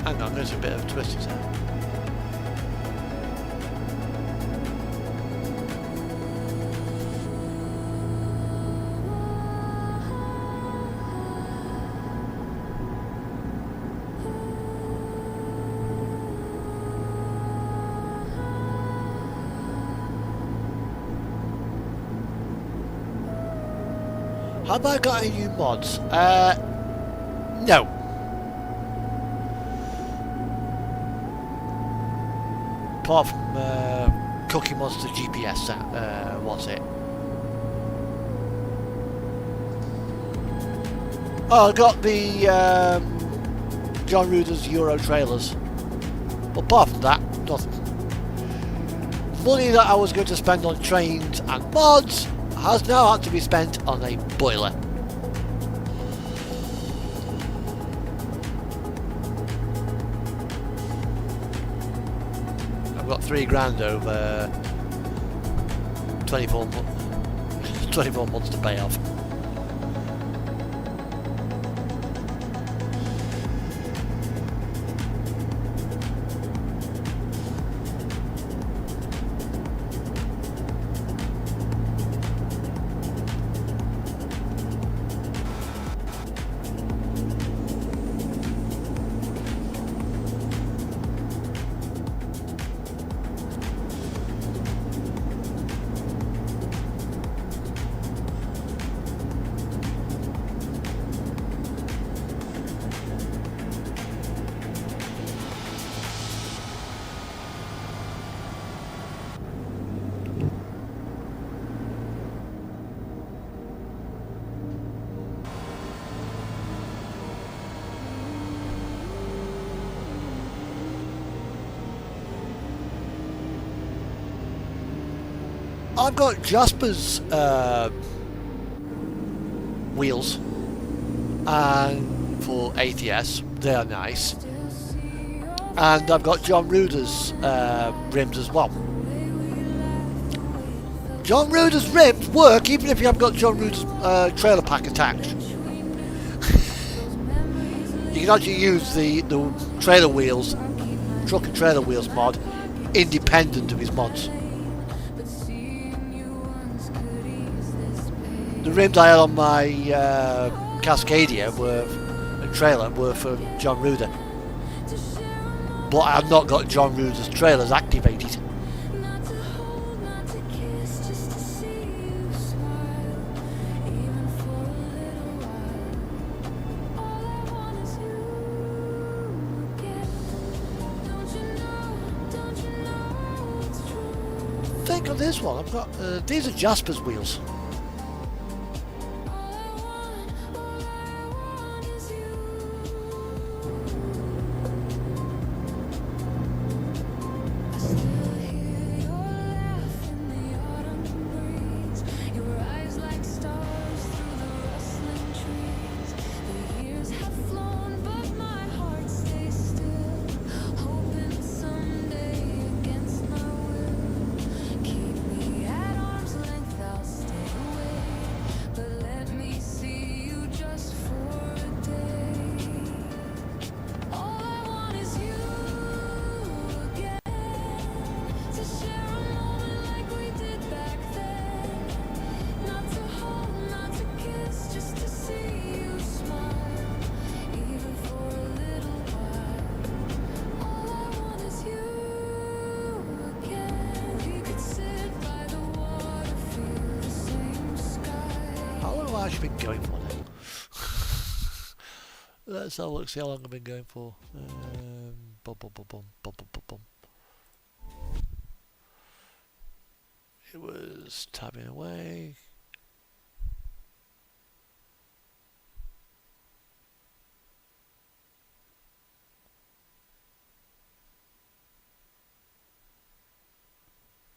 Hang on, there's a bit of a twist there. Have I got any new mods? No. Apart from Cookie Monster GPS, what's it? Oh, I got the John Ruder's Euro trailers. Apart from that, nothing. Money that I was going to spend on trains and mods has now had to be spent on a boiler. I've got £3 over 24 months to pay off. I've got Jasper's wheels, and for ATS, they are nice. And I've got John Ruder's rims as well. John Ruder's rims work even if you haven't got John Ruder's trailer pack attached. You can actually use the trailer wheels, truck and trailer wheels mod, independent of his mods. The rims I had on my Cascadia and trailer were for John Ruder, but I have not got John Ruder's trailers activated. Think of this one. I've got these are Jasper's wheels. I've been going for now. Let's have a look, see how long I've been going for. Bum, bum, bum, bum, bum, bum, bum, bum. It was tabbing away.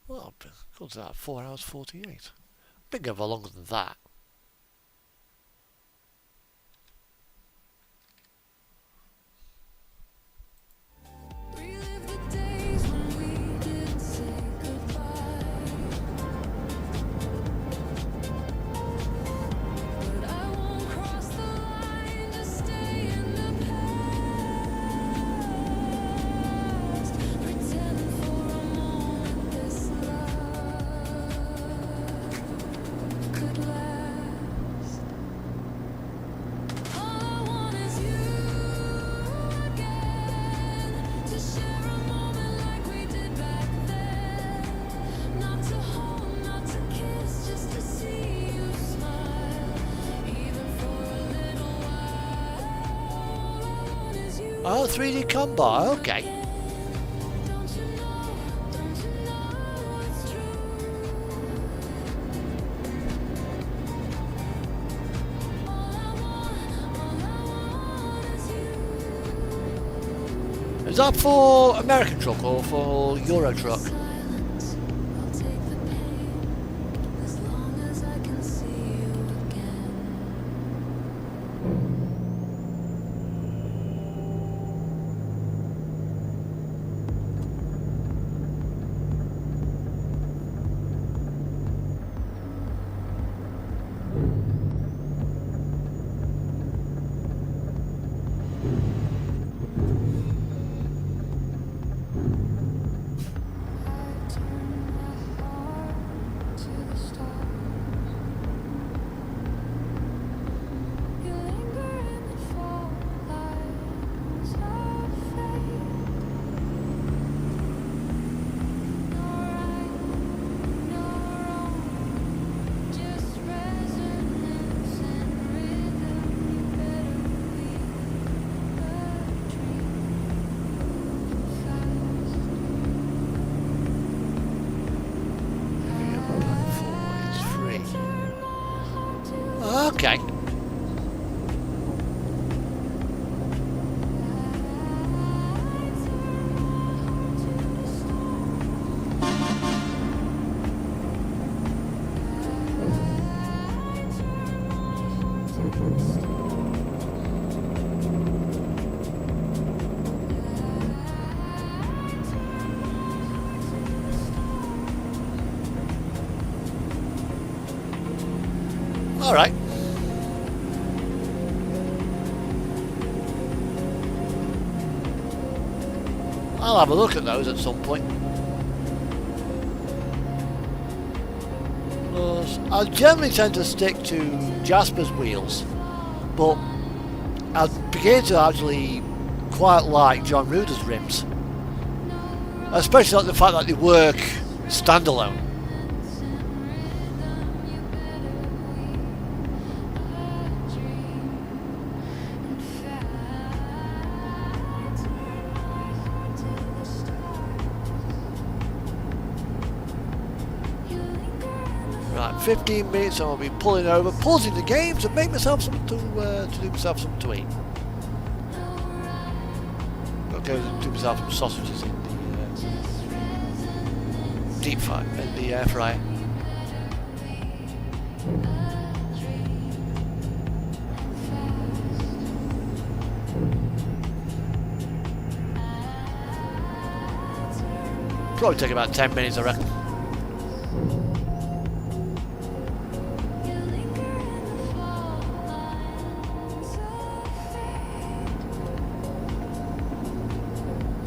Well, what's that? 4 hours 48. Been going for longer than that. Relive the days when we didn't say goodbye. But I won't cross the line to stay in the past. Pretend for a moment this love could last. All I want is you again, to share a moment like we did back then. Not to hold, not to kiss, just to see you smile, even for a little while. All I want is you. Oh, 3D combo, okay. Don't you know it's true? All I want is you. Is that for American truck or for Euro truck? Silence, I'll take the pain as long as I can see you again. I turn my heart to the stars. You linger in the fall lines of fate. No right, no wrong, just resonance and rhythm. You better believe a dream fast. It's free. Okay. All right. I'll have a look at those at some point. I generally tend to stick to Jasper's wheels, but I begin to actually quite like John Ruder's rims, especially like the fact that they work standalone. Right, 15 minutes and I'll be pulling over, pausing the game to make myself something to do myself something to eat. I'll go and do myself some sausages in the deep fry, in the air fryer. Probably take about 10 minutes, I reckon.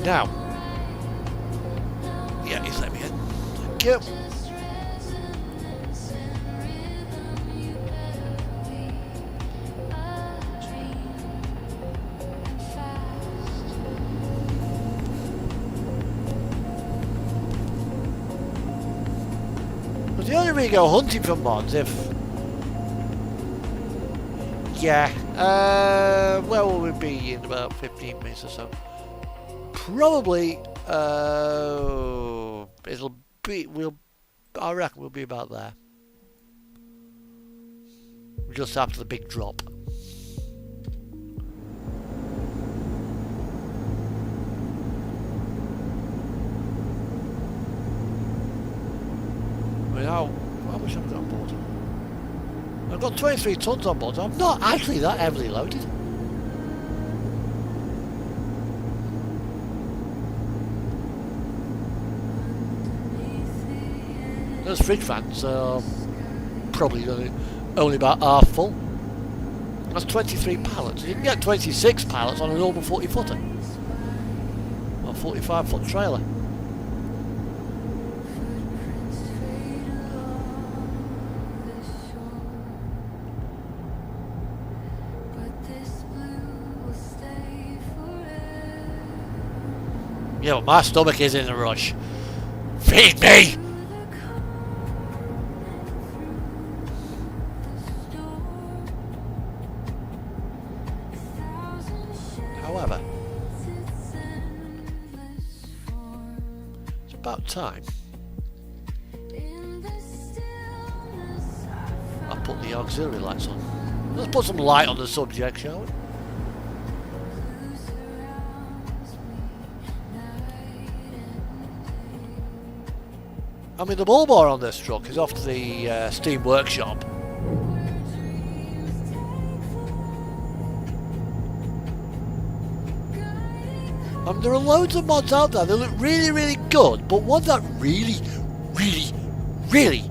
Now, yeah, he's let me in. Thank you. But the only way you go hunting for mods if... Yeah, where will we be in about 15 minutes or so? probably I reckon we'll be about there. Just after the big drop. I mean, how much have I got on board? I've got 23 tons on board. I'm not actually that heavily loaded. Those fridge vans are probably only about half full. That's 23 pallets. You can get 26 pallets on a normal 40 footer. Or 45 foot trailer. Yeah, but my stomach is in a rush. Feed me! However, it's about time I put the auxiliary lights on. Let's put some light on the subject, shall we? I mean, the bull bar on this truck is off to the Steam Workshop. There are loads of mods out there that look really, really good, but one that really, really, really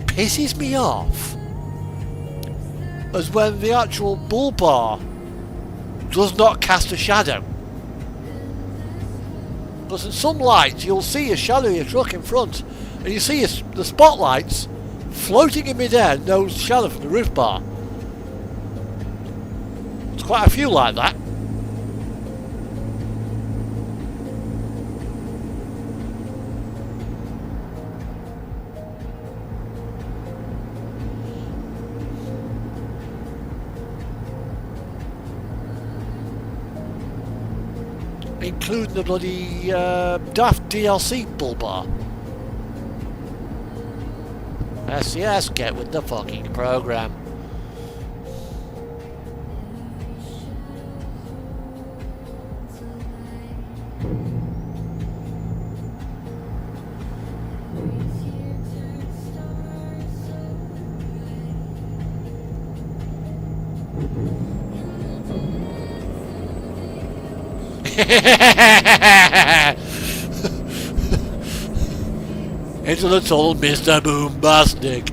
pisses me off is when the actual bull bar does not cast a shadow. Because in some lights you'll see a shadow of your truck in front, and you see the spotlights floating in midair, no shadow from the roof bar. There's quite a few like that. Including the bloody daft DLC bull bar. Yes, get with the fucking program. Into the tunnel, Mr. Boombastic.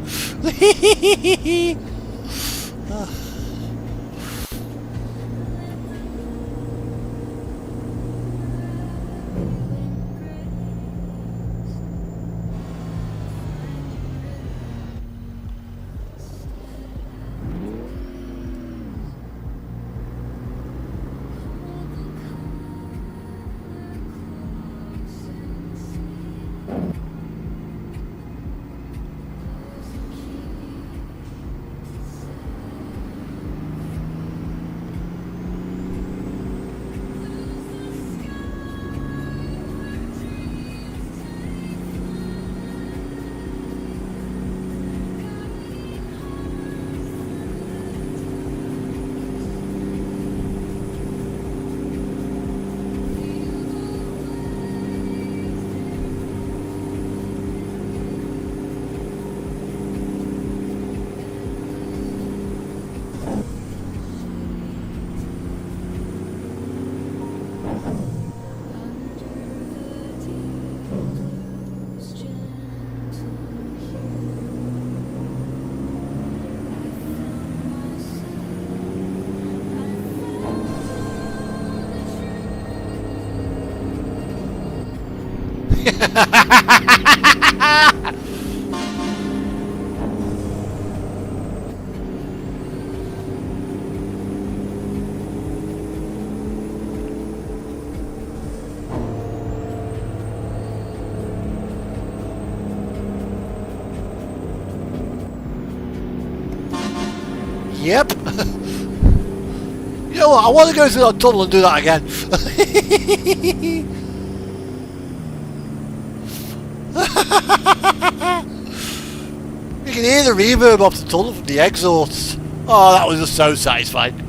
Yep. You know what? I want to go through that tunnel and do that again. You can hear the reverb off the tunnel from the exhausts. Oh, that was just so satisfying.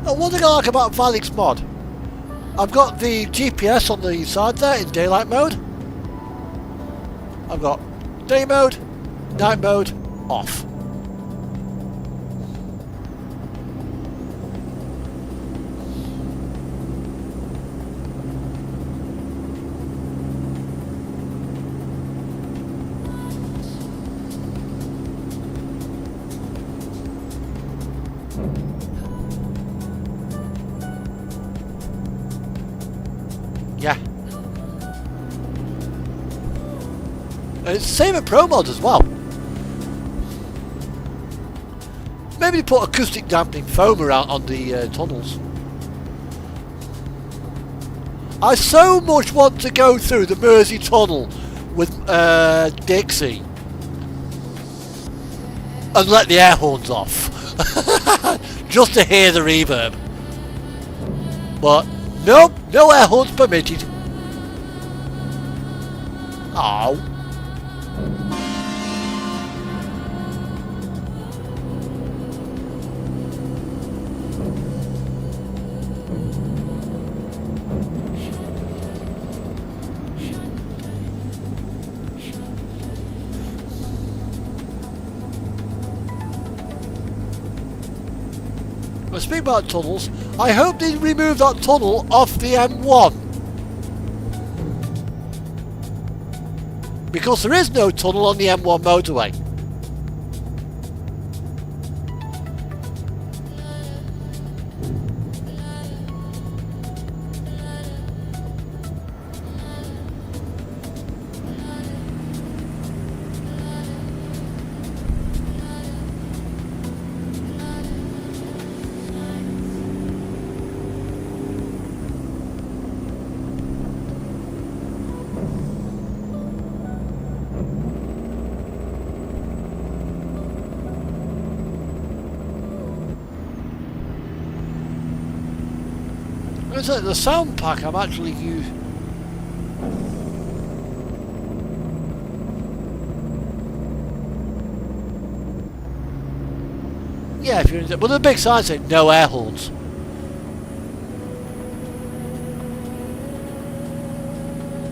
One thing I like about Valix mod, I've got the GPS on the side there in daylight mode. I've got day mode, night mode, off. Yeah. And it's the same in Pro Mod as well. Maybe put acoustic dampening foam around on the tunnels. I so much want to go through the Mersey Tunnel with Dixie and let the air horns off. Just to hear the reverb. But nope, no air horns permitted. Oh. Well, speaking about tunnels, I hope they remove that tunnel off the M1. Because there is no tunnel on the M1 motorway. The sound pack I'm actually using. Yeah, if you're in, but the big sign saying no air horns.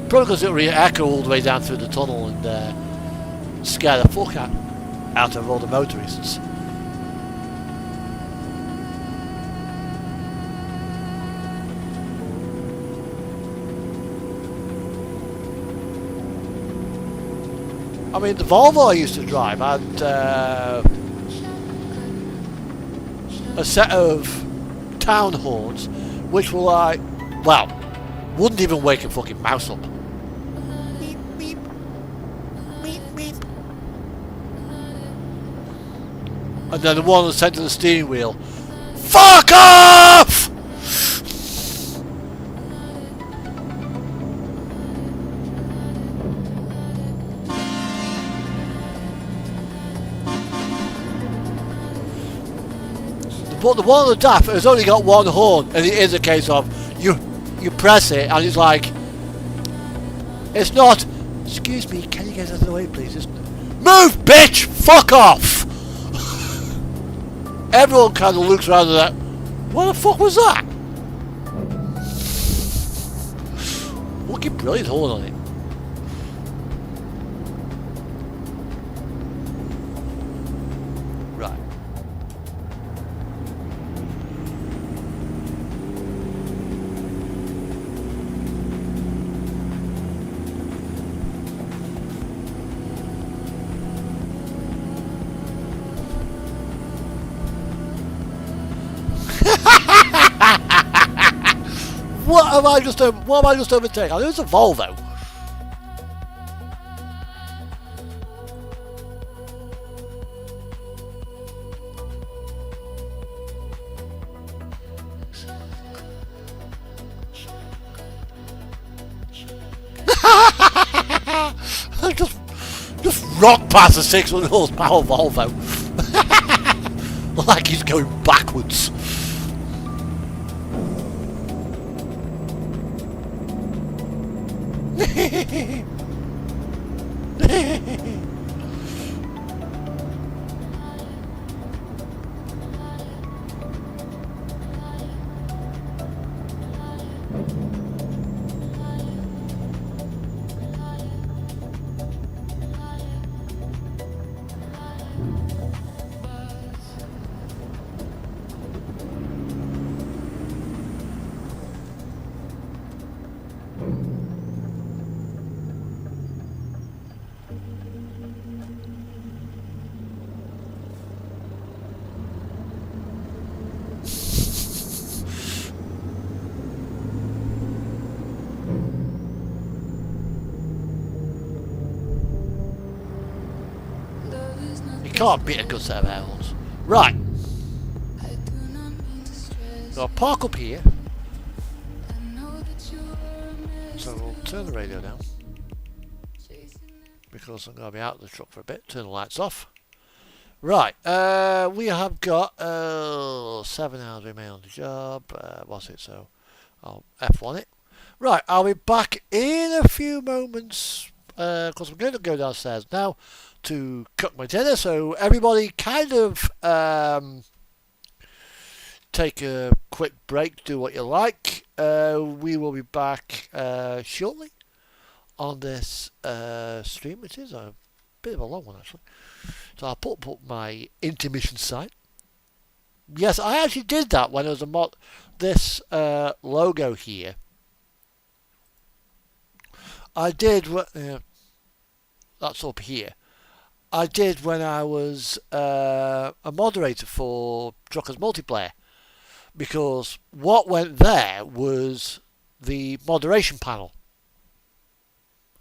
Probably because it'll re-echo all the way down through the tunnel and scare the fuck out of all the motorists. I mean, the Volvo I used to drive had a set of town horns which were like, well, wouldn't even wake a fucking mouse up. Beep, beep. Beep, beep. And then the one on the centre of the steering wheel, fuck off! But the one on the DAF has only got one horn, and it is a case of you press it and it's like, it's not, excuse me, can you get out of the way please? It's, move bitch, fuck off! Everyone kind of looks around and like, what the fuck was that? Fucking brilliant horn on it. Right. What am I just overtaking? I know it's a Volvo. rock past a 600 horsepower Volvo. Like he's going backwards. You can't beat a good set of air horns. Right, so I'll park up here. So we'll turn the radio down, because I'm going to be out of the truck for a bit. Turn the lights off. Right, we have got 7 hours remain on the job. What's it? So I'll F1 it. Right, I'll be back in a few moments, because I'm going to go downstairs now to cook my dinner. So everybody kind of take a quick break, do what you like. We will be back shortly on this stream, which is a bit of a long one actually. So I'll put up my intermission sign. Yes, I actually did that when I was this logo here. I did that's up here. I did when I was a moderator for Truckers Multiplayer, because what went there was the moderation panel.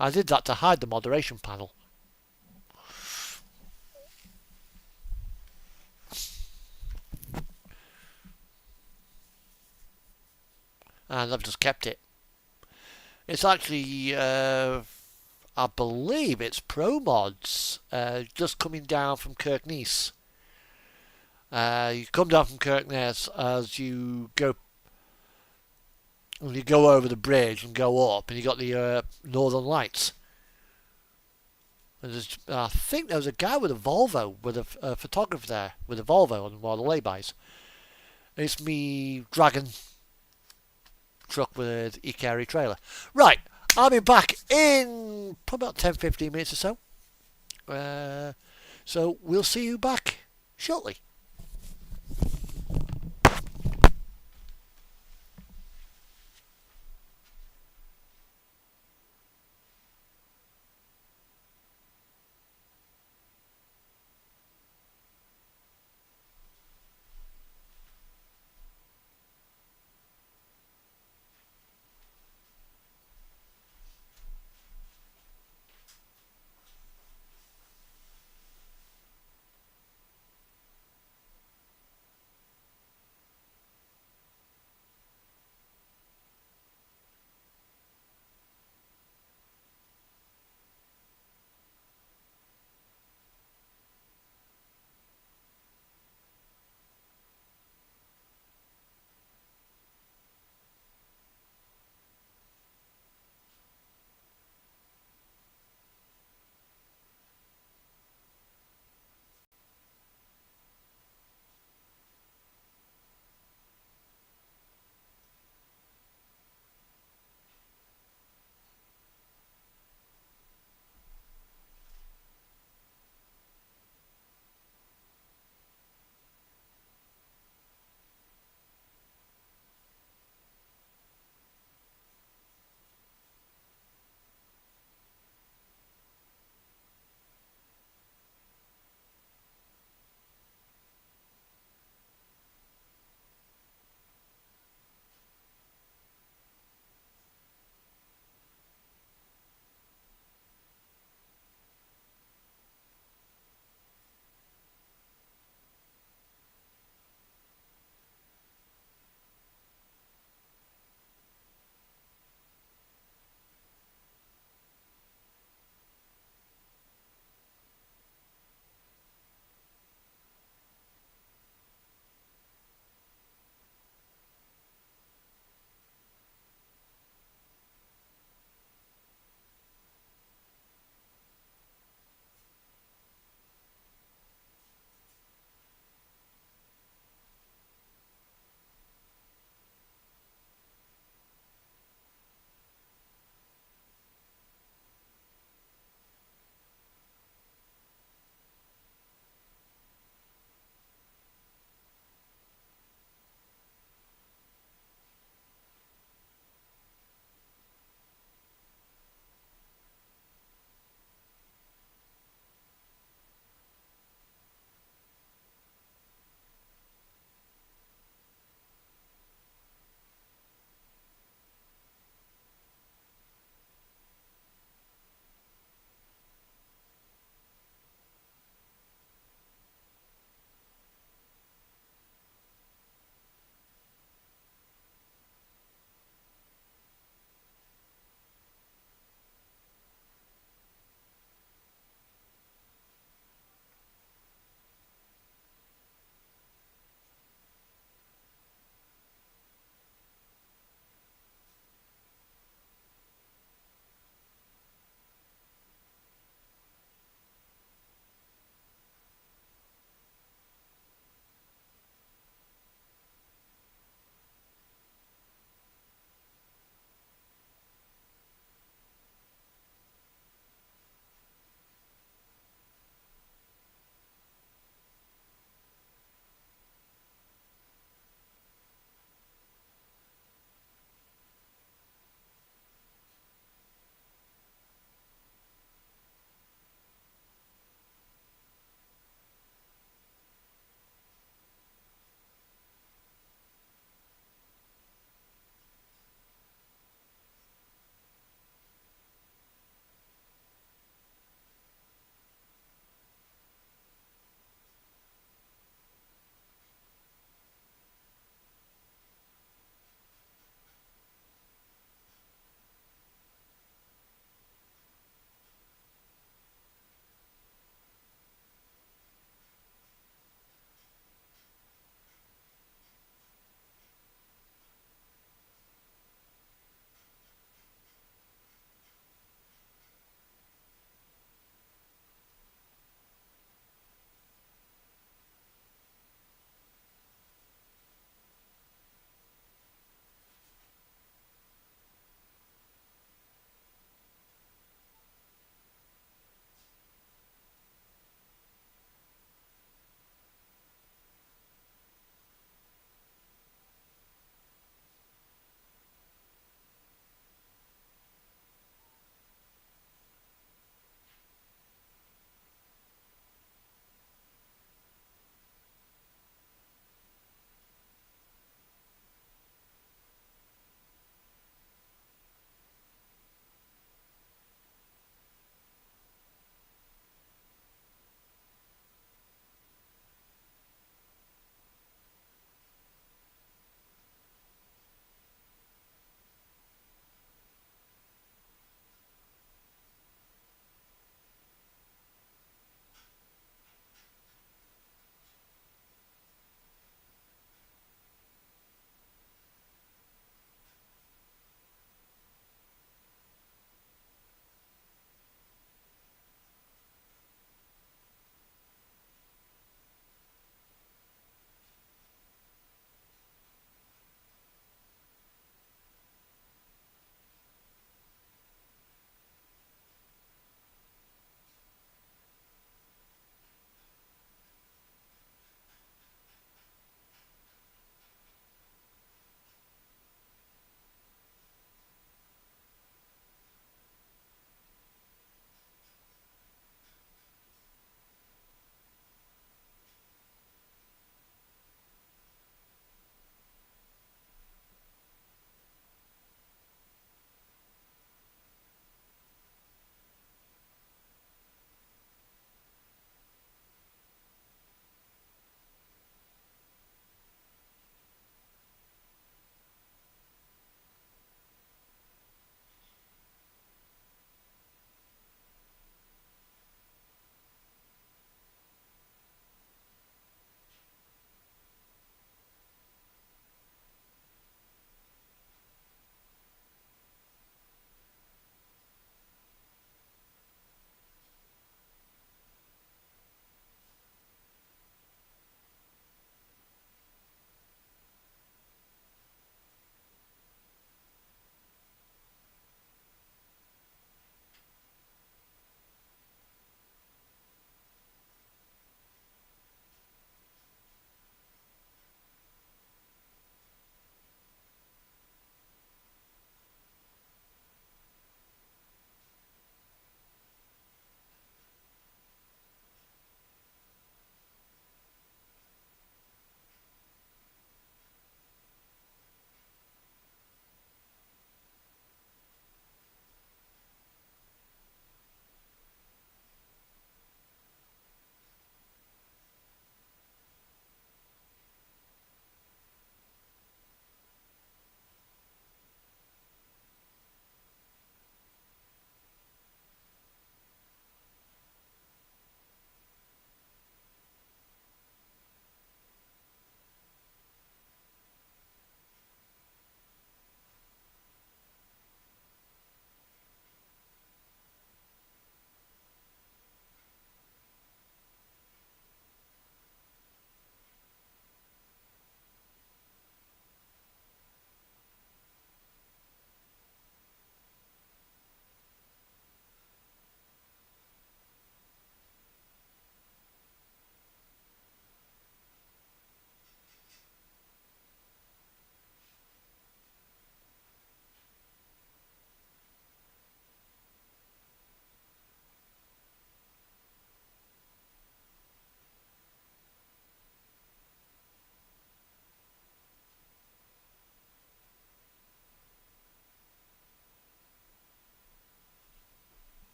I did that to hide the moderation panel. And I've just kept it. It's actually, I believe it's Pro Mods, just coming down from Kirknees. You come down from Kirknees as you go over the bridge and go up, and you got the Northern Lights. And I think there was a guy with a Volvo, with a photographer there with a Volvo on one of the laybys. It's me dragon truck with e-carry trailer. Right, I'll be back in probably about 10-15 minutes or so. So we'll see you back shortly.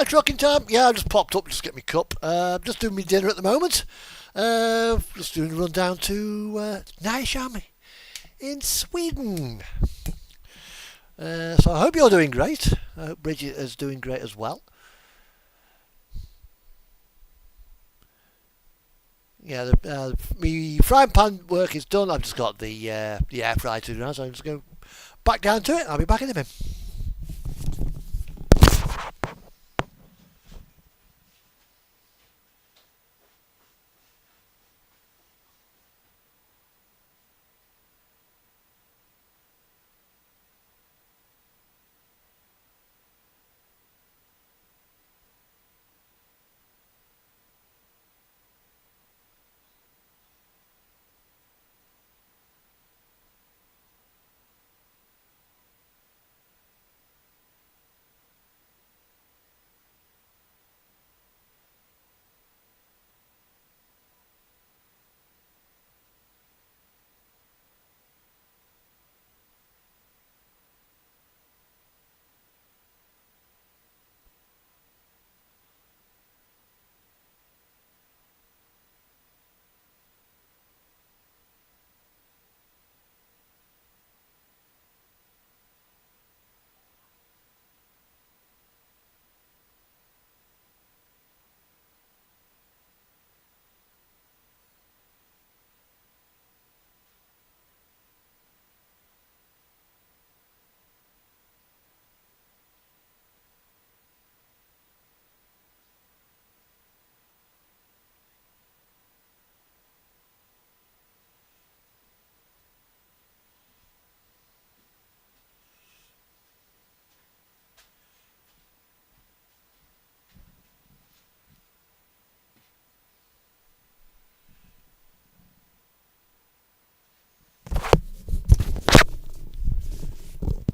Trucking time. Yeah, I just popped up just to get my cup. Just doing my dinner at the moment. Just doing a run down to Nyköping in Sweden. So I hope you're doing great. I hope Bridget is doing great as well. Yeah, my frying pan work is done. I've just got the air fryer to do now, so I'm just going back down to it. I'll be back in a minute.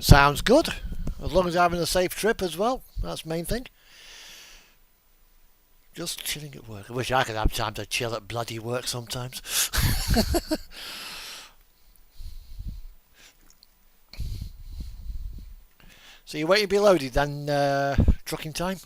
Sounds good. As long as you're having a safe trip as well. That's the main thing. Just chilling at work. I wish I could have time to chill at bloody work sometimes. So you're waiting to be loaded then, trucking time?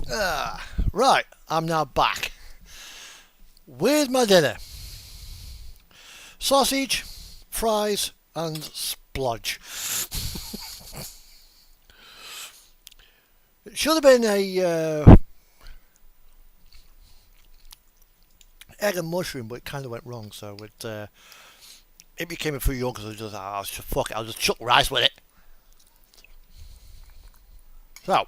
Right, I'm now back with my dinner. Sausage, fries and splodge. It should have been a egg and mushroom, but it kind of went wrong, so it became a free young because I was just, fuck it, I'll just chuck rice with it. So,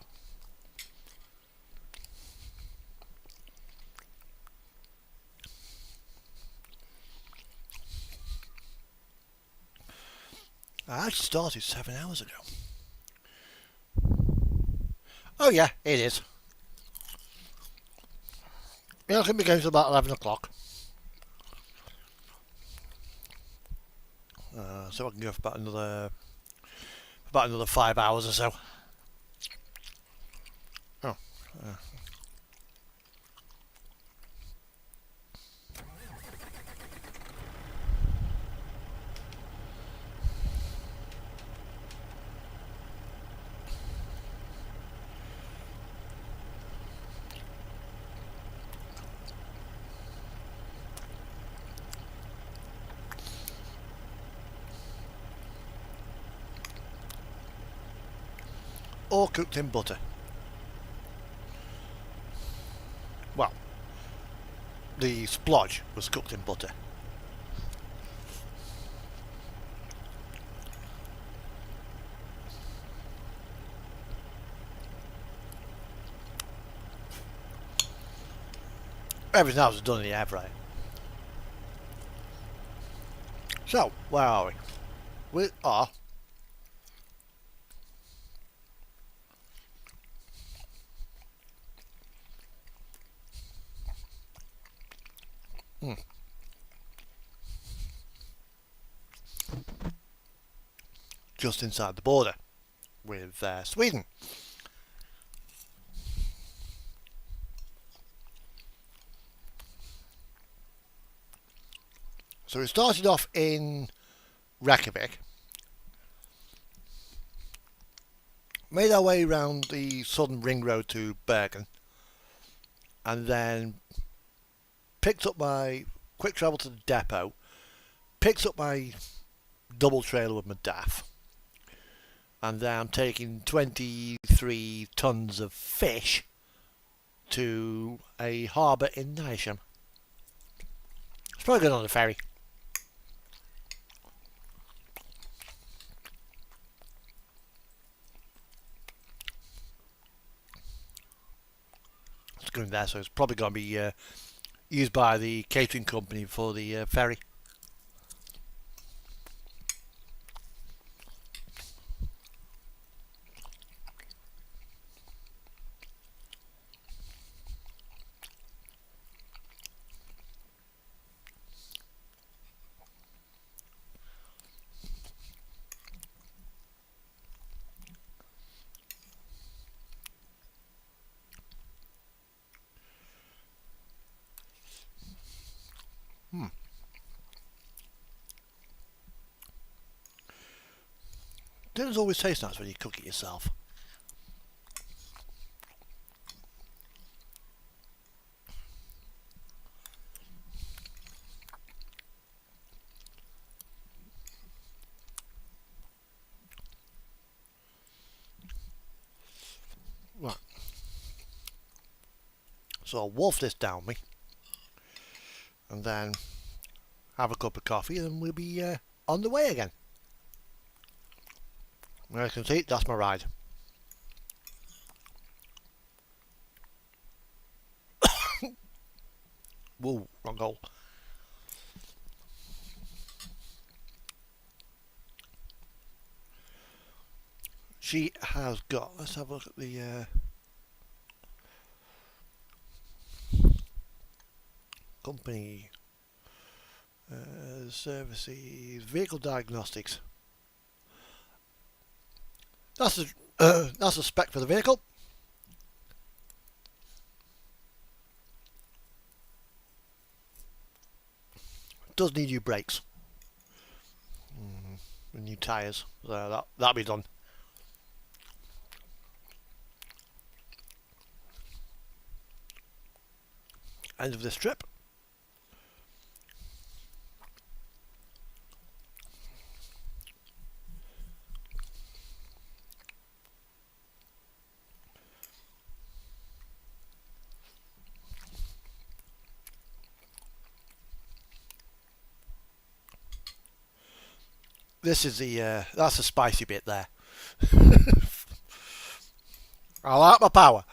I actually started 7 hours ago. Oh yeah, it is. It'll be going to about 11 o'clock. So I can go for about another 5 hours or so. Oh. Or cooked in butter. Well, the splodge was cooked in butter. Everything else is done in the air fryer. So, where are we? We are just inside the border with Sweden. So we started off in Reykjavik, made our way around the southern ring road to Bergen, and then picked up my quick travel to the depot, picked up my double trailer with my DAF, and then I'm taking 23 tons of fish to a harbour in Nijmegen. It's probably going on the ferry. It's going there, so it's probably going to be used by the catering company for the ferry. Dinner's always taste nice when you cook it yourself. Right. So I'll wolf this down me, and then have a cup of coffee, and we'll be on the way again. As you can see, that's my ride. Whoa, wrong goal. She has got, let's have a look at the company services, vehicle diagnostics. That's the spec for the vehicle. Does need new brakes. And new tyres. So that'll be done. End of this trip. This is the that's the spicy bit there. I like my power.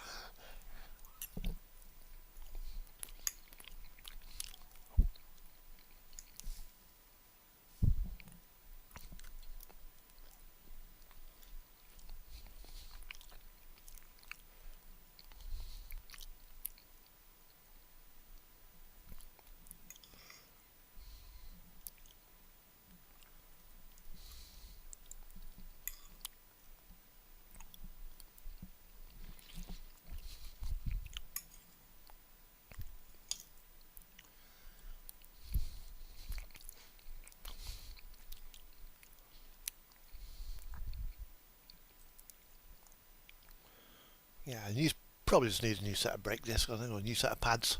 Yeah, and you probably just need a new set of brake discs, I think, or a new set of pads.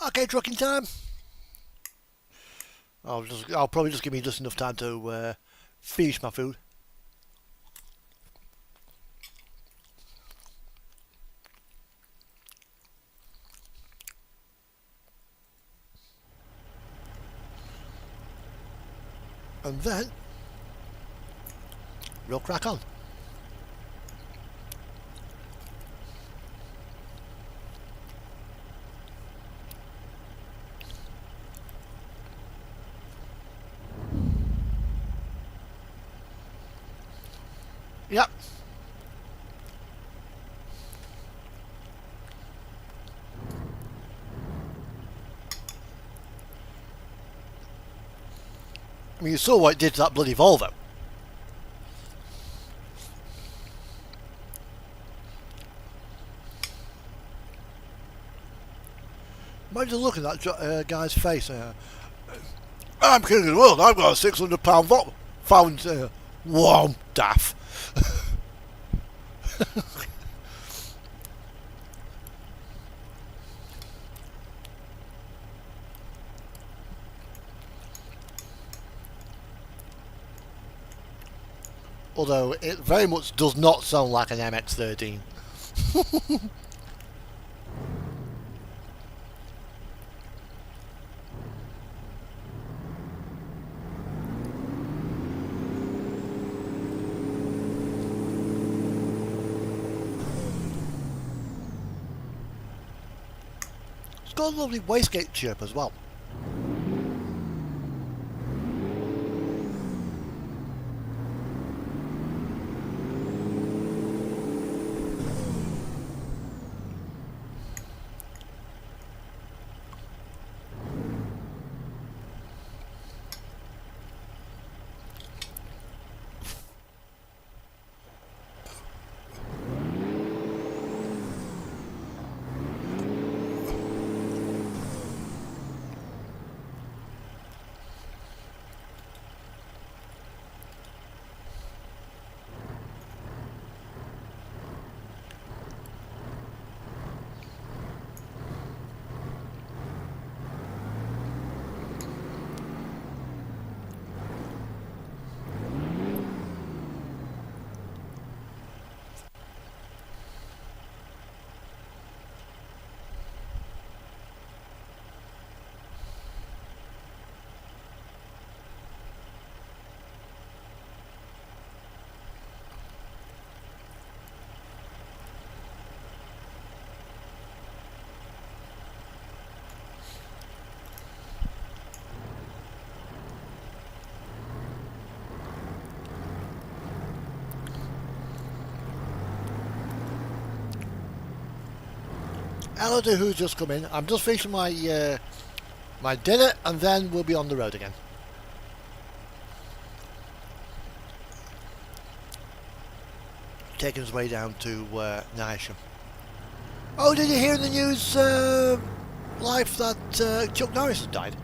Okay, trucking time. I'll probably just give me just enough time to finish my food. And then we'll crack on. Yep. I mean, you saw what it did to that bloody Volvo. Imagine looking at that guy's face. I'm king of the world. I've got a £600 found. Wow, daff. Although it very much does not sound like an MX-13. It's got a lovely wastegate chirp as well. Hello to who's just come in. I'm just finishing my my dinner and then we'll be on the road again. Taking his way down to Nisham. Oh, did you hear in the news live that Chuck Norris has died?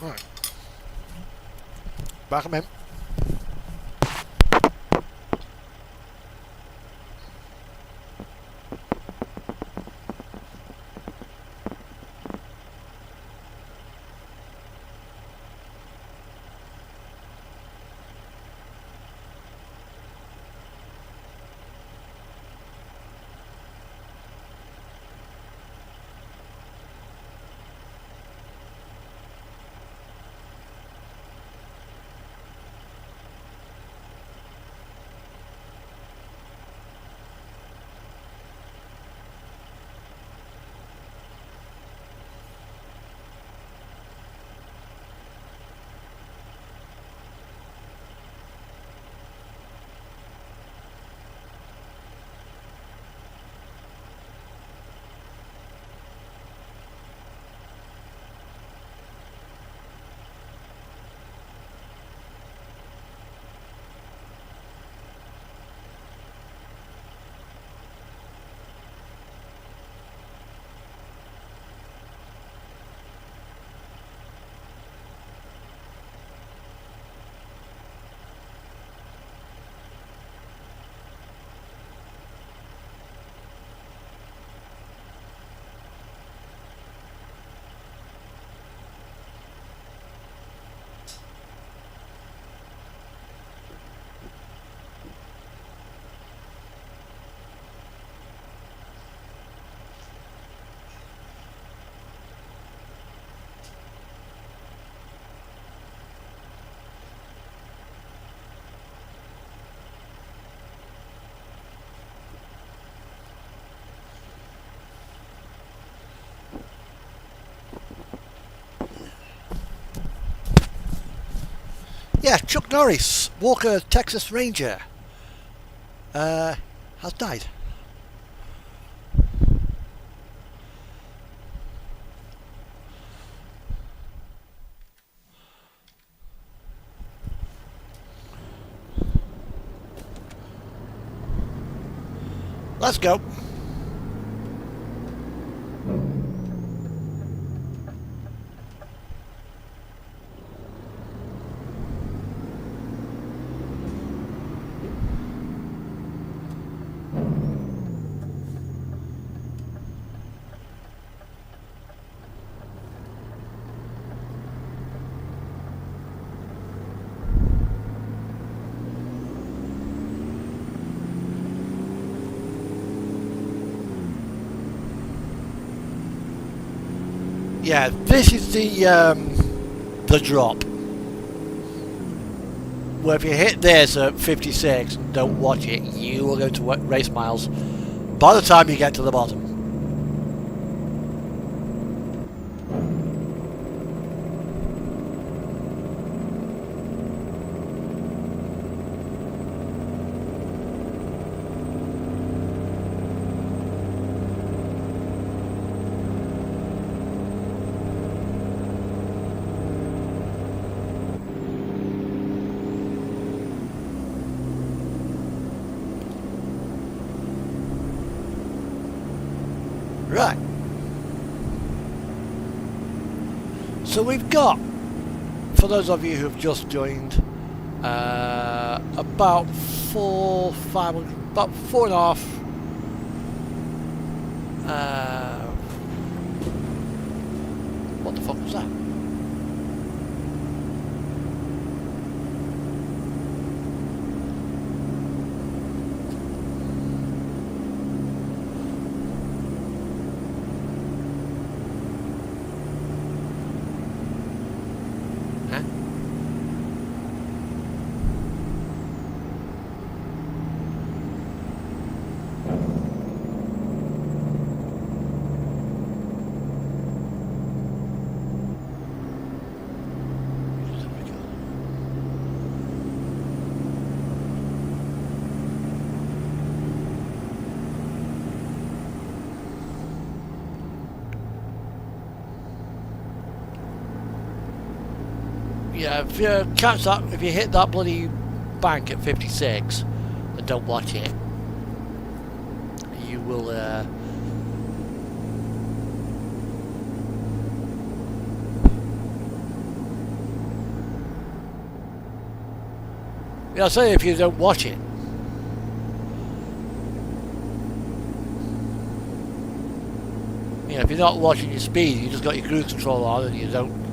Right. Back 'em in. Yeah, Chuck Norris, Walker, Texas Ranger, has died. Let's go. Yeah, this is the drop. Where if you hit this at 56 and don't watch it, you will go to race miles by the time you get to the bottom. Right. So we've got, for those of you who've just joined, about about 4.5. What the fuck was that? Yeah, if you catch that, if you hit that bloody bank at 56 and don't watch it, you will Yeah, I say if you don't watch it. You know, if you're not watching your speed, you just got your cruise control on and you don't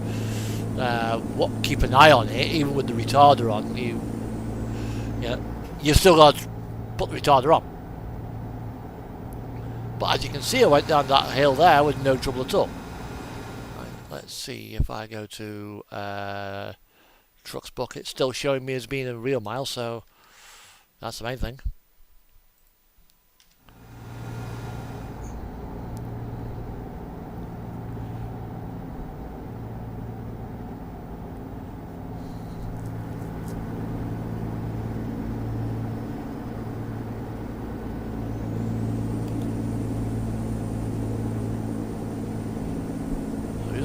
keep an eye on it, even with the retarder on, you've still got to put the retarder on. But as you can see, I went down that hill there with no trouble at all. Right, let's see if I go to Trucks Book. It's still showing me as being a real mile, so that's the main thing.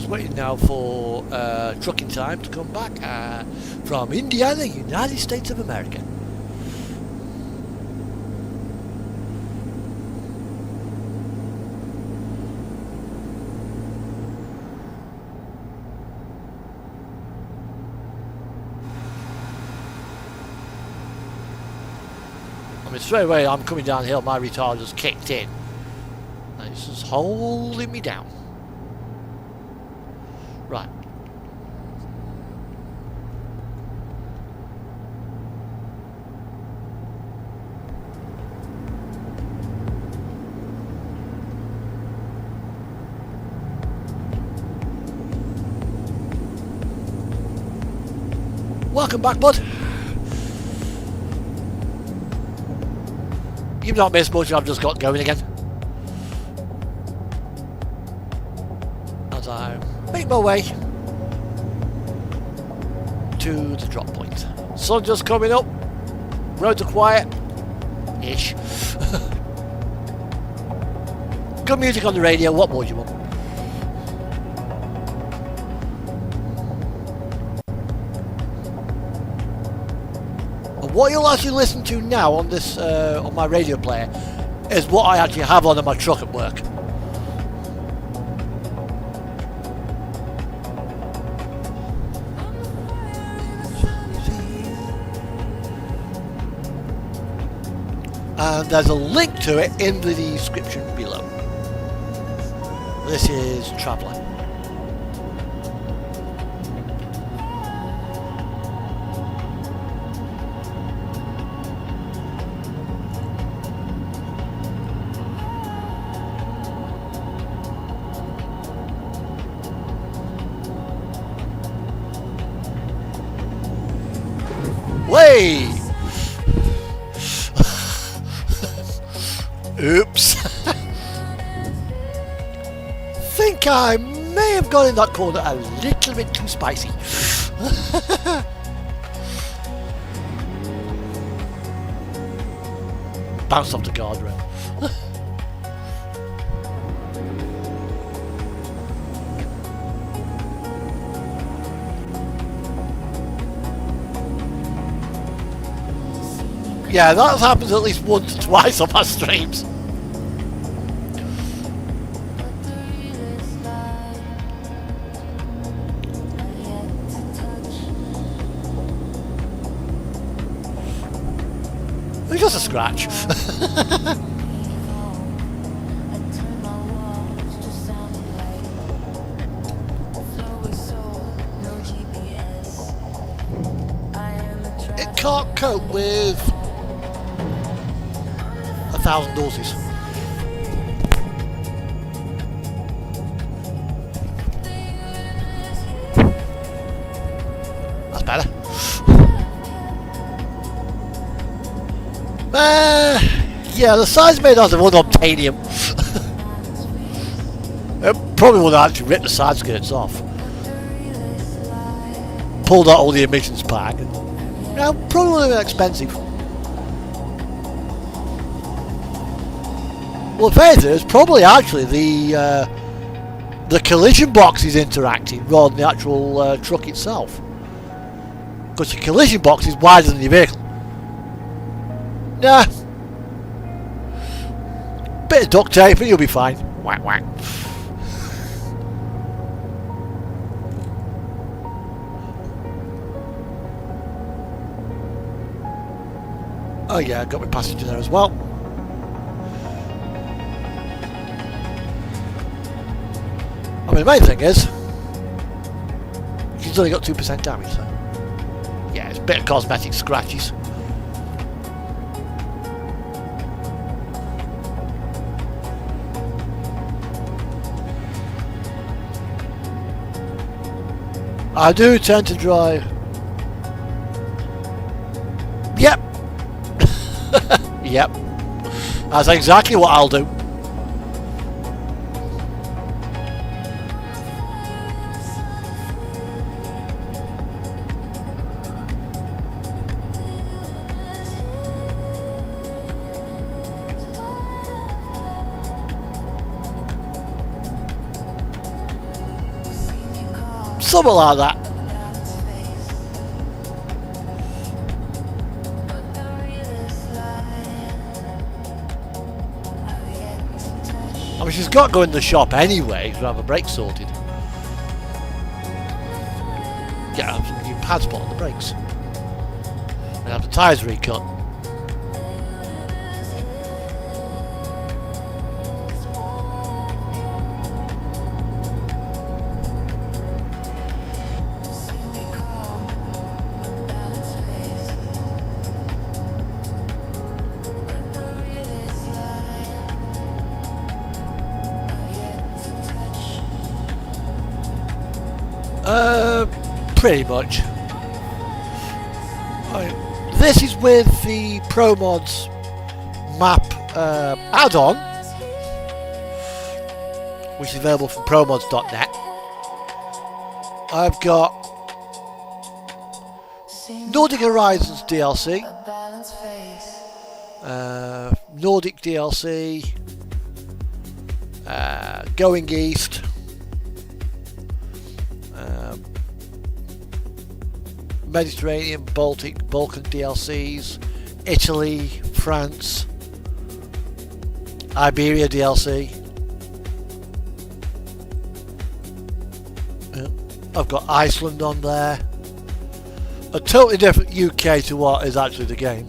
Waiting now for trucking time to come back from Indiana, United States of America. I mean, straight away I'm coming downhill, my retarder's kicked in and it's just holding me down. Right. Welcome back, bud. You've not missed much, I've just got going again. As I make my way to the drop point. Sun just coming up. Roads are quiet-ish. Good music on the radio. What more do you want? And what you'll actually listen to now on this on my radio player is what I actually have on my truck at work. And there's a link to it in the description below. This is Traveller. Way! Oops. Think I may have gone in that corner a little bit too spicy. Bounced off the guardrail. Yeah, that happens at least once or twice on my streams. It's just a scratch. It can't cope with 1,000 doses. That's better. Yeah, the side's made out of unobtainium. It probably would have actually ripped the side skirts off. Pulled out all the emissions pack. And, probably would have been expensive. Well, the fact is, probably actually the collision box is interacting rather than the actual truck itself. Because the collision box is wider than your vehicle. Nah. Bit of duct tape and you'll be fine. Whack whack. Oh yeah, I got my passenger there as well. I mean, the main thing is, she's only got 2% damage, so yeah, it's a bit of cosmetic scratches. I do tend to drive. Yep. Yep. That's exactly what I'll do. Something like that. I mean, she's got to go in the shop anyway to have her brakes sorted. Get her some new pads put on the brakes. And have the tyres recut. Pretty much. This is with the Pro Mods map add-on, which is available from promods.net. I've got Nordic Horizons DLC, Nordic DLC, Going East, Mediterranean, Balkan DLCs, Italy, France, Iberia DLC. I've got Iceland on there. A totally different UK to what is actually the game.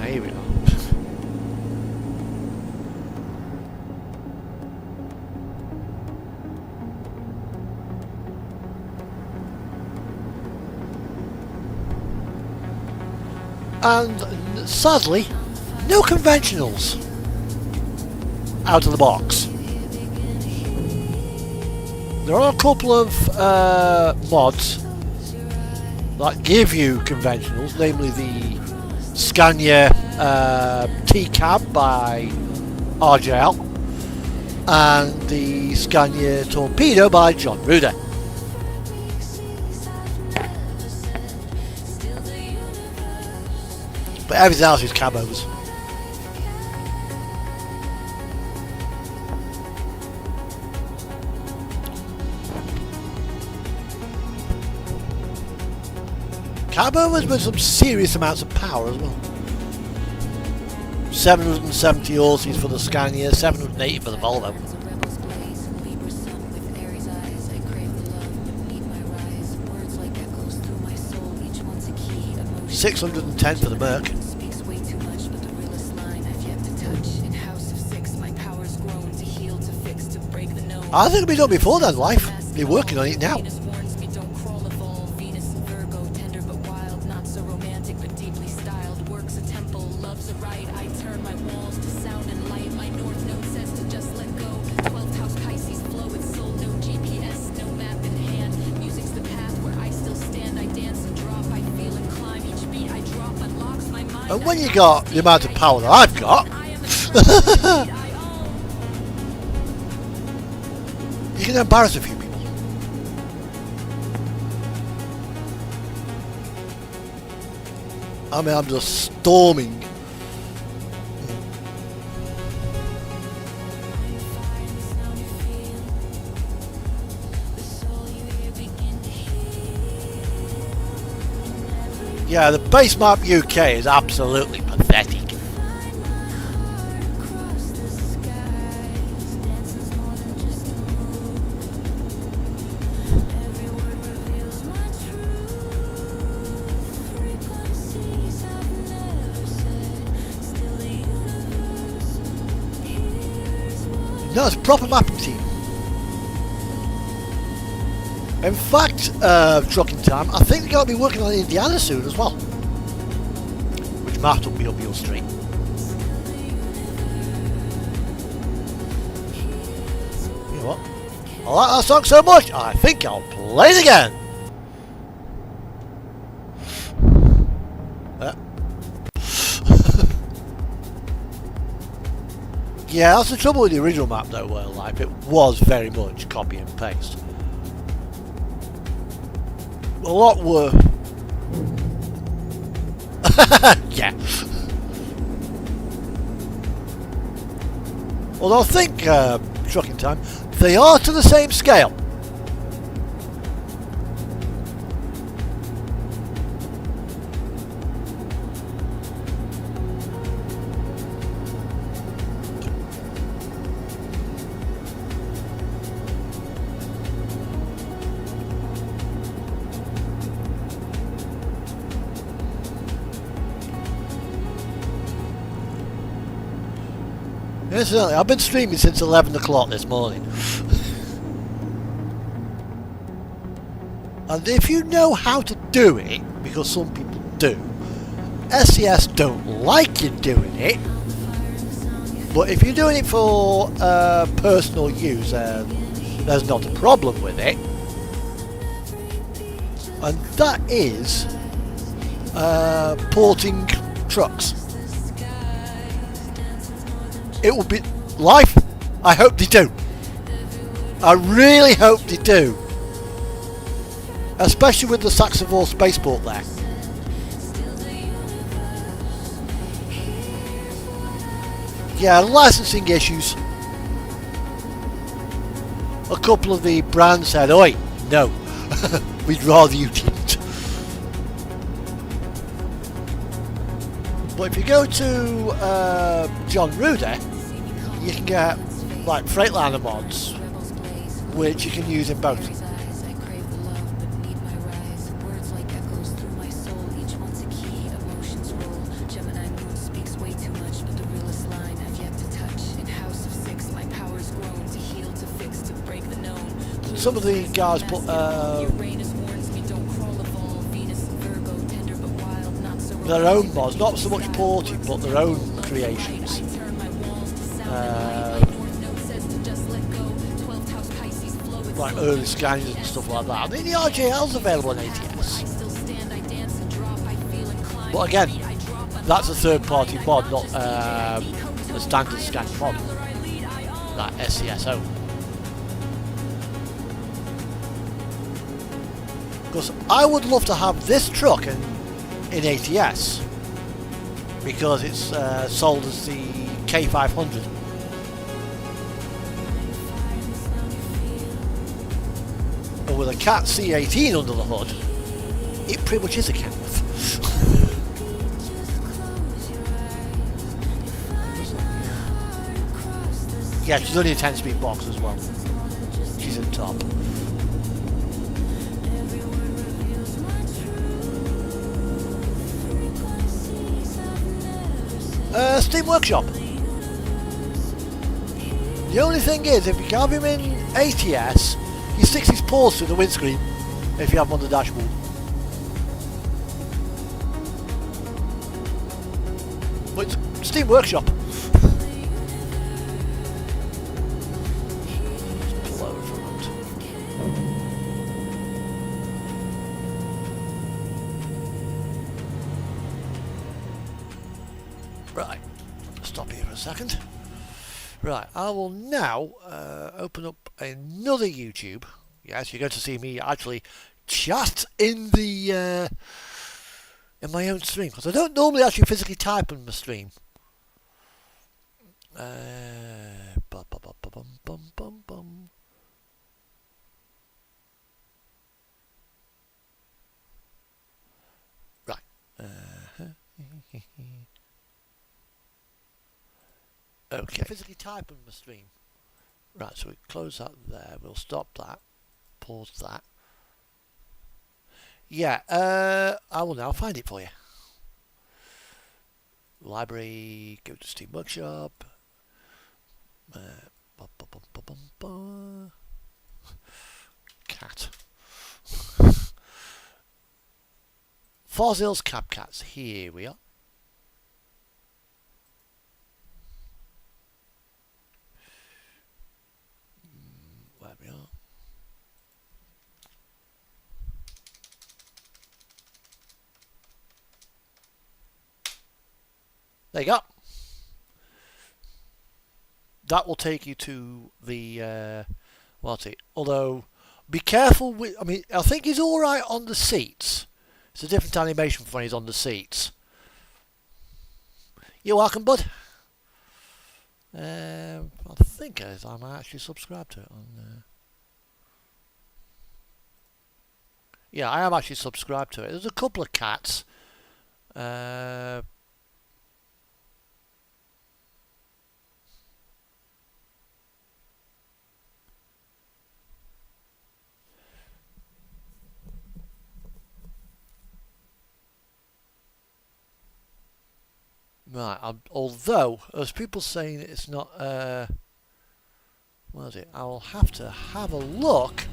Here we are. And sadly, no conventionals out of the box. There are a couple of mods that give you conventionals, namely the Scania T-Cab by RJL and the Scania Torpedo by John Ruder. But everything else is cabos. Cabos with some serious amounts of power as well. 770 horses for the Scania, 780 for the Volvo. 610 for the Merc. I think it'll be done before then, life. They're working on it now. And when you got the amount of power that I've got, you can embarrass a few people. I mean, I'm just storming. Yeah, the base map UK is absolutely pathetic. No, it's a proper mapping team. In fact, Trucking Time, I think they're going to be working on Indiana soon as well. Which might up be up your street. You know what? I like that song so much, I think I'll play it again. Yeah, that's the trouble with the original map though, like it was very much copy and paste. A lot were... yeah. Although I think, Trucking Time, they are to the same scale. Incidentally, I've been streaming since 11 o'clock this morning. And if you know how to do it, because some people do, SES don't like you doing it, but if you're doing it for personal use, there's not a problem with it. And that is porting trucks. It will be life. I hope they do. I really hope they do. Especially with the Saxavor spaceport there. Yeah, licensing issues. A couple of the brands said, "Oi, no, we'd rather you didn't." But if you go to John Ruder, you can get like Freightliner mods, which you can use in both. Some of the guys put their own mods, not so much porting, but their own creations. Like early scans and stuff like that. I mean, the RJL's available on ATS. But again, that's a third-party mod, not a standard scan mod. Like SCSO. Because I would love to have this truck in ATS, because it's sold as the K500. But with a Cat C18 under the hood, it pretty much is a Kenworth. Yeah, she's only a 10-speed box as well. She's in top. Steam Workshop. The only thing is, if you have him in ATS, he sticks his paws through the windscreen if you have him on the dashboard. But it's Steam Workshop. Right, stop here for a second. Right, I will now open up another YouTube. Yes, you're going to see me actually chat in the in my own stream, because I don't normally actually physically type on my stream. Right, Okay. Physically type on the stream. Right, so we close that there. We'll stop that. Pause that. Yeah, I will now find it for you. Library, go to Steam Workshop. Cat. Fossils Cab Cats. Here we are. Where we are. There you go. That will take you to the what's it? Although, be careful with. I mean, I think he's all right on the seats. It's a different animation for when he's on the seats. You're welcome, bud. I think I'm actually subscribed to it on. Yeah, I am actually subscribed to it. There's a couple of cats. Right, although there's people saying it's not. What is it? I'll have to have a look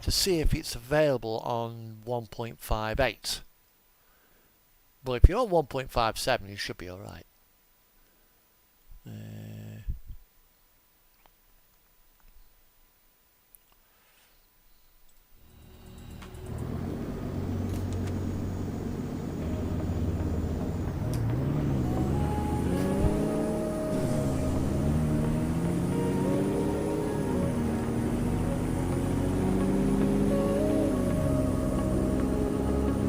to see if it's available on 1.58. But if you're on 1.57, you should be all right.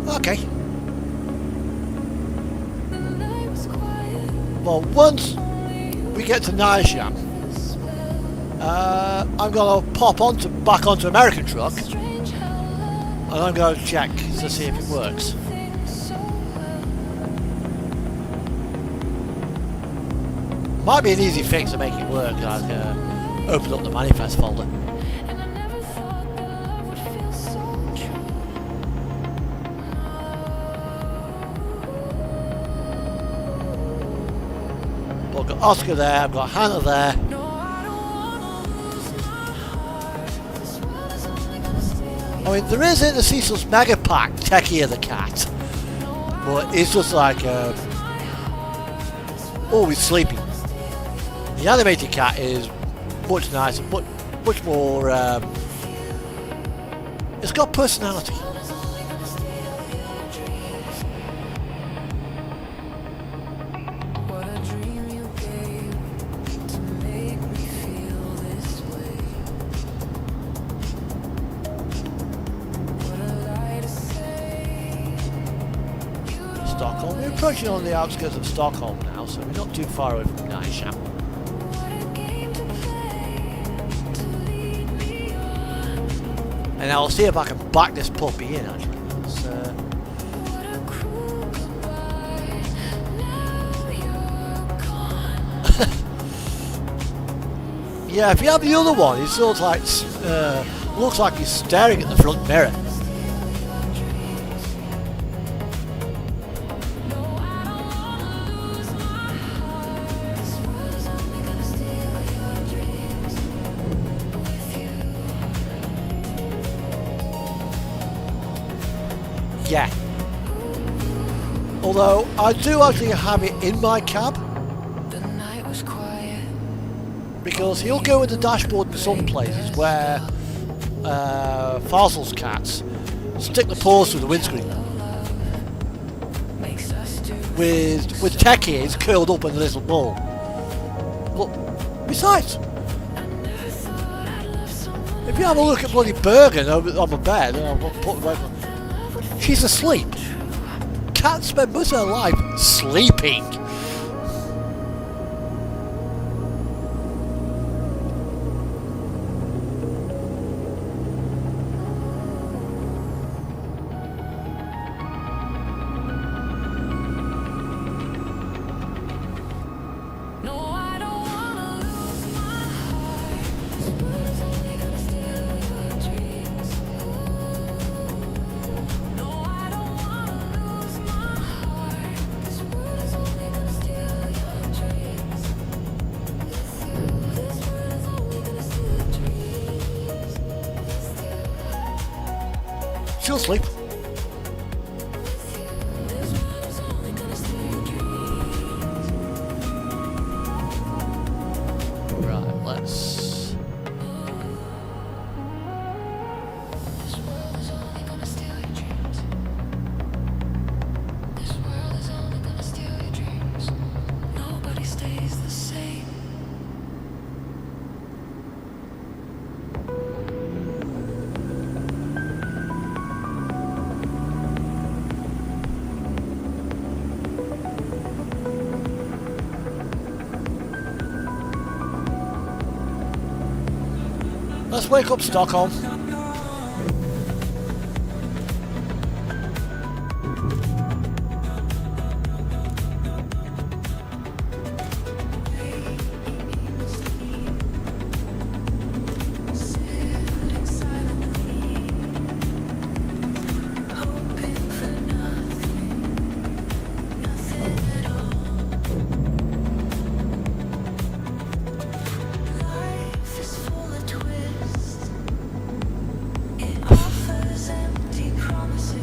Okay. Well, once we get to Nisham, I'm going to pop back onto American Truck, and I'm going to check to see if it works. Might be an easy fix to make it work. I open up the manifest folder. I've got Oscar there, I've got Hannah there. I mean, there is in the Cecil's Mega Pack Techie of the Cat, but it's just like always sleeping. The animated cat is much nicer, much more. It's got personality. Stockholm. We're approaching on the outskirts of Stockholm now, so we're not too far away from Nisham. And I'll see if I can back this puppy in actually. Yeah, if you have the other one, it sort of like looks like he's staring at the front mirror. Yeah. Although I do actually have it in my cab. Because he'll go with the dashboard in some places where Farsel's cats stick the paws through the windscreen. With Techie, he's curled up in a little ball. But besides, if you have a look at bloody Bergen on my bed, and I'll put away from, she's asleep. Cats spend most of their life sleeping. She'll sleep. Right, let's... Let's wake up Stockholm.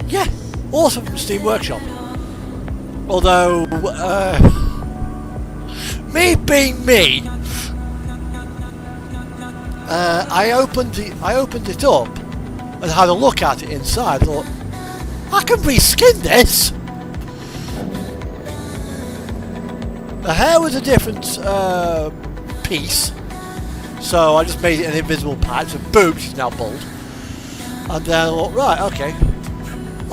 Yeah, awesome from Steam Workshop. Although, me being me, I opened it up and had a look at it inside. I thought, I can reskin this. The hair was a different piece, so I just made it an invisible patch, and boom, she's now bald. And then I thought, right, okay.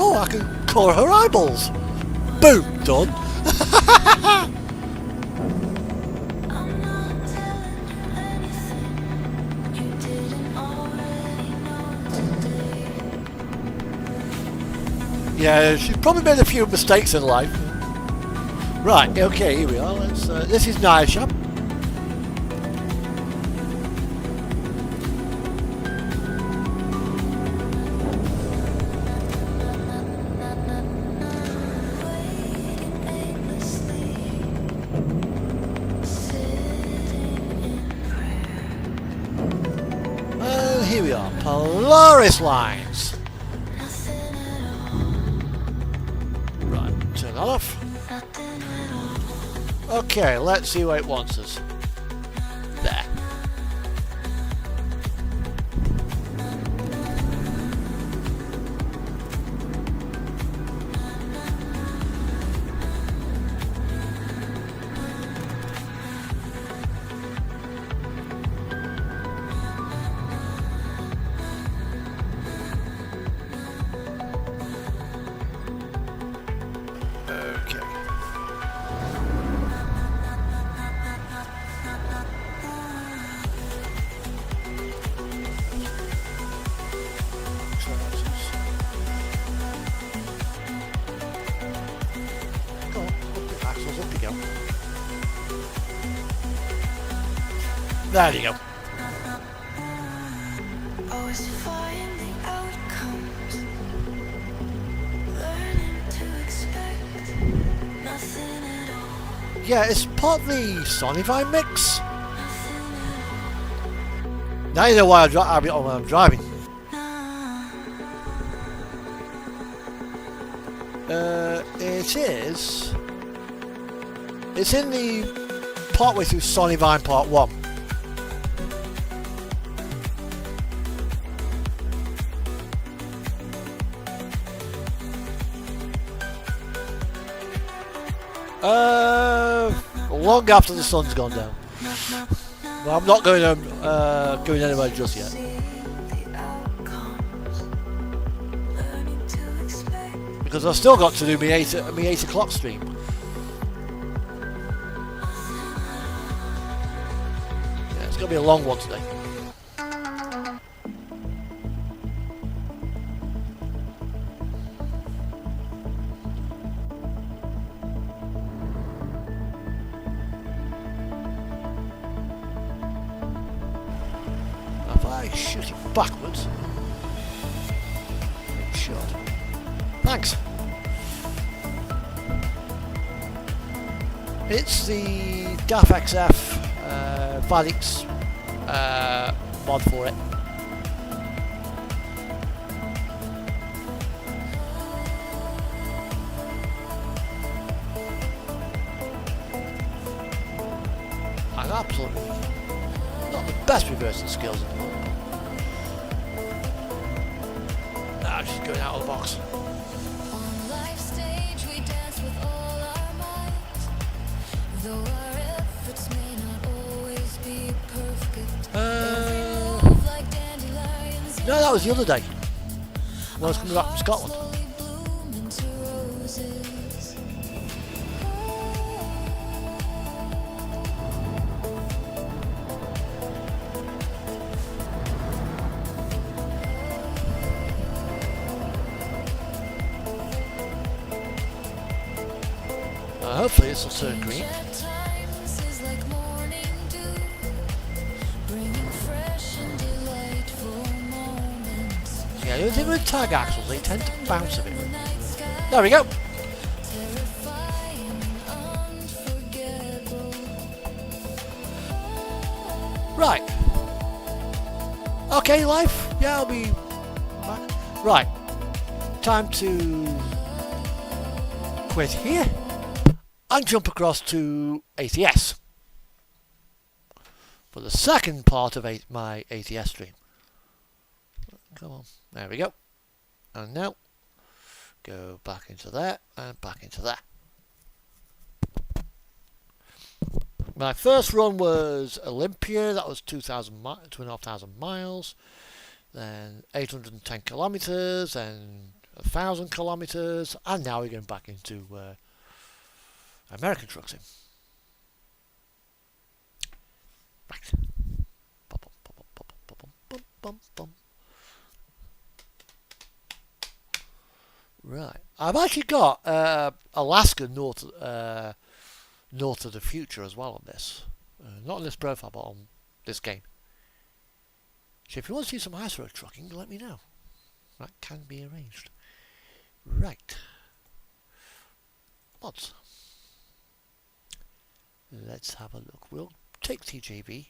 Oh, I can colour her eyeballs. Boom, done. Yeah, she's probably made a few mistakes in life. Right, okay, here we are. Let's. This is Naya Shop. Here we are, Polaris lines. Right, turn that off. Okay, let's see where it wants us. There. There you go. Always finding outcomes, learning to expect nothing at all. Yeah, it's part of the Sonivine mix. Now you know why I'm driving. It is. It's in the partway through Sonivine Part 1. Long after the sun's gone down. But I'm not going anywhere just yet. Because I've still got to do my 8 o'clock stream. Yeah, it's going to be a long one today. If I shoot it backwards, it's shot. Thanks. It's the DAF XF Valix mod for it. absolutely not the best reversing skills in the world. Nah, she's going out of the box. On life's stage, we dance with all our might. Though our efforts may not always be perfect. Move like dandelions No, that was the other day. When I was coming back from Scotland. slowly bloom into roses. Hopefully this will turn green. At times is like morning dew, bringing fresh and delightful moments. Yeah, the only thing with tag axles, they tend to bounce a bit. Night sky, There we go. terrifying and unforgettable. Right. Okay, life. Yeah, I'll be back. Right. Time to quit here and jump across to ATS for the second part of my ATS stream. Come on. There we go. And now go back into there and back into there. My first run was Olympia. That was 2,500 miles. Then 810 kilometers, then 1,000 kilometers, and now we're going back into American Truck Sim. Right. Bum, bum, bum, bum, bum, bum, bum, bum, bum. Right. I've actually got Alaska north of the future as well on this. Not on this profile, but on this game. So if you want to see some ice road trucking, let me know. That can be arranged. Right. Mods. Let's have a look. We'll take TJB.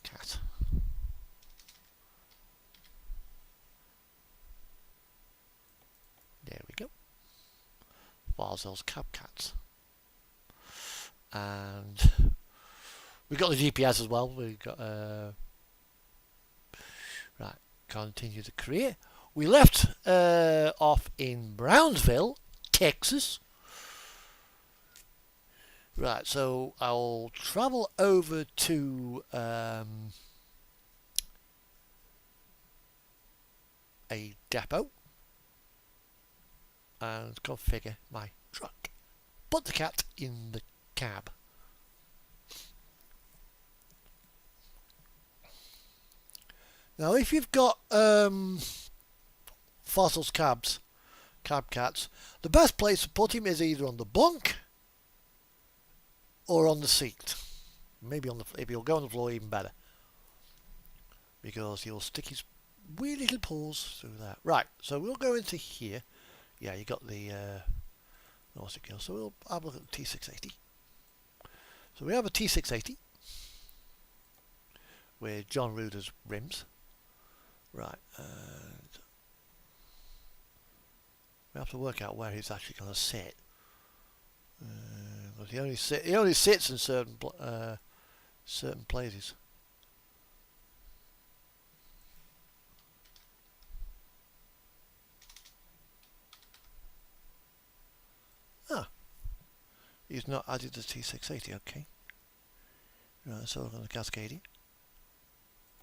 Cat. There we go. Varzel's Cab Cats. And we got the GPS as well. We got right. Continue the career. We left off in Brownsville, Texas. Right. So I'll travel over to a depot and configure my truck. Put the cat in the cab. Now, if you've got Fossil's cab cats, the best place to put him is either on the bunk or on the seat. Maybe on the, if he'll go on the floor, even better, because he'll stick his wee little paws through that. Right, so we'll go into here. Yeah, you got the what's it called? So we'll have a look at the T680. So we have a T680 with John Ruder's rims. Right, and we have to work out where he's actually going to sit. But he only sits in certain places. Ah, he's not added the T680. Okay. Right, so we're on the Cascadia.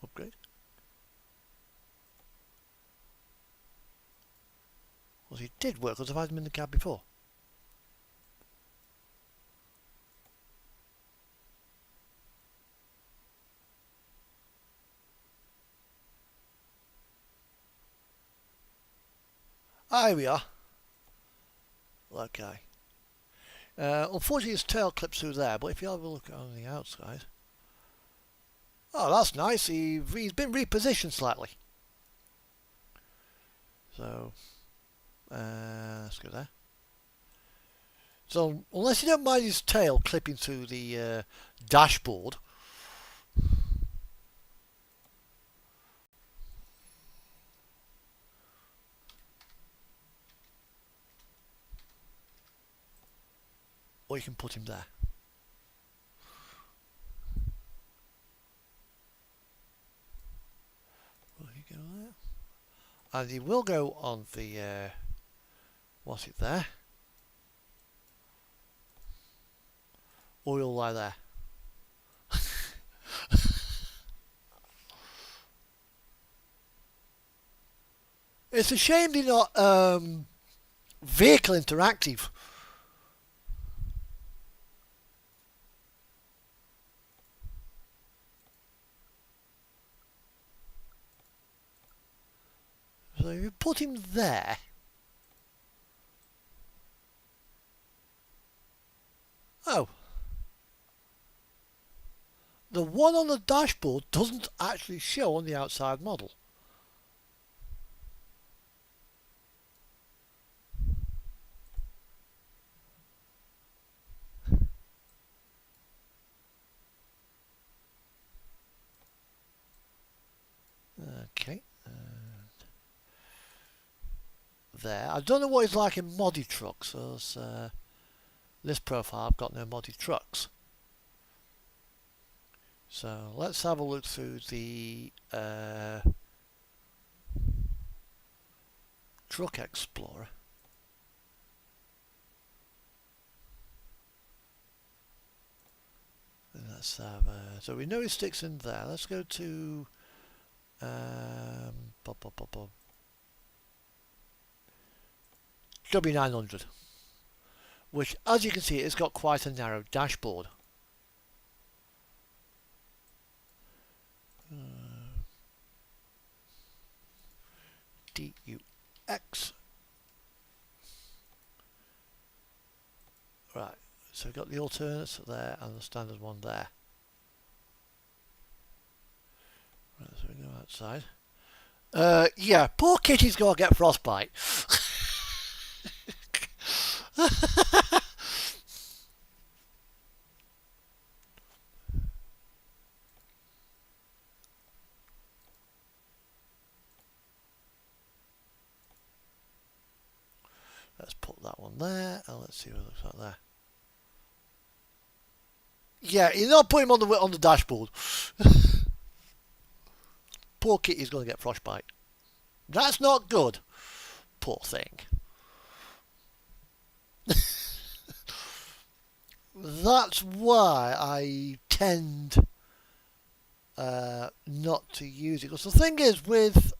Upgrade. Well, he did work because I've had him in the cab before. Ah, here we are. Okay. Unfortunately, his tail clips through there, but if you have a look on the outside. Oh, that's nice. He's been repositioned slightly. So, let's go there. So, unless you don't mind his tail clipping through the dashboard. Or you can put him there. go there. And he will go on the, what's it there? Or he'll lie there. It's a shame they're not vehicle interactive. So if you put him there, oh, the one on the dashboard doesn't actually show on the outside model. Okay. There. I don't know what it's like in modded trucks. As this profile, I've got no modded trucks. So let's have a look through the Truck Explorer. And let's have so we know it sticks in there. Let's go to W900, which, as you can see, it's got quite a narrow dashboard. DUX. Right, so we've got the alternates there and the standard one there. Right, so we go outside. Yeah, poor Kitty's got to get frostbite. Let's put that one there, and let's see what it looks like there. Yeah, you're not putting him on the dashboard. Poor Kitty's going to get frostbite. That's not good. Poor thing. That's why I tend not to use it. Because the thing is, with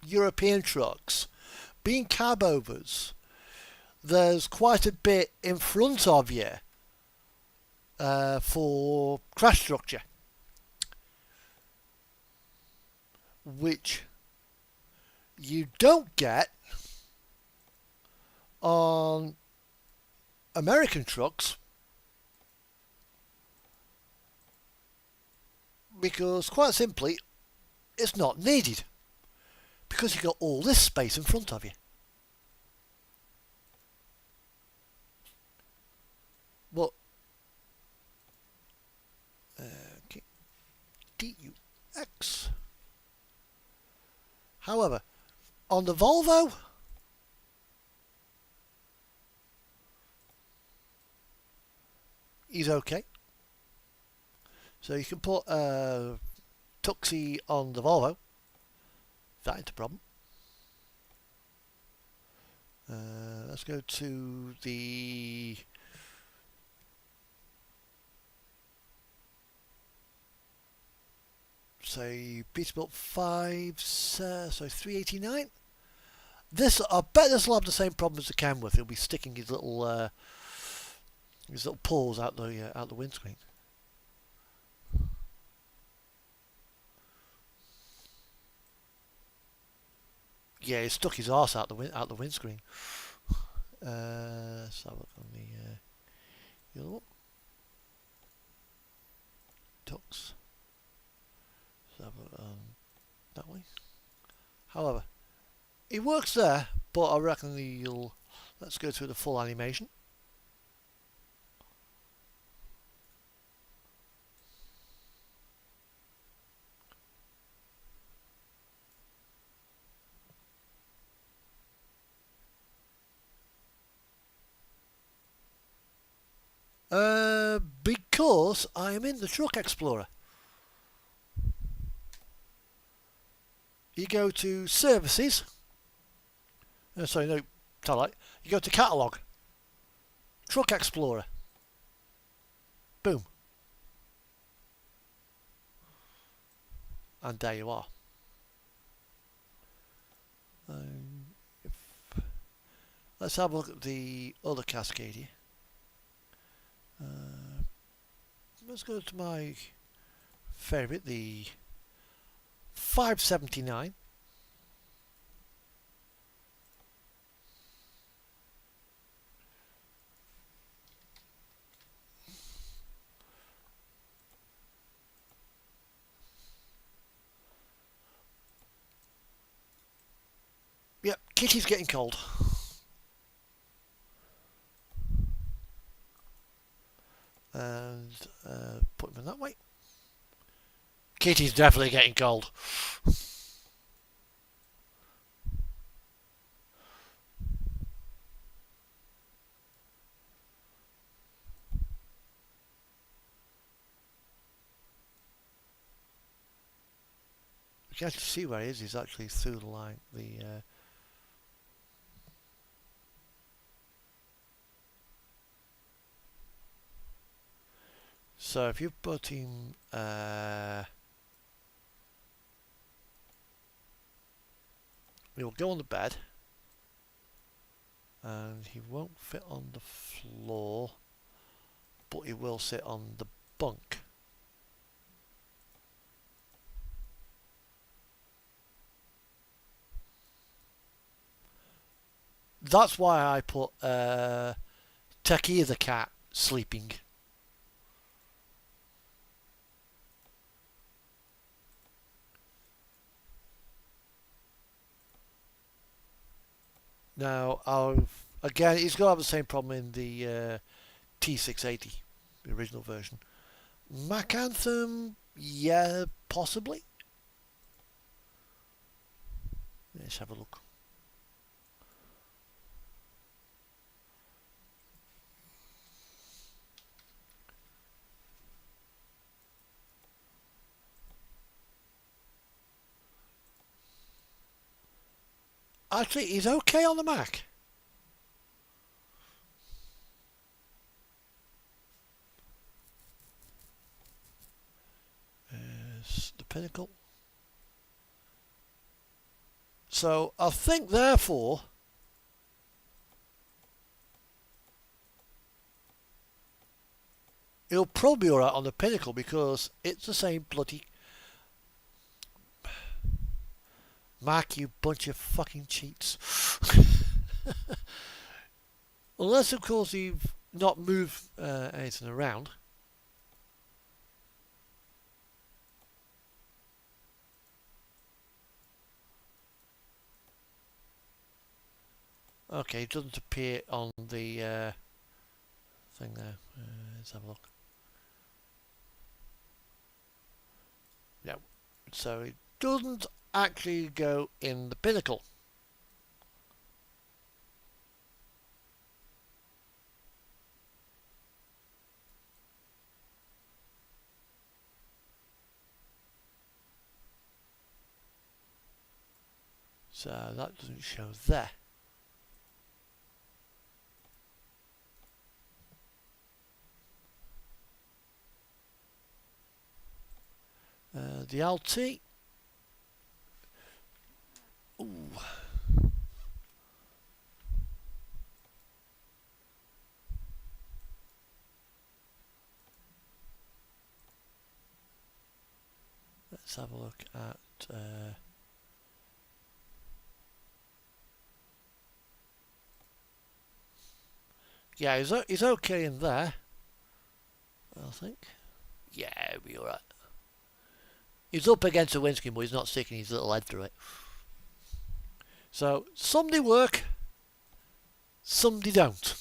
European trucks, being cab overs, there's quite a bit in front of you for crash structure, which you don't get on American trucks, because quite simply it's not needed, because you've got all this space in front of you. But okay, DUX. However, on the Volvo, he's okay. So you can put Tuxie on the Volvo. That ain't a problem. Let's go to the say Peterbilt 5, so 389. I bet this will have the same problem as the Kenworth. He'll be sticking his little paws out the windscreen. Yeah, he stuck his arse out the windscreen. Let's have a look on the other one. Tux. Let's have a look on that way. However, it works there, but I reckon let's go through the full animation. Because I am in the Truck Explorer. you go to Services. Sorry, no, tell that. You go to Catalogue. Truck Explorer. Boom. And there you are. Let's have a look at the other Cascadia. Let's go to my favourite, the 579. Yep, Kitty's getting cold. And put him in that way. Kitty's definitely getting cold. You can actually see where he is. He's actually through the line. So if you put him, he'll go on the bed, and he won't fit on the floor, but he will sit on the bunk. That's why I put Techie the cat sleeping. Now, again, he's going to have the same problem in the T680, the original version. Macanthem, yeah, possibly. Let's have a look. Actually, he's okay on the Mac. There's the Pinnacle. So I think, therefore, it'll probably be alright on the Pinnacle because it's the same bloody Mac, you bunch of fucking cheats. Unless, of course, you've not moved anything around. Okay, it doesn't appear on the thing there. Let's have a look. No. So it doesn't actually go in the Pinnacle. So that doesn't show there. The LT. Ooh. Let's have a look at yeah, he's okay in there, I think. Yeah, we're alright. He's up against the windscreen, but he's not sticking his little head through it. So, some they work, some they don't.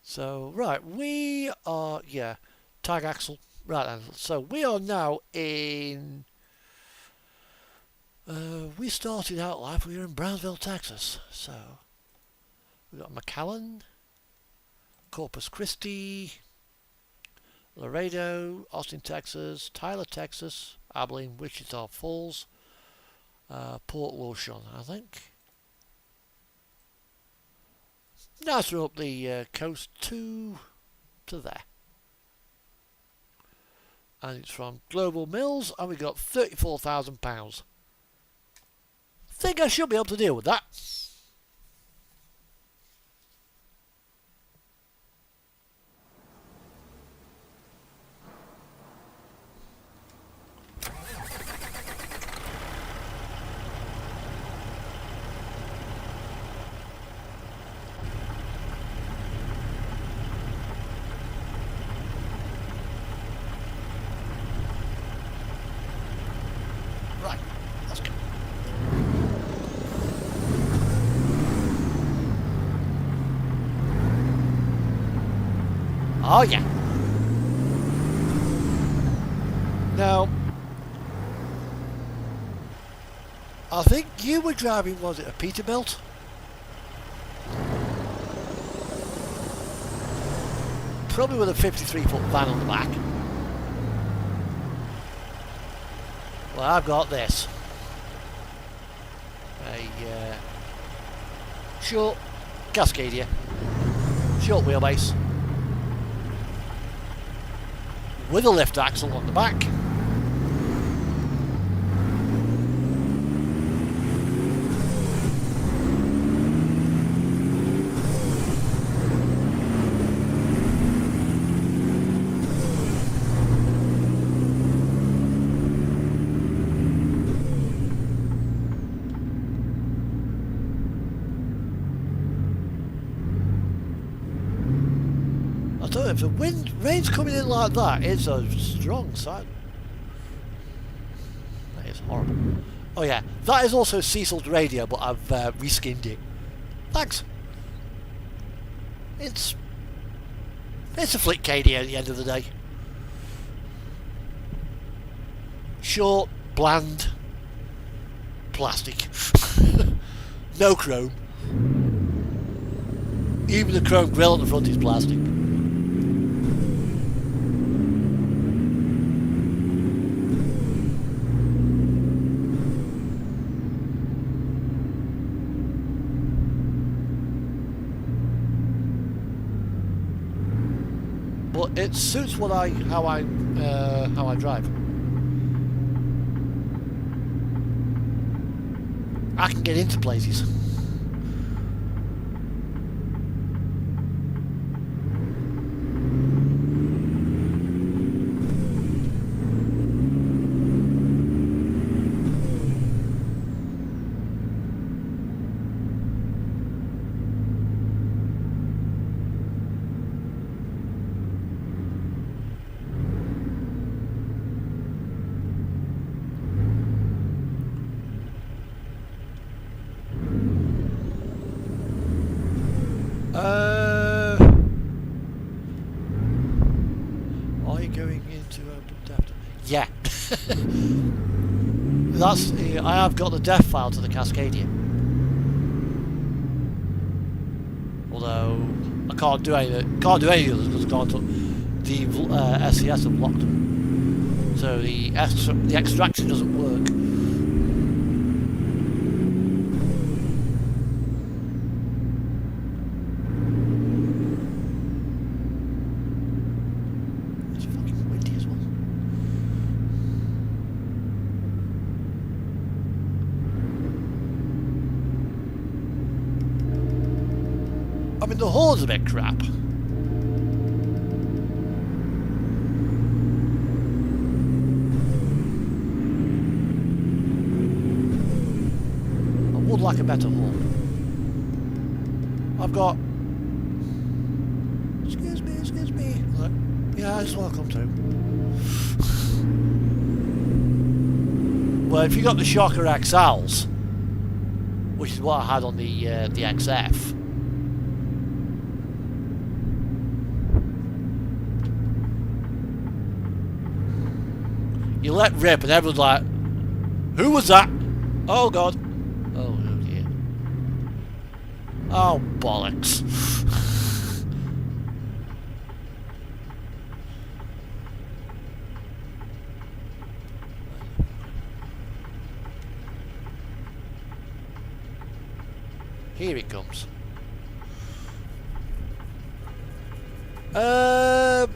So, right, we are, yeah, tag axle, right then. So, we are now in, we started out live, we were in Brownsville, Texas. So, we've got McAllen, Corpus Christi, Laredo, Austin, Texas, Tyler, Texas, Abilene, Wichita Falls, Port Lawson, I think. Nice we're up the coast to there. And it's from Global Mills, and we got £34,000. Think I should be able to deal with that. Right, let's go. Oh yeah. Now, I think you were driving, was it a Peterbilt? Probably with a 53-foot van on the back. Well, I've got this. A short Cascadia. Short wheelbase. With a lift axle on the back. I tell you, if the rain's coming in like that, it's a strong sign. That is horrible. Oh yeah, that is also Cecil's radio, but I've reskinned it. Thanks. It's a flick KD at the end of the day. Short, bland, plastic. No chrome. Even the chrome grille on the front is plastic. But it suits how I drive. I can get into places. Are you going into open depth? Yeah. That's. I have got the def file to the Cascadia. Although I can't do any of this because the SCS have locked them. So the extraction doesn't work. I mean, the horn's a bit crap. I would like a better horn. I've got... Excuse me. Like, yeah, I just want to come through. Well, if you got the Shocker XLs, which is what I had on the XF, you let rip and everyone's like, who was that? Oh god. Oh dear. Oh bollocks. here it comes. The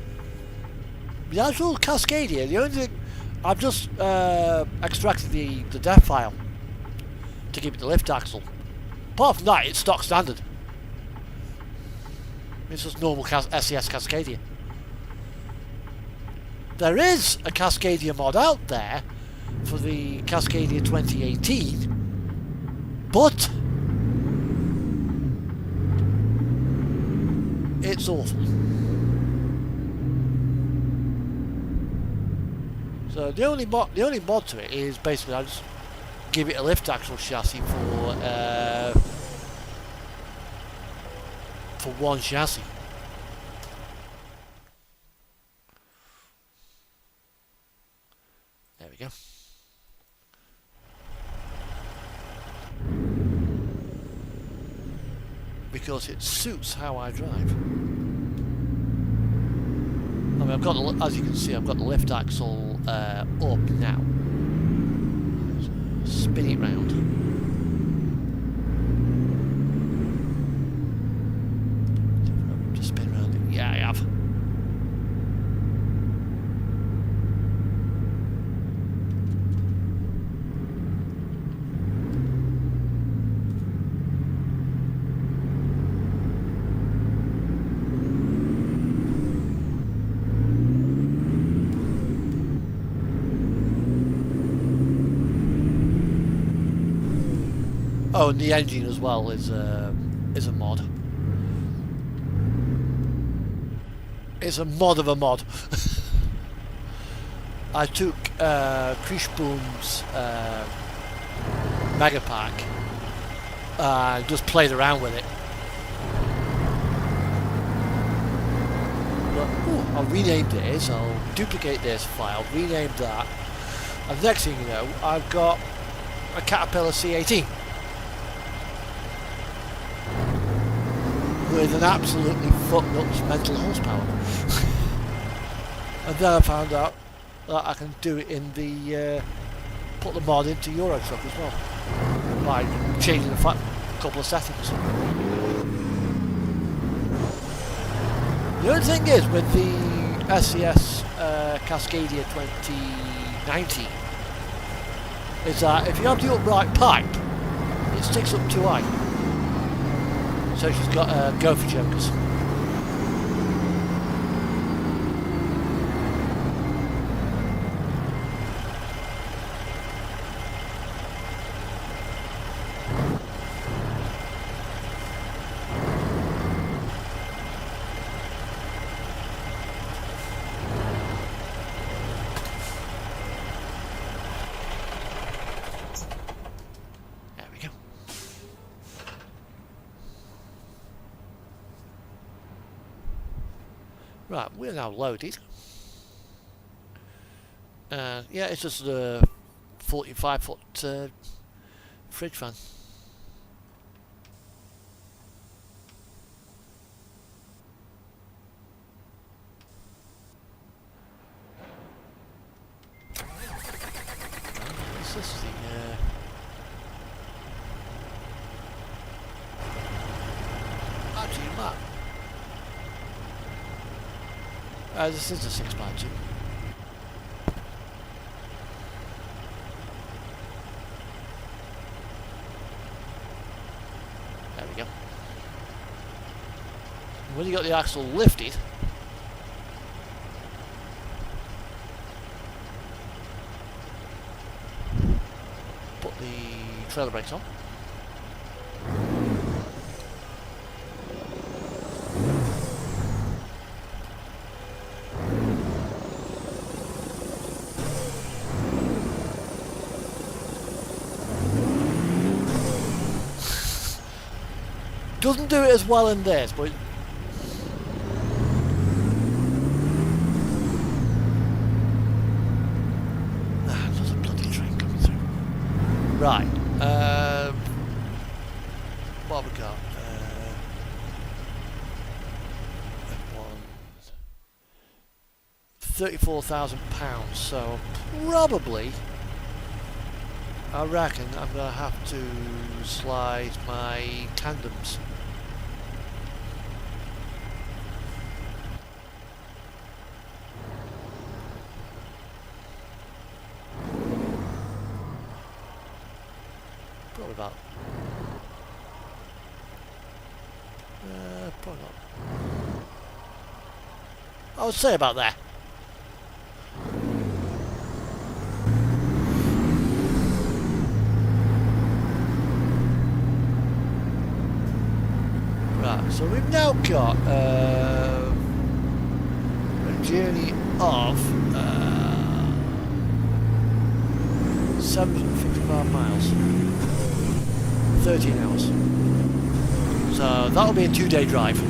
actual Cascadia, the only thing, I've just extracted the dev file to give it the lift axle. Apart from that, it's stock standard. It's just normal SES Cascadia. There is a Cascadia mod out there for the Cascadia 2018, but it's awful. So the only mod to it is basically I just give it a lift axle chassis for one chassis. There we go. Because it suits how I drive. I mean, I've got, as you can see, I've got the lift axle up now. Spin it round. Just spin round it. Yeah, I have. Oh, and the engine as well is a mod. It's a mod of a mod. I took Krischboom's Mega Pack and just played around with it. But, I'll rename this, I'll duplicate this file, rename that, and the next thing you know, I've got a Caterpillar C18. With an absolutely fucked up mental horsepower. And then I found out that I can do it in the put the mod into Euro Truck as well by changing a couple of settings. The only thing is with the SES Cascadia 2019 is that if you have the upright pipe, it sticks up too high. So she's got go for jokers. Right, we're now loaded. Yeah, it's just a 45-foot fridge fan. This is the actually map. This is a 6x2. There we go. When you got the axle lifted, put the trailer brakes on. Doesn't do it as well in this, but there's a bloody train coming through. Right, what have we got? £34,000, so probably I reckon I'm going to have to slide my tandems. Probably about... probably not. I would say about there. Right, so we've now got a journey of 755 miles, 13 hours. So that'll be a 2-day drive.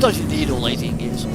Sometimes you need all 18 gears.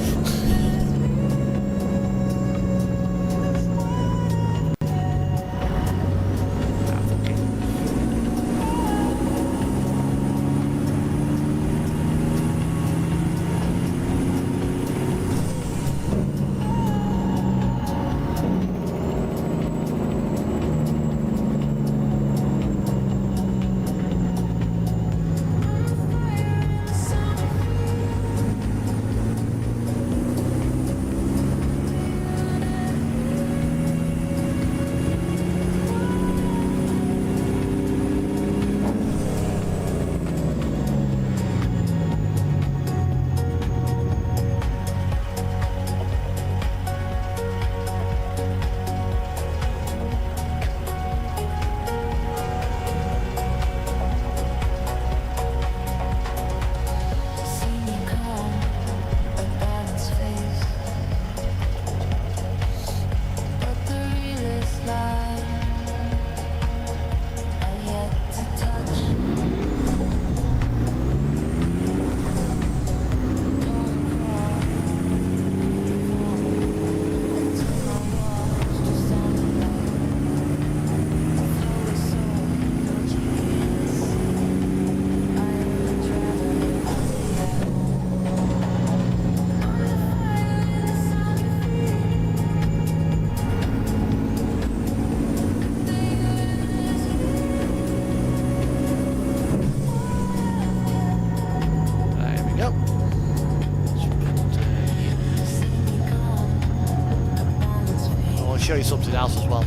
Show you something else as well.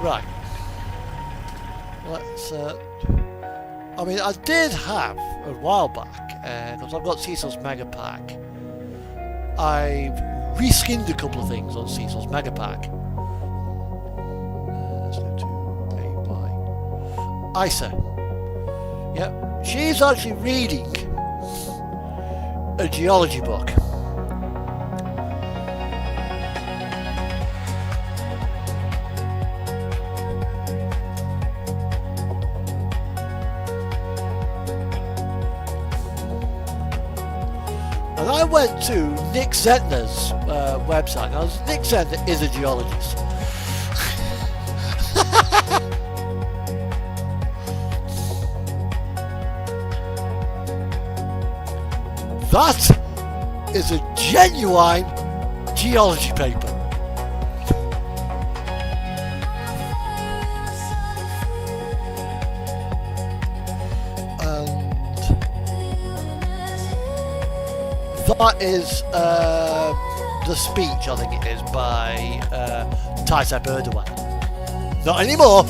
Right. Let's. I mean, I did have a while back because I've got Cecil's Mega Pack. I've reskinned a couple of things on Cecil's Mega Pack. Let's go to 8Y. Isa. Yep. She's actually reading a geology book. I went to Nick Zentner's website. Now, Nick Zentner is a geologist. That is a genuine geology paper. That is the speech, I think it is, by Tayyip Erdogan. Not anymore.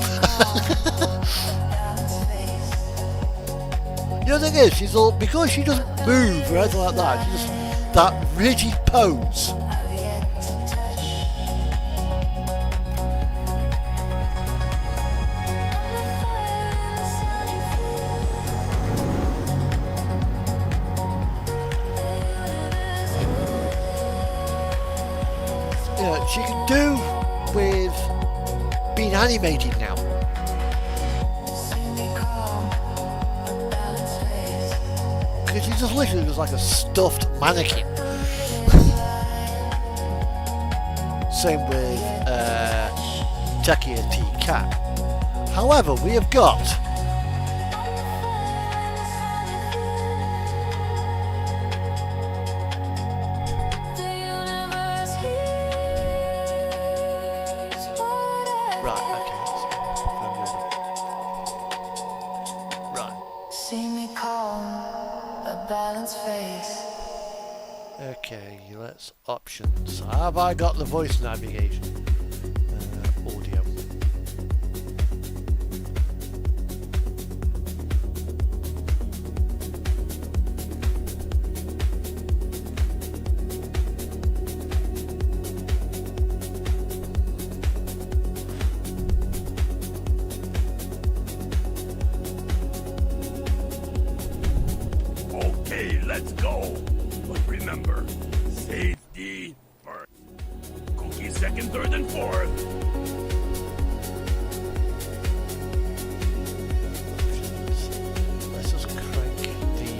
The other thing is, she's all, because she doesn't move or anything like that, she's just that rigid pose. She can do with being animated now. Because she just literally looks like a stuffed mannequin. Same with Takia T. Cat. However, we have got options. Have I got the voice navigation? Audio. Okay, let's go. But remember, safety first. Cookie second, third, and fourth. Let's just crank the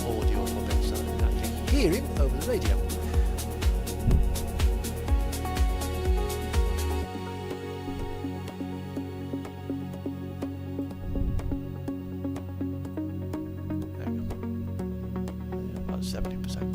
audio up a bit so I can actually hear him over the radio. There we go. About 70%.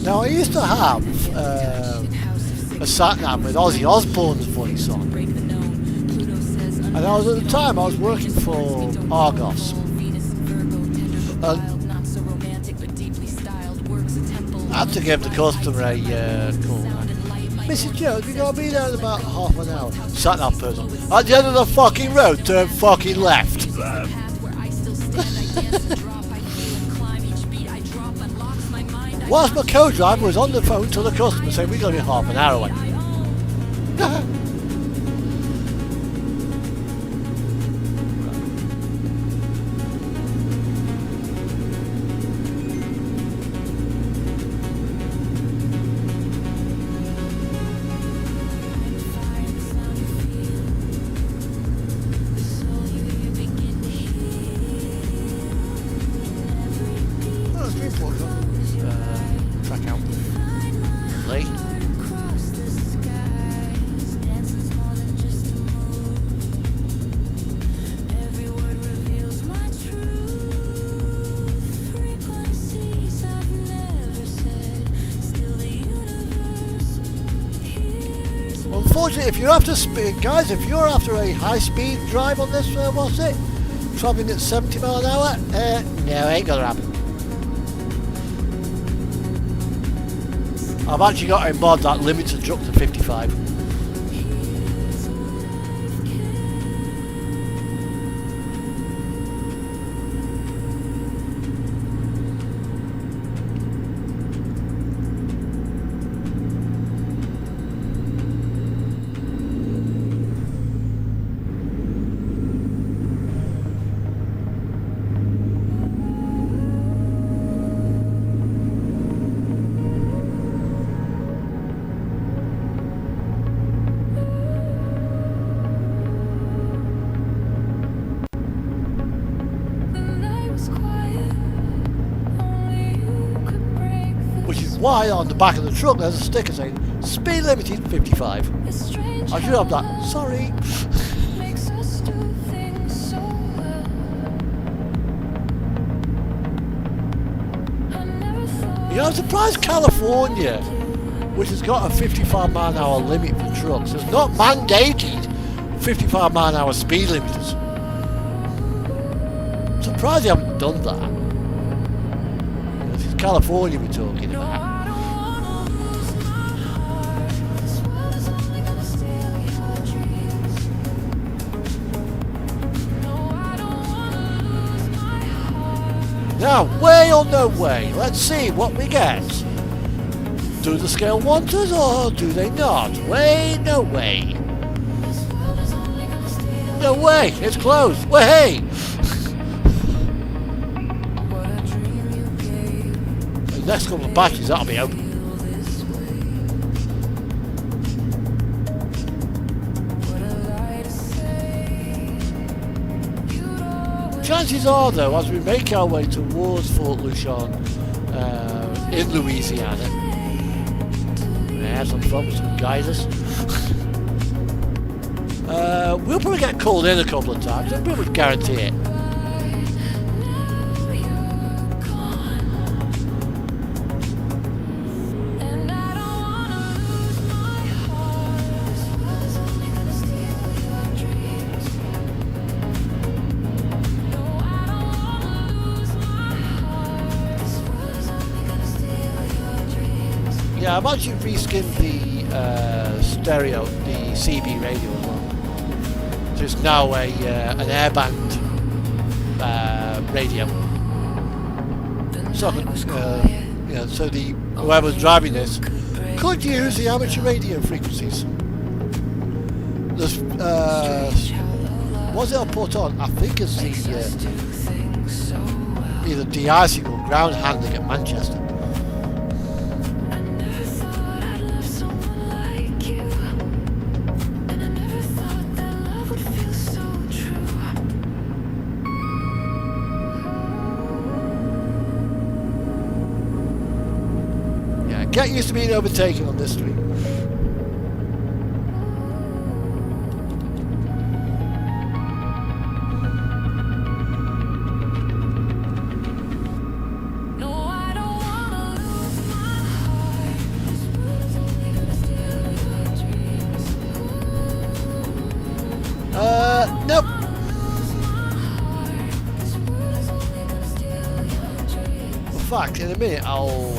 Now I used to have a sat-nav with Ozzy Osbourne's voice on, and I was at the time I was working for Argos, and I had to give the customer a call. Mrs. Jones, we're going to be there in about half an hour. Sat-nav person, at the end of the fucking road, turn fucking left. Whilst my co-driver was on the phone to the customer saying we're going to be half an hour away. Track out. Play. unfortunately, if you're after speed, guys, if you're after a high-speed drive on this, what's it? Travelling at 70 mile an hour? No, ain't gonna happen. I've actually got in mod that limits the truck to 55. Why on the back of the truck there's a sticker saying speed limited 55. I should have that. Sorry. You know, I'm surprised California, which has got a 55 mile an hour limit for trucks, has not mandated 55 mile an hour speed limiters. I'm surprised they haven't done that. This is California we're talking about. Now, way or no way, let's see what we get. Do the scale want us or do they not? Way, no way. No way, it's closed. Way! The next couple of batches, that'll be open. Chances are, though, as we make our way towards Fort Lucian in Louisiana, we have some fun with some geysers. We'll probably get called in a couple of times, I pretty much guarantee it. Yeah, I've actually reskinned the stereo, the CB radio as well. So it's now an airband radio. So, so whoever's driving this could use the amateur radio frequencies. There's, what's it I'll put on? I think it's the either de-icing or ground handling at Manchester. Get used to being overtaken on this street. Nope. In fact, in a minute I'll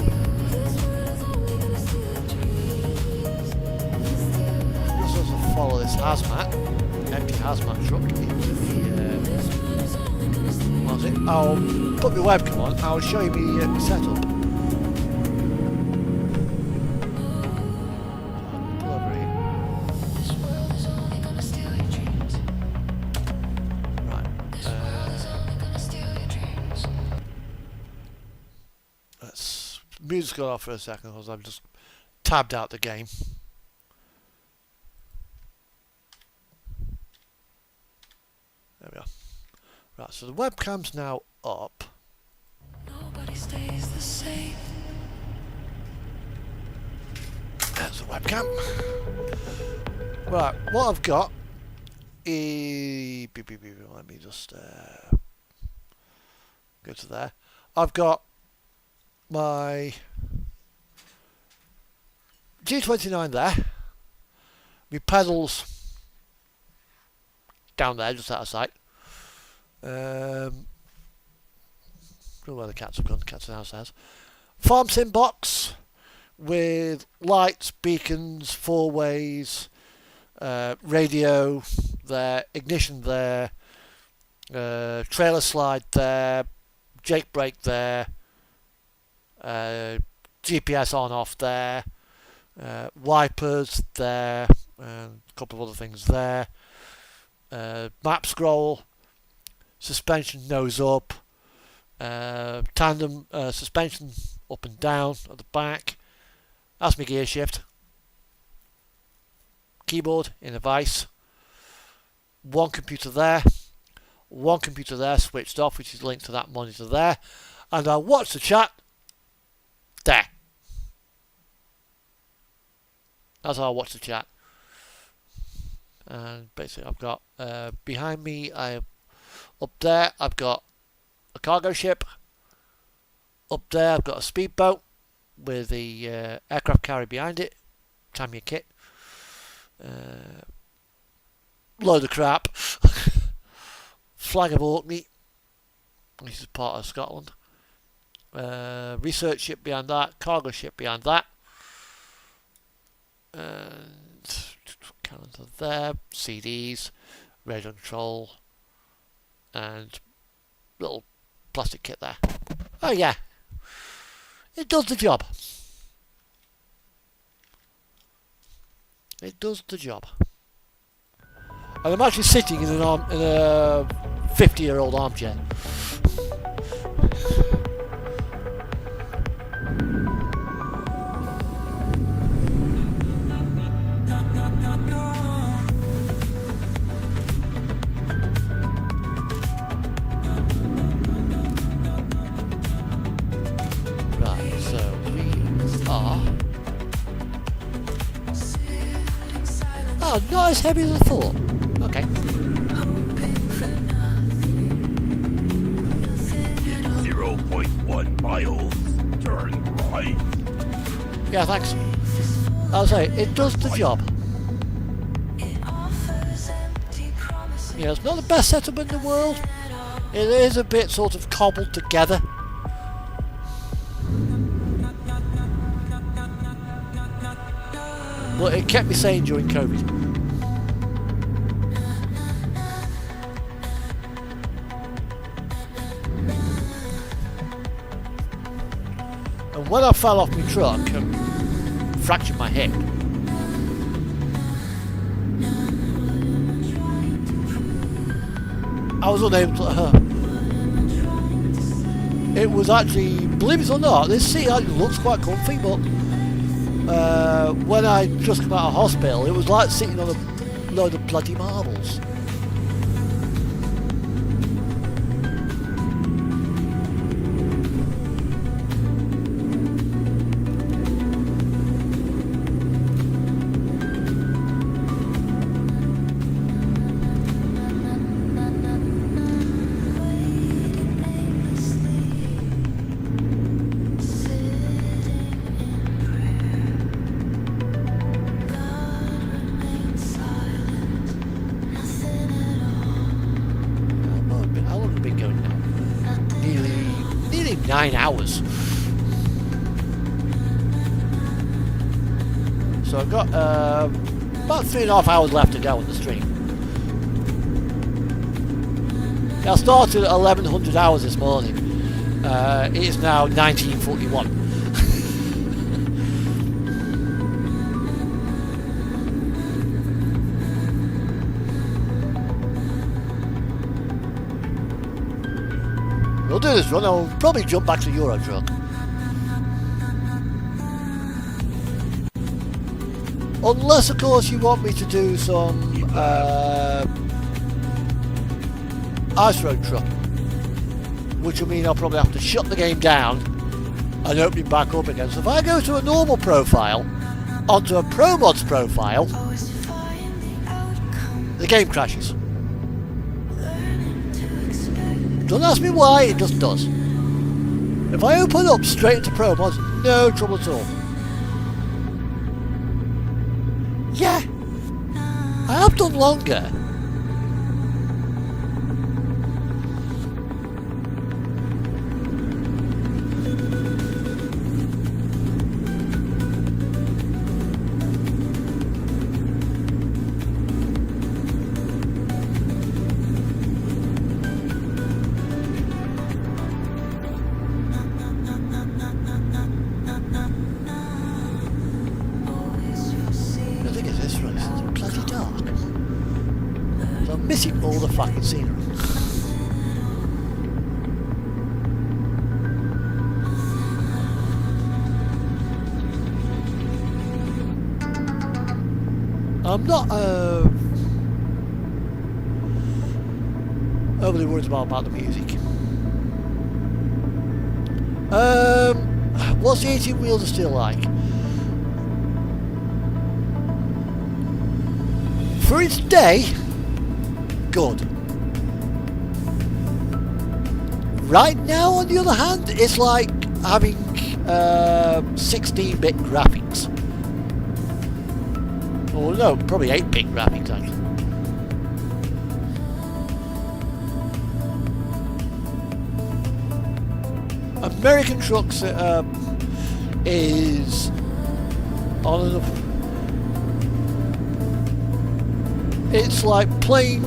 follow this hazmat, empty hazmat truck into the, what's it? I'll put my webcam on, I'll show you my setup. Pull over here. Right, let's, music's gone off for a second because I've just tabbed out the game. There we are. Right, so the webcam's now up. Nobody stays the same. There's the webcam. Right, what I've got is... Let me just go to there. I've got my G29 there. My pedals down there, just out of sight. Don't know where the cats have gone. Cats are downstairs. Farm sim box with lights, beacons, four ways, radio there, ignition there, trailer slide there, Jake brake there, GPS on off there, wipers there, and a couple of other things there, map scroll, suspension nose up, tandem suspension up and down at the back. That's my gear shift. Keyboard in a vise. One computer there switched off, which is linked to that monitor there, and I'll watch the chat there. That's how I watch the chat. And basically I've got behind me, up there I've got a cargo ship. Up there I've got a speedboat with the aircraft carrier behind it. Time your kit. Load of crap. Flag of Orkney. This is part of Scotland. Research ship behind that. Cargo ship behind that. And calendar there. CDs. Radio control. And little plastic kit there. Oh yeah. It does the job. It does the job. And I'm actually sitting in a 50-year-old armchair. Right, so we are... Oh, not as heavy as I thought. Okay. 0.1 miles. Turn right. Yeah, thanks. I'll say, it does the job. Yeah, it's not the best setup in the world. It is a bit sort of cobbled together. But it kept me sane during COVID. And when I fell off my truck and fractured my hip, I was unable to... It was actually, believe it or not, this seat actually looks quite comfy, but when I just come out of hospital, it was like sitting on a load of bloody marbles. How long have we been going now? Nearly 9 hours. So I've got about 3.5 hours left to go on the stream. I started at 1100 hours this morning. It is now 1941. We'll do this run, I'll probably jump back to Euro Truck. Unless, of course, you want me to do some ice road truck, which will mean I'll probably have to shut the game down and open it back up again. So if I go to a normal profile onto a Pro Mods profile, the game crashes. Don't ask me why, it just does. If I open up straight into Pro Mods, no trouble at all. Yeah, I have done longer. The thing is, this race is bloody dark. So I'm missing all the fucking scenery. I'm not overly worried about the music. What's the 18 wheels still like? For its day, good. Right now, on the other hand, it's like having 16-bit graphics. Or no, probably 8-bit graphics actually. American Trucks is on enough. It's like playing.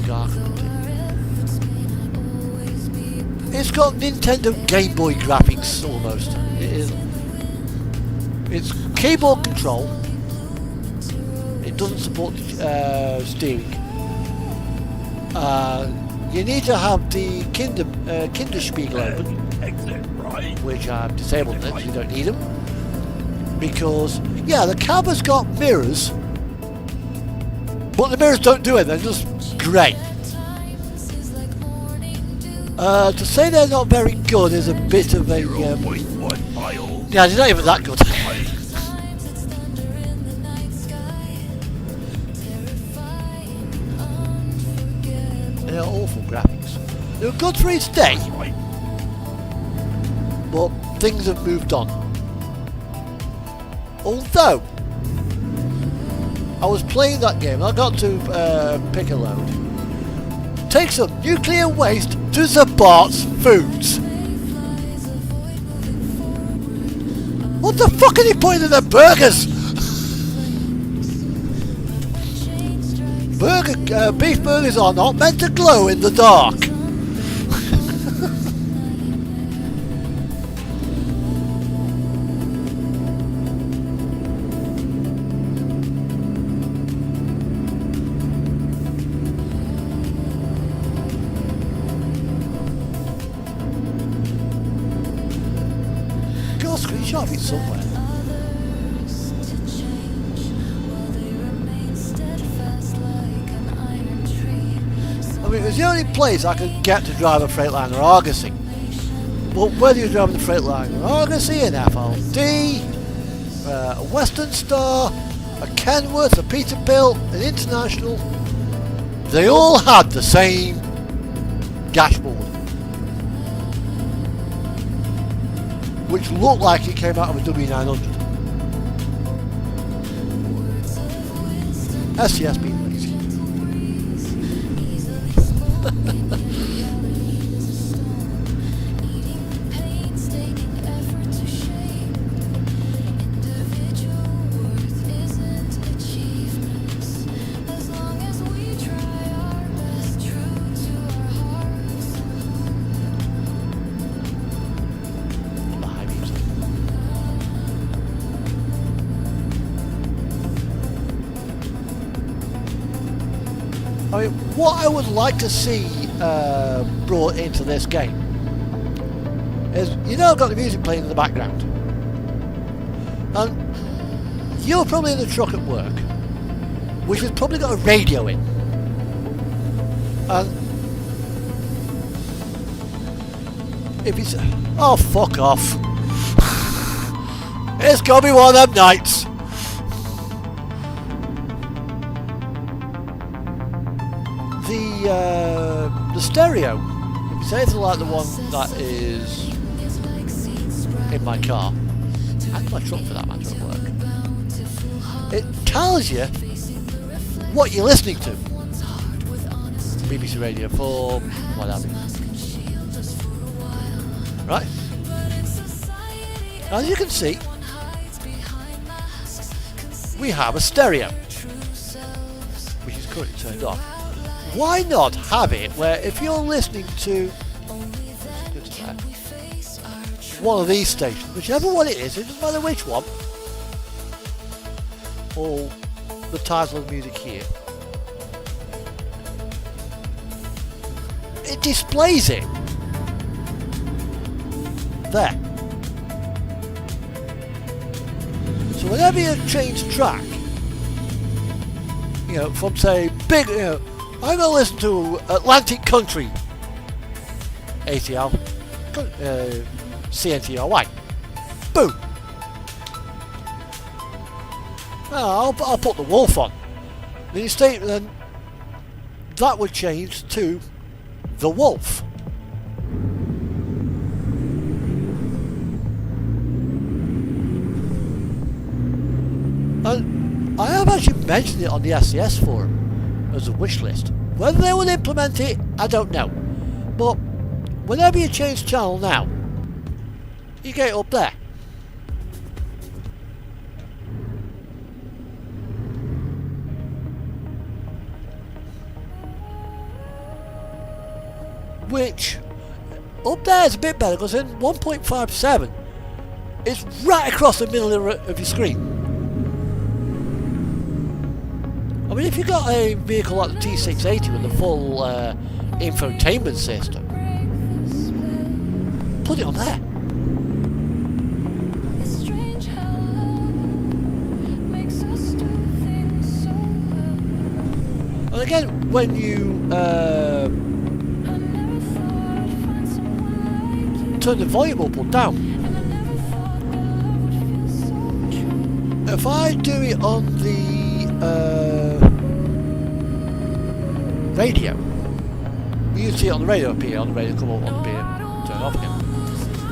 God. It's got Nintendo Game Boy graphics almost. It is. It's keyboard control. It doesn't support steering. You need to have the Kinderspiegel open, Exit right. which I've disabled it, so you don't need them. Because, yeah, the cab has got mirrors, but the mirrors don't do it, they're just grey. To say they're not very good is a bit of a... 0.1 miles. yeah, they're not even that good. They're awful graphics. They were good for its day, Right. but things have moved on. Although, I was playing that game, I got to pick a load. Take some nuclear waste to Zabart's Foods. What the fuck are they putting in their burgers? Beef burgers are not meant to glow in the dark. Got a screenshot of it somewhere. I mean, it was the only place I could get to drive a Freightliner Argosy. But whether you're driving the Freightliner Argosy, an FLD, a Western Star, a Kenworth, a Peterbilt, an International, they all had the same dashboard, which looked like it came out of a W900. SCS being lazy. I mean, what I would like to see brought into this game is, you know, I've got the music playing in the background, and you're probably in the truck at work, which has probably got a radio in, and if it's, oh fuck off, it's gonna be one of them nights. The stereo, if it's anything like the one that is in my car, and my truck for that matter at work. It tells you what you're listening to. BBC Radio 4, what have you. Right? As you can see, we have a stereo, which is currently turned off. Why not have it where if you're listening to one of these stations, whichever one it doesn't matter which one, or the title of the music here, it displays it there. So whenever you change track, from say big, I'm going to listen to Atlantic Country, ATL, CNTRY, boom. I'll put the Wolf on. Then that would change to the Wolf. And I have actually mentioned it on the SCS forum as a wish list. Whether they will implement it, I don't know. But whenever you change channel now, you get it up there. Which up there is a bit better because in 1.57 it's right across the middle of your screen. I mean, if you've got a vehicle like the T680 with a full infotainment system, put it on there. And again, when you turn the volume up or down, if I do it on the radio, you can see it on the radio up here, on the radio come up, on the beer, turn it off again.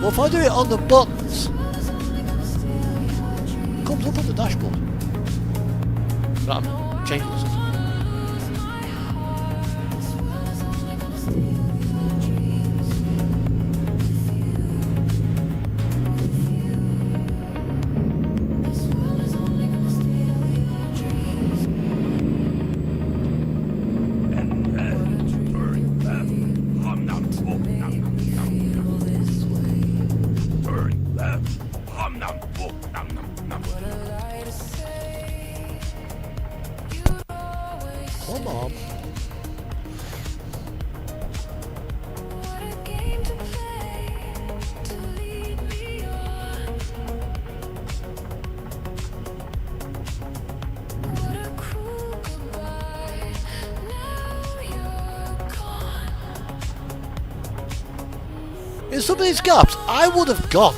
Well, if I do it on the buttons, it comes up on the dashboard. But I'm changing something. Come on. In some of these gaps, I would have gone.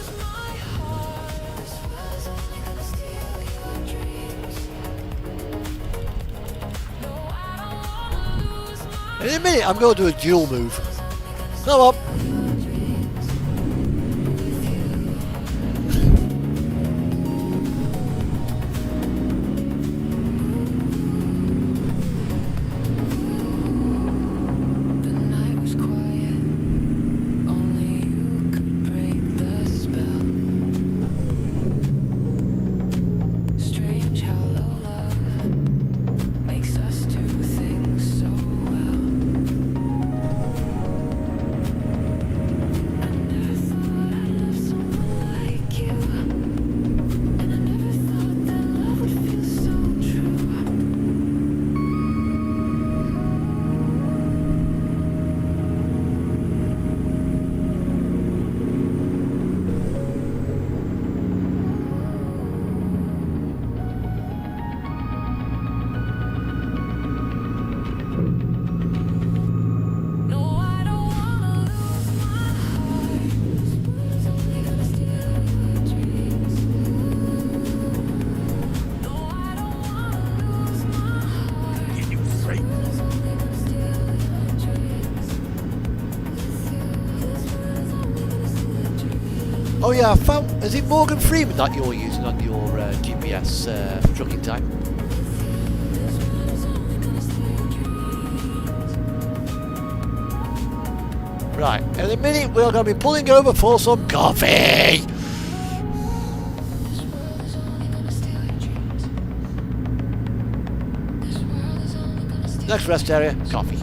In a minute, I'm going to do a dual move. Come on. Oh yeah, I found. Is it Morgan Freeman that you're using on your GPS trucking time? Right, in a minute we're going to be pulling over for some coffee. Next rest area, coffee.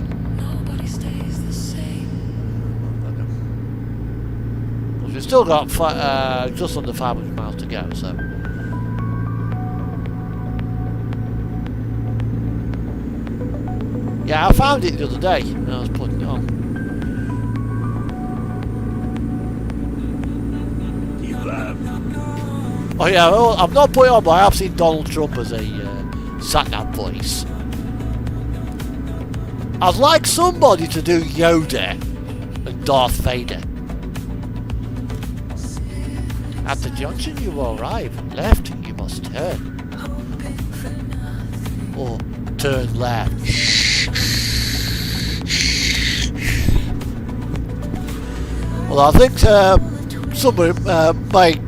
We've still got just under 500 miles to go, so. Yeah, I found it the other day when I was putting it on. He left. Oh yeah, well, I've not put it on, but I have seen Donald Trump as a sat-nav voice. I'd like somebody to do Yoda and Darth Vader. At the junction you will arrive. Left, you must turn. Or turn left. Well, I think somebody might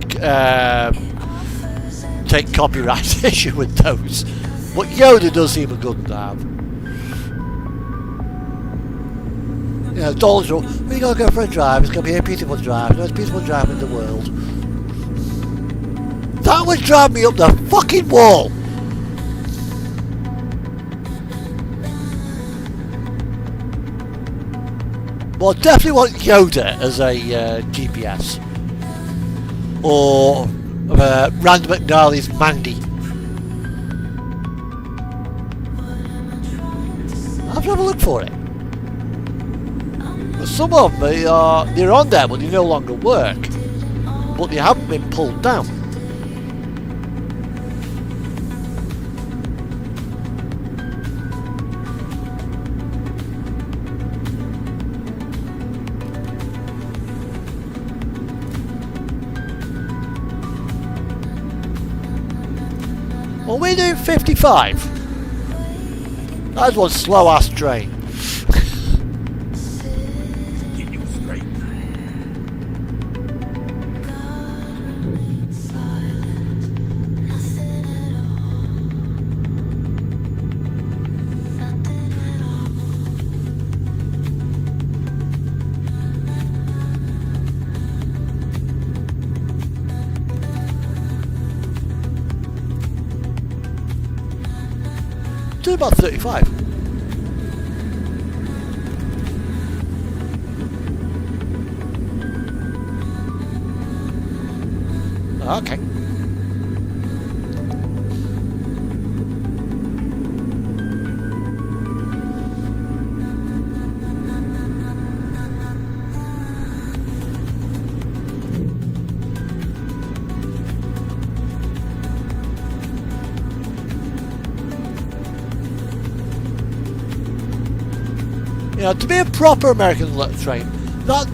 take copyright issue with those. But Yoda does seem a good to have. You know, Donald Trump, we're going to go for a drive. It's going to be a beautiful drive. The most beautiful drive in the world. That would drive me up the fucking wall. Well, I definitely want Yoda as a GPS. Or Rand McNally's Mandy. I'll have to have a look for it. But some of them, they're on there but they no longer work. But they haven't been pulled down. Well, we're doing 55. That's one slow ass train. Continue straight. Do about 35. Okay. You know, to be a proper American train, that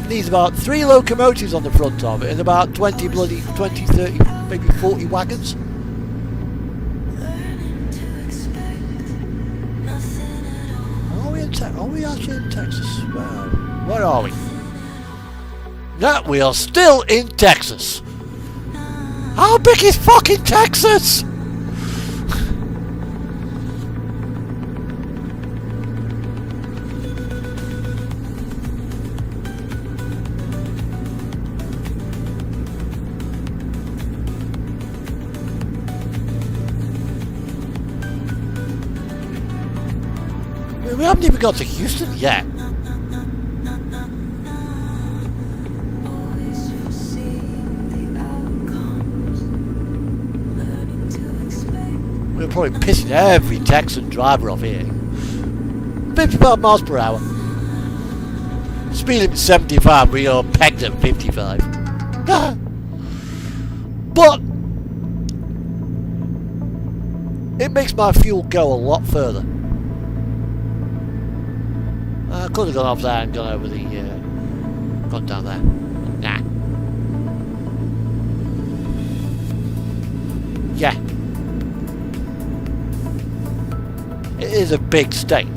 needs about 3 locomotives on the front of it and about 20, 30, maybe 40 wagons. Are we actually in Texas? Well, where are we? No, we are still in Texas. How big is fucking Texas? We haven't even got to Houston yet. We're probably pissing every Texan driver off here. 55 miles per hour. Speed limit 75, we are pegged at 55. But it makes my fuel go a lot further. I could have gone off there and gone over the gone down there. Nah. Yeah. It is a big state.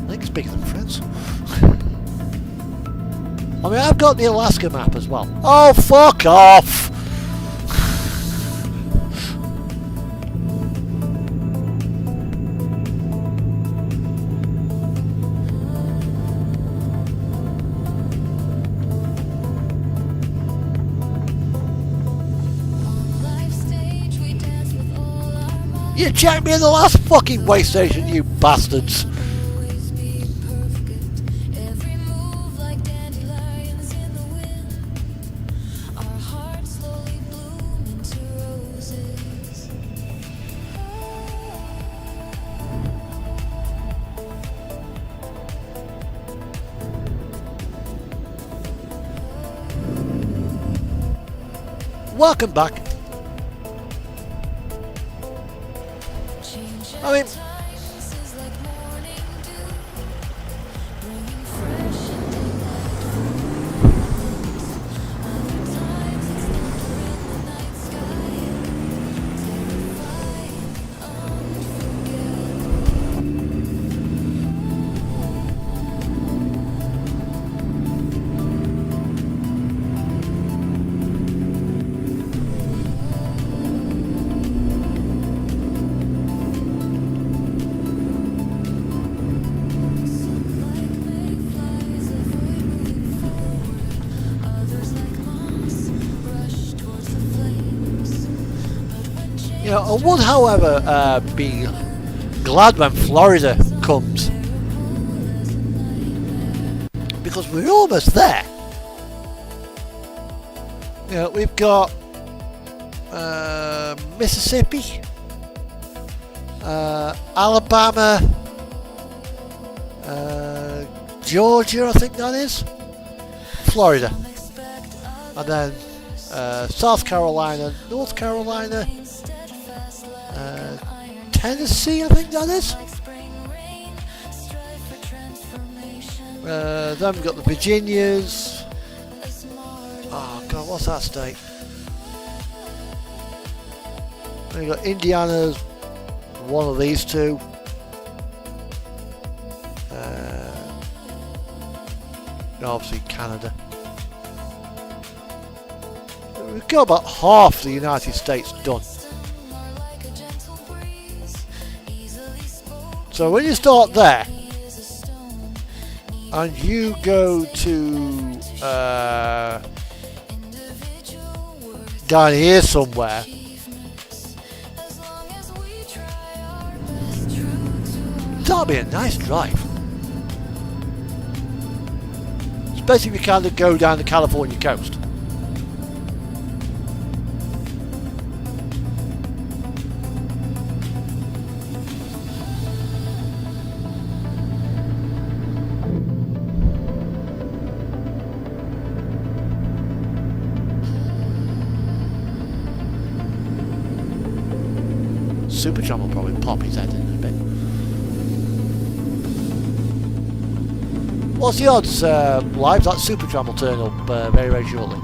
I think it's bigger than France. I mean, I've got the Alaska map as well. Oh, fuck off! You checked me in the last fucking way station, you bastards! Welcome back. I mean, you know, I would, however, be glad when Florida comes, because we're almost there. You know, we've got Mississippi, Alabama, Georgia, I think that is, Florida, and then South Carolina, North Carolina, Tennessee, I think that is. Then we've got the Virginias. Oh god, what's that state? Then we've got Indiana's one of these two. And obviously Canada. We've got about half the United States done. So when you start there and you go to down here somewhere, that'll be a nice drive. Especially if you kind of go down the California coast. Supertram will probably pop his head in a bit. What's the odds, Live? That Supertram will turn up very, very shortly.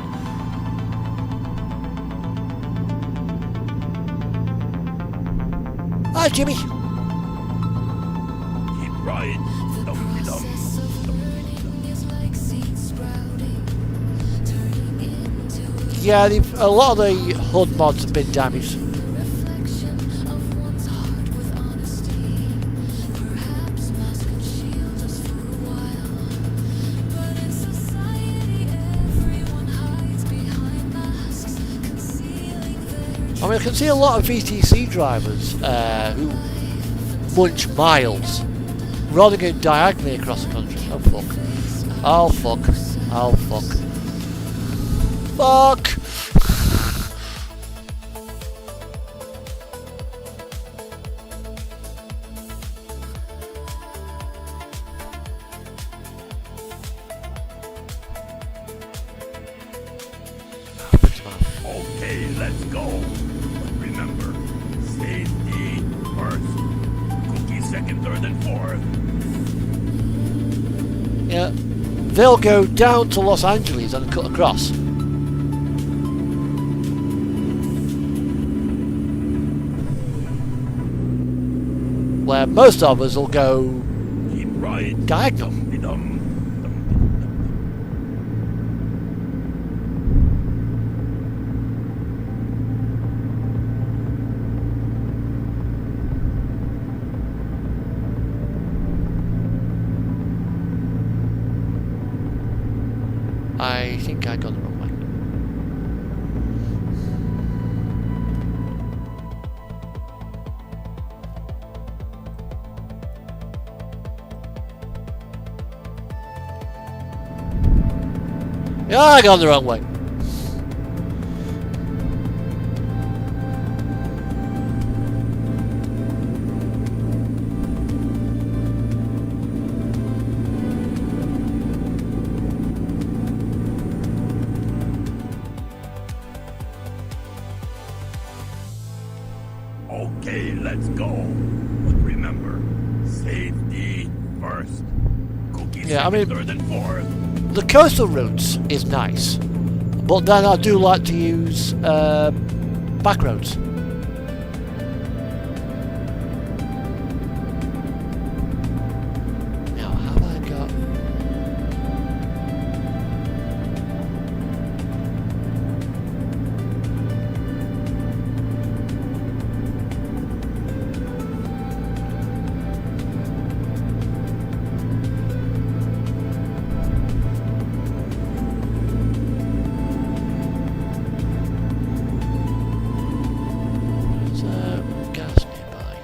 Hi, Jimmy. Keep right. Yeah, a lot of the HUD mods have been damaged. I mean, I can see a lot of VTC drivers who munch miles rather than going diagonally across the country. Oh fuck. Oh fuck. Oh fuck. Fuck! Okay, let's go. But remember, safety first. Cookie second, third, and fourth. Yeah, they'll go down to Los Angeles and cut across. Where most of us will go Keep right. diagonal. I think I got the wrong way. Yeah, I got the wrong way. Okay, let's go. But remember, safety first. Cookies Yeah, I second, mean- third, and fourth. The coastal routes is nice, but then I do like to use back roads. Now, have I got? There's gas nearby.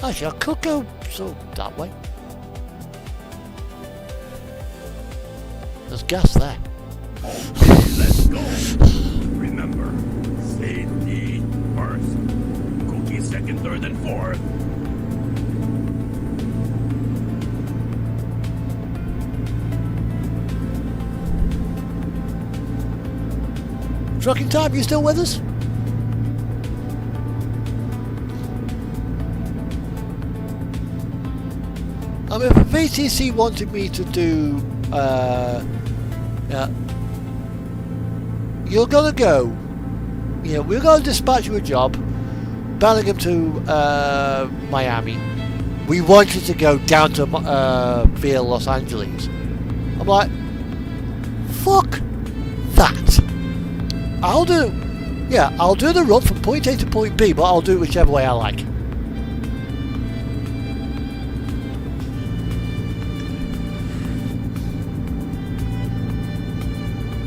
Actually, I could go that way. There's gas there. Let's go. Remember, safety first. Cookies second, third, and fourth. Trucking time, you still with us? I mean, if VTC wanted me to do, yeah, you're gonna go. Yeah, we're gonna dispatch you a job, Bellingham to Miami. We want you to go down to via Los Angeles. I'm like, fuck that. I'll do the run from point A to point B, but I'll do it whichever way I like.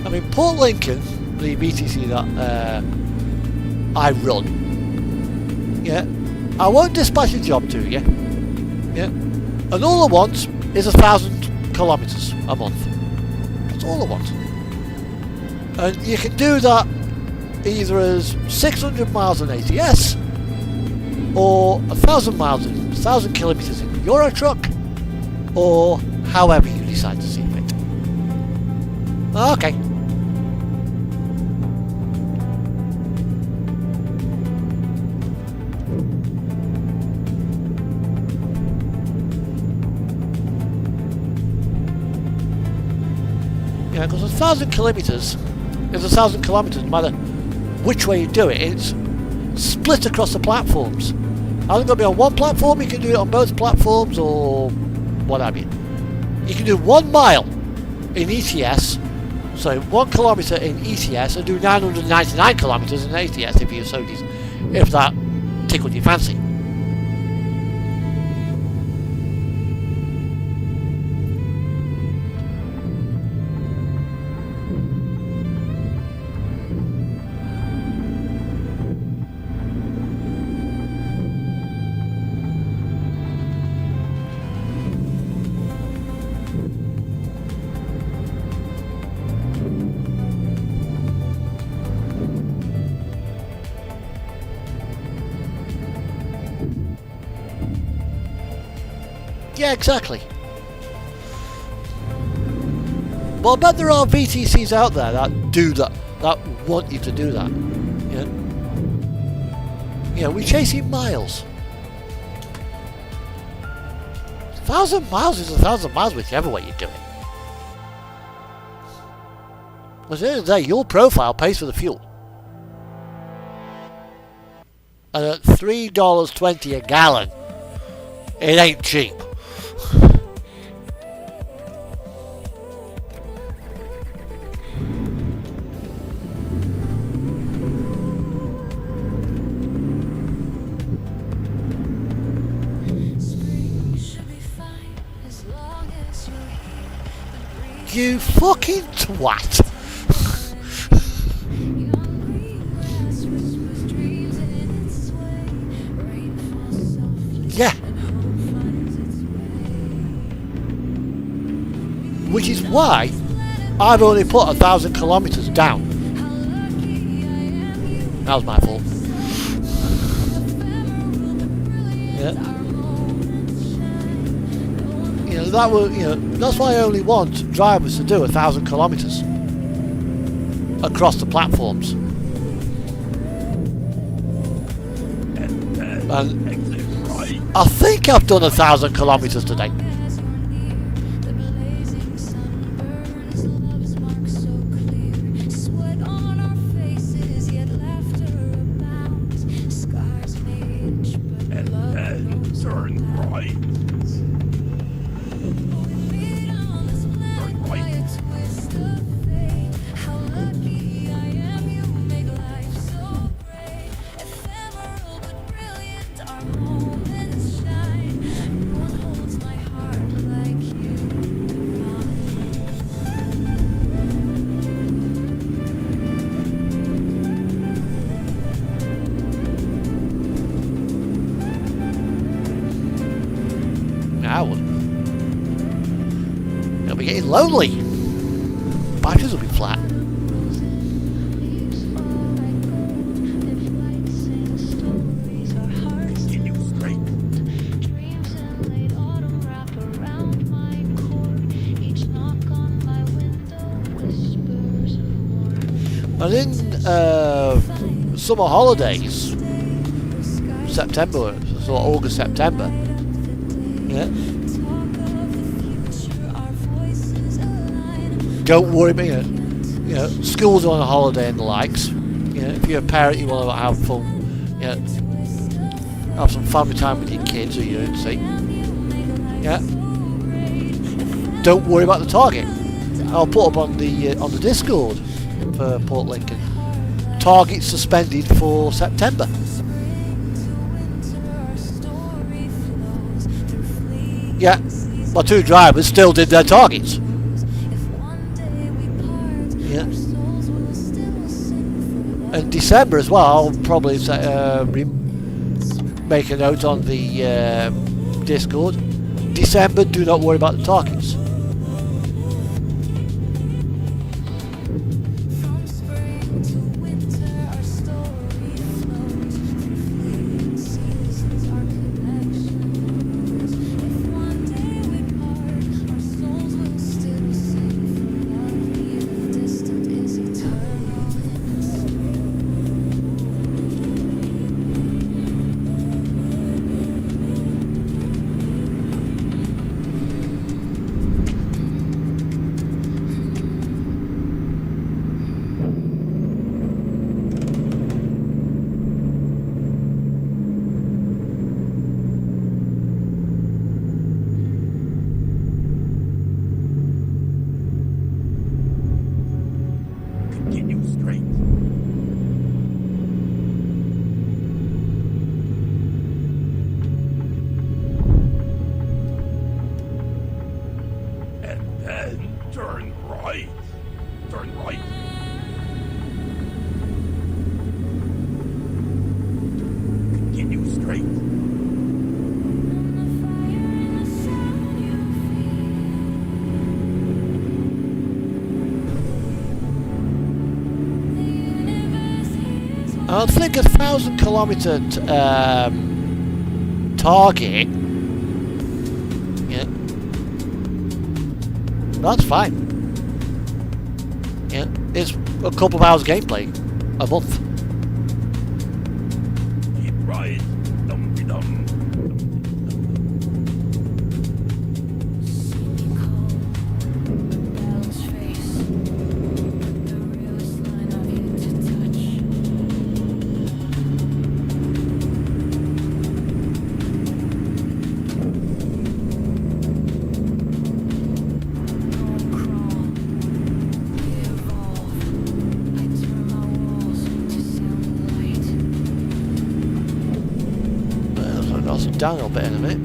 I mean, Port Lincoln, the BTC that I run, yeah, I won't dispatch a job to you, yeah, and all I want is 1,000 kilometres a month. That's all I want. And you can do that either as 600 miles on ATS or 1,000 miles, 1,000 kilometres in your truck, or however you decide to see fit. Okay. Yeah, because 1,000 kilometres is 1,000 kilometres no matter which way you do it. It's split across the platforms. Either going to be on one platform, you can do it on both platforms, or what have you. You can do 1 mile in ETS, so 1 kilometre in ETS, and do 999 kilometres in ATS if you so if that tickled your fancy. Yeah, exactly. Well, I bet there are VTCs out there that do that, that want you to do that. Yeah. Yeah, we're chasing miles. 1,000 miles is 1,000 miles whichever way you do it. Because at the end of the day, your profile pays for the fuel. And at $3.20 a gallon, it ain't cheap. Spring should be fine. You fucking twat. Yeah. Which is why I've only put 1,000 kilometres down. That was my fault. Yeah. You know, that will, you know, that's why I only want drivers to do 1,000 kilometres across the platforms. And I think I've done 1,000 kilometres today. It'll be getting lonely. Batteries will be flat. And in summer holidays, September, so August, September, yeah. Don't worry about it. You know, school's on a holiday and the likes. You know, if you're a parent, you want to have fun. You know, have some family time with your kids or your see. Yeah. Don't worry about the target. I'll put up on the Discord for Port Lincoln. Target suspended for September. Yeah, my two drivers still did their targets. Yeah. And December as well, I'll probably make a note on the Discord. December, do not worry about the targets. I think 1,000 kilometre target. Yeah, that's fine. Yeah, it's a couple of hours gameplay a month. Keep right, dum-de-dum. Down a little bit in a minute.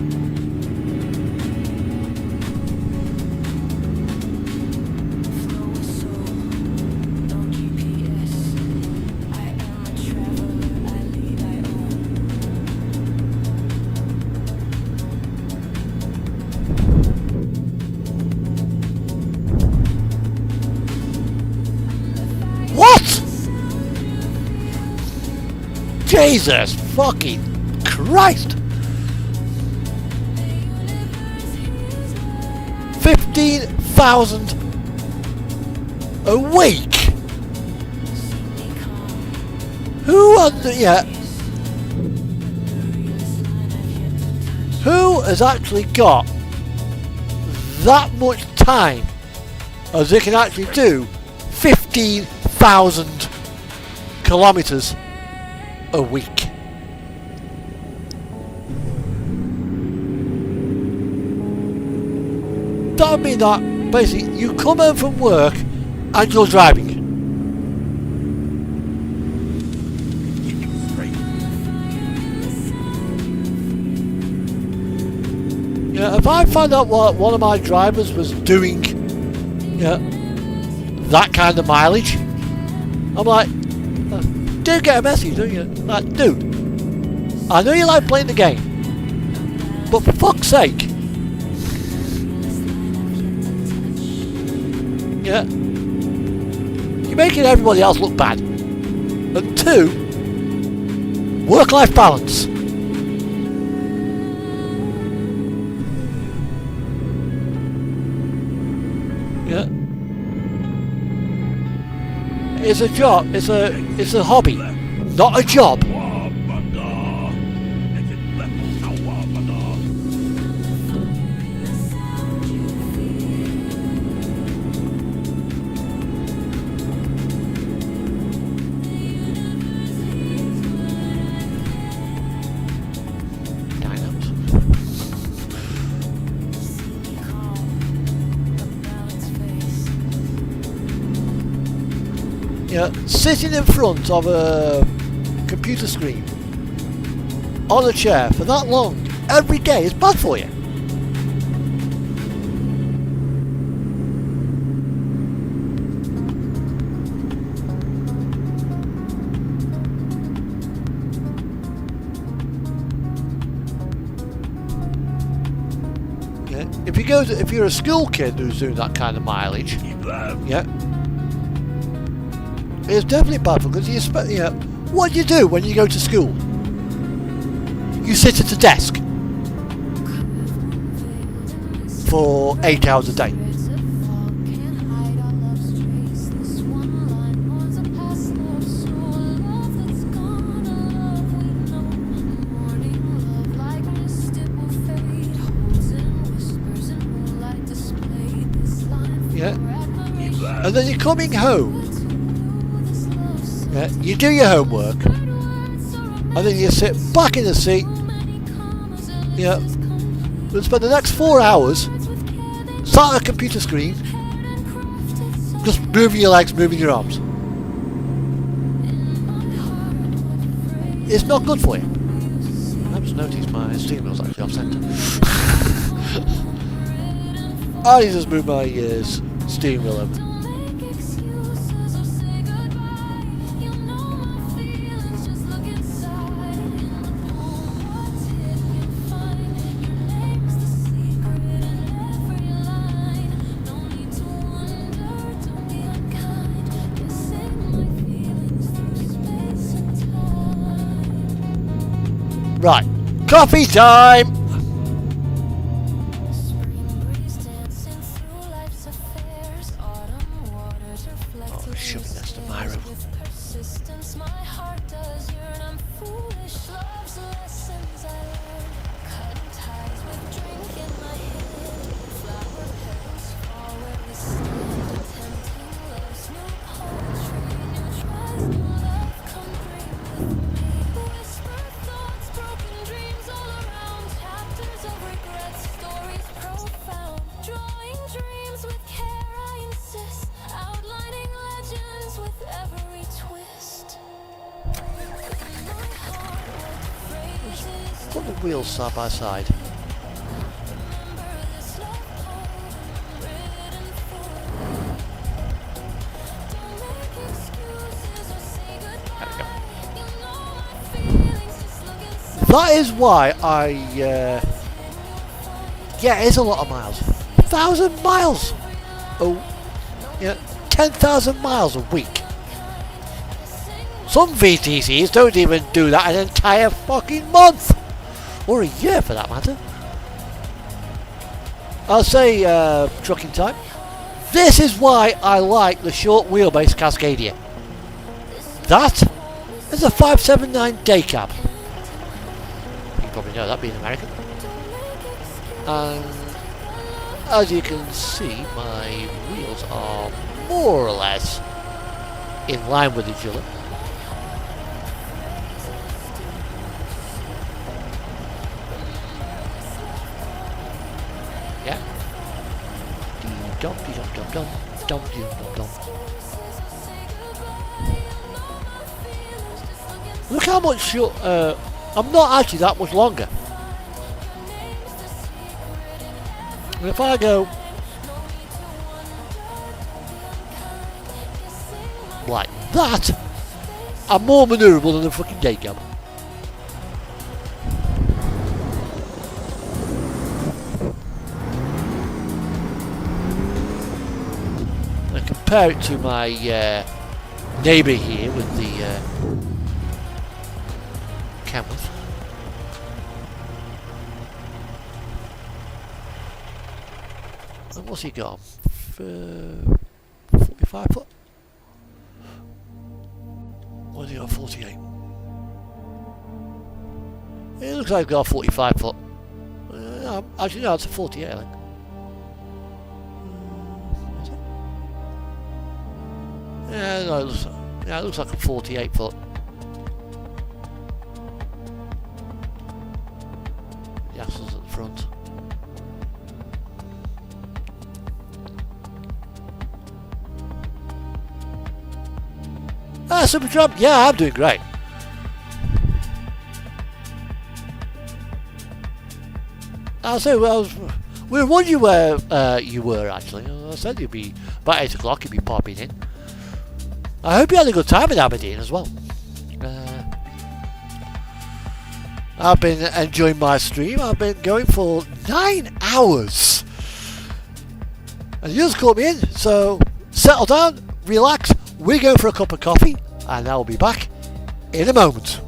Jesus fucking Christ! 15,000 a week. Who who has actually got that much time as they can actually do 15,000 kilometers a week? That would mean that basically you come home from work and you're driving. Yeah, if I found out what one of my drivers was doing, that kind of mileage, I'm like, do get a message, don't you? Like, dude, I know you like playing the game, but for fuck's sake, you're making everybody else look bad. And two, work-life balance. It's a job. It's a hobby, not a job. Sitting in front of a computer screen on a chair for that long every day is bad for you. If you're a school kid who's doing that kind of mileage, it's definitely bad for because what do you do when you go to school? You sit at a desk for 8 hours a day. And then you're coming home. You do your homework, and then you sit back in the seat. And spend the next 4 hours sat at a computer screen, just moving your legs, moving your arms. It's not good for you. I just noticed my steering wheel's actually off centre. I just moved my steering wheel over. Right, coffee time! Oh, shove it next to Myra. Put the wheels side by side. That is why yeah, it is a lot of miles. 1,000 miles! Oh, yeah, 10,000 miles a week. Some VTCs don't even do that an entire fucking month, or a year for that matter. I'll say trucking type. This is why I like the short wheelbase Cascadia. That is a 579 day cab. You probably know that being American. And as you can see, my wheels are more or less in line with each other. Yeah. Dum dum dum dum dum dum dum. Look how much short. I'm not actually that much longer. And if I go like that, I'm more manoeuvrable than a fucking day cab. I compare it to my neighbour here with the cameras. And what's he got? 45 foot? Or has he got 48? It looks like he's got 45 foot. Actually, no, it's a 48, I think. Is it? Yeah, no, it looks like a 48 foot. The axles at the front. Super Trump, yeah, I'm doing great. I'll say, we were wondering where you were actually. I said you'd be about 8 o'clock, you'd be popping in. I hope you had a good time in Aberdeen as well. I've been enjoying my stream. I've been going for 9 hours. And you just caught me in, so settle down, relax. We're going for a cup of coffee, and I'll be back in a moment.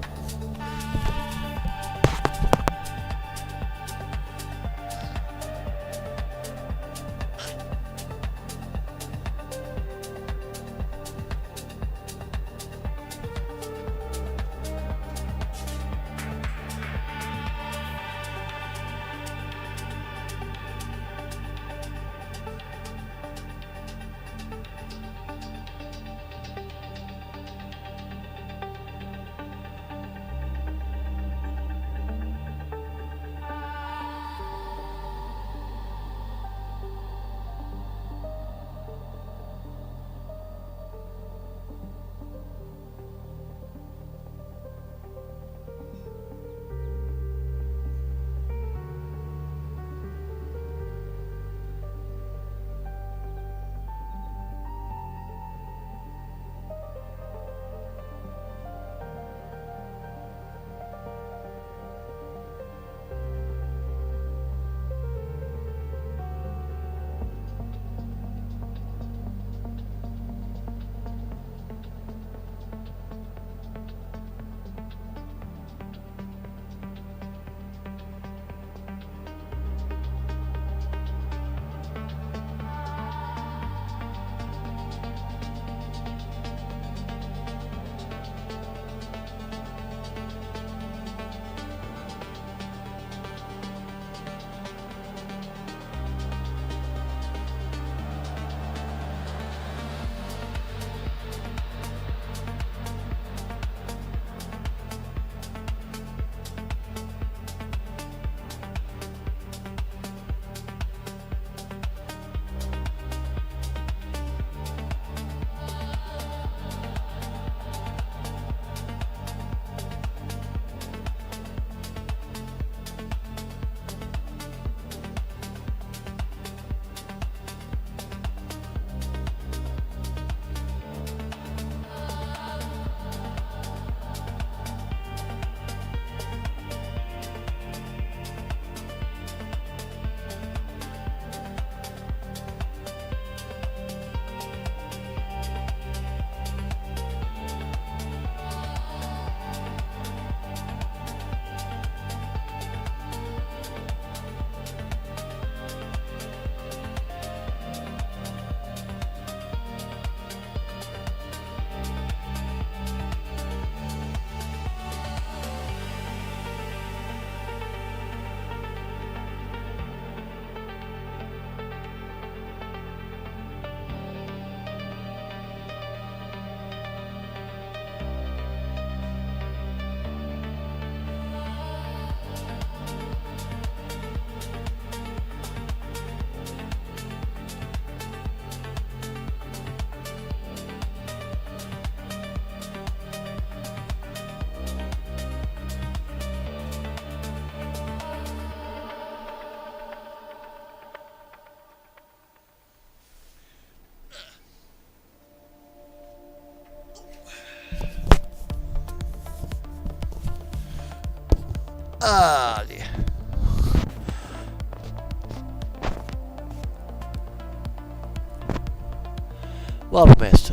What have I missed?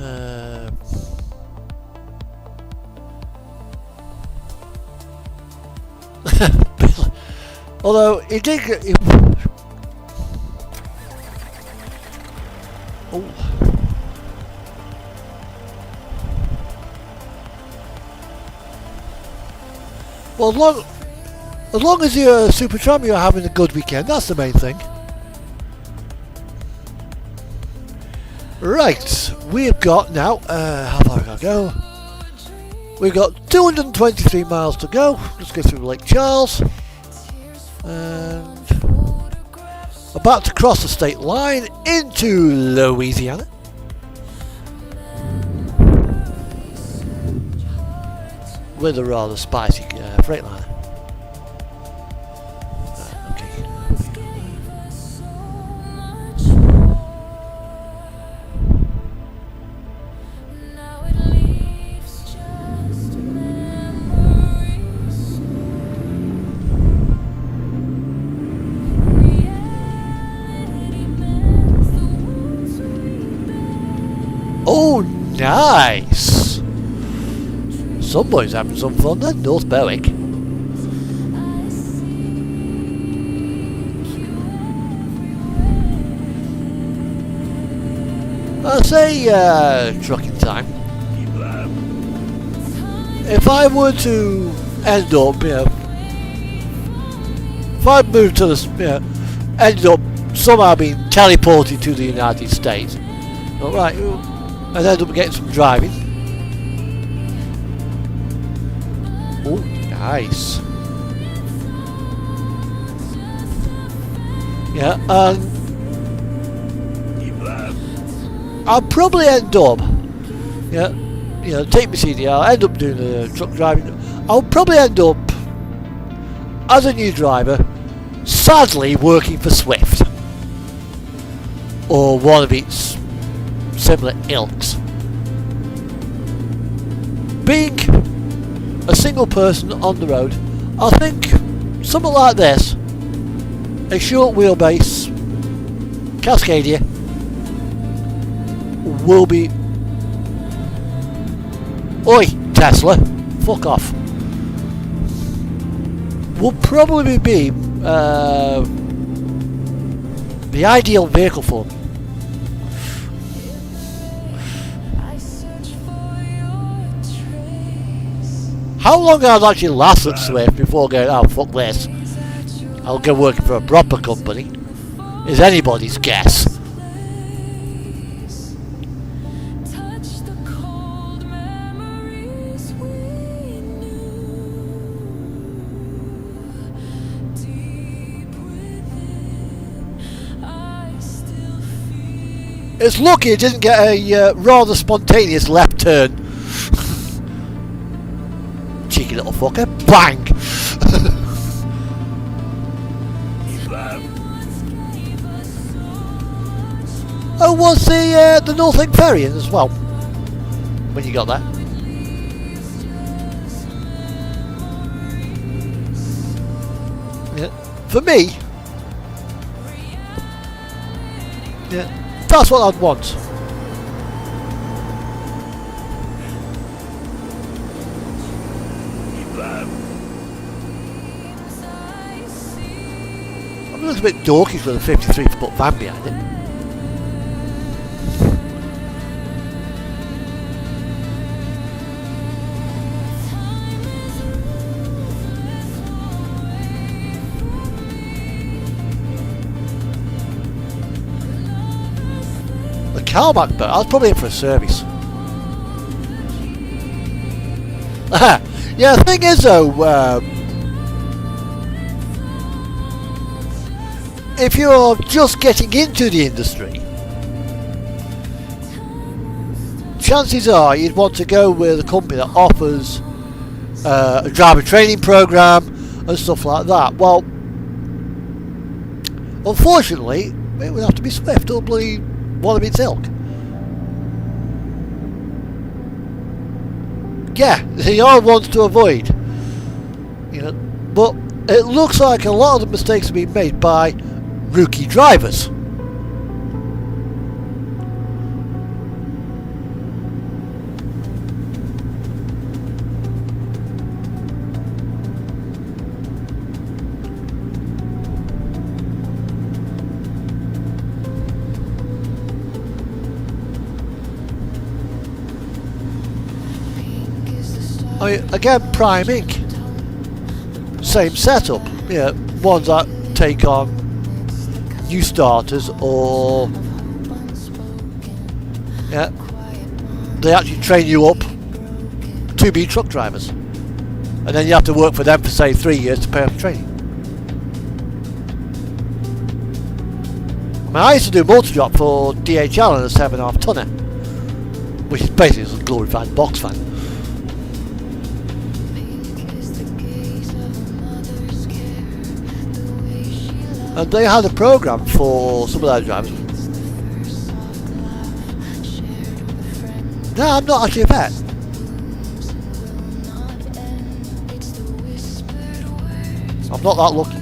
Although he did get. Oh. Well, as long as you're a super tram, you're having a good weekend. That's the main thing. Right, we've got now. How far have I got to go? We've got 223 miles to go. Let's go through Lake Charles. And about to cross the state line into Louisiana. With a rather spicy Freightliner. Okay. Oh, nice! Somebody's having some fun then, North Berwick. I say trucking time. If I were to end up, if I moved to the, ended up somehow being teleported to the United States, alright, and end up getting some driving. Oh, nice. Yeah, and I'll probably end up, take my CDL, end up doing the truck driving. I'll probably end up, as a new driver, sadly working for Swift. Or one of its similar ilks. Being a single person on the road, I think something like this, a short wheelbase Cascadia, will be. Oi, Tesla, fuck off. Will probably be the ideal vehicle for me. How long I'd actually last at Swift before going, oh fuck this, I'll go working for a proper company, is anybody's guess. It's lucky it didn't get a rather spontaneous left turn. Cheeky little fucker. Bang! Oh, was the Northling Ferry in as well? When you got that? Yeah. For me, yeah, that's what I'd want. I'm a little bit dorky with a 53-foot van behind it. The Carmack boat, I was probably in for a service. Yeah, the thing is though, if you're just getting into the industry, chances are you'd want to go with a company that offers a driver training program and stuff like that. Well, unfortunately, it would have to be Swift or bloody one of its ilk. Yeah, they are ones to avoid. But it looks like a lot of the mistakes are being made by rookie drivers. I mean, again, Prime Inc. Same setup. Yeah, ones that take on new starters or yeah, they actually train you up to be truck drivers, and then you have to work for them for say 3 years to pay off training. I mean, I used to do motor drop for DHL in a 7.5 tonner, which is basically a glorified box van. And they had a program for some of their drivers. No, I'm not actually a vet. I'm not that lucky.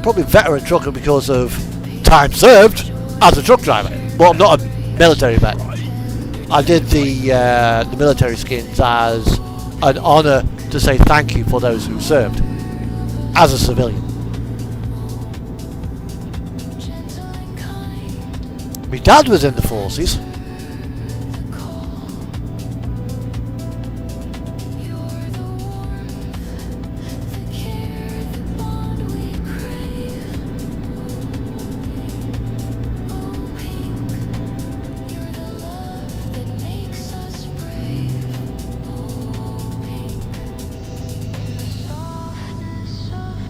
Probably veteran trucker because of time served as a truck driver. But I'm not a military vet. I did the military skins as an honour to say thank you for those who served as a civilian. My dad was in the forces.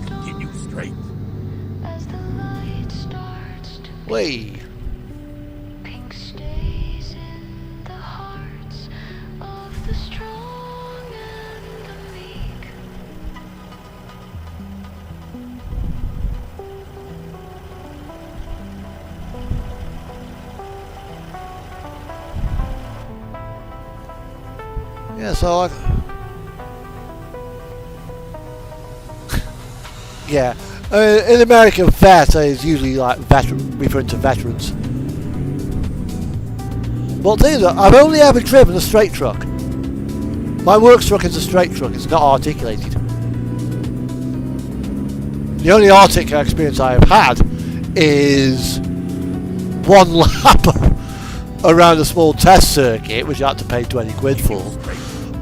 Continue straight. Way. Pink stays in the hearts of the strong and the meek. Yeah, so I... yeah. In America, vet is usually like veteran, referring to veterans. But the thing is, I've only ever driven a straight truck. My work truck is a straight truck, it's not articulated. The only articulated experience I have had is one lap around a small test circuit, which I had to pay 20 quid for,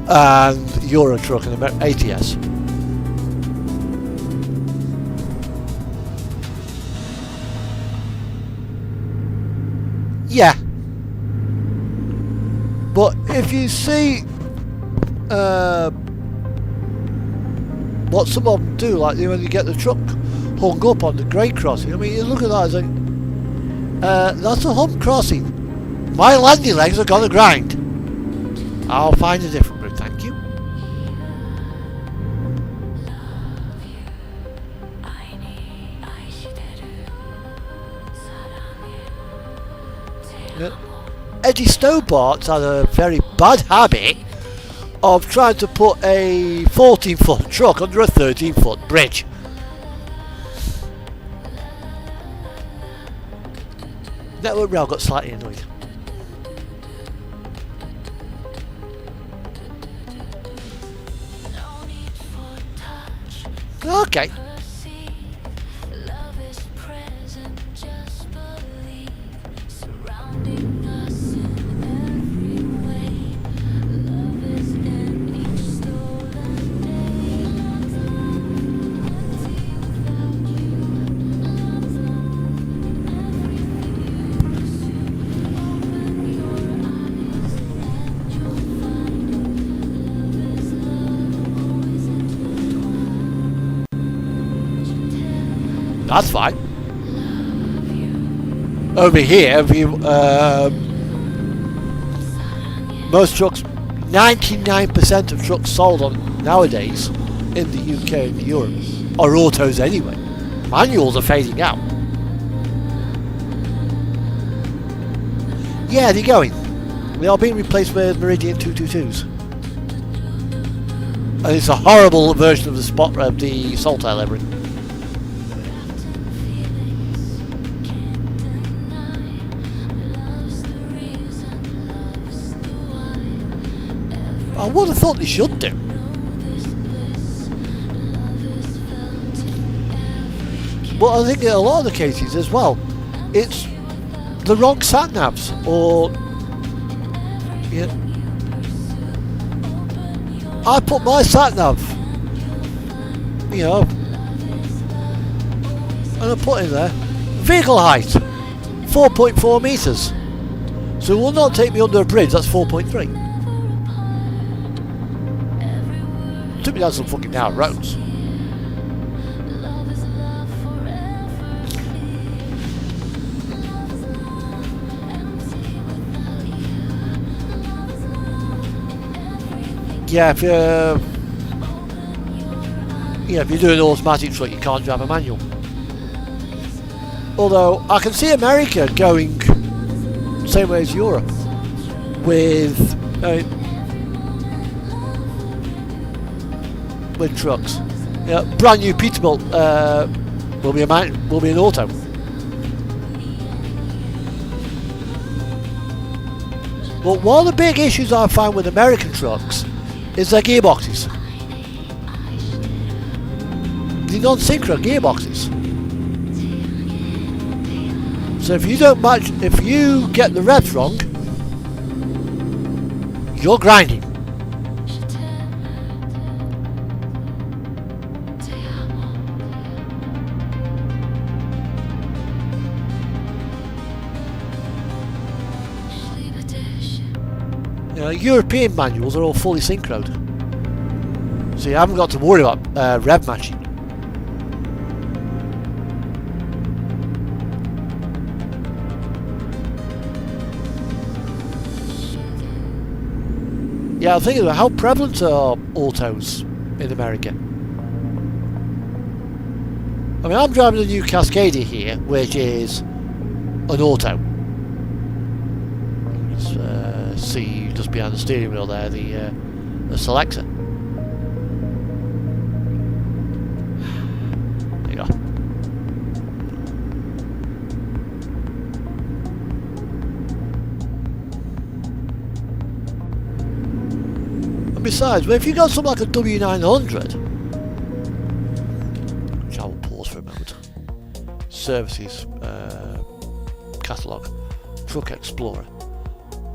and Euro truck and ATS. Yeah. But if you see what some of them do, like when you get the truck hung up on the grade crossing, I mean, you look at that and like, that's a hump crossing. My landing legs are gonna grind. I'll find a different route, thank you. Eddie Stobart had a very bad habit of trying to put a 14-foot truck under a 13-foot bridge. Network Rail got slightly annoyed. Okay. That's fine. Over here, most trucks, 99% of trucks sold on nowadays in the UK and Europe are autos anyway. Manuals are fading out. Yeah, they're going. They are being replaced with Meridian 222s. And it's a horrible version of the the Saltair livery. I would have thought they should do. But I think in a lot of the cases as well, it's the wrong sat navs, or yeah, I put my sat nav, you know, and I put in there vehicle height 4.4 metres. So it will not take me under a bridge. That's 4.3. Took me down some fucking narrow roads. Yeah, if you're doing an automatic truck, you can't drive a manual. Although I can see America going the same way as Europe with trucks. Yeah, brand new Peterbilt will be an auto. But one of the big issues I find with American trucks is their gearboxes. The non-synchro gearboxes. So if you get the revs wrong, you're grinding. European manuals are all fully synchroed, so you haven't got to worry about rev matching. Yeah, I'm thinking about how prevalent are autos in America. I mean, I'm driving a new Cascadia here, which is an auto. See just behind the steering wheel there, the selector. There you go. And besides, well, if you got something like a W900, which I will pause for a moment. Services catalogue, Truck Explorer.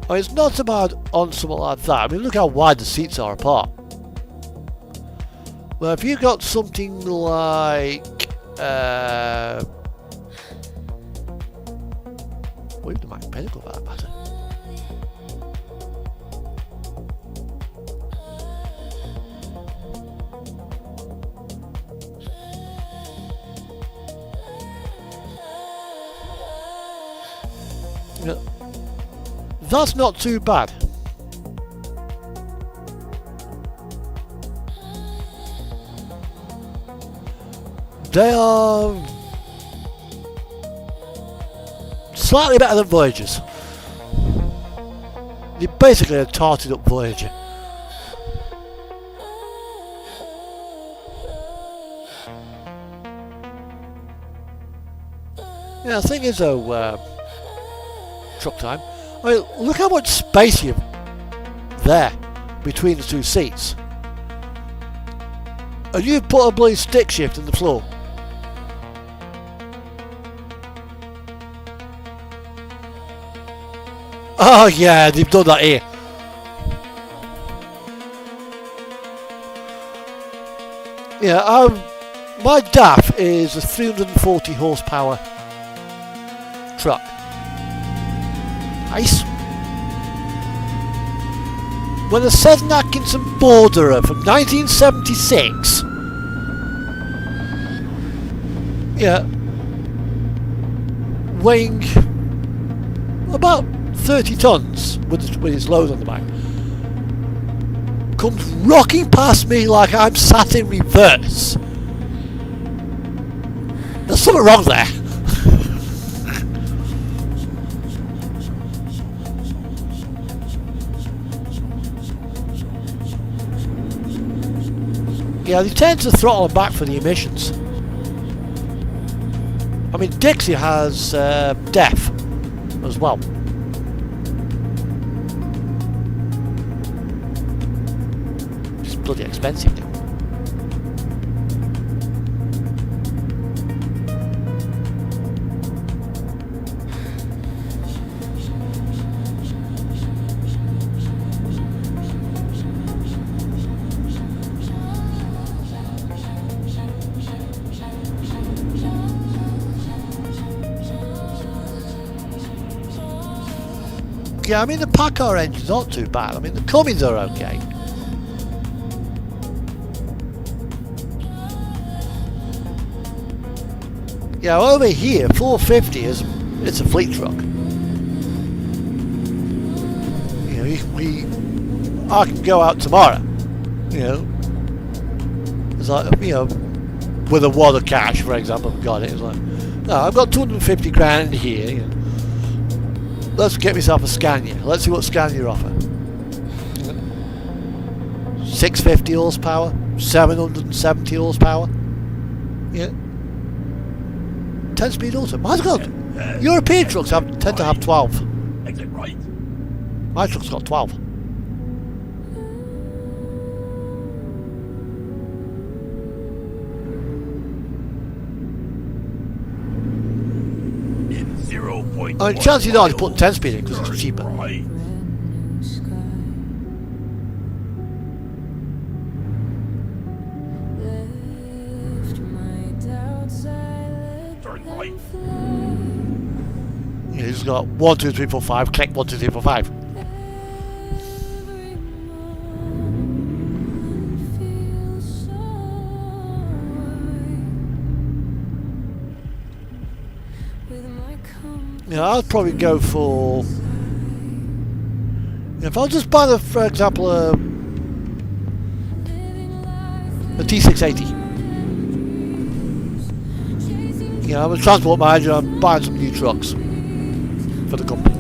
I mean, it's not so bad on something like that. I mean, look how wide the seats are apart. Well, if you got something like what is the Mac Pinnacle for that matter? Yeah. That's not too bad. They are slightly better than Voyagers. They're basically a tarted up Voyager. Yeah, the thing is though, truck time. I mean, look how much space you've there between the two seats. And you've put a bloody stick shift in the floor. Oh yeah, they've done that here. Yeah, my DAF is a 340 horsepower truck. Nice. When a Seth Atkinson Borderer from 1976, yeah, weighing about 30 tons with his load on the back, comes rocking past me like I'm sat in reverse. There's something wrong there. Yeah, they tend to throttle them back for the emissions. I mean, Dixie has DEF as well. It's bloody expensive now. Yeah, I mean the Packard engine's not too bad. I mean the Cummins are okay. Yeah, over here 450 is it's a fleet truck. You know, I can go out tomorrow. You know, it's like, you know, with a wad of cash, for example, I've got it. It's like, no, I've got 250 grand here. You know. Let's get myself a Scania. Let's see what Scania offer. 650 horsepower, 770 horsepower. Yeah. 10-speed auto. My God, European trucks tend to have 12. Exit right. My truck's got 12. In 0.1 I mean, chances are they miles, put 10-speed in because it's turn cheaper. right. Turn right. Yeah, he's got 1, 2, 3, 4, 5. Click 1, 2, 3, 4, 5. You know, I'd probably go for. If I'll just buy for example, a T680. You know, I'm a transport manager. I'm buying some new trucks for the company.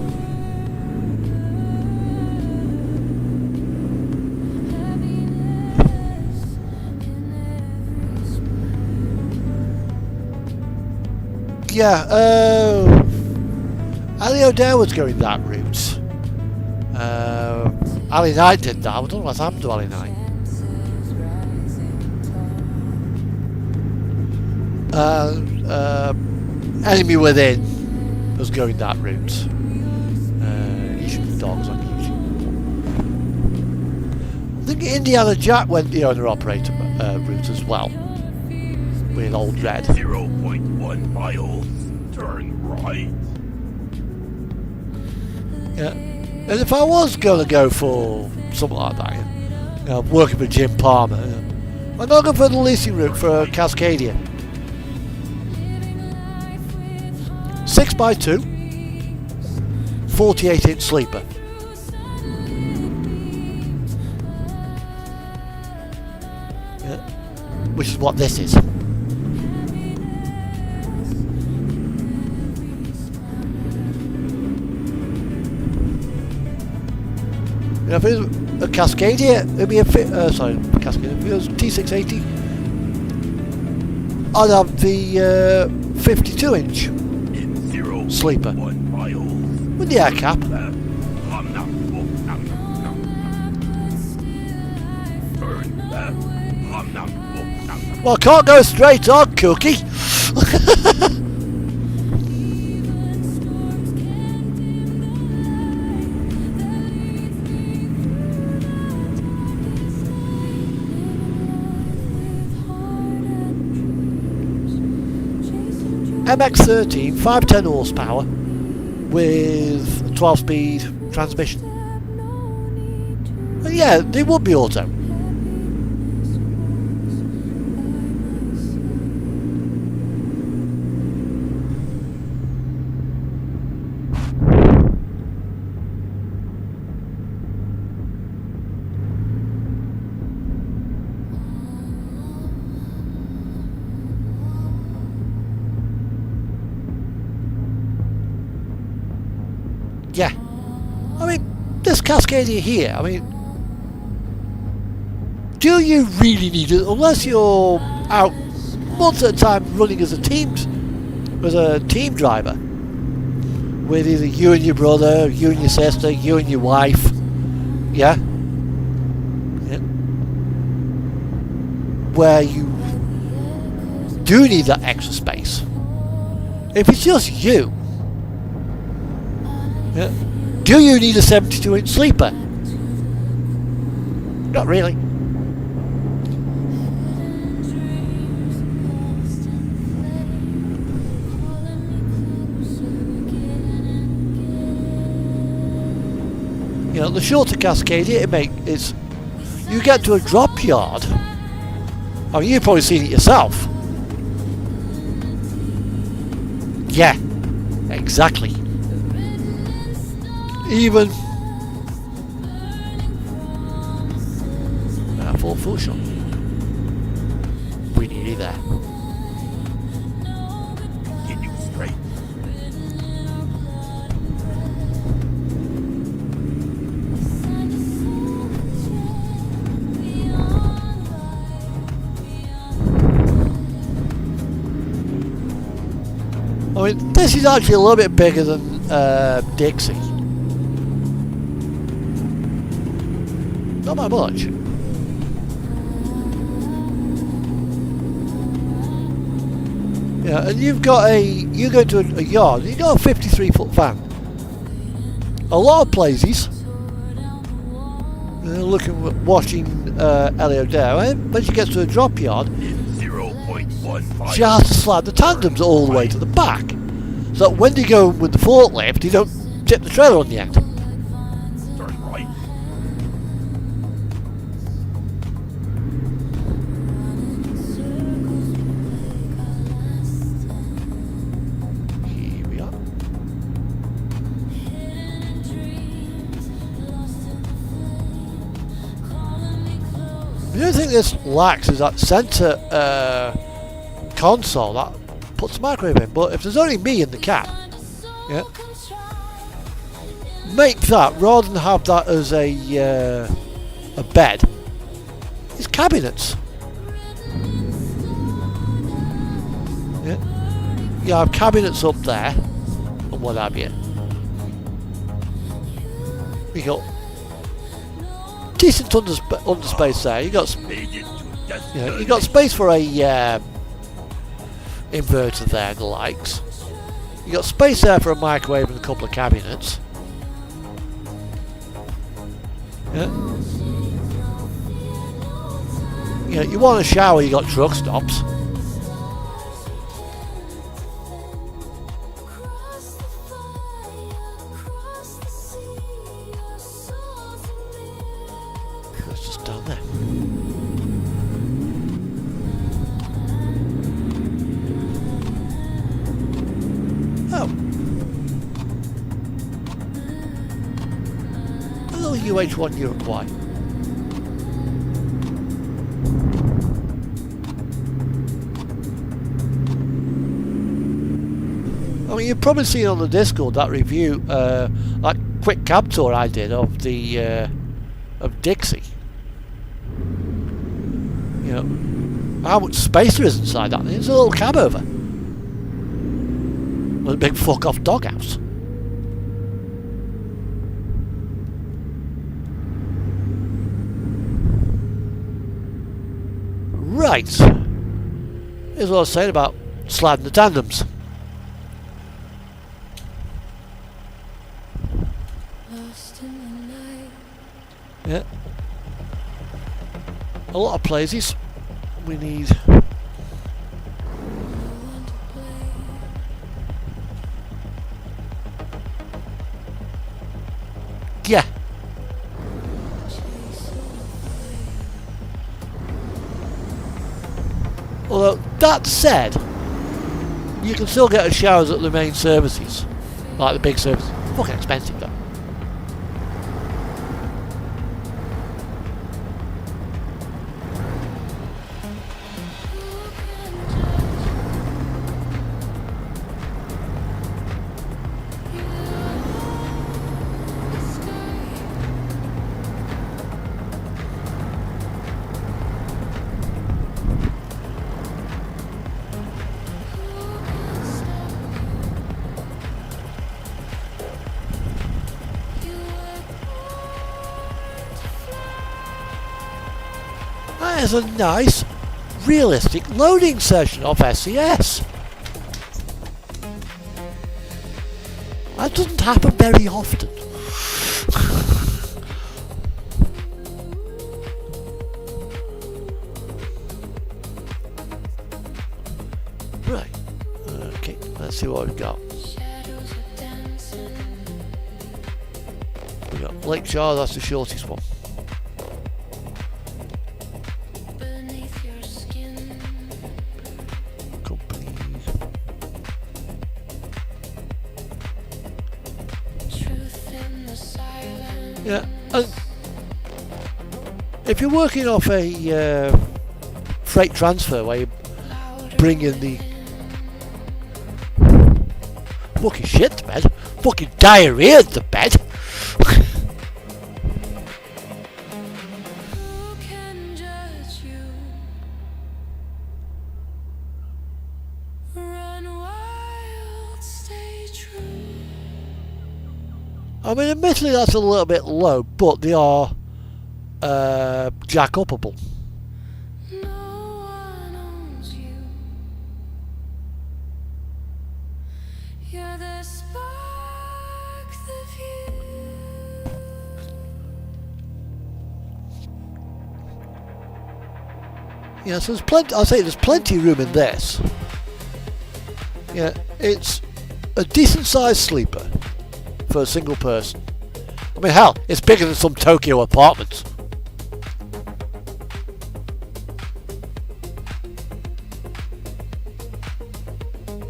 Yeah, Ali O'Dare was going that route. Ali Knight did that. I don't know what's happened to Ali Knight. Enemy Within was going that route. Usually dogs on YouTube. I think Indiana Jack went the owner-operator route as well. With Old Red. 0.1 miles, turn right. Yeah. And if I was going to go for something like that, you know, working with Jim Palmer, you know, I'm not going for the leasing route for a Cascadia. 6x2, 48-inch sleeper. Yeah. Which is what this is. You know, if it was a Cascadia, it'd be a Cascadia. If it was T680, I'd have the 52-inch sleeper with the air cap. Well, I can't go straight on, Cookie. MX-13, 510 horsepower with a 12-speed transmission. And yeah, they would be auto. Yeah, I mean, this Cascadia here, I mean, do you really need it? Unless you're out months at a time running as a team driver, with either you and your brother, you and your sister, you and your wife, yeah, where you do need that extra space. If it's just you, yeah, do you need a 72-inch sleeper? Not really. You know, the shorter Cascadia, it's you get to a drop yard. I mean, you've probably seen it yourself. Yeah, exactly. Even full shot. We nearly there. Continue straight. I mean, this is actually a little bit bigger than Dixie. Not by much. Yeah, and you go to a yard, you've got a 53-foot van. A lot of places, watching Ellie O'Dare, and when she gets to a drop yard, In 0.15. she has to slide the tandems all the way to the back, so that when they go with the forklift, you don't tip the trailer on the end. Turn right. Here we are. The only thing this lacks is that centre console that puts the microwave in, but if there's only me in the cab, yeah, make that, rather than have that as a bed, it's cabinets. Yeah, you have cabinets up there and what have you. You got decent underspace there. You got Made it to destination. you got space for a inverter there and the likes. You got space there for a microwave and a couple of cabinets. Yeah. You know, you want a shower, you got truck stops. It's just down there. Oh. Hello, UH1 Uruguay. I mean, you've probably seen on the Discord that review, that quick cab tour I did of the of Dixie. You know how much space there is inside that thing. It's a little cab over with a big fuck off doghouse. Right. Here's what I was saying about sliding the tandems. Lost in the night. Yeah. A lot of places we need. No one to blame. Yeah. Although that said, you can still get showers at the main services, like the big services. Fucking expensive though. That is a nice, realistic loading session of SES. That doesn't happen very often. Right. Okay, let's see what we've got. Shadows are dancing. We got Lakeshore, that's the shortest one. beneath your skin. Company. Truth in the silence. Yeah, and if you're working off a freight transfer where you Louder bring in the fucking shit to bed, fucking diarrhea to bed. Who can judge you? Run wild, stay true. I mean, admittedly that's a little bit low, but they are jack-upable. No one owns you. You're the spark, the view. Yeah, so there's plenty. I'll say there's plenty of room in this. Yeah, it's a decent-sized sleeper for a single person. I mean, hell, it's bigger than some Tokyo apartments.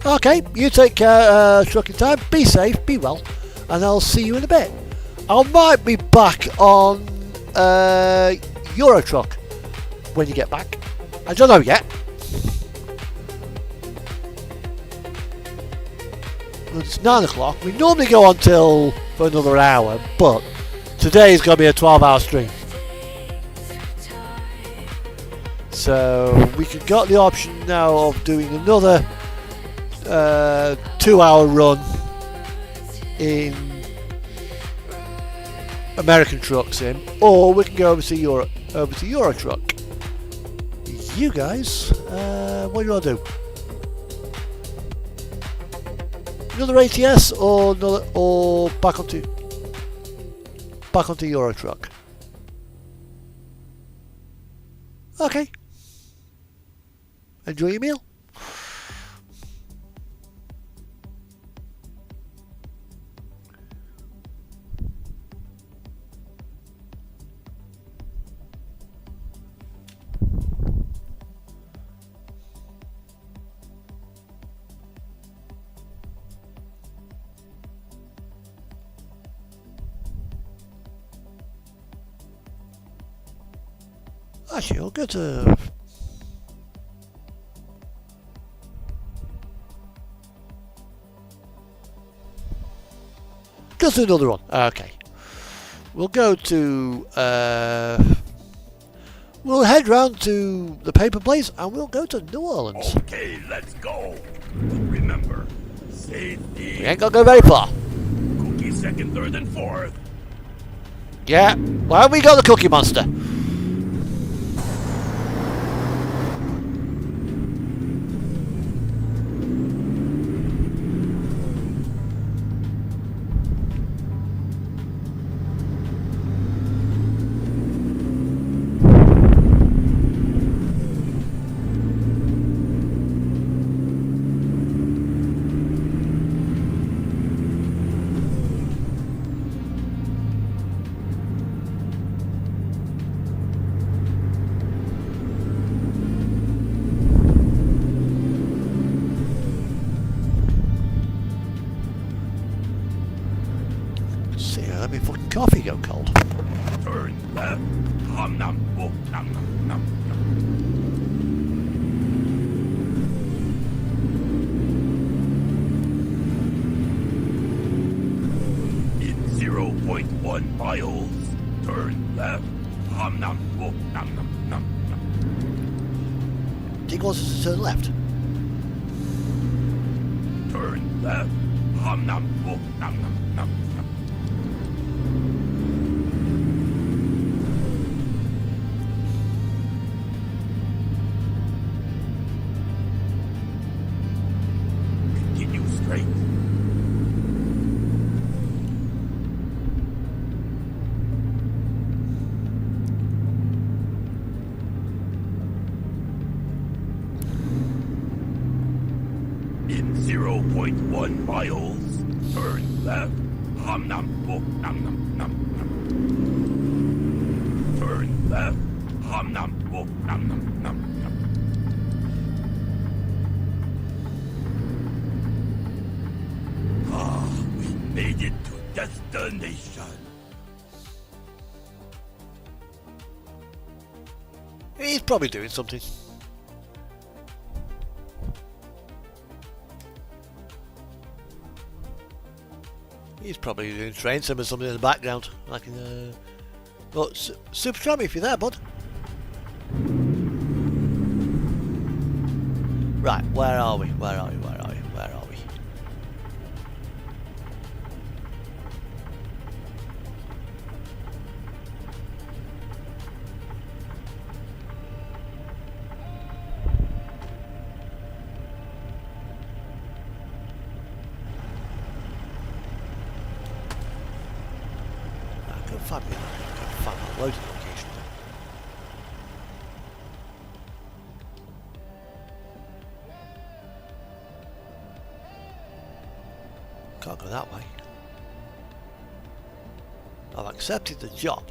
Okay, you take care, trucking time. Be safe, be well, and I'll see you in a bit. I might be back on Euro Truck when you get back. I don't know yet. It's 9 o'clock. We normally go on till for another hour, but today is going to be a 12-hour stream. So we could got the option now of doing another 2-hour run in American Truck Sim, or we can go over to Euro Truck. You guys, what do you want to do? Another ATS or back onto Euro Truck? Okay. Enjoy your meal. Actually, I'll go to... Just another one. Okay. We'll go to... we'll head round to the paper place and we'll go to New Orleans. Okay, let's go. But remember, safety. We ain't gonna go very far. Cookie second, third, and fourth. Yeah. Well, we got the Cookie Monster. Let me fucking coffee go cold. Turn left. Nom nom. Oh, nom nom nom. In 0.1 miles, turn left. Nom nom. Oh, nom nom nom. He wants us to turn left. Turn left. Nom nom. Oh, nom nom nom. Continue straight. In 0.1 miles, turn left. Nom nom. Oh, nom nom nom nom. left. Nom nom. Oh, nom nom nom nom. Ah, we made it to destination. He's probably doing something. He's probably doing train sim or something in the background. Like, well, Super Trammy, if you're there, bud. Right, where are we? Where are we? Where are we? Where are we? I can find me. I can find my loading location. Can't go that way. I've accepted the job.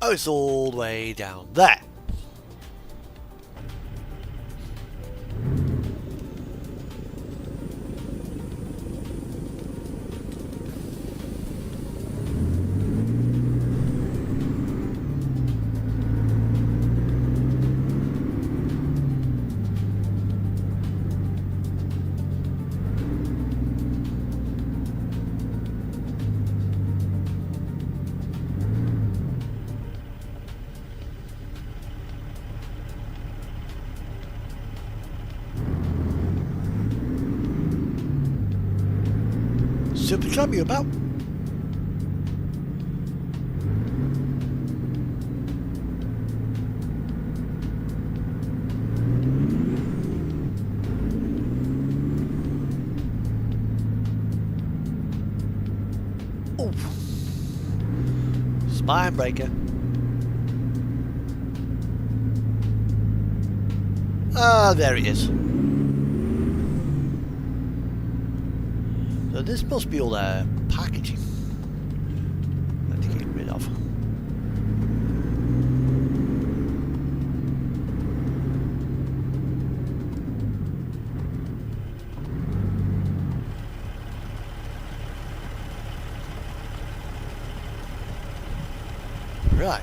Oh, it's all the way down there. Super Tramp, you about? Oh, spine breaker. Ah, there it is. So this must be all their packaging that to get rid of. Right.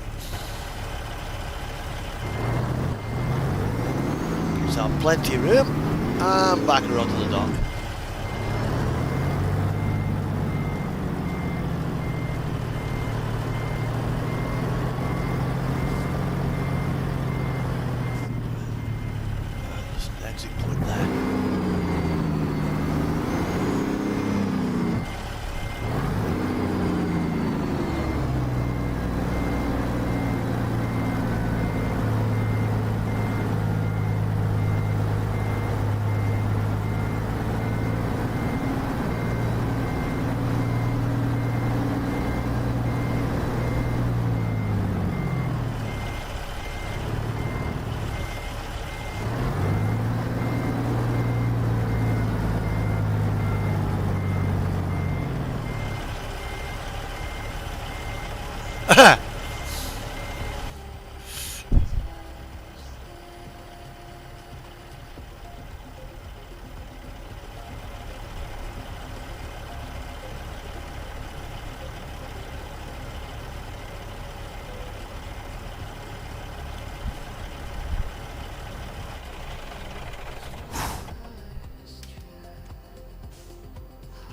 So plenty of room and back around to the dock. Exit point there.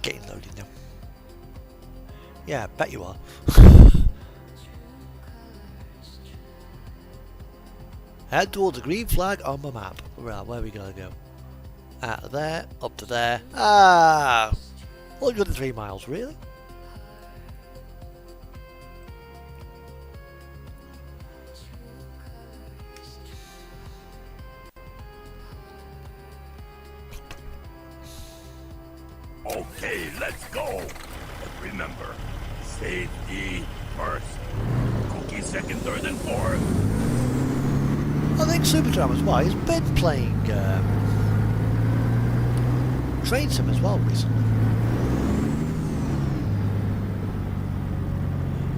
Getting loaded now. Yeah, I bet you are. Head towards the green flag on my map. Right, where are we gonna go? Out of there, up to there. Ah! 103 miles, really? Okay, let's go. But remember, safety first. Cookie second, third, and fourth. I think Super Tramp as well. He's been playing train sim as well recently.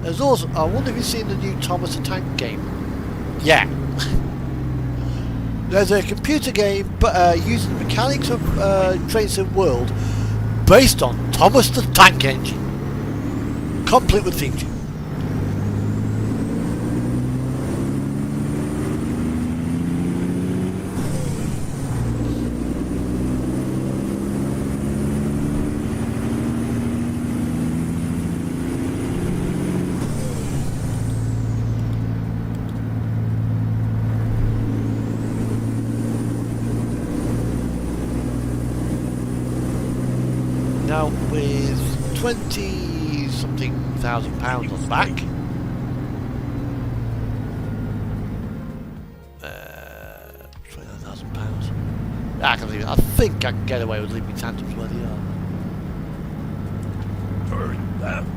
There's also, I wonder if you've seen the new Thomas the Tank game. Yeah. There's a computer game using the mechanics of Train Sim World based on Thomas the Tank Engine. Complete with theme tune. Now with 20-something thousand pounds on the back, £29,000. I think I can get away with leaving tandems where they are. Turn left.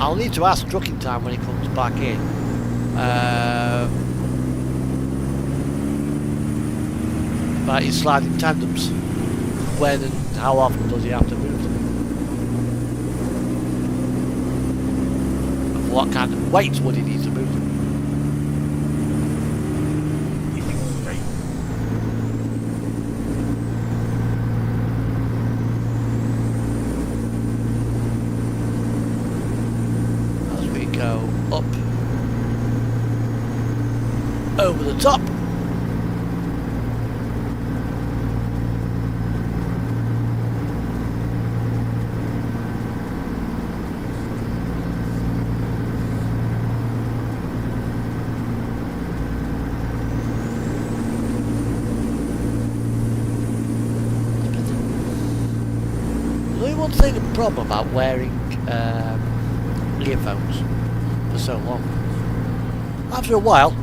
I'll need to ask Trucking Time when he comes back in. About his sliding tandems. When and how often does he have to move them? And for what kind of weights would he need to move them? Keeping straight. As we go up over the top. One thing, the problem about wearing earphones for so long. After a while,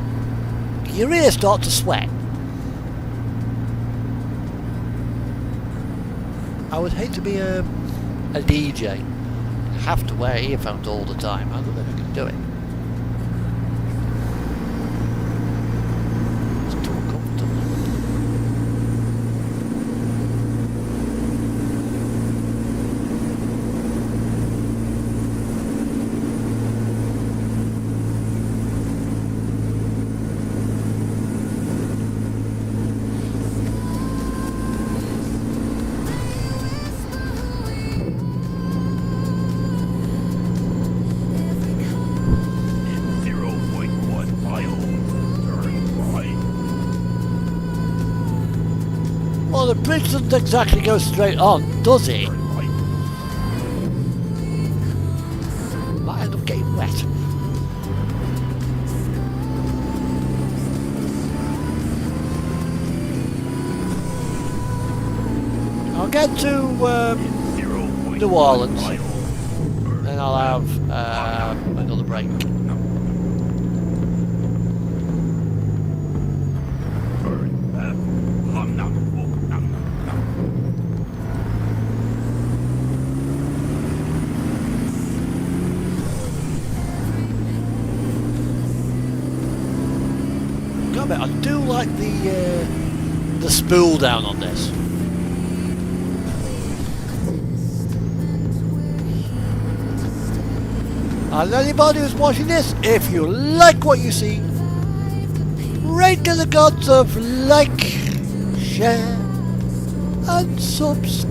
your ears start to sweat. I would hate to be a DJ, have to wear earphones all the time. I don't know if I can do it. It's too uncomfortable. Well, the bridge doesn't exactly go straight on, does it? Might end up getting wet. I'll get to New Orleans, and I'll have another break. I do like the spool down on this. And anybody who's watching this, if you like what you see, rate to the gods of like, share, and subscribe.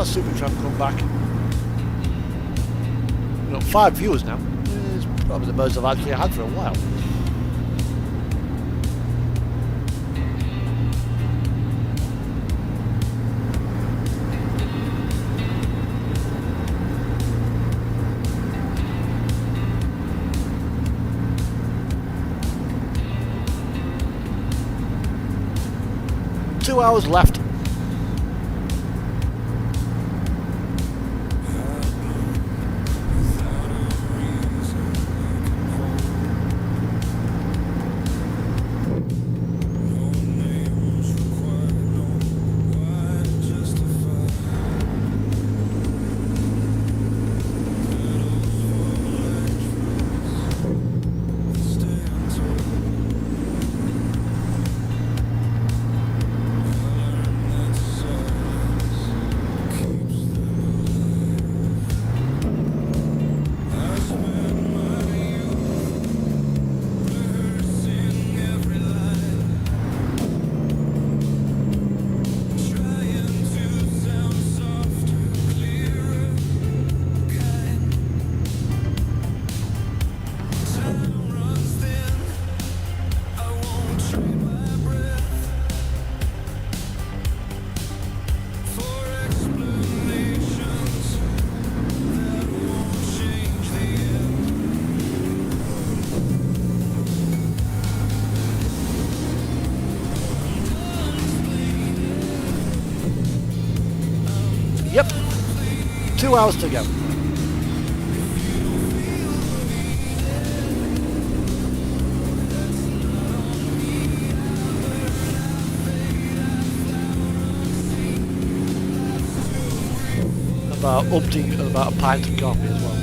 our super tramp come back. We've got 5 viewers now. It's probably the most I've actually had for a while. Two hours left. Yep. 2 hours to go. About umpteen and about a pint of coffee as well.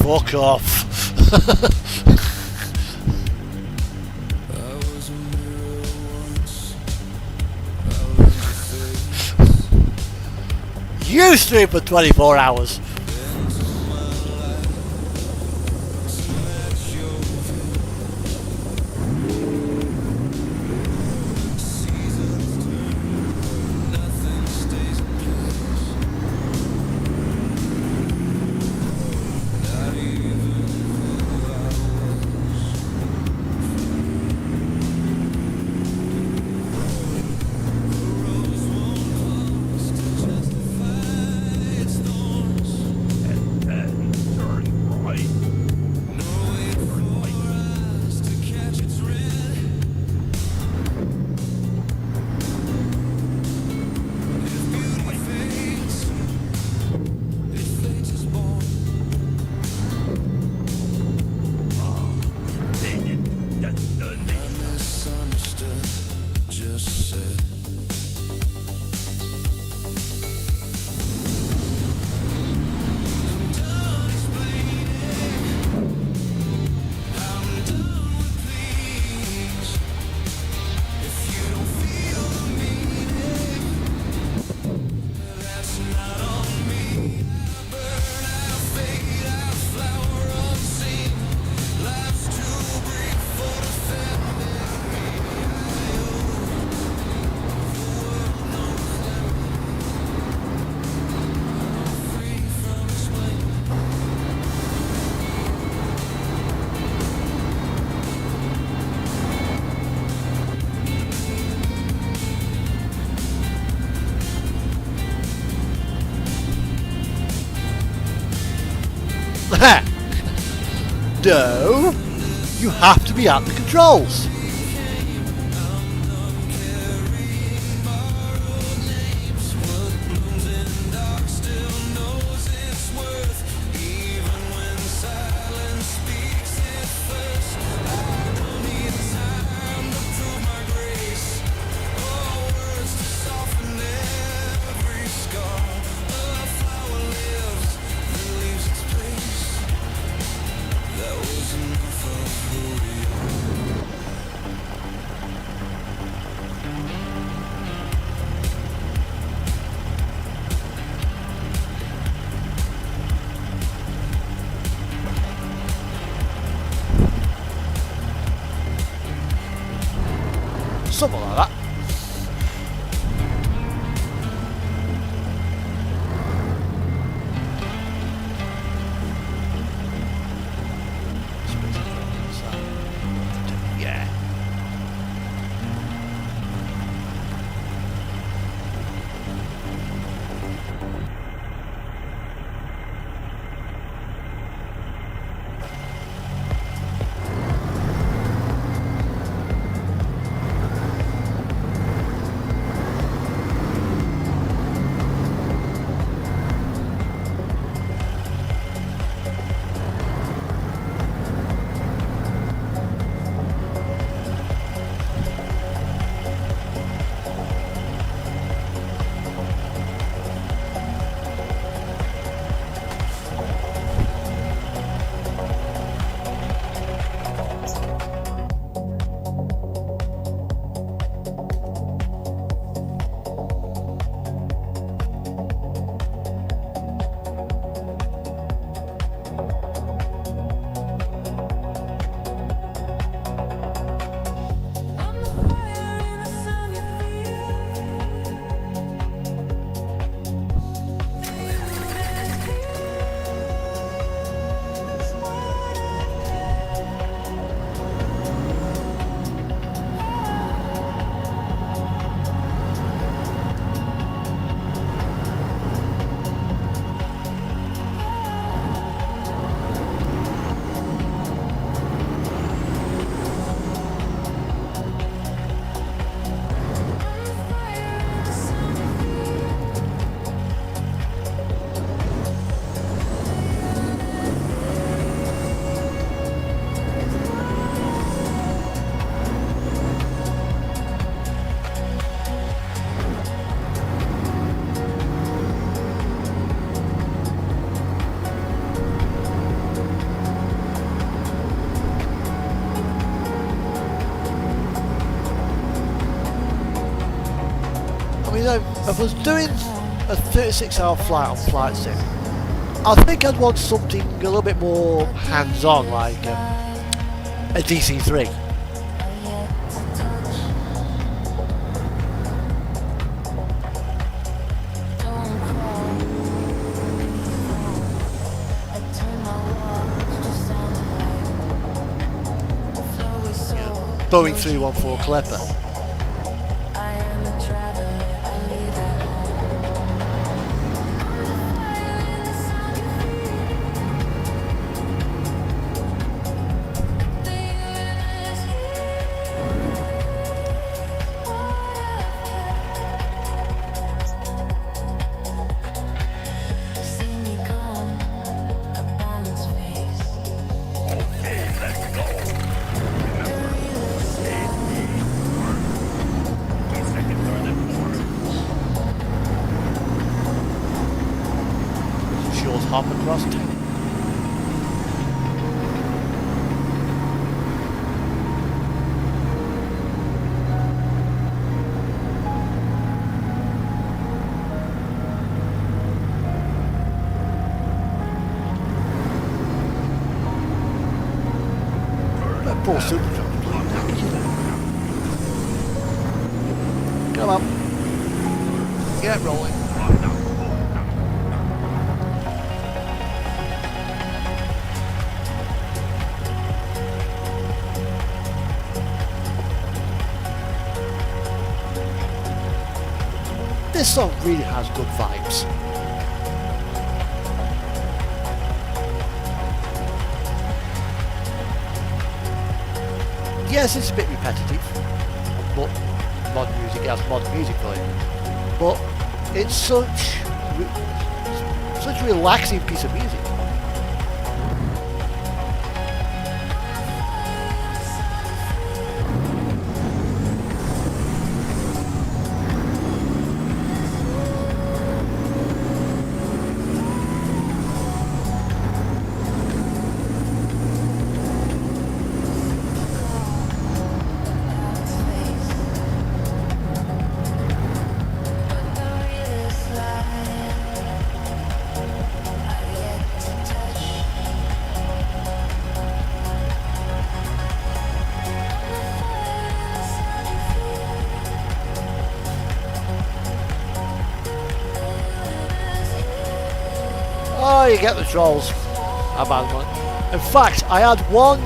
Fuck off. You stream for 24 hours. No, you have to be at the controls. Something like that. Yeah. If I was doing a 36-hour flight on Flight Sim, I think I'd want something a little bit more hands-on, like a DC-3. Boeing 314 Clipper. Okay, let's go. Remember, safety first. Key second, third, and fourth. Short hop across to poor super truck. Come on. Get rolling. This song really has good vibes. Yes, it's a bit repetitive, but modern music has modern music for it. But it's such a relaxing piece of music. where you get the trolls. How bad one. In fact, I had one.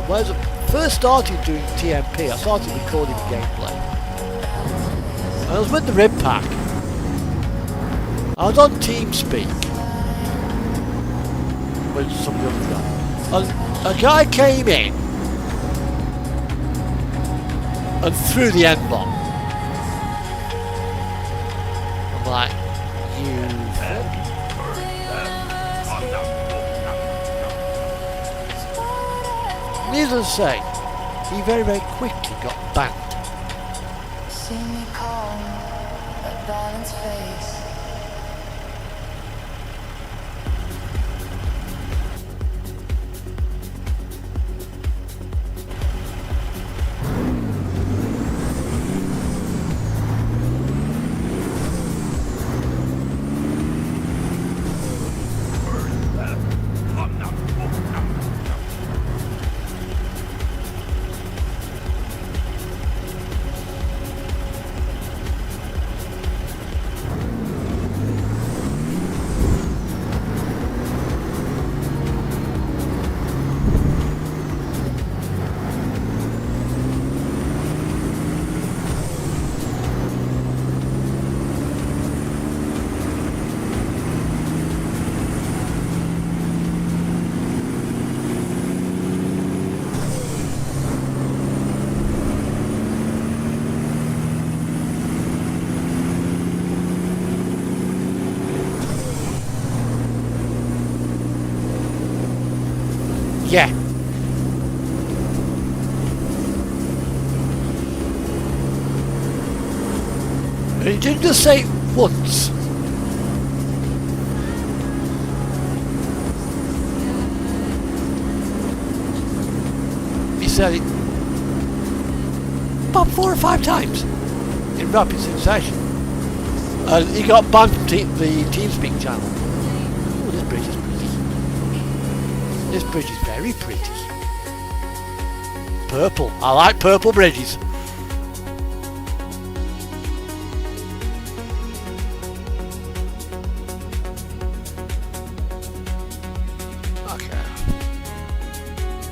When I first started doing TMP, I started recording gameplay. And I was with the Rib Pack. I was on TeamSpeak with some young guy. And a guy came in and threw the end bomb. I'm like, you. Needless to say, he very, very quickly got banned. See me calm, a balanced face. Yeah. He didn't just say it once. He said it about 4 or 5 times in rapid succession. And he got banned from the TeamSpeak channel. Oh, this bridge is pretty. This bridge is very pretty. Purple. I like purple bridges. Okay.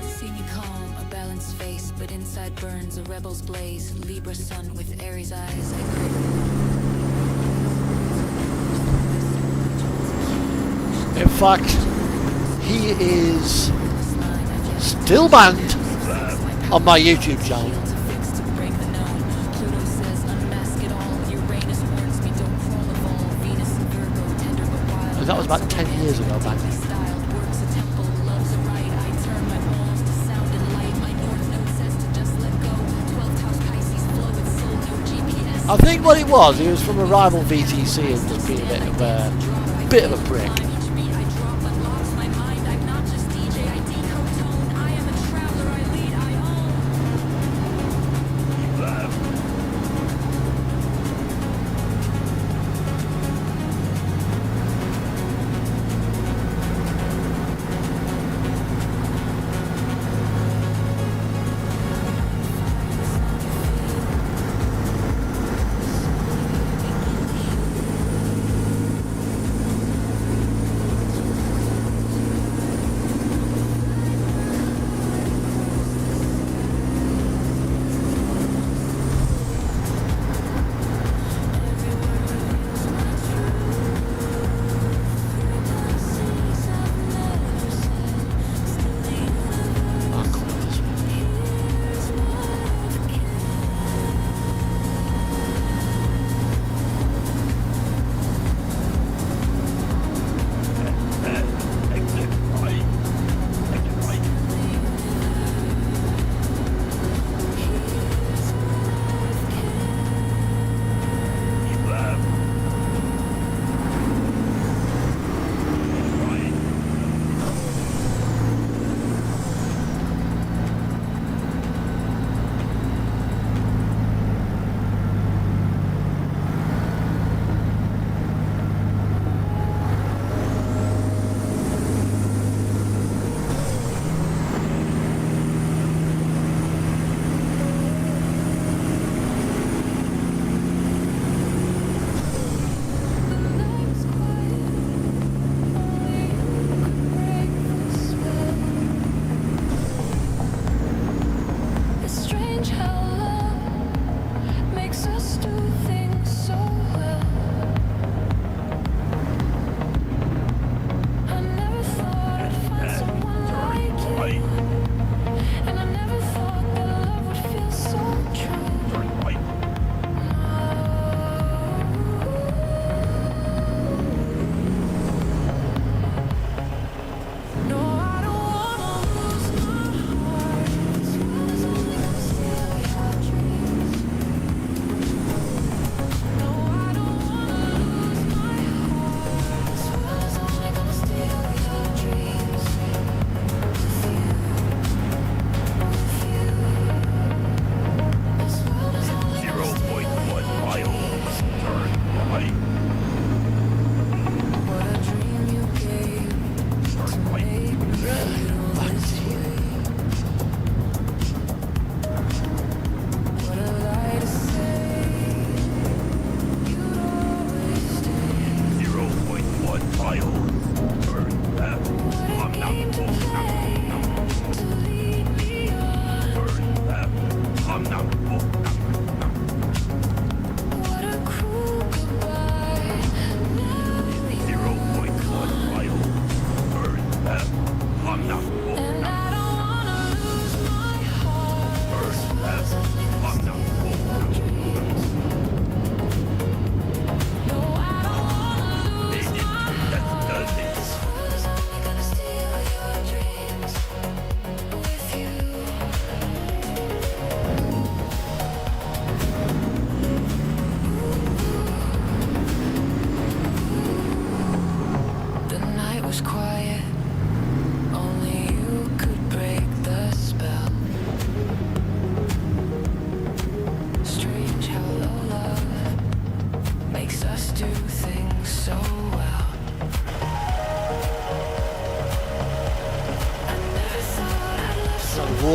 See me calm, a balanced face, but inside burns a rebel's blaze. Libra sun with Aries eyes. In fact, he is still banned on my YouTube channel. And that was about 10 years ago, man. I think what it was, he was from a rival VTC and just being a bit of a prick.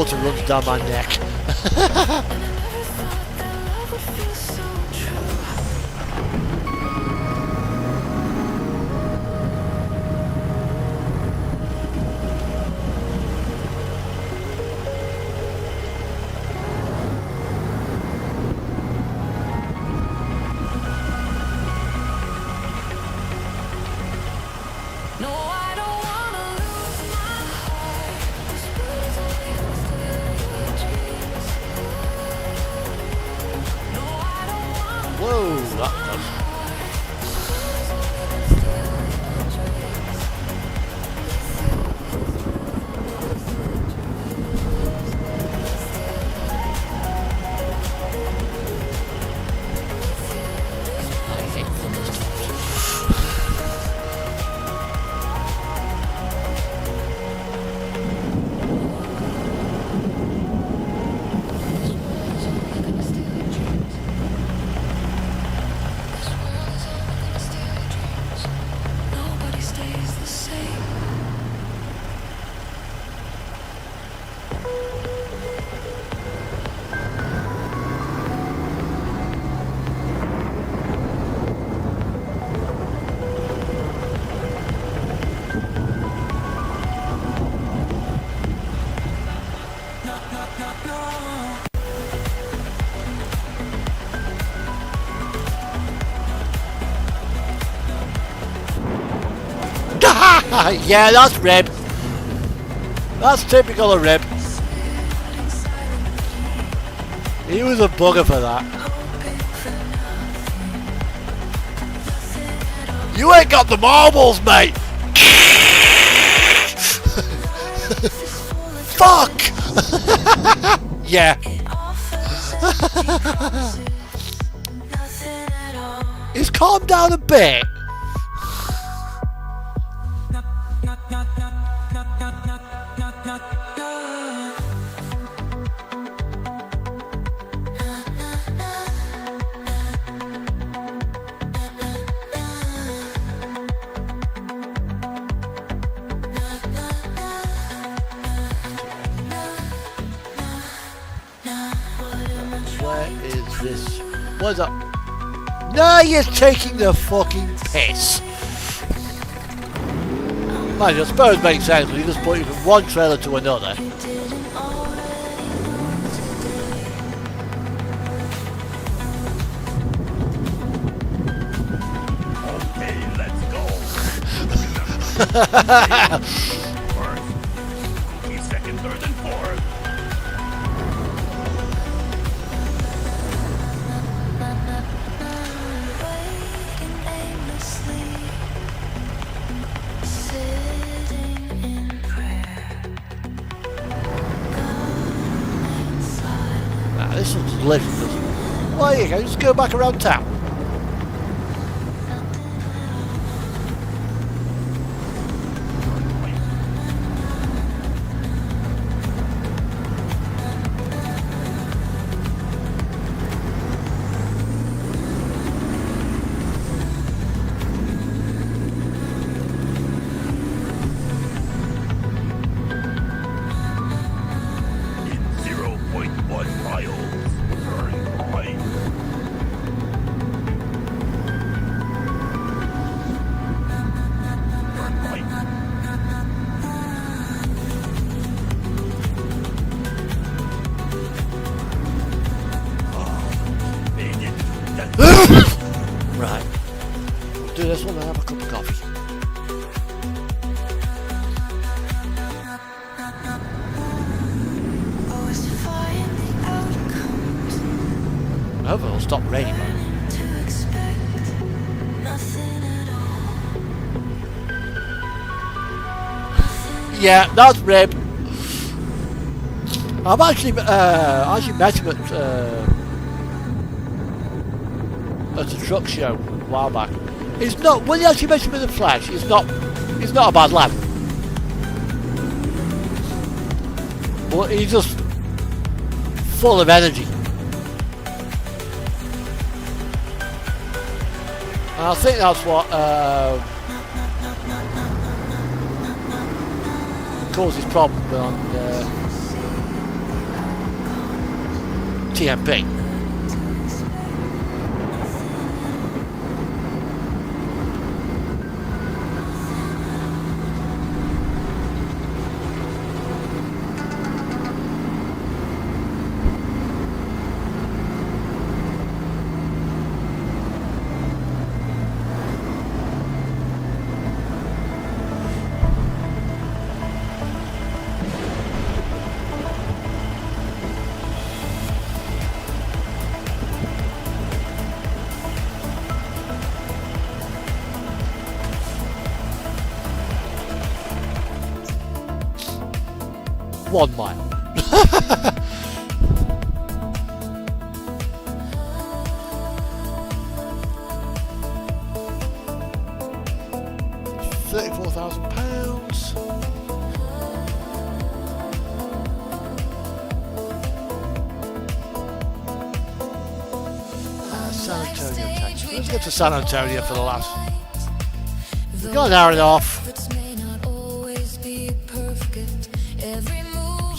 water runs down my neck. No, I don't wanna lose my heart. Please only steal your dreams. No, I don't wanna Whoa, that was... I hate thunderstorms. Nobody stays the same. Yeah, that's Rib. That's typical of Rib. He was a bugger for that. You ain't got the marbles, mate. Fuck. Yeah. He's calmed down a bit. Where is this? What's up? No, you're taking the fucking piss. Mind you, I suppose it makes sense when you just put you from one trailer to another. Okay, let's go. First, cookie second, third, and fourth. Waiting aimlessly, sitting in prayer. God silent. Nah, this one's literally. Well, there you go, just go back around town. In 0.1 miles, turn right. Turn right. Made it. That's Right. We'll do this one and have a cup of coffee. Always find the outcomes. Hopefully it'll stop raining. Learning to expect nothing at all. Yeah, that's Rib. I've actually met him at a truck show a while back. He's not. When you actually met him in the flesh, he's not a bad lad. But he's just full of energy. And I think that's what causes problems TMP. One mile. £34,000. San Antonio, Texas. Let's get to San Antonio for the last. We've got an hour and a half.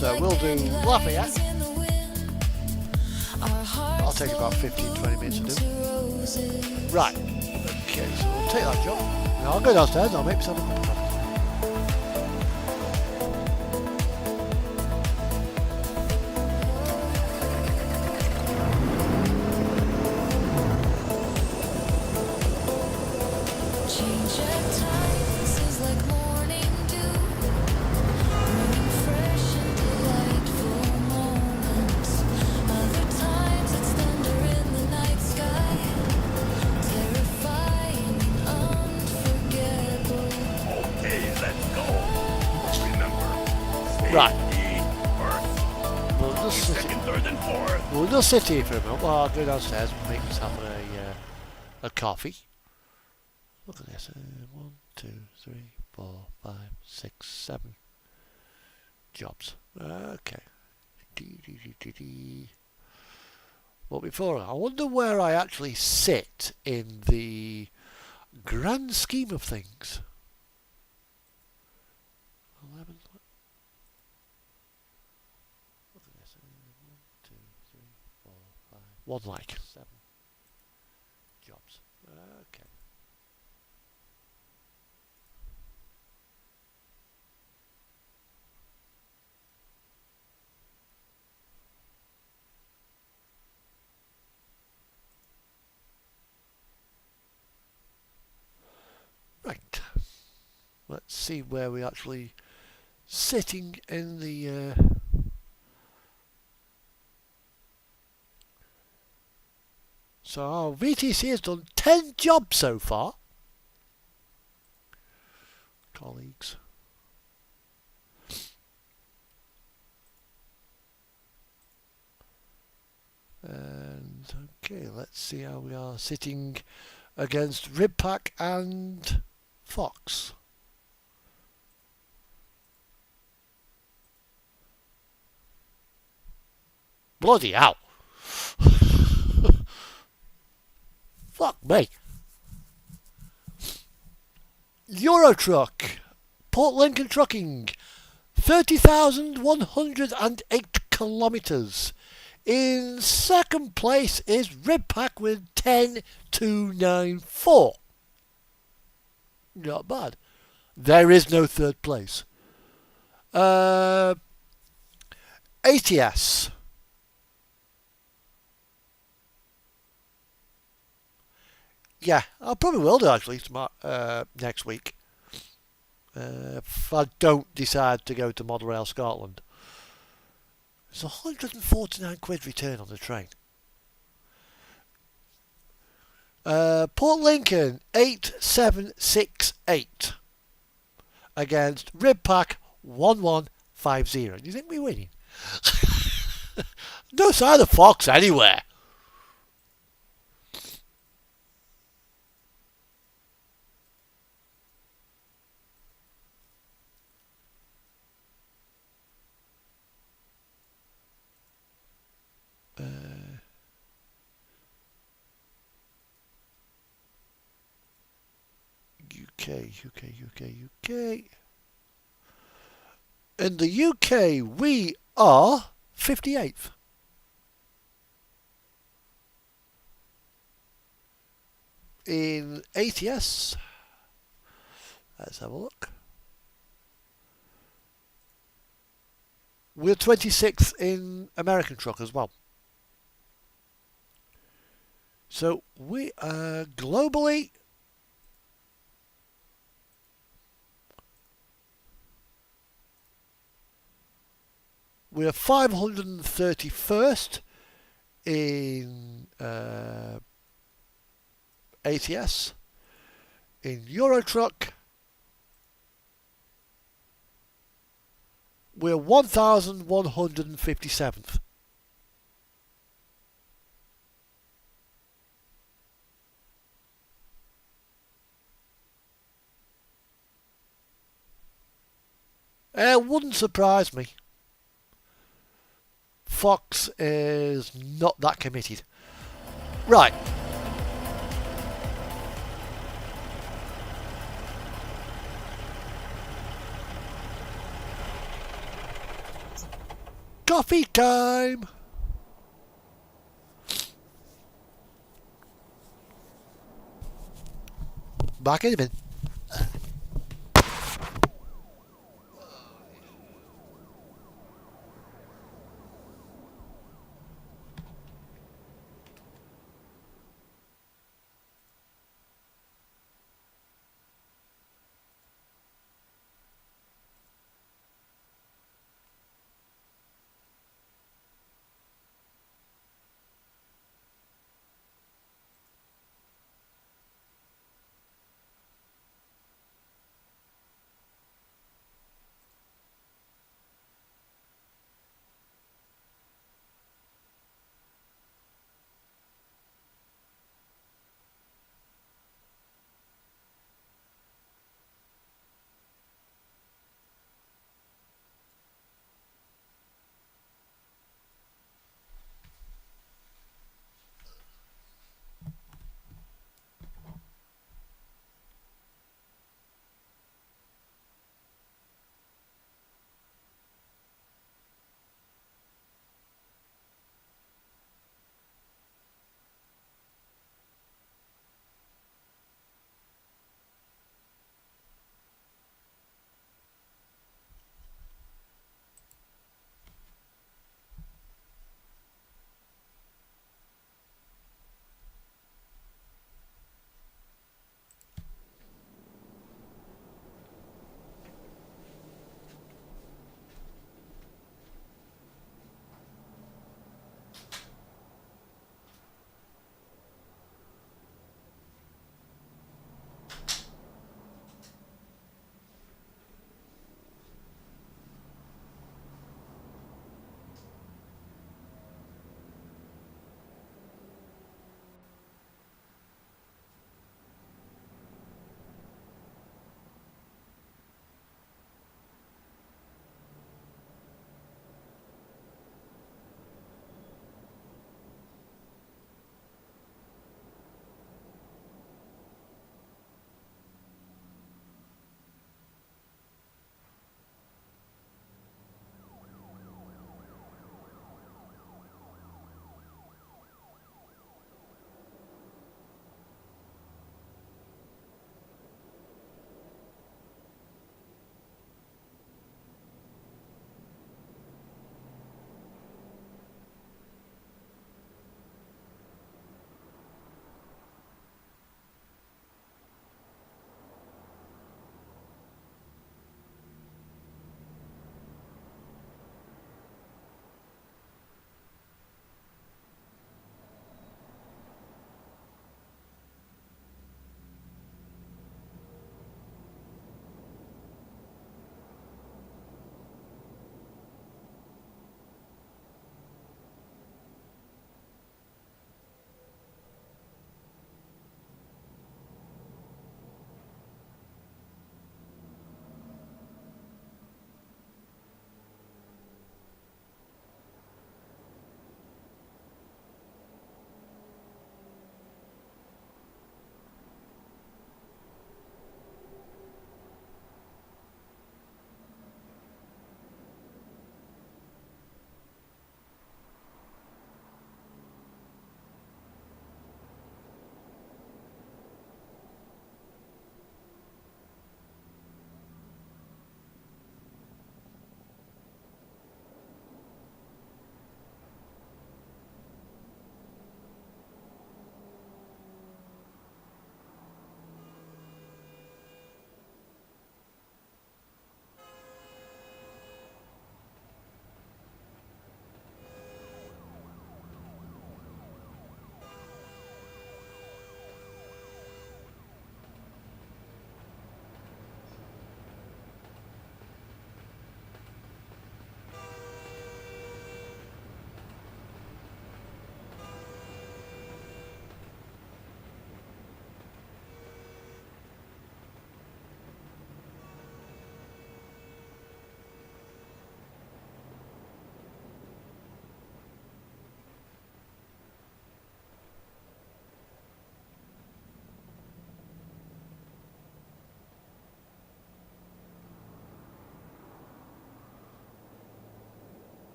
So we'll do Lafayette. I'll take about 15-20 minutes to do. Right. Okay, so we'll take that job. Now I'll go downstairs and I'll make myself a cup of coffee. Right. We'll just sit here for a minute while I go downstairs and make myself a coffee. Look at this. 1, 2, 3, 4, 5, 6, 7 jobs. Okay. But before I wonder where I actually sit in the grand scheme of things. 11. Look at this. 1, 2, 3, 4, 5. 1 like 7 jobs. Okay. Right. Let's see where we're actually sitting in the so our VTC has done 10 jobs so far. Colleagues. And okay, let's see how we are sitting against Ribpack and Fox. Bloody hell. Fuck me. Eurotruck, Port Lincoln Trucking, 30,108 kilometres. In second place is Ribpack with 10,294. Not bad. There is no third place. ATS. Yeah, I probably will do actually next week. If I don't decide to go to Model Rail Scotland. It's £149 return on the train. Port Lincoln 8768 against Ribpack 1150. Do you think we're winning? No sign of Fox anywhere. UK. In the UK, we are 58th. in ATS. Let's have a look. We're 26th in American truck as well. So we are globally we're 531st in ATS. In Eurotruck, we're 1157th. It wouldn't surprise me. Fox is not that committed. Right. Coffee time! Back in a minute.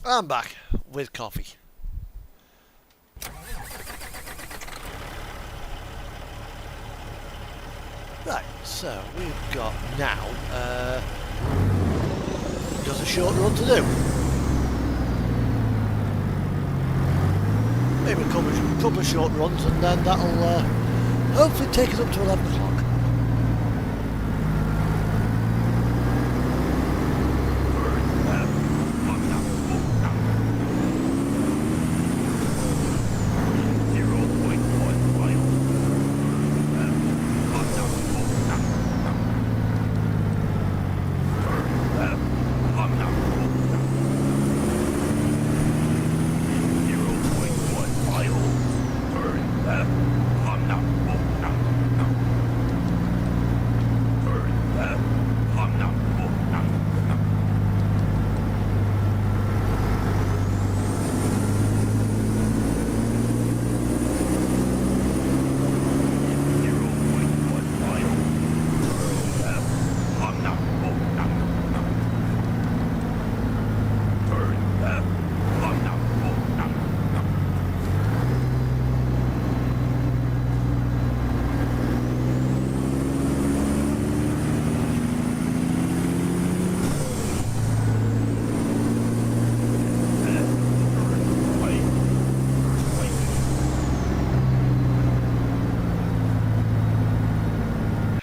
I'm back with coffee. Right, so we've got now just a short run to do. Maybe a couple of short runs, and then that'll hopefully take us up to 11 o'clock.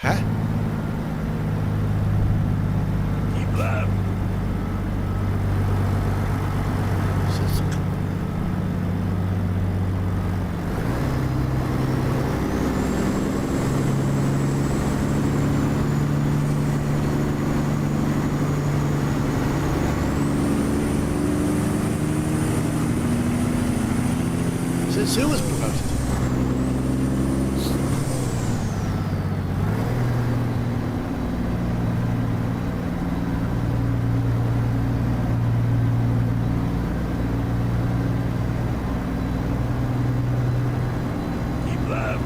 Huh? Keep left. Since who was promoted? Keep left.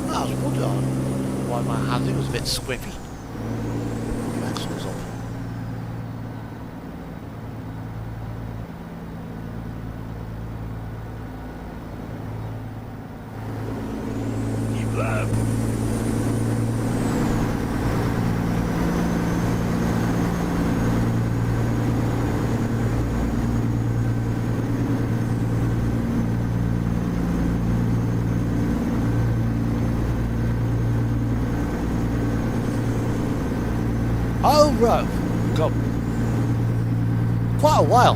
I was wondering why my handling was a bit squiffy. That's what's up. Keep left. Oh, right. Got quite a while.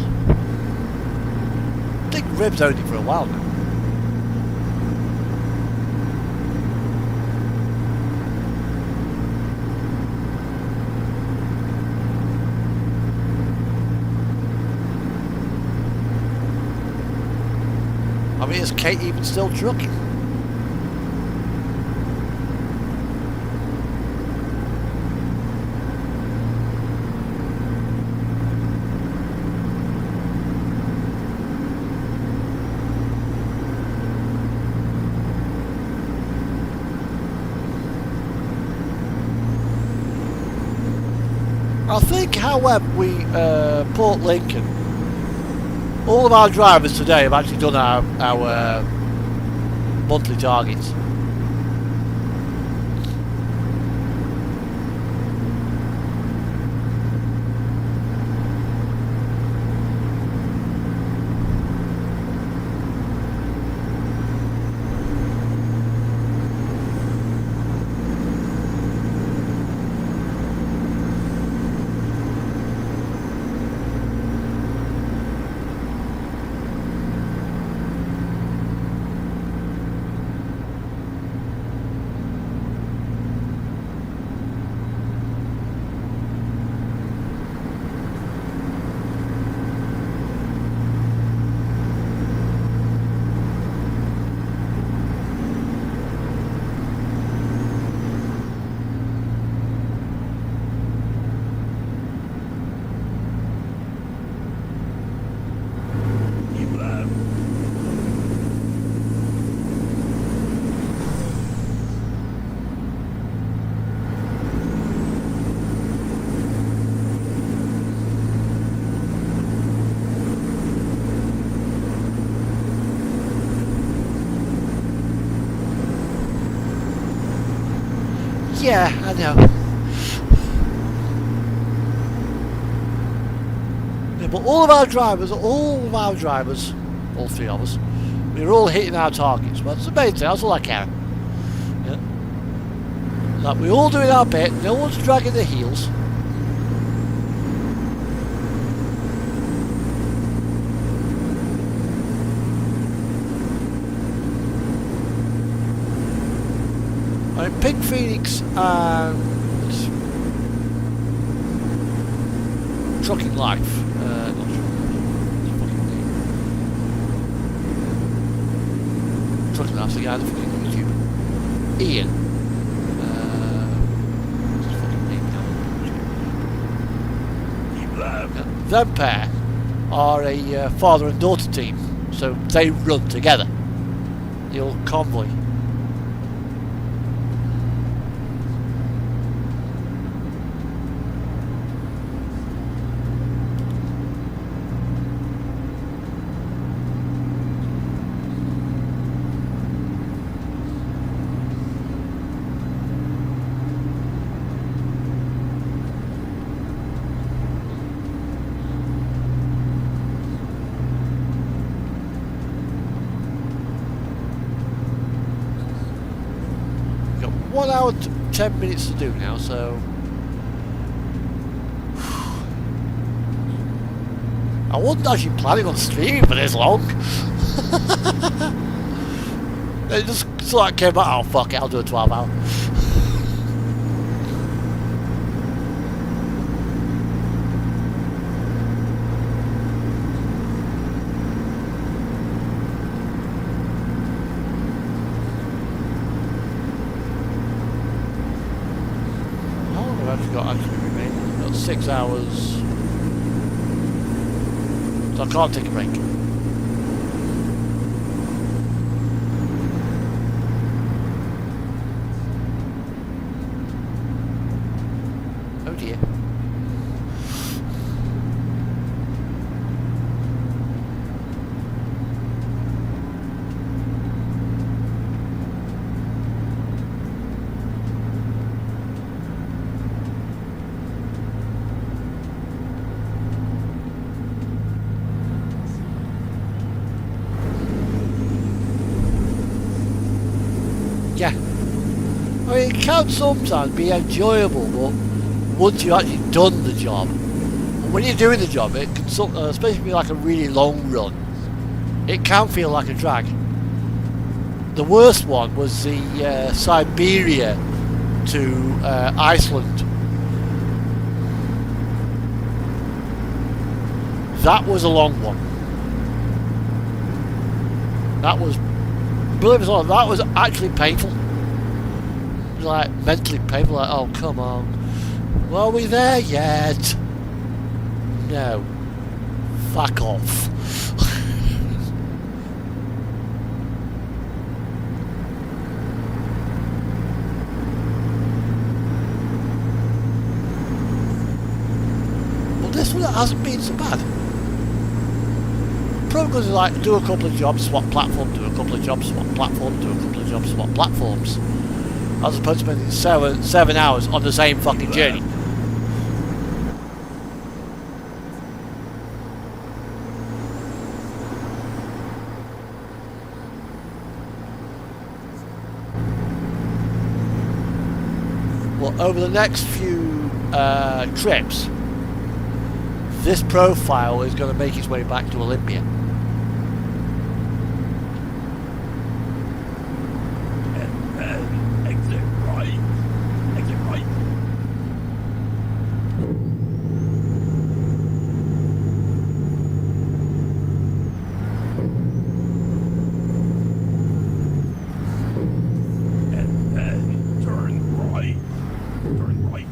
I think Rib's owned it for a while now. I mean, is Kate even still trucking? I think, however, Port Lincoln, all of our drivers today have actually done our monthly targets. Yeah, I know. Yeah, but all three of us, we were all hitting our targets. But that's the main thing, that's all I care. Yeah. Like, we're all doing our bit, no one's dragging their heels. I mean, Pink Phoenix and Trucking Life, not sure. Trucking Life's the guy that's fucking on YouTube. Ian. What's his fucking name now? Them pair are a father and daughter team, so they run together. The old convoy. Got 1 hour 10 minutes to do now, so I wasn't actually planning on streaming for this long. It just sort of came out, oh fuck it, I'll do a 12 hour. How long have I actually remaining? I've got 6 hours. So I can't take a break. Oh dear. Yeah. I mean, it can sometimes be enjoyable, but once you've actually done the job, and when you're doing the job, it can, especially if it's like a really long run, it can feel like a drag. The worst one was the Siberia to Iceland. That was a long one. That was, believe it or not, that was actually painful. It was like mentally painful, like, oh come on. Well, are we there yet? No. Fuck off. Well, this one hasn't been so bad. Probably because like do a couple of jobs, swap platform, do a couple of jobs, swap platform, do a couple of jobs, swap platforms. As opposed to spending 7 hours on the same fucking journey. Well, over the next few trips, this profile is going to make its way back to Olympia. Exit right. Exit right. And then turn right. Turn right.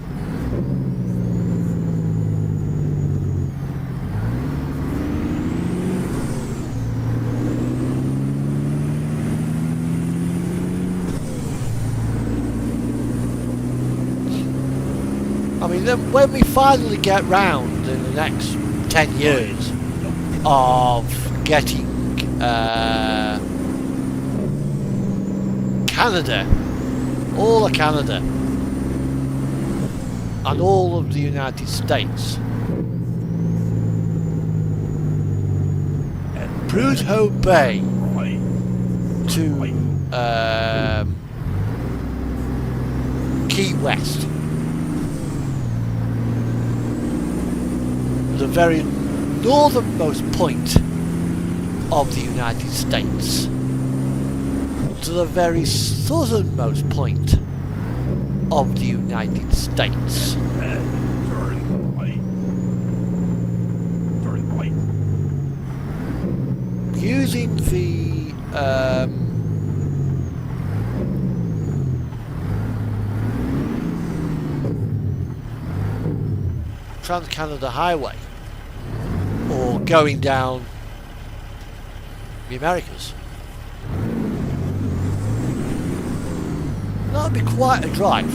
I mean, then when we finally get round in the next 10 years of getting Canada, all of Canada, and all of the United States. And Prudhoe Bay right. to Key West, the very northernmost point of the United States, to the very southernmost point of the United States. And turn right. Turn right. Using the Trans-Canada Highway, or going down the Americas. That'd be quite a drive.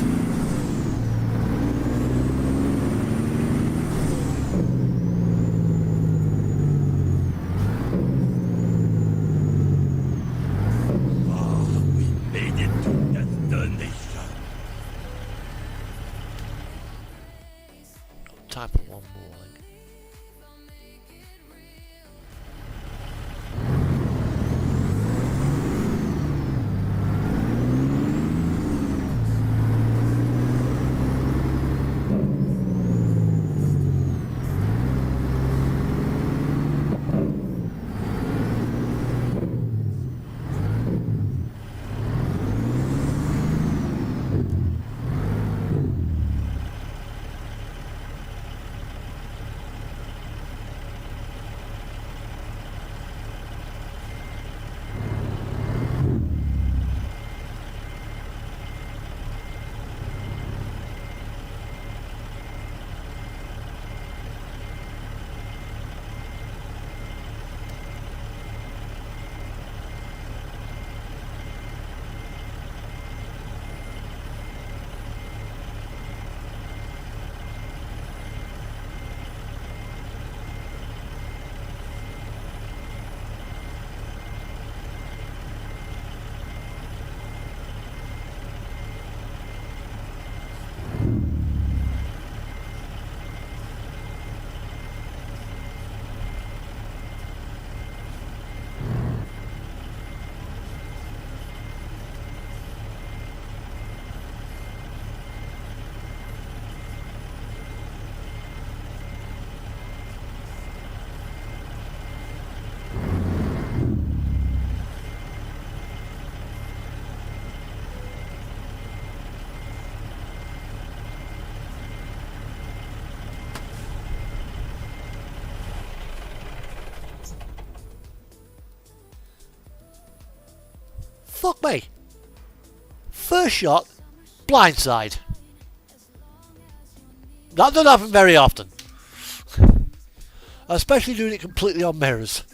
We made it to destination. Time for one more. I think. Fuck me. First shot, blindside. That doesn't happen very often. Especially doing it completely on mirrors.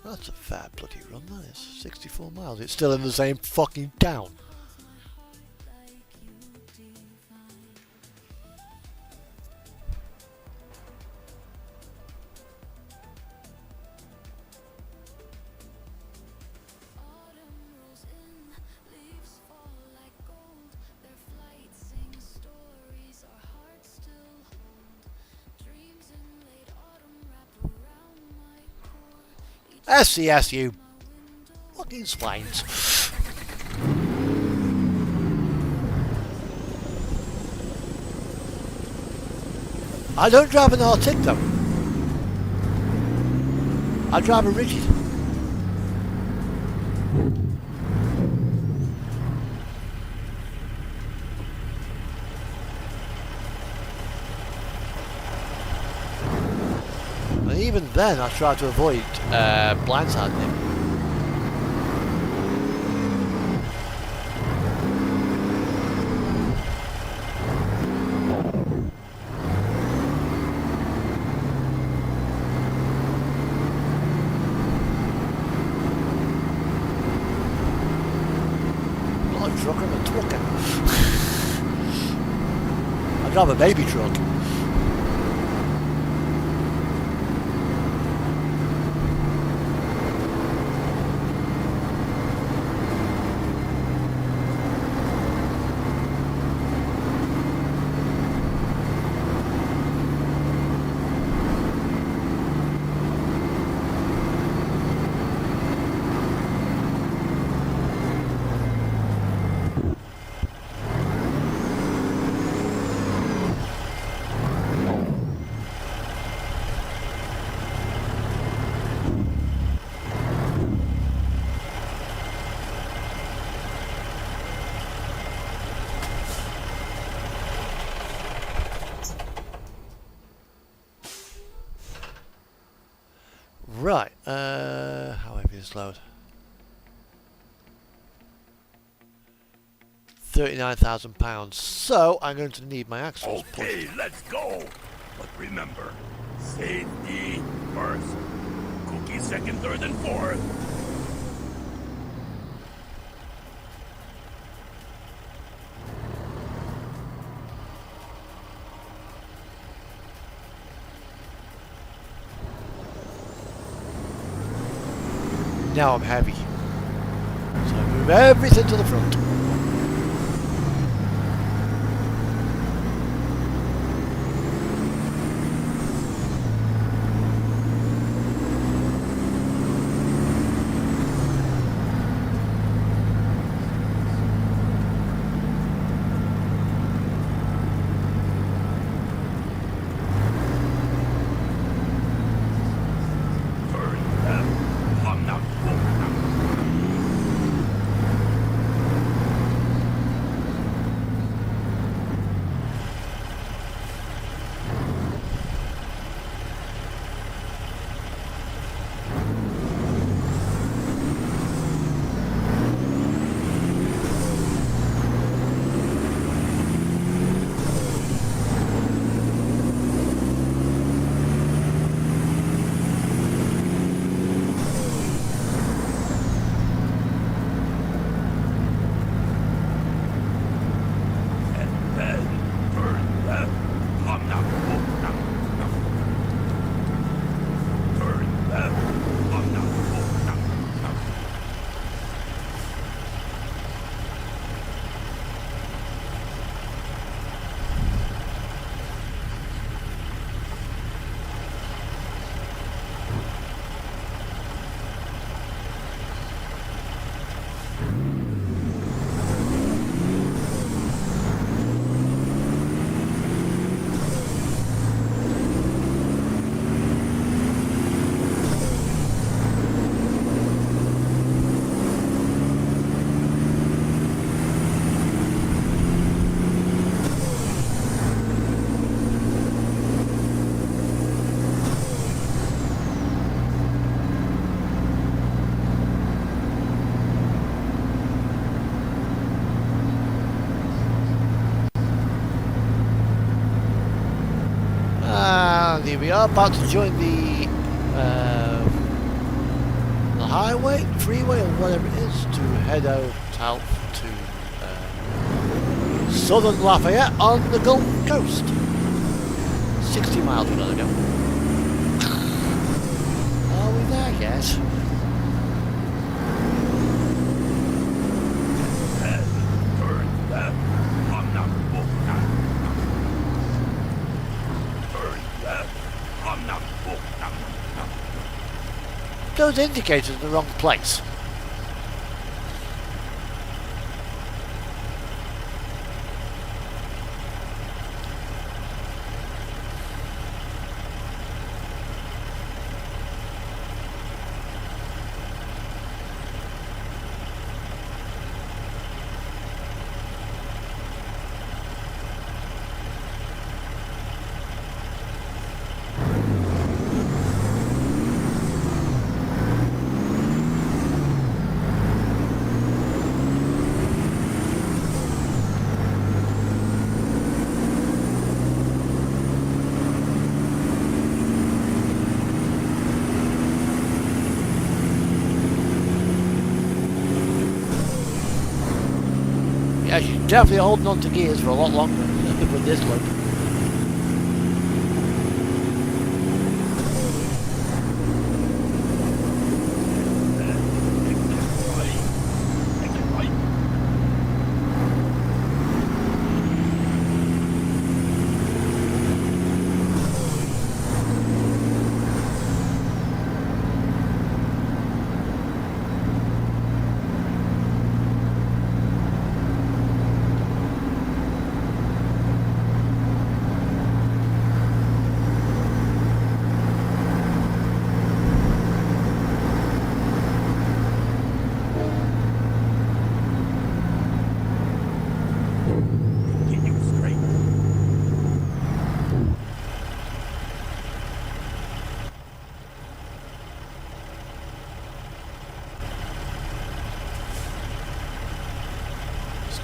That's a fair bloody run, that is. 64 miles. It's still in the same fucking town. SCS, you fucking swines. I don't drive an Arctic though. I drive a Rigid. And even then I try to avoid blindsiding him. Not a trucker, I'm a talker. drive a baby truck. Right, how heavy is load? 39,000 pounds. So I'm going to need my axles. Okay, let's go. But remember, safety first. Cookie second, third, and fourth. Now I'm heavy. So I move everything to the front. Turn left. Come now. And then turn left. Come now. Turn left. Come now. And here we are, about to join the highway, freeway, or whatever it is, to head out to southern Lafayette on the Gulf Coast. 60 miles we gotta go. Are we there yet? And turn left. Come now. Turn left. Come now. Those indicators in the wrong place. Yeah, she's definitely holding on to gears for a lot longer with this load.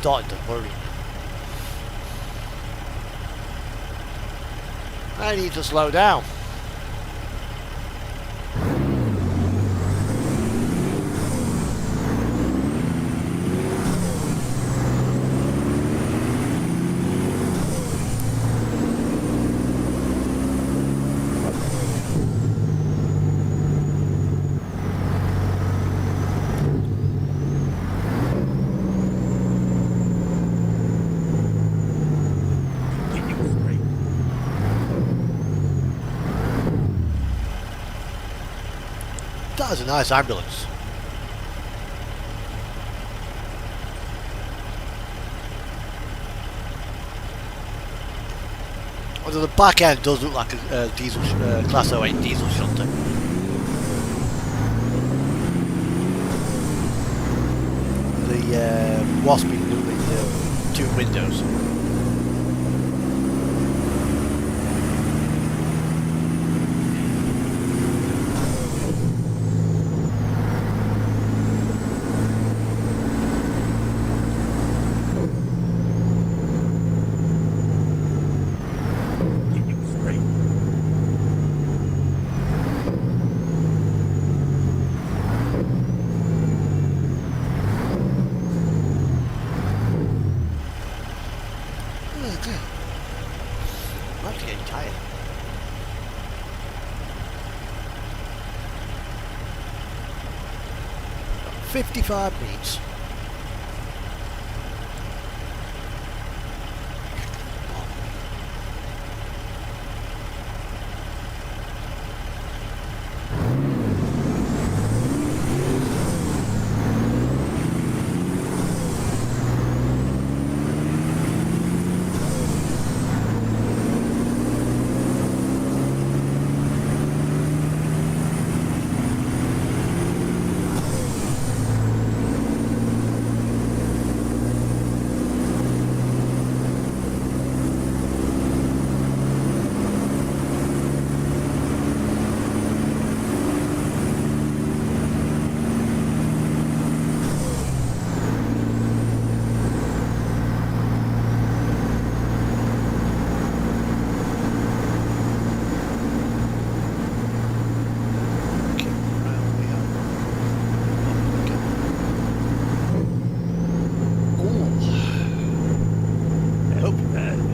starting to worry me. I need to slow down. Continue straight. That is a nice ambulance. Although the back end does look like a diesel, Class 08 diesel shunter. The waspy with 2 windows. Continue straight. Oh, good. I'm actually getting tired. Got 55 minutes.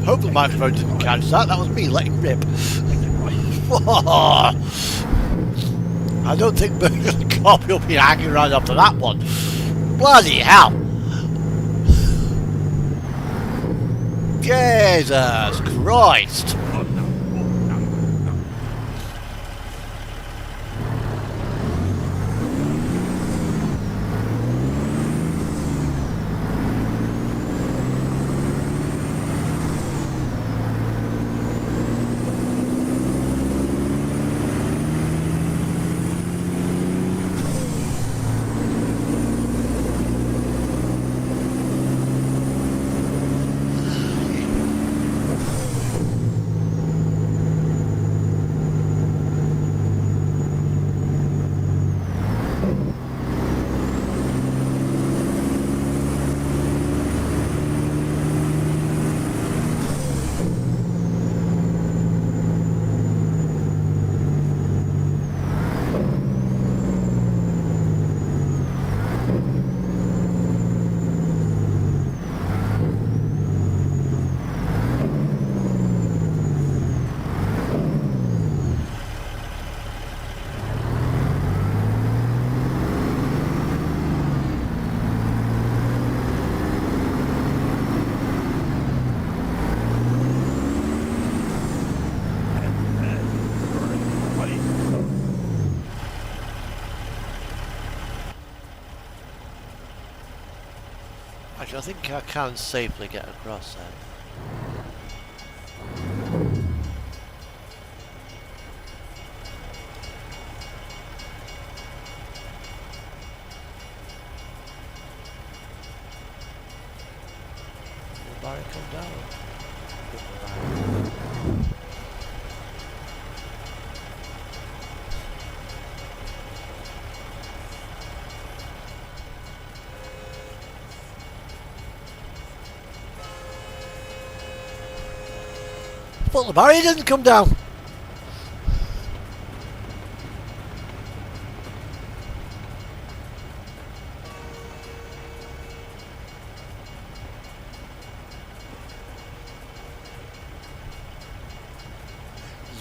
Hope the microphone didn't catch that. That was me letting rip. I don't think the copy will be hanging around after that one. Bloody hell. Jesus Christ. Oh no. Oh, no. No. Actually, I think I can safely get across there. Will Barry come down? But the barrier didn't come down.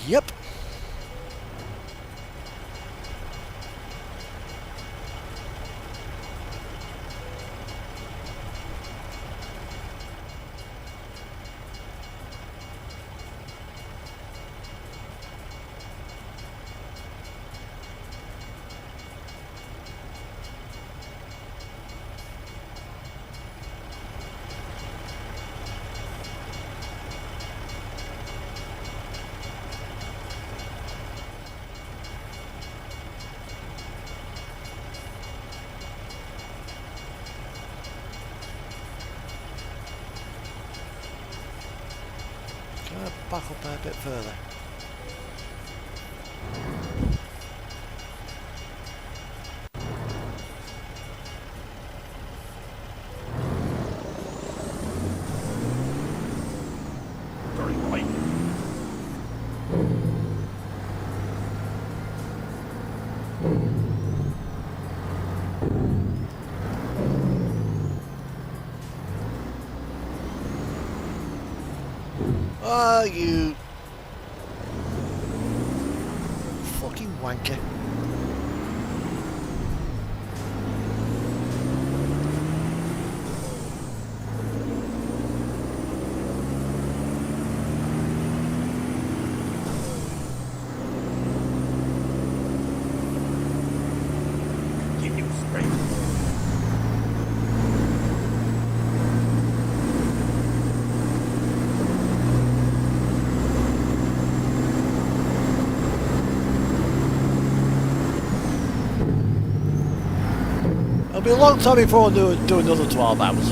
Yep. Back up there a bit further. Turning right. Oh, you fucking wanker. Continue straight. It'll be a long time before I do another 12 hours.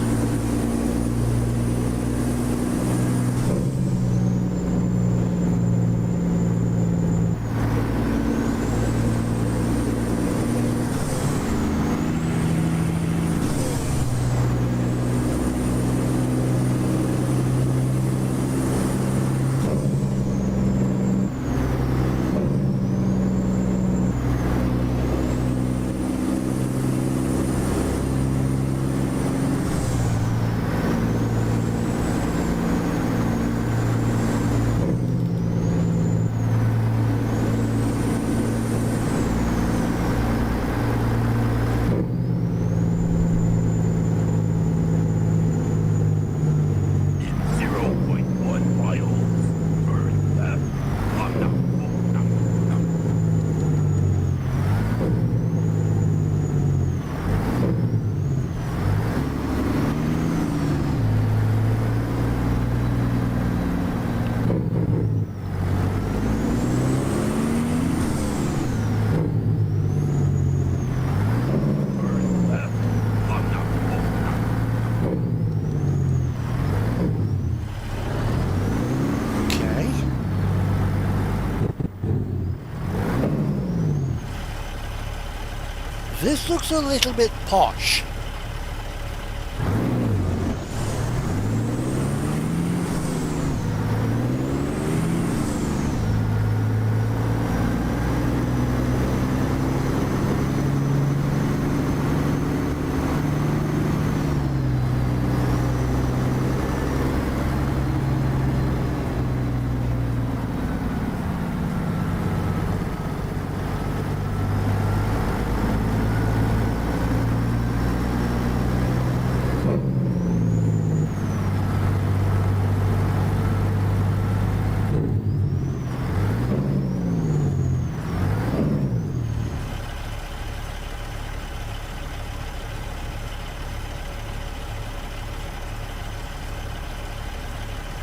This looks a little bit posh.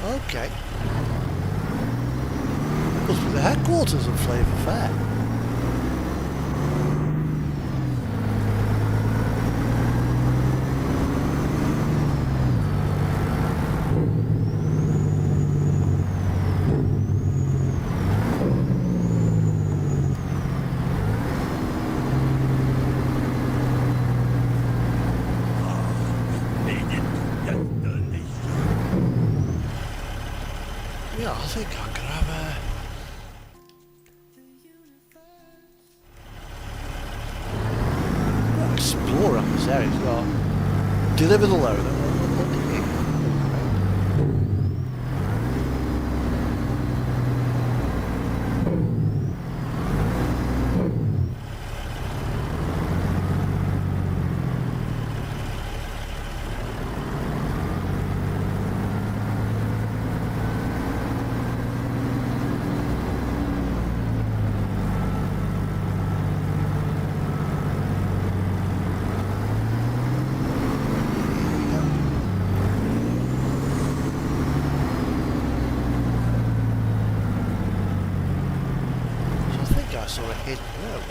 Okay. Must be the headquarters of Flavour Fair. Yeah, I think I could have a explore up this area. It's got deliver the load. Saw a hidden road.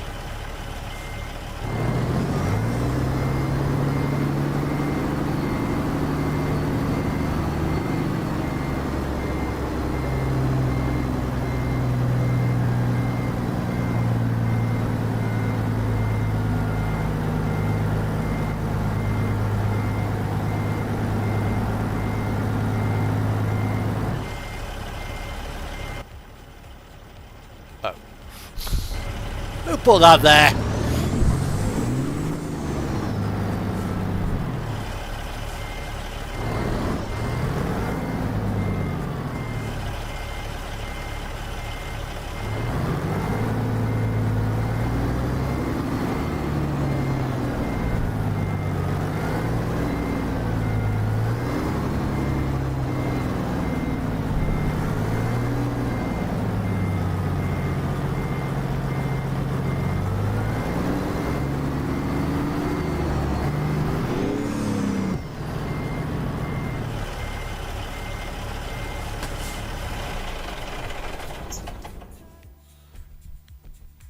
Who put that there?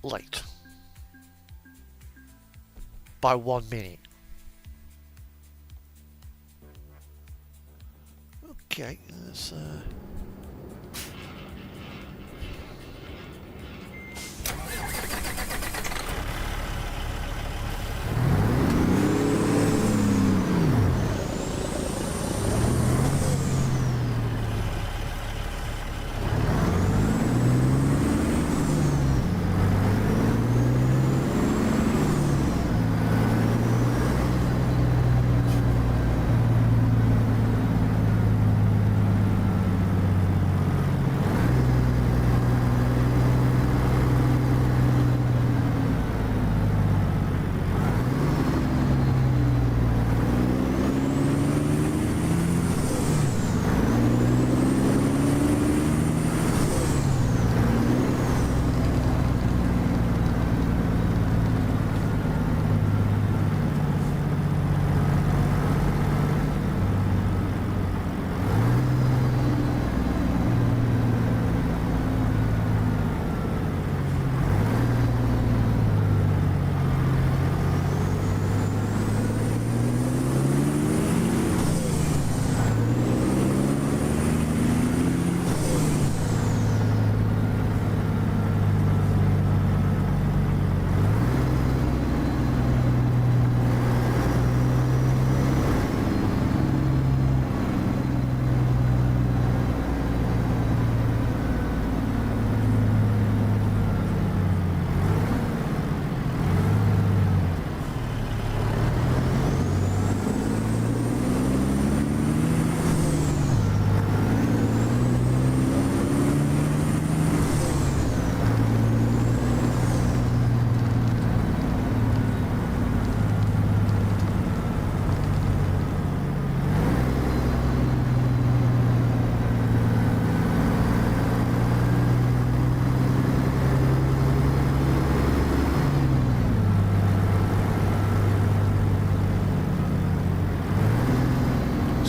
Late by 1 minute. Okay, let's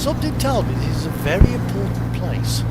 something tells me this is a very important place.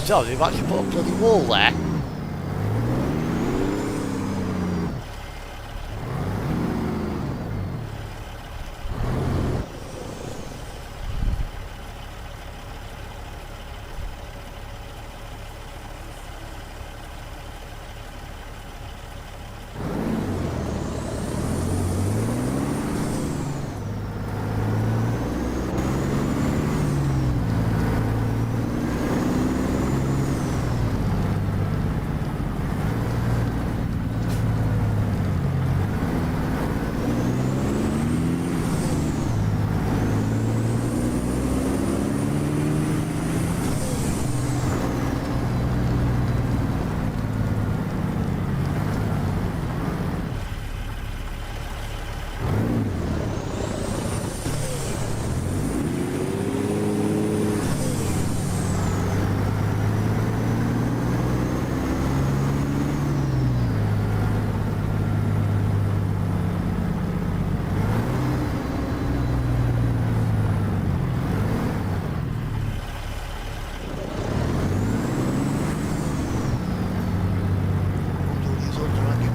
So they've actually put a bloody wall there.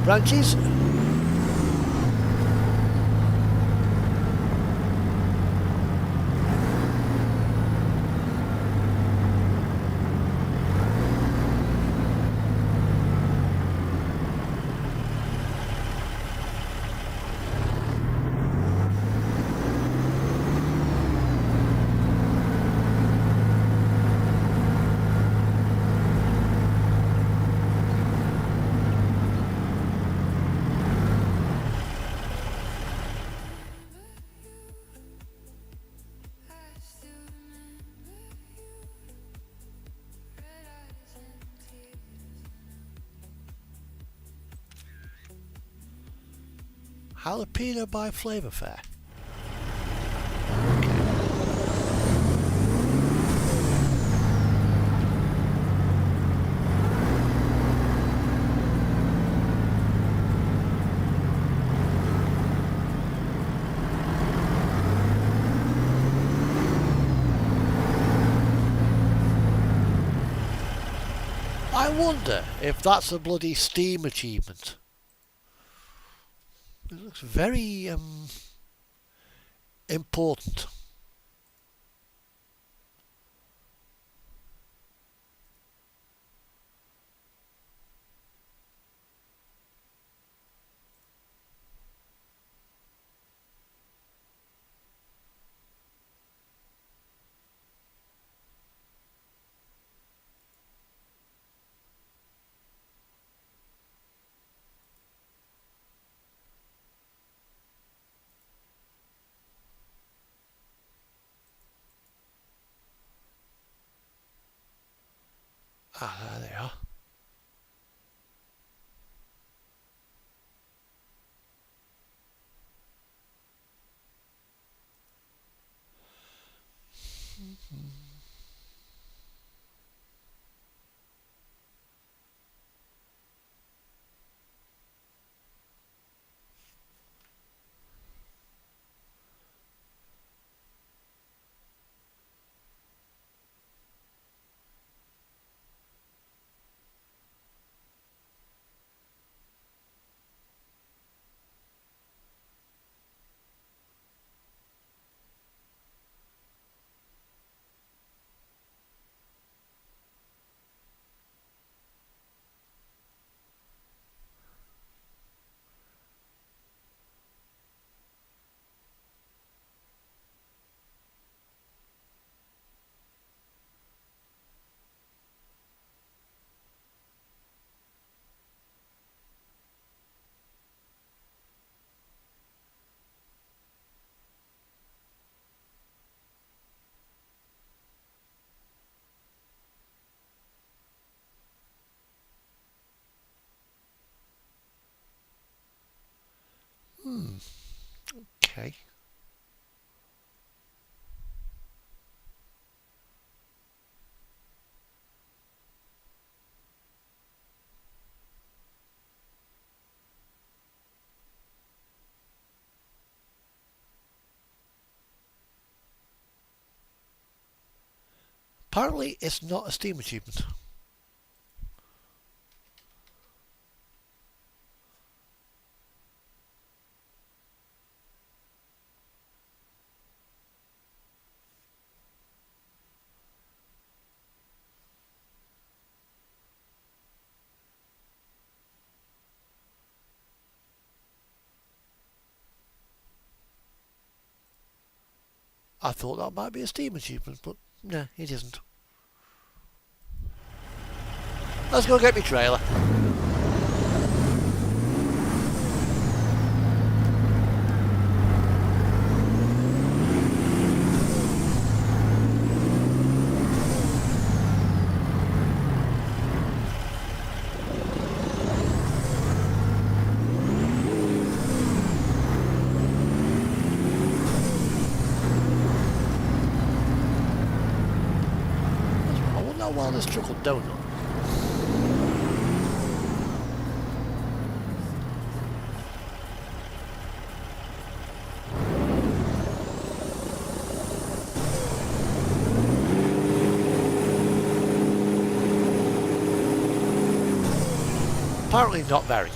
Branches. Jalapeno by Flavor Fair. I wonder if that's a bloody Steam achievement. It looks very important. Ah, there they are. Okay. Apparently it's not a Steam achievement. I thought that might be a Steam achievement, but no, it isn't. Let's go get me trailer. I wonder how well this truck will donut. Apparently not very.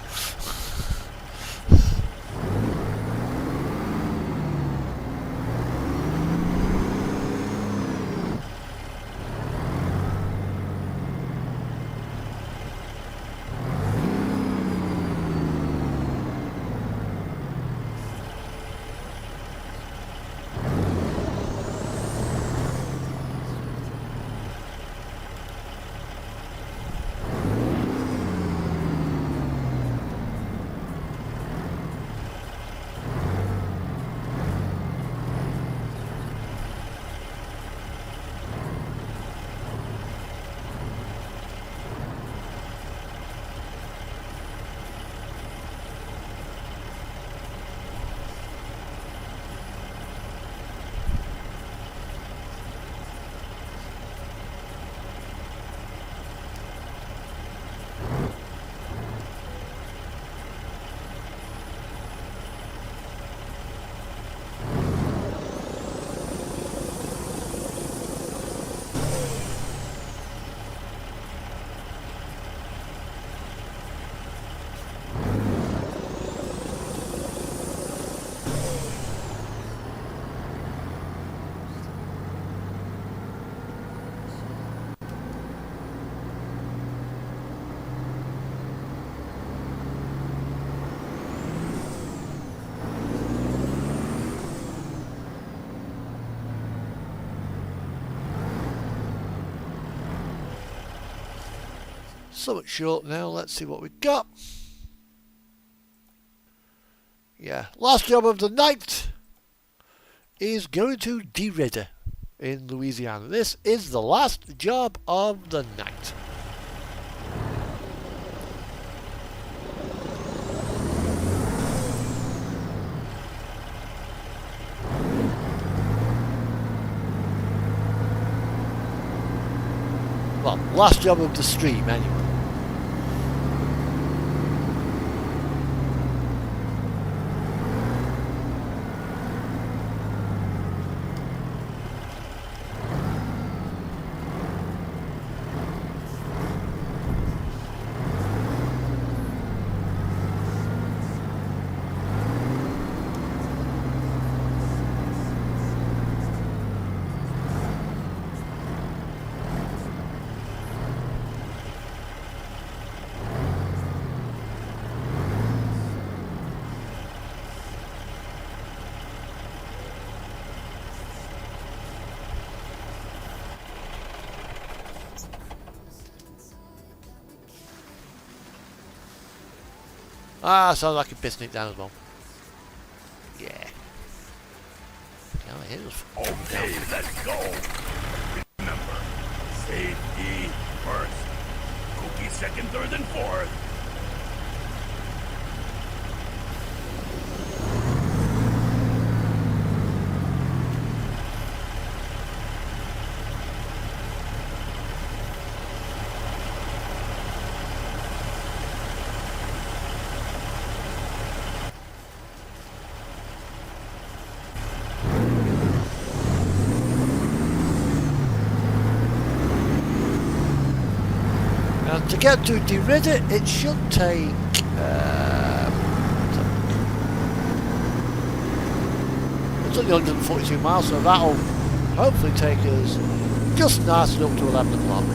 So much short now, let's see what we got. Yeah, last job of the night is going to DeRidder in Louisiana. This is the last job of the night. Well, last job of the stream anyway. Ah, sounds like a pissing it down as well. Yeah. Yeah, it was Okay, let's go. Remember, safety first. Cookie second, third, and fourth. And to get to Derrida, it should take it's only 142 miles, so that'll hopefully take us just nice enough to 11 o'clock.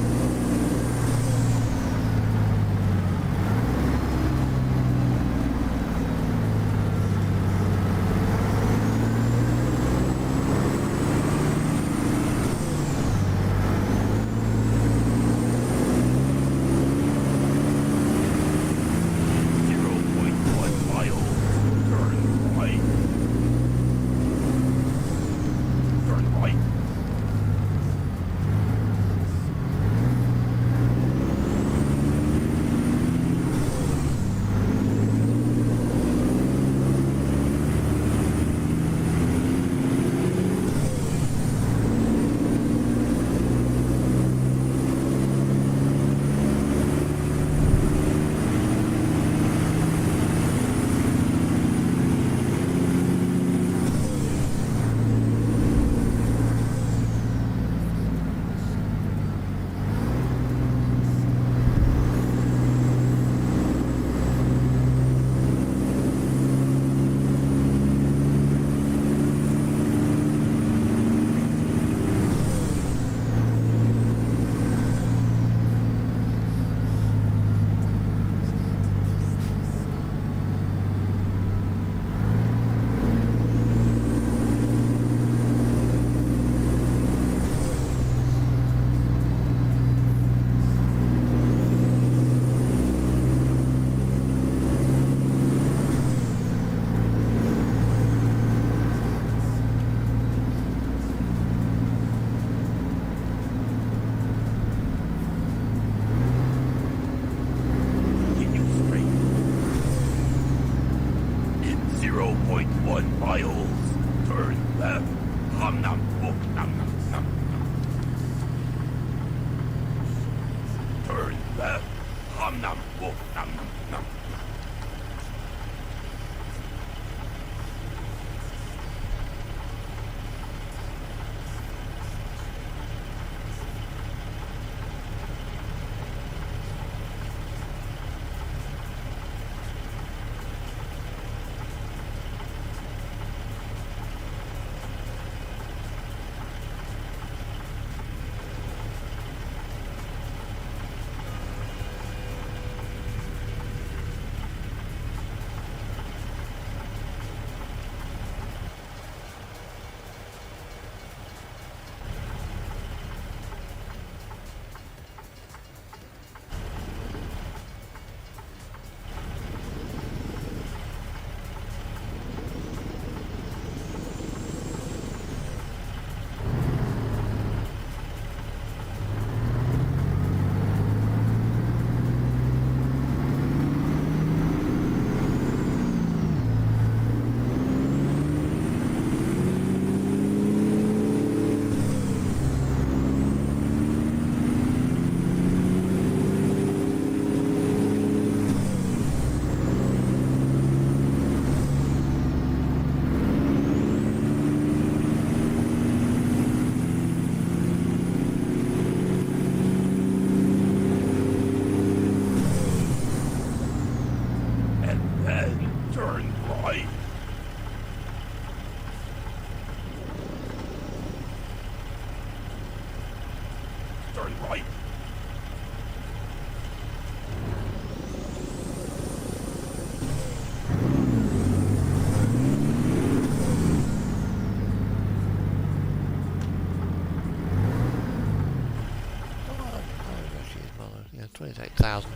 Yeah, 28,000.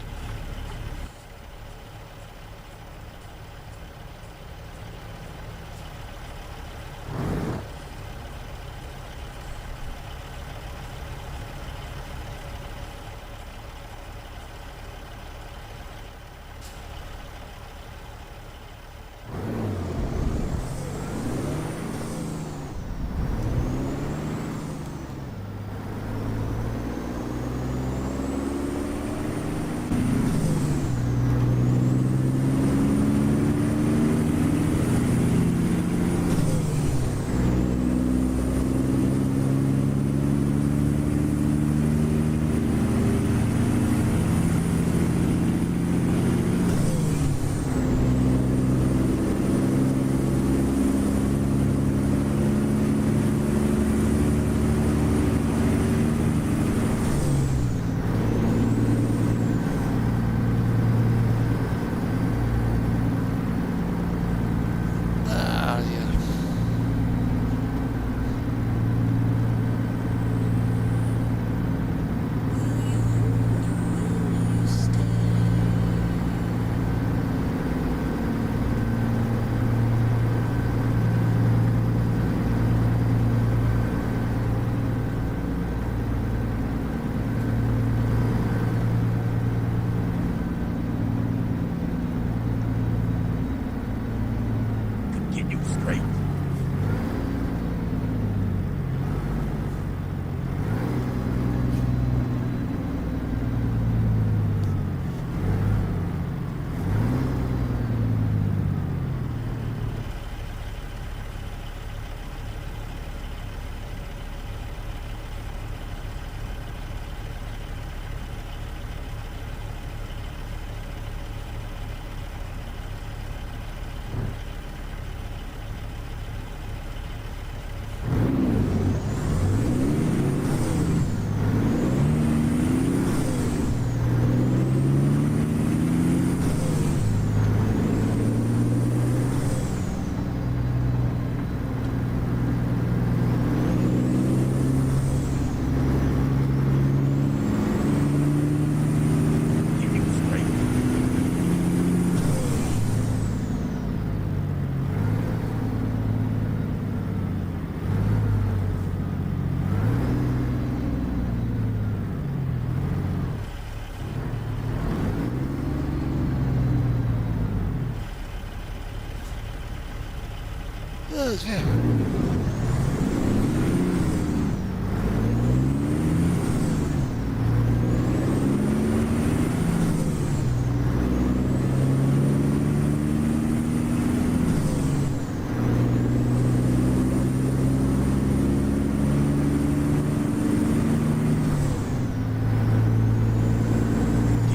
Oh, yeah.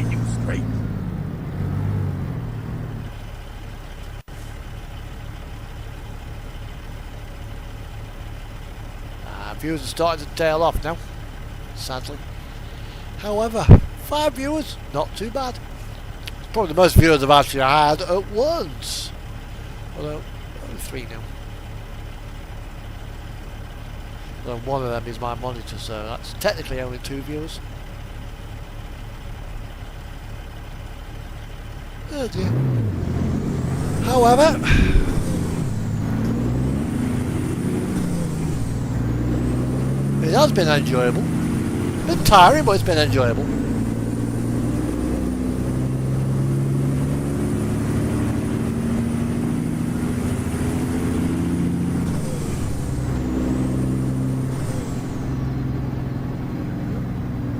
Keep straight. Viewers are starting to tail off now, sadly. However, 5 viewers, not too bad. It's probably the most viewers I've actually had at once. Although, only 3 now. Although one of them is my monitor, so that's technically only 2 viewers. Oh dear. However, it has been enjoyable. A bit tiring, but it's been enjoyable.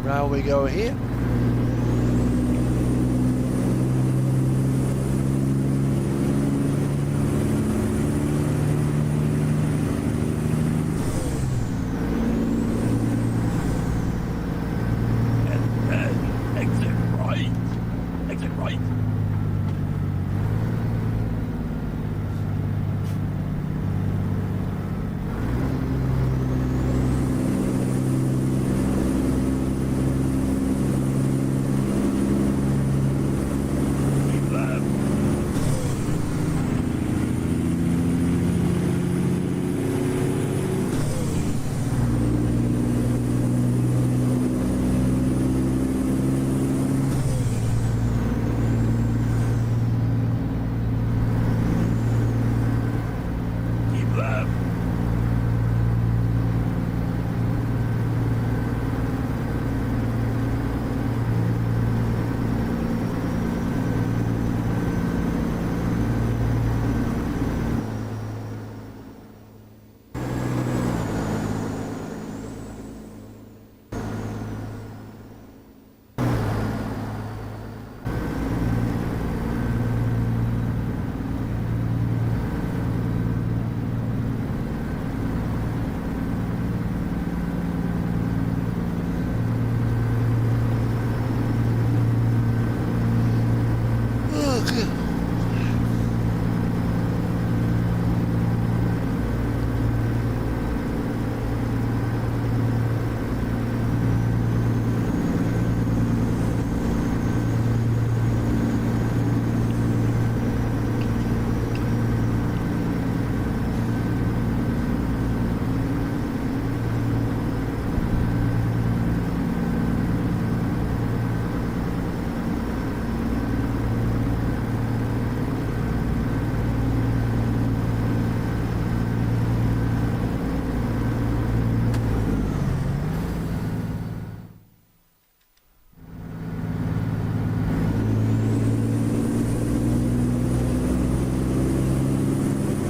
Round we go here. And then exit right. Exit right. Keep left. Keep left. Oh, good.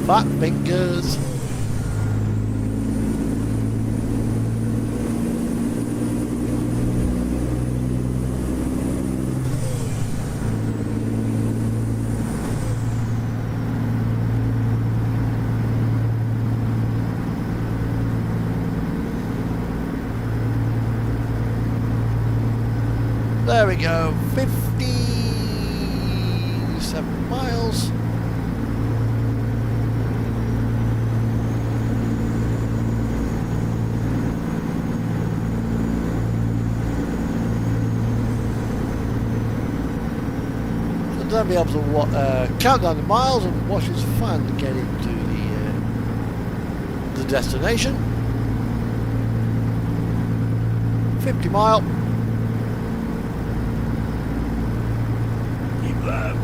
Fat fingers. There we go, 57 miles. So then be able to count down the miles and watch his fan get into the destination. 50 mile. Keep left.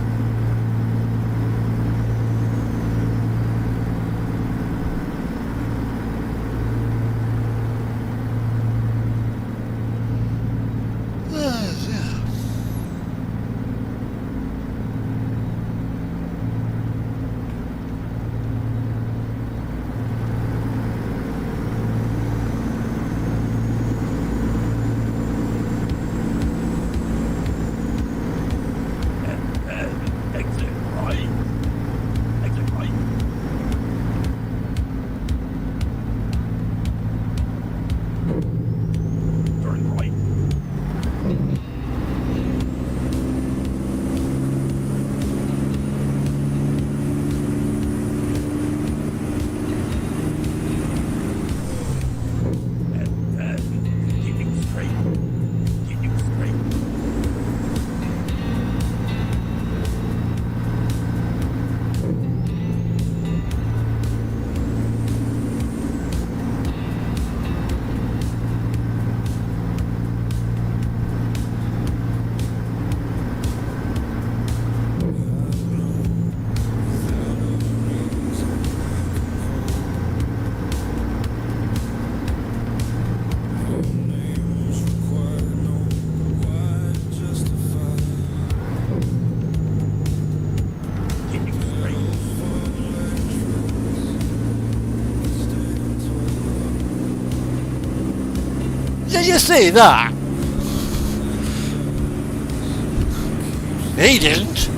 Did you see that? He didn't.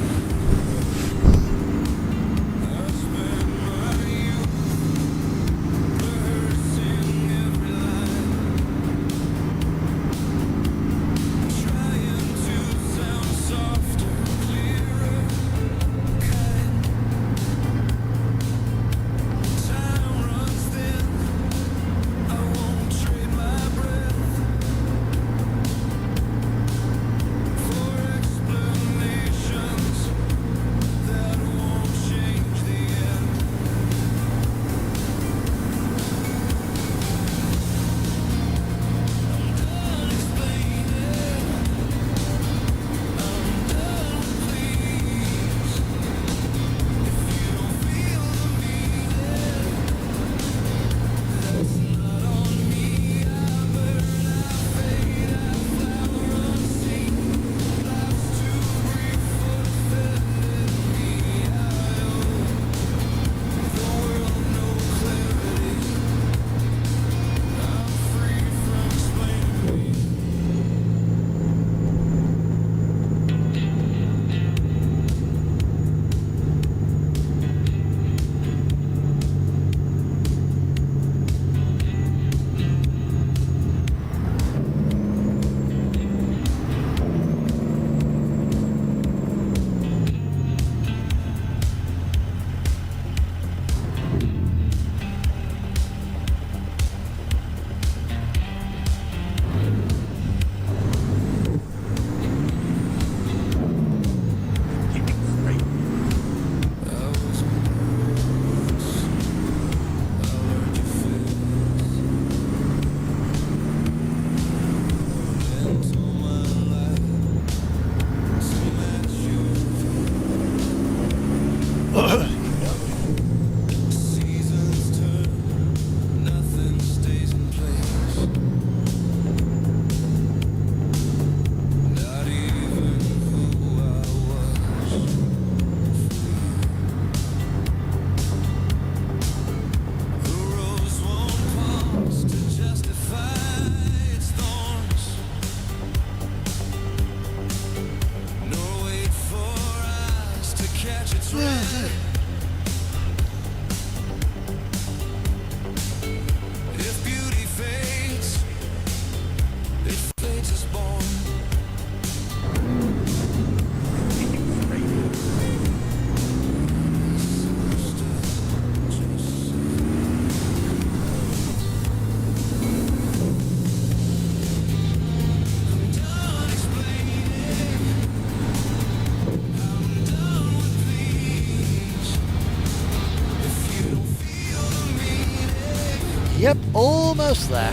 Yep, almost there.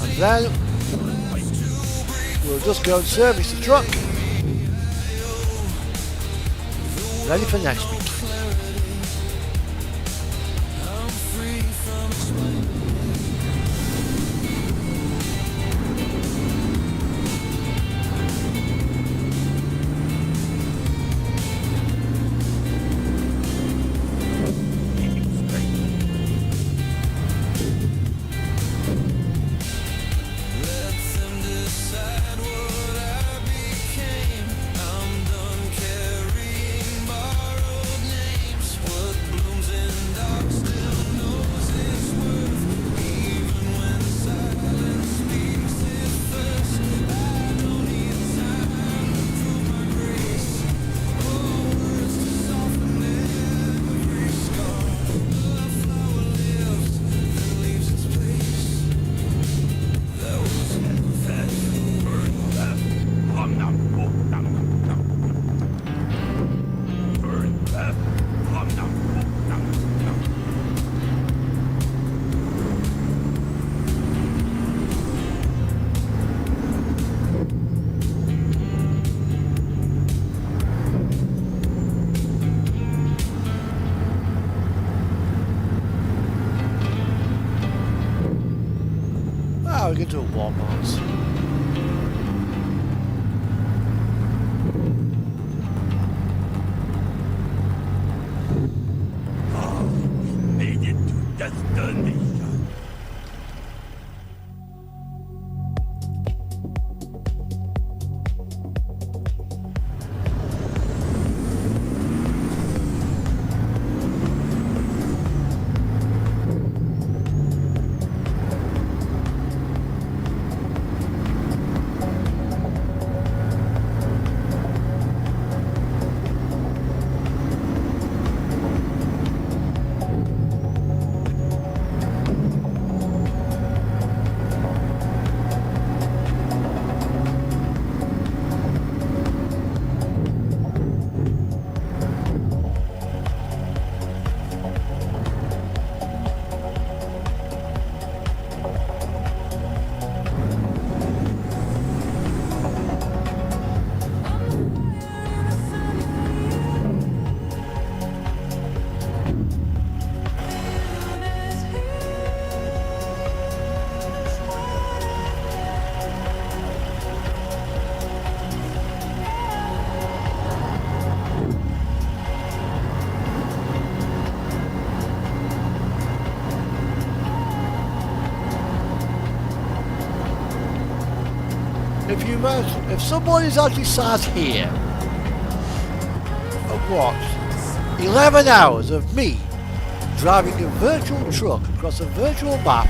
And then we'll just go and service the truck. Ready for next week. We can do a Walmart. Ah, we made it to imagine if somebody's actually sat here and watched 11 hours of me driving a virtual truck across a virtual map,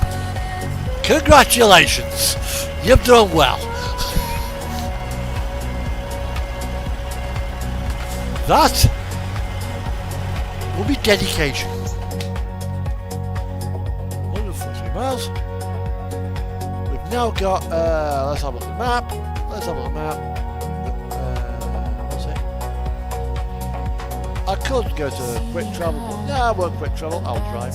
congratulations, you've done well. That will be dedication. 140 miles. We've now got, let's have a look at the map. Let's have a look at the map. What's it? I could go to quick travel, but no, I won't quick travel, I'll drive.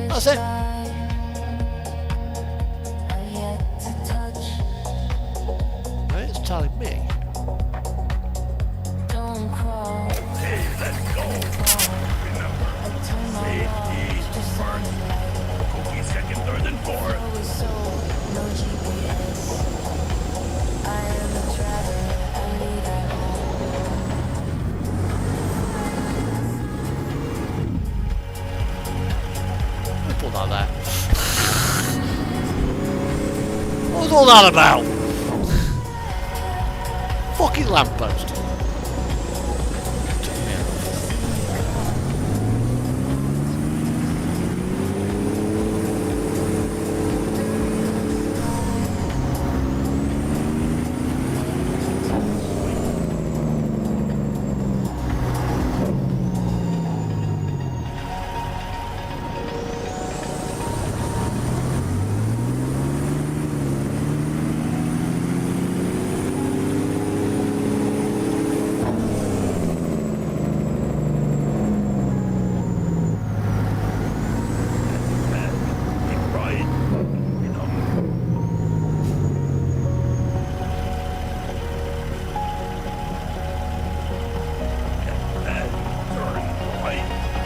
That's it. Right, it's telling me. Okay, let's go. Remember, safety first. Cookie second, third, and fourth. Put that there. What was all that about? Fucking lamppost. Keep right. Turn right. Turn right. Right.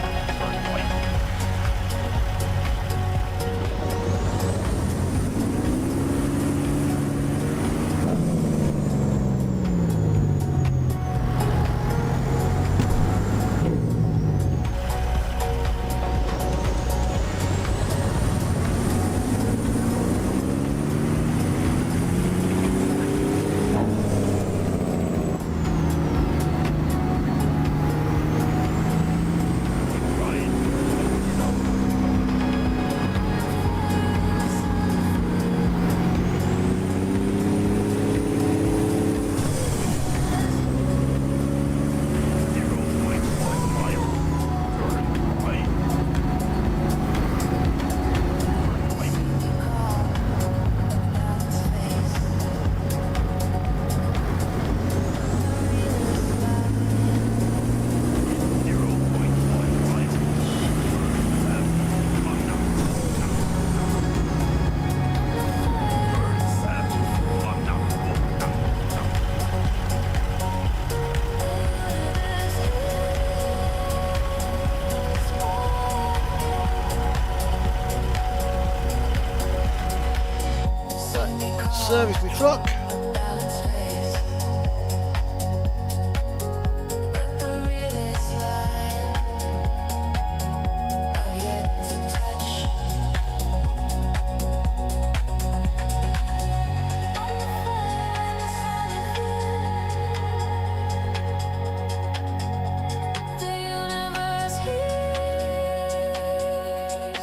Service my truck.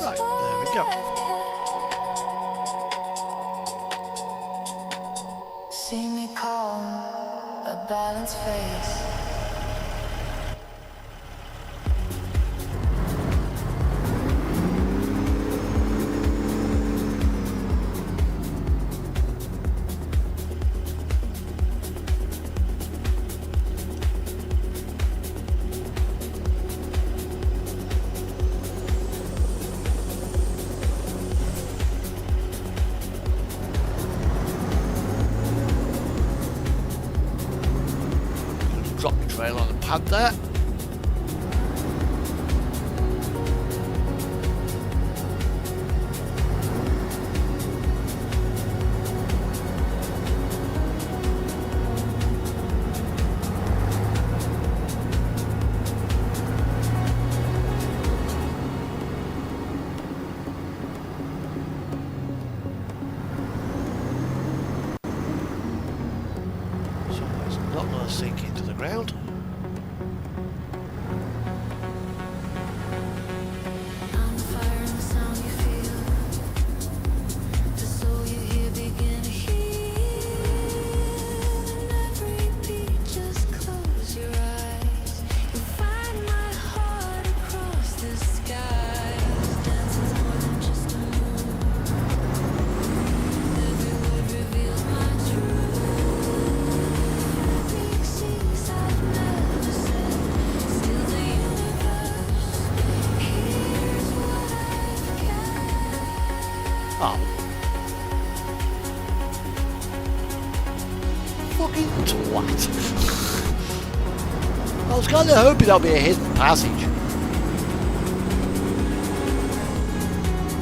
Right, there we go. See me calm, a balanced face. Drop the trail on the pad there. not going to sink into the ground. I'm the fire and the sound you feel. The soul you hear begin to heal. And every beat, just close your eyes. You'll find my heart across the skies. Dancing's more than just a move. Every word reveals my truth. Speaks things I've never said. Still the universe hears what I've kept. Oh. Fucking twat. I was kind of hoping that'd be a hidden passage.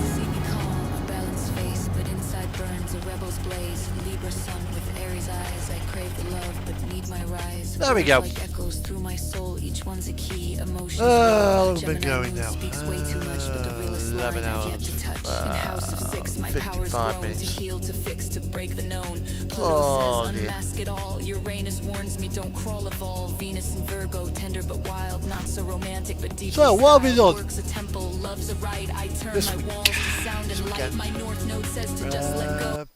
See me calm, a balanced face, but inside burns a rebel's blaze. Libra sun with Aries eyes. I crave the love, but need my rise. There we Words go. Like echoes through my soul, each one's a key. Emotions. How long have we been Gemini going moon now? speaks way too much, but the realest 11 line I've yet hours, to touch. In House of Six, my power's 55 grown to minutes. heal, to fix, to break the known. Pluto Oh, says dear. unmask it all. Uranus warns me don't crawl, evolve. Venus and Virgo, tender but wild, not so romantic but deep. So, what have we done? Works a temple, love's a right. I turn This my week. walls to sound and light. weekend. My north node says to just let go.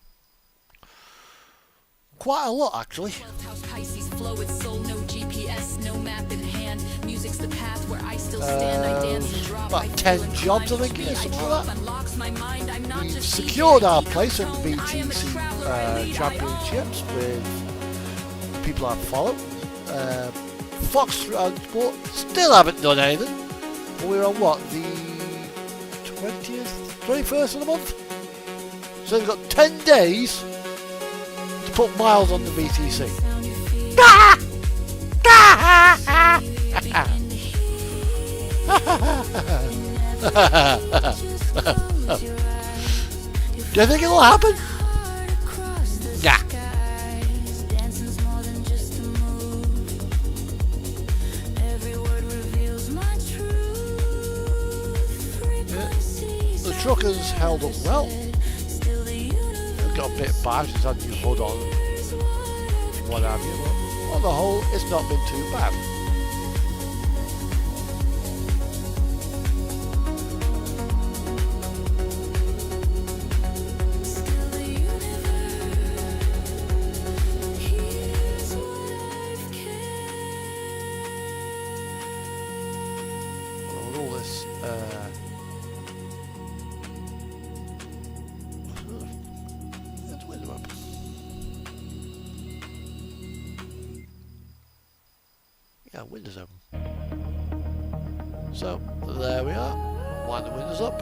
Quite a lot, actually. 12th house Pisces flow with soul, no GPS, no map in hand. Music's the path where I still stand. I dance and drop. about I feel 10 inclined jobs, I to think it be. is, I something drop, like that. unlocks my mind. I'm not We've just secured DJ, our I place in the keep tone. I am a BTC traveler, I lead, I championships with people I follow. Fox Transport still haven't done anything. We're on what, the 20th, 21st of the month? So we've got 10 days to put miles on the BTC. Do you think it'll happen? Nah. The truckers held up well. They've got a bit of bash, it's had new hood on, what have you, but on the whole, it's not been too bad. Well, all this, let's window up. Yeah, windows open. So, there we are. Wind the windows up.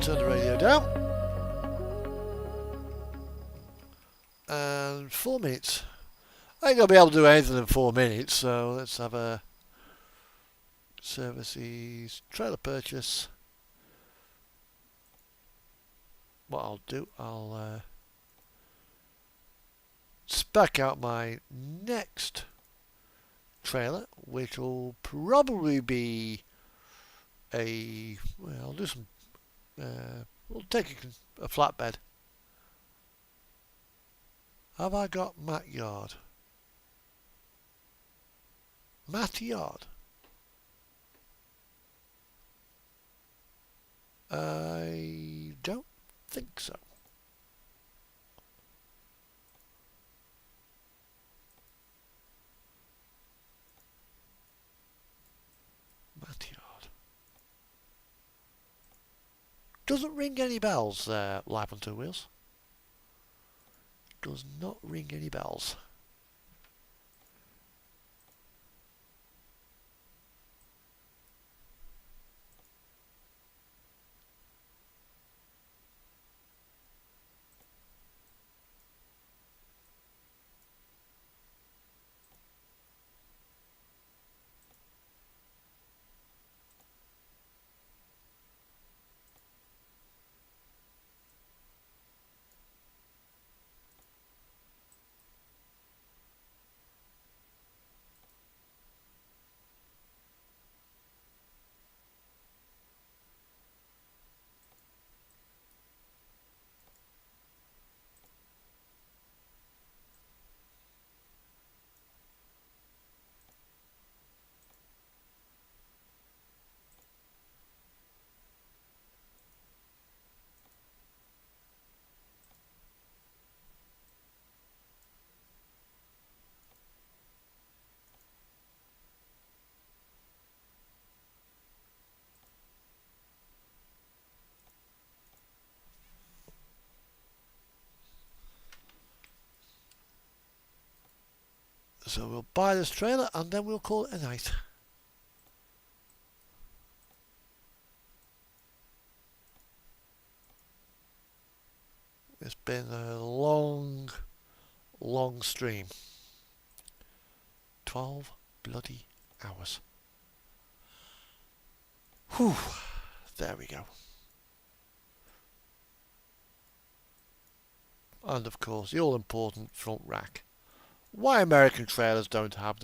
Turn the radio down. And 4 minutes. I ain't gonna be able to do anything in 4 minutes, so let's have a services, trailer purchase. What I'll do, I'll spec out my next trailer, which will probably be well, I'll do some, we'll take a flatbed. Have I got Matt Yard? Matt Yard? I don't think so. Matt Yard. Doesn't ring any bells there, live on two wheels. Does not ring any bells. So we'll buy this trailer and then we'll call it a night. It's been a long, long stream. 12 bloody hours. Whew. There we go. And of course, the all-important front rack. Why American trailers don't have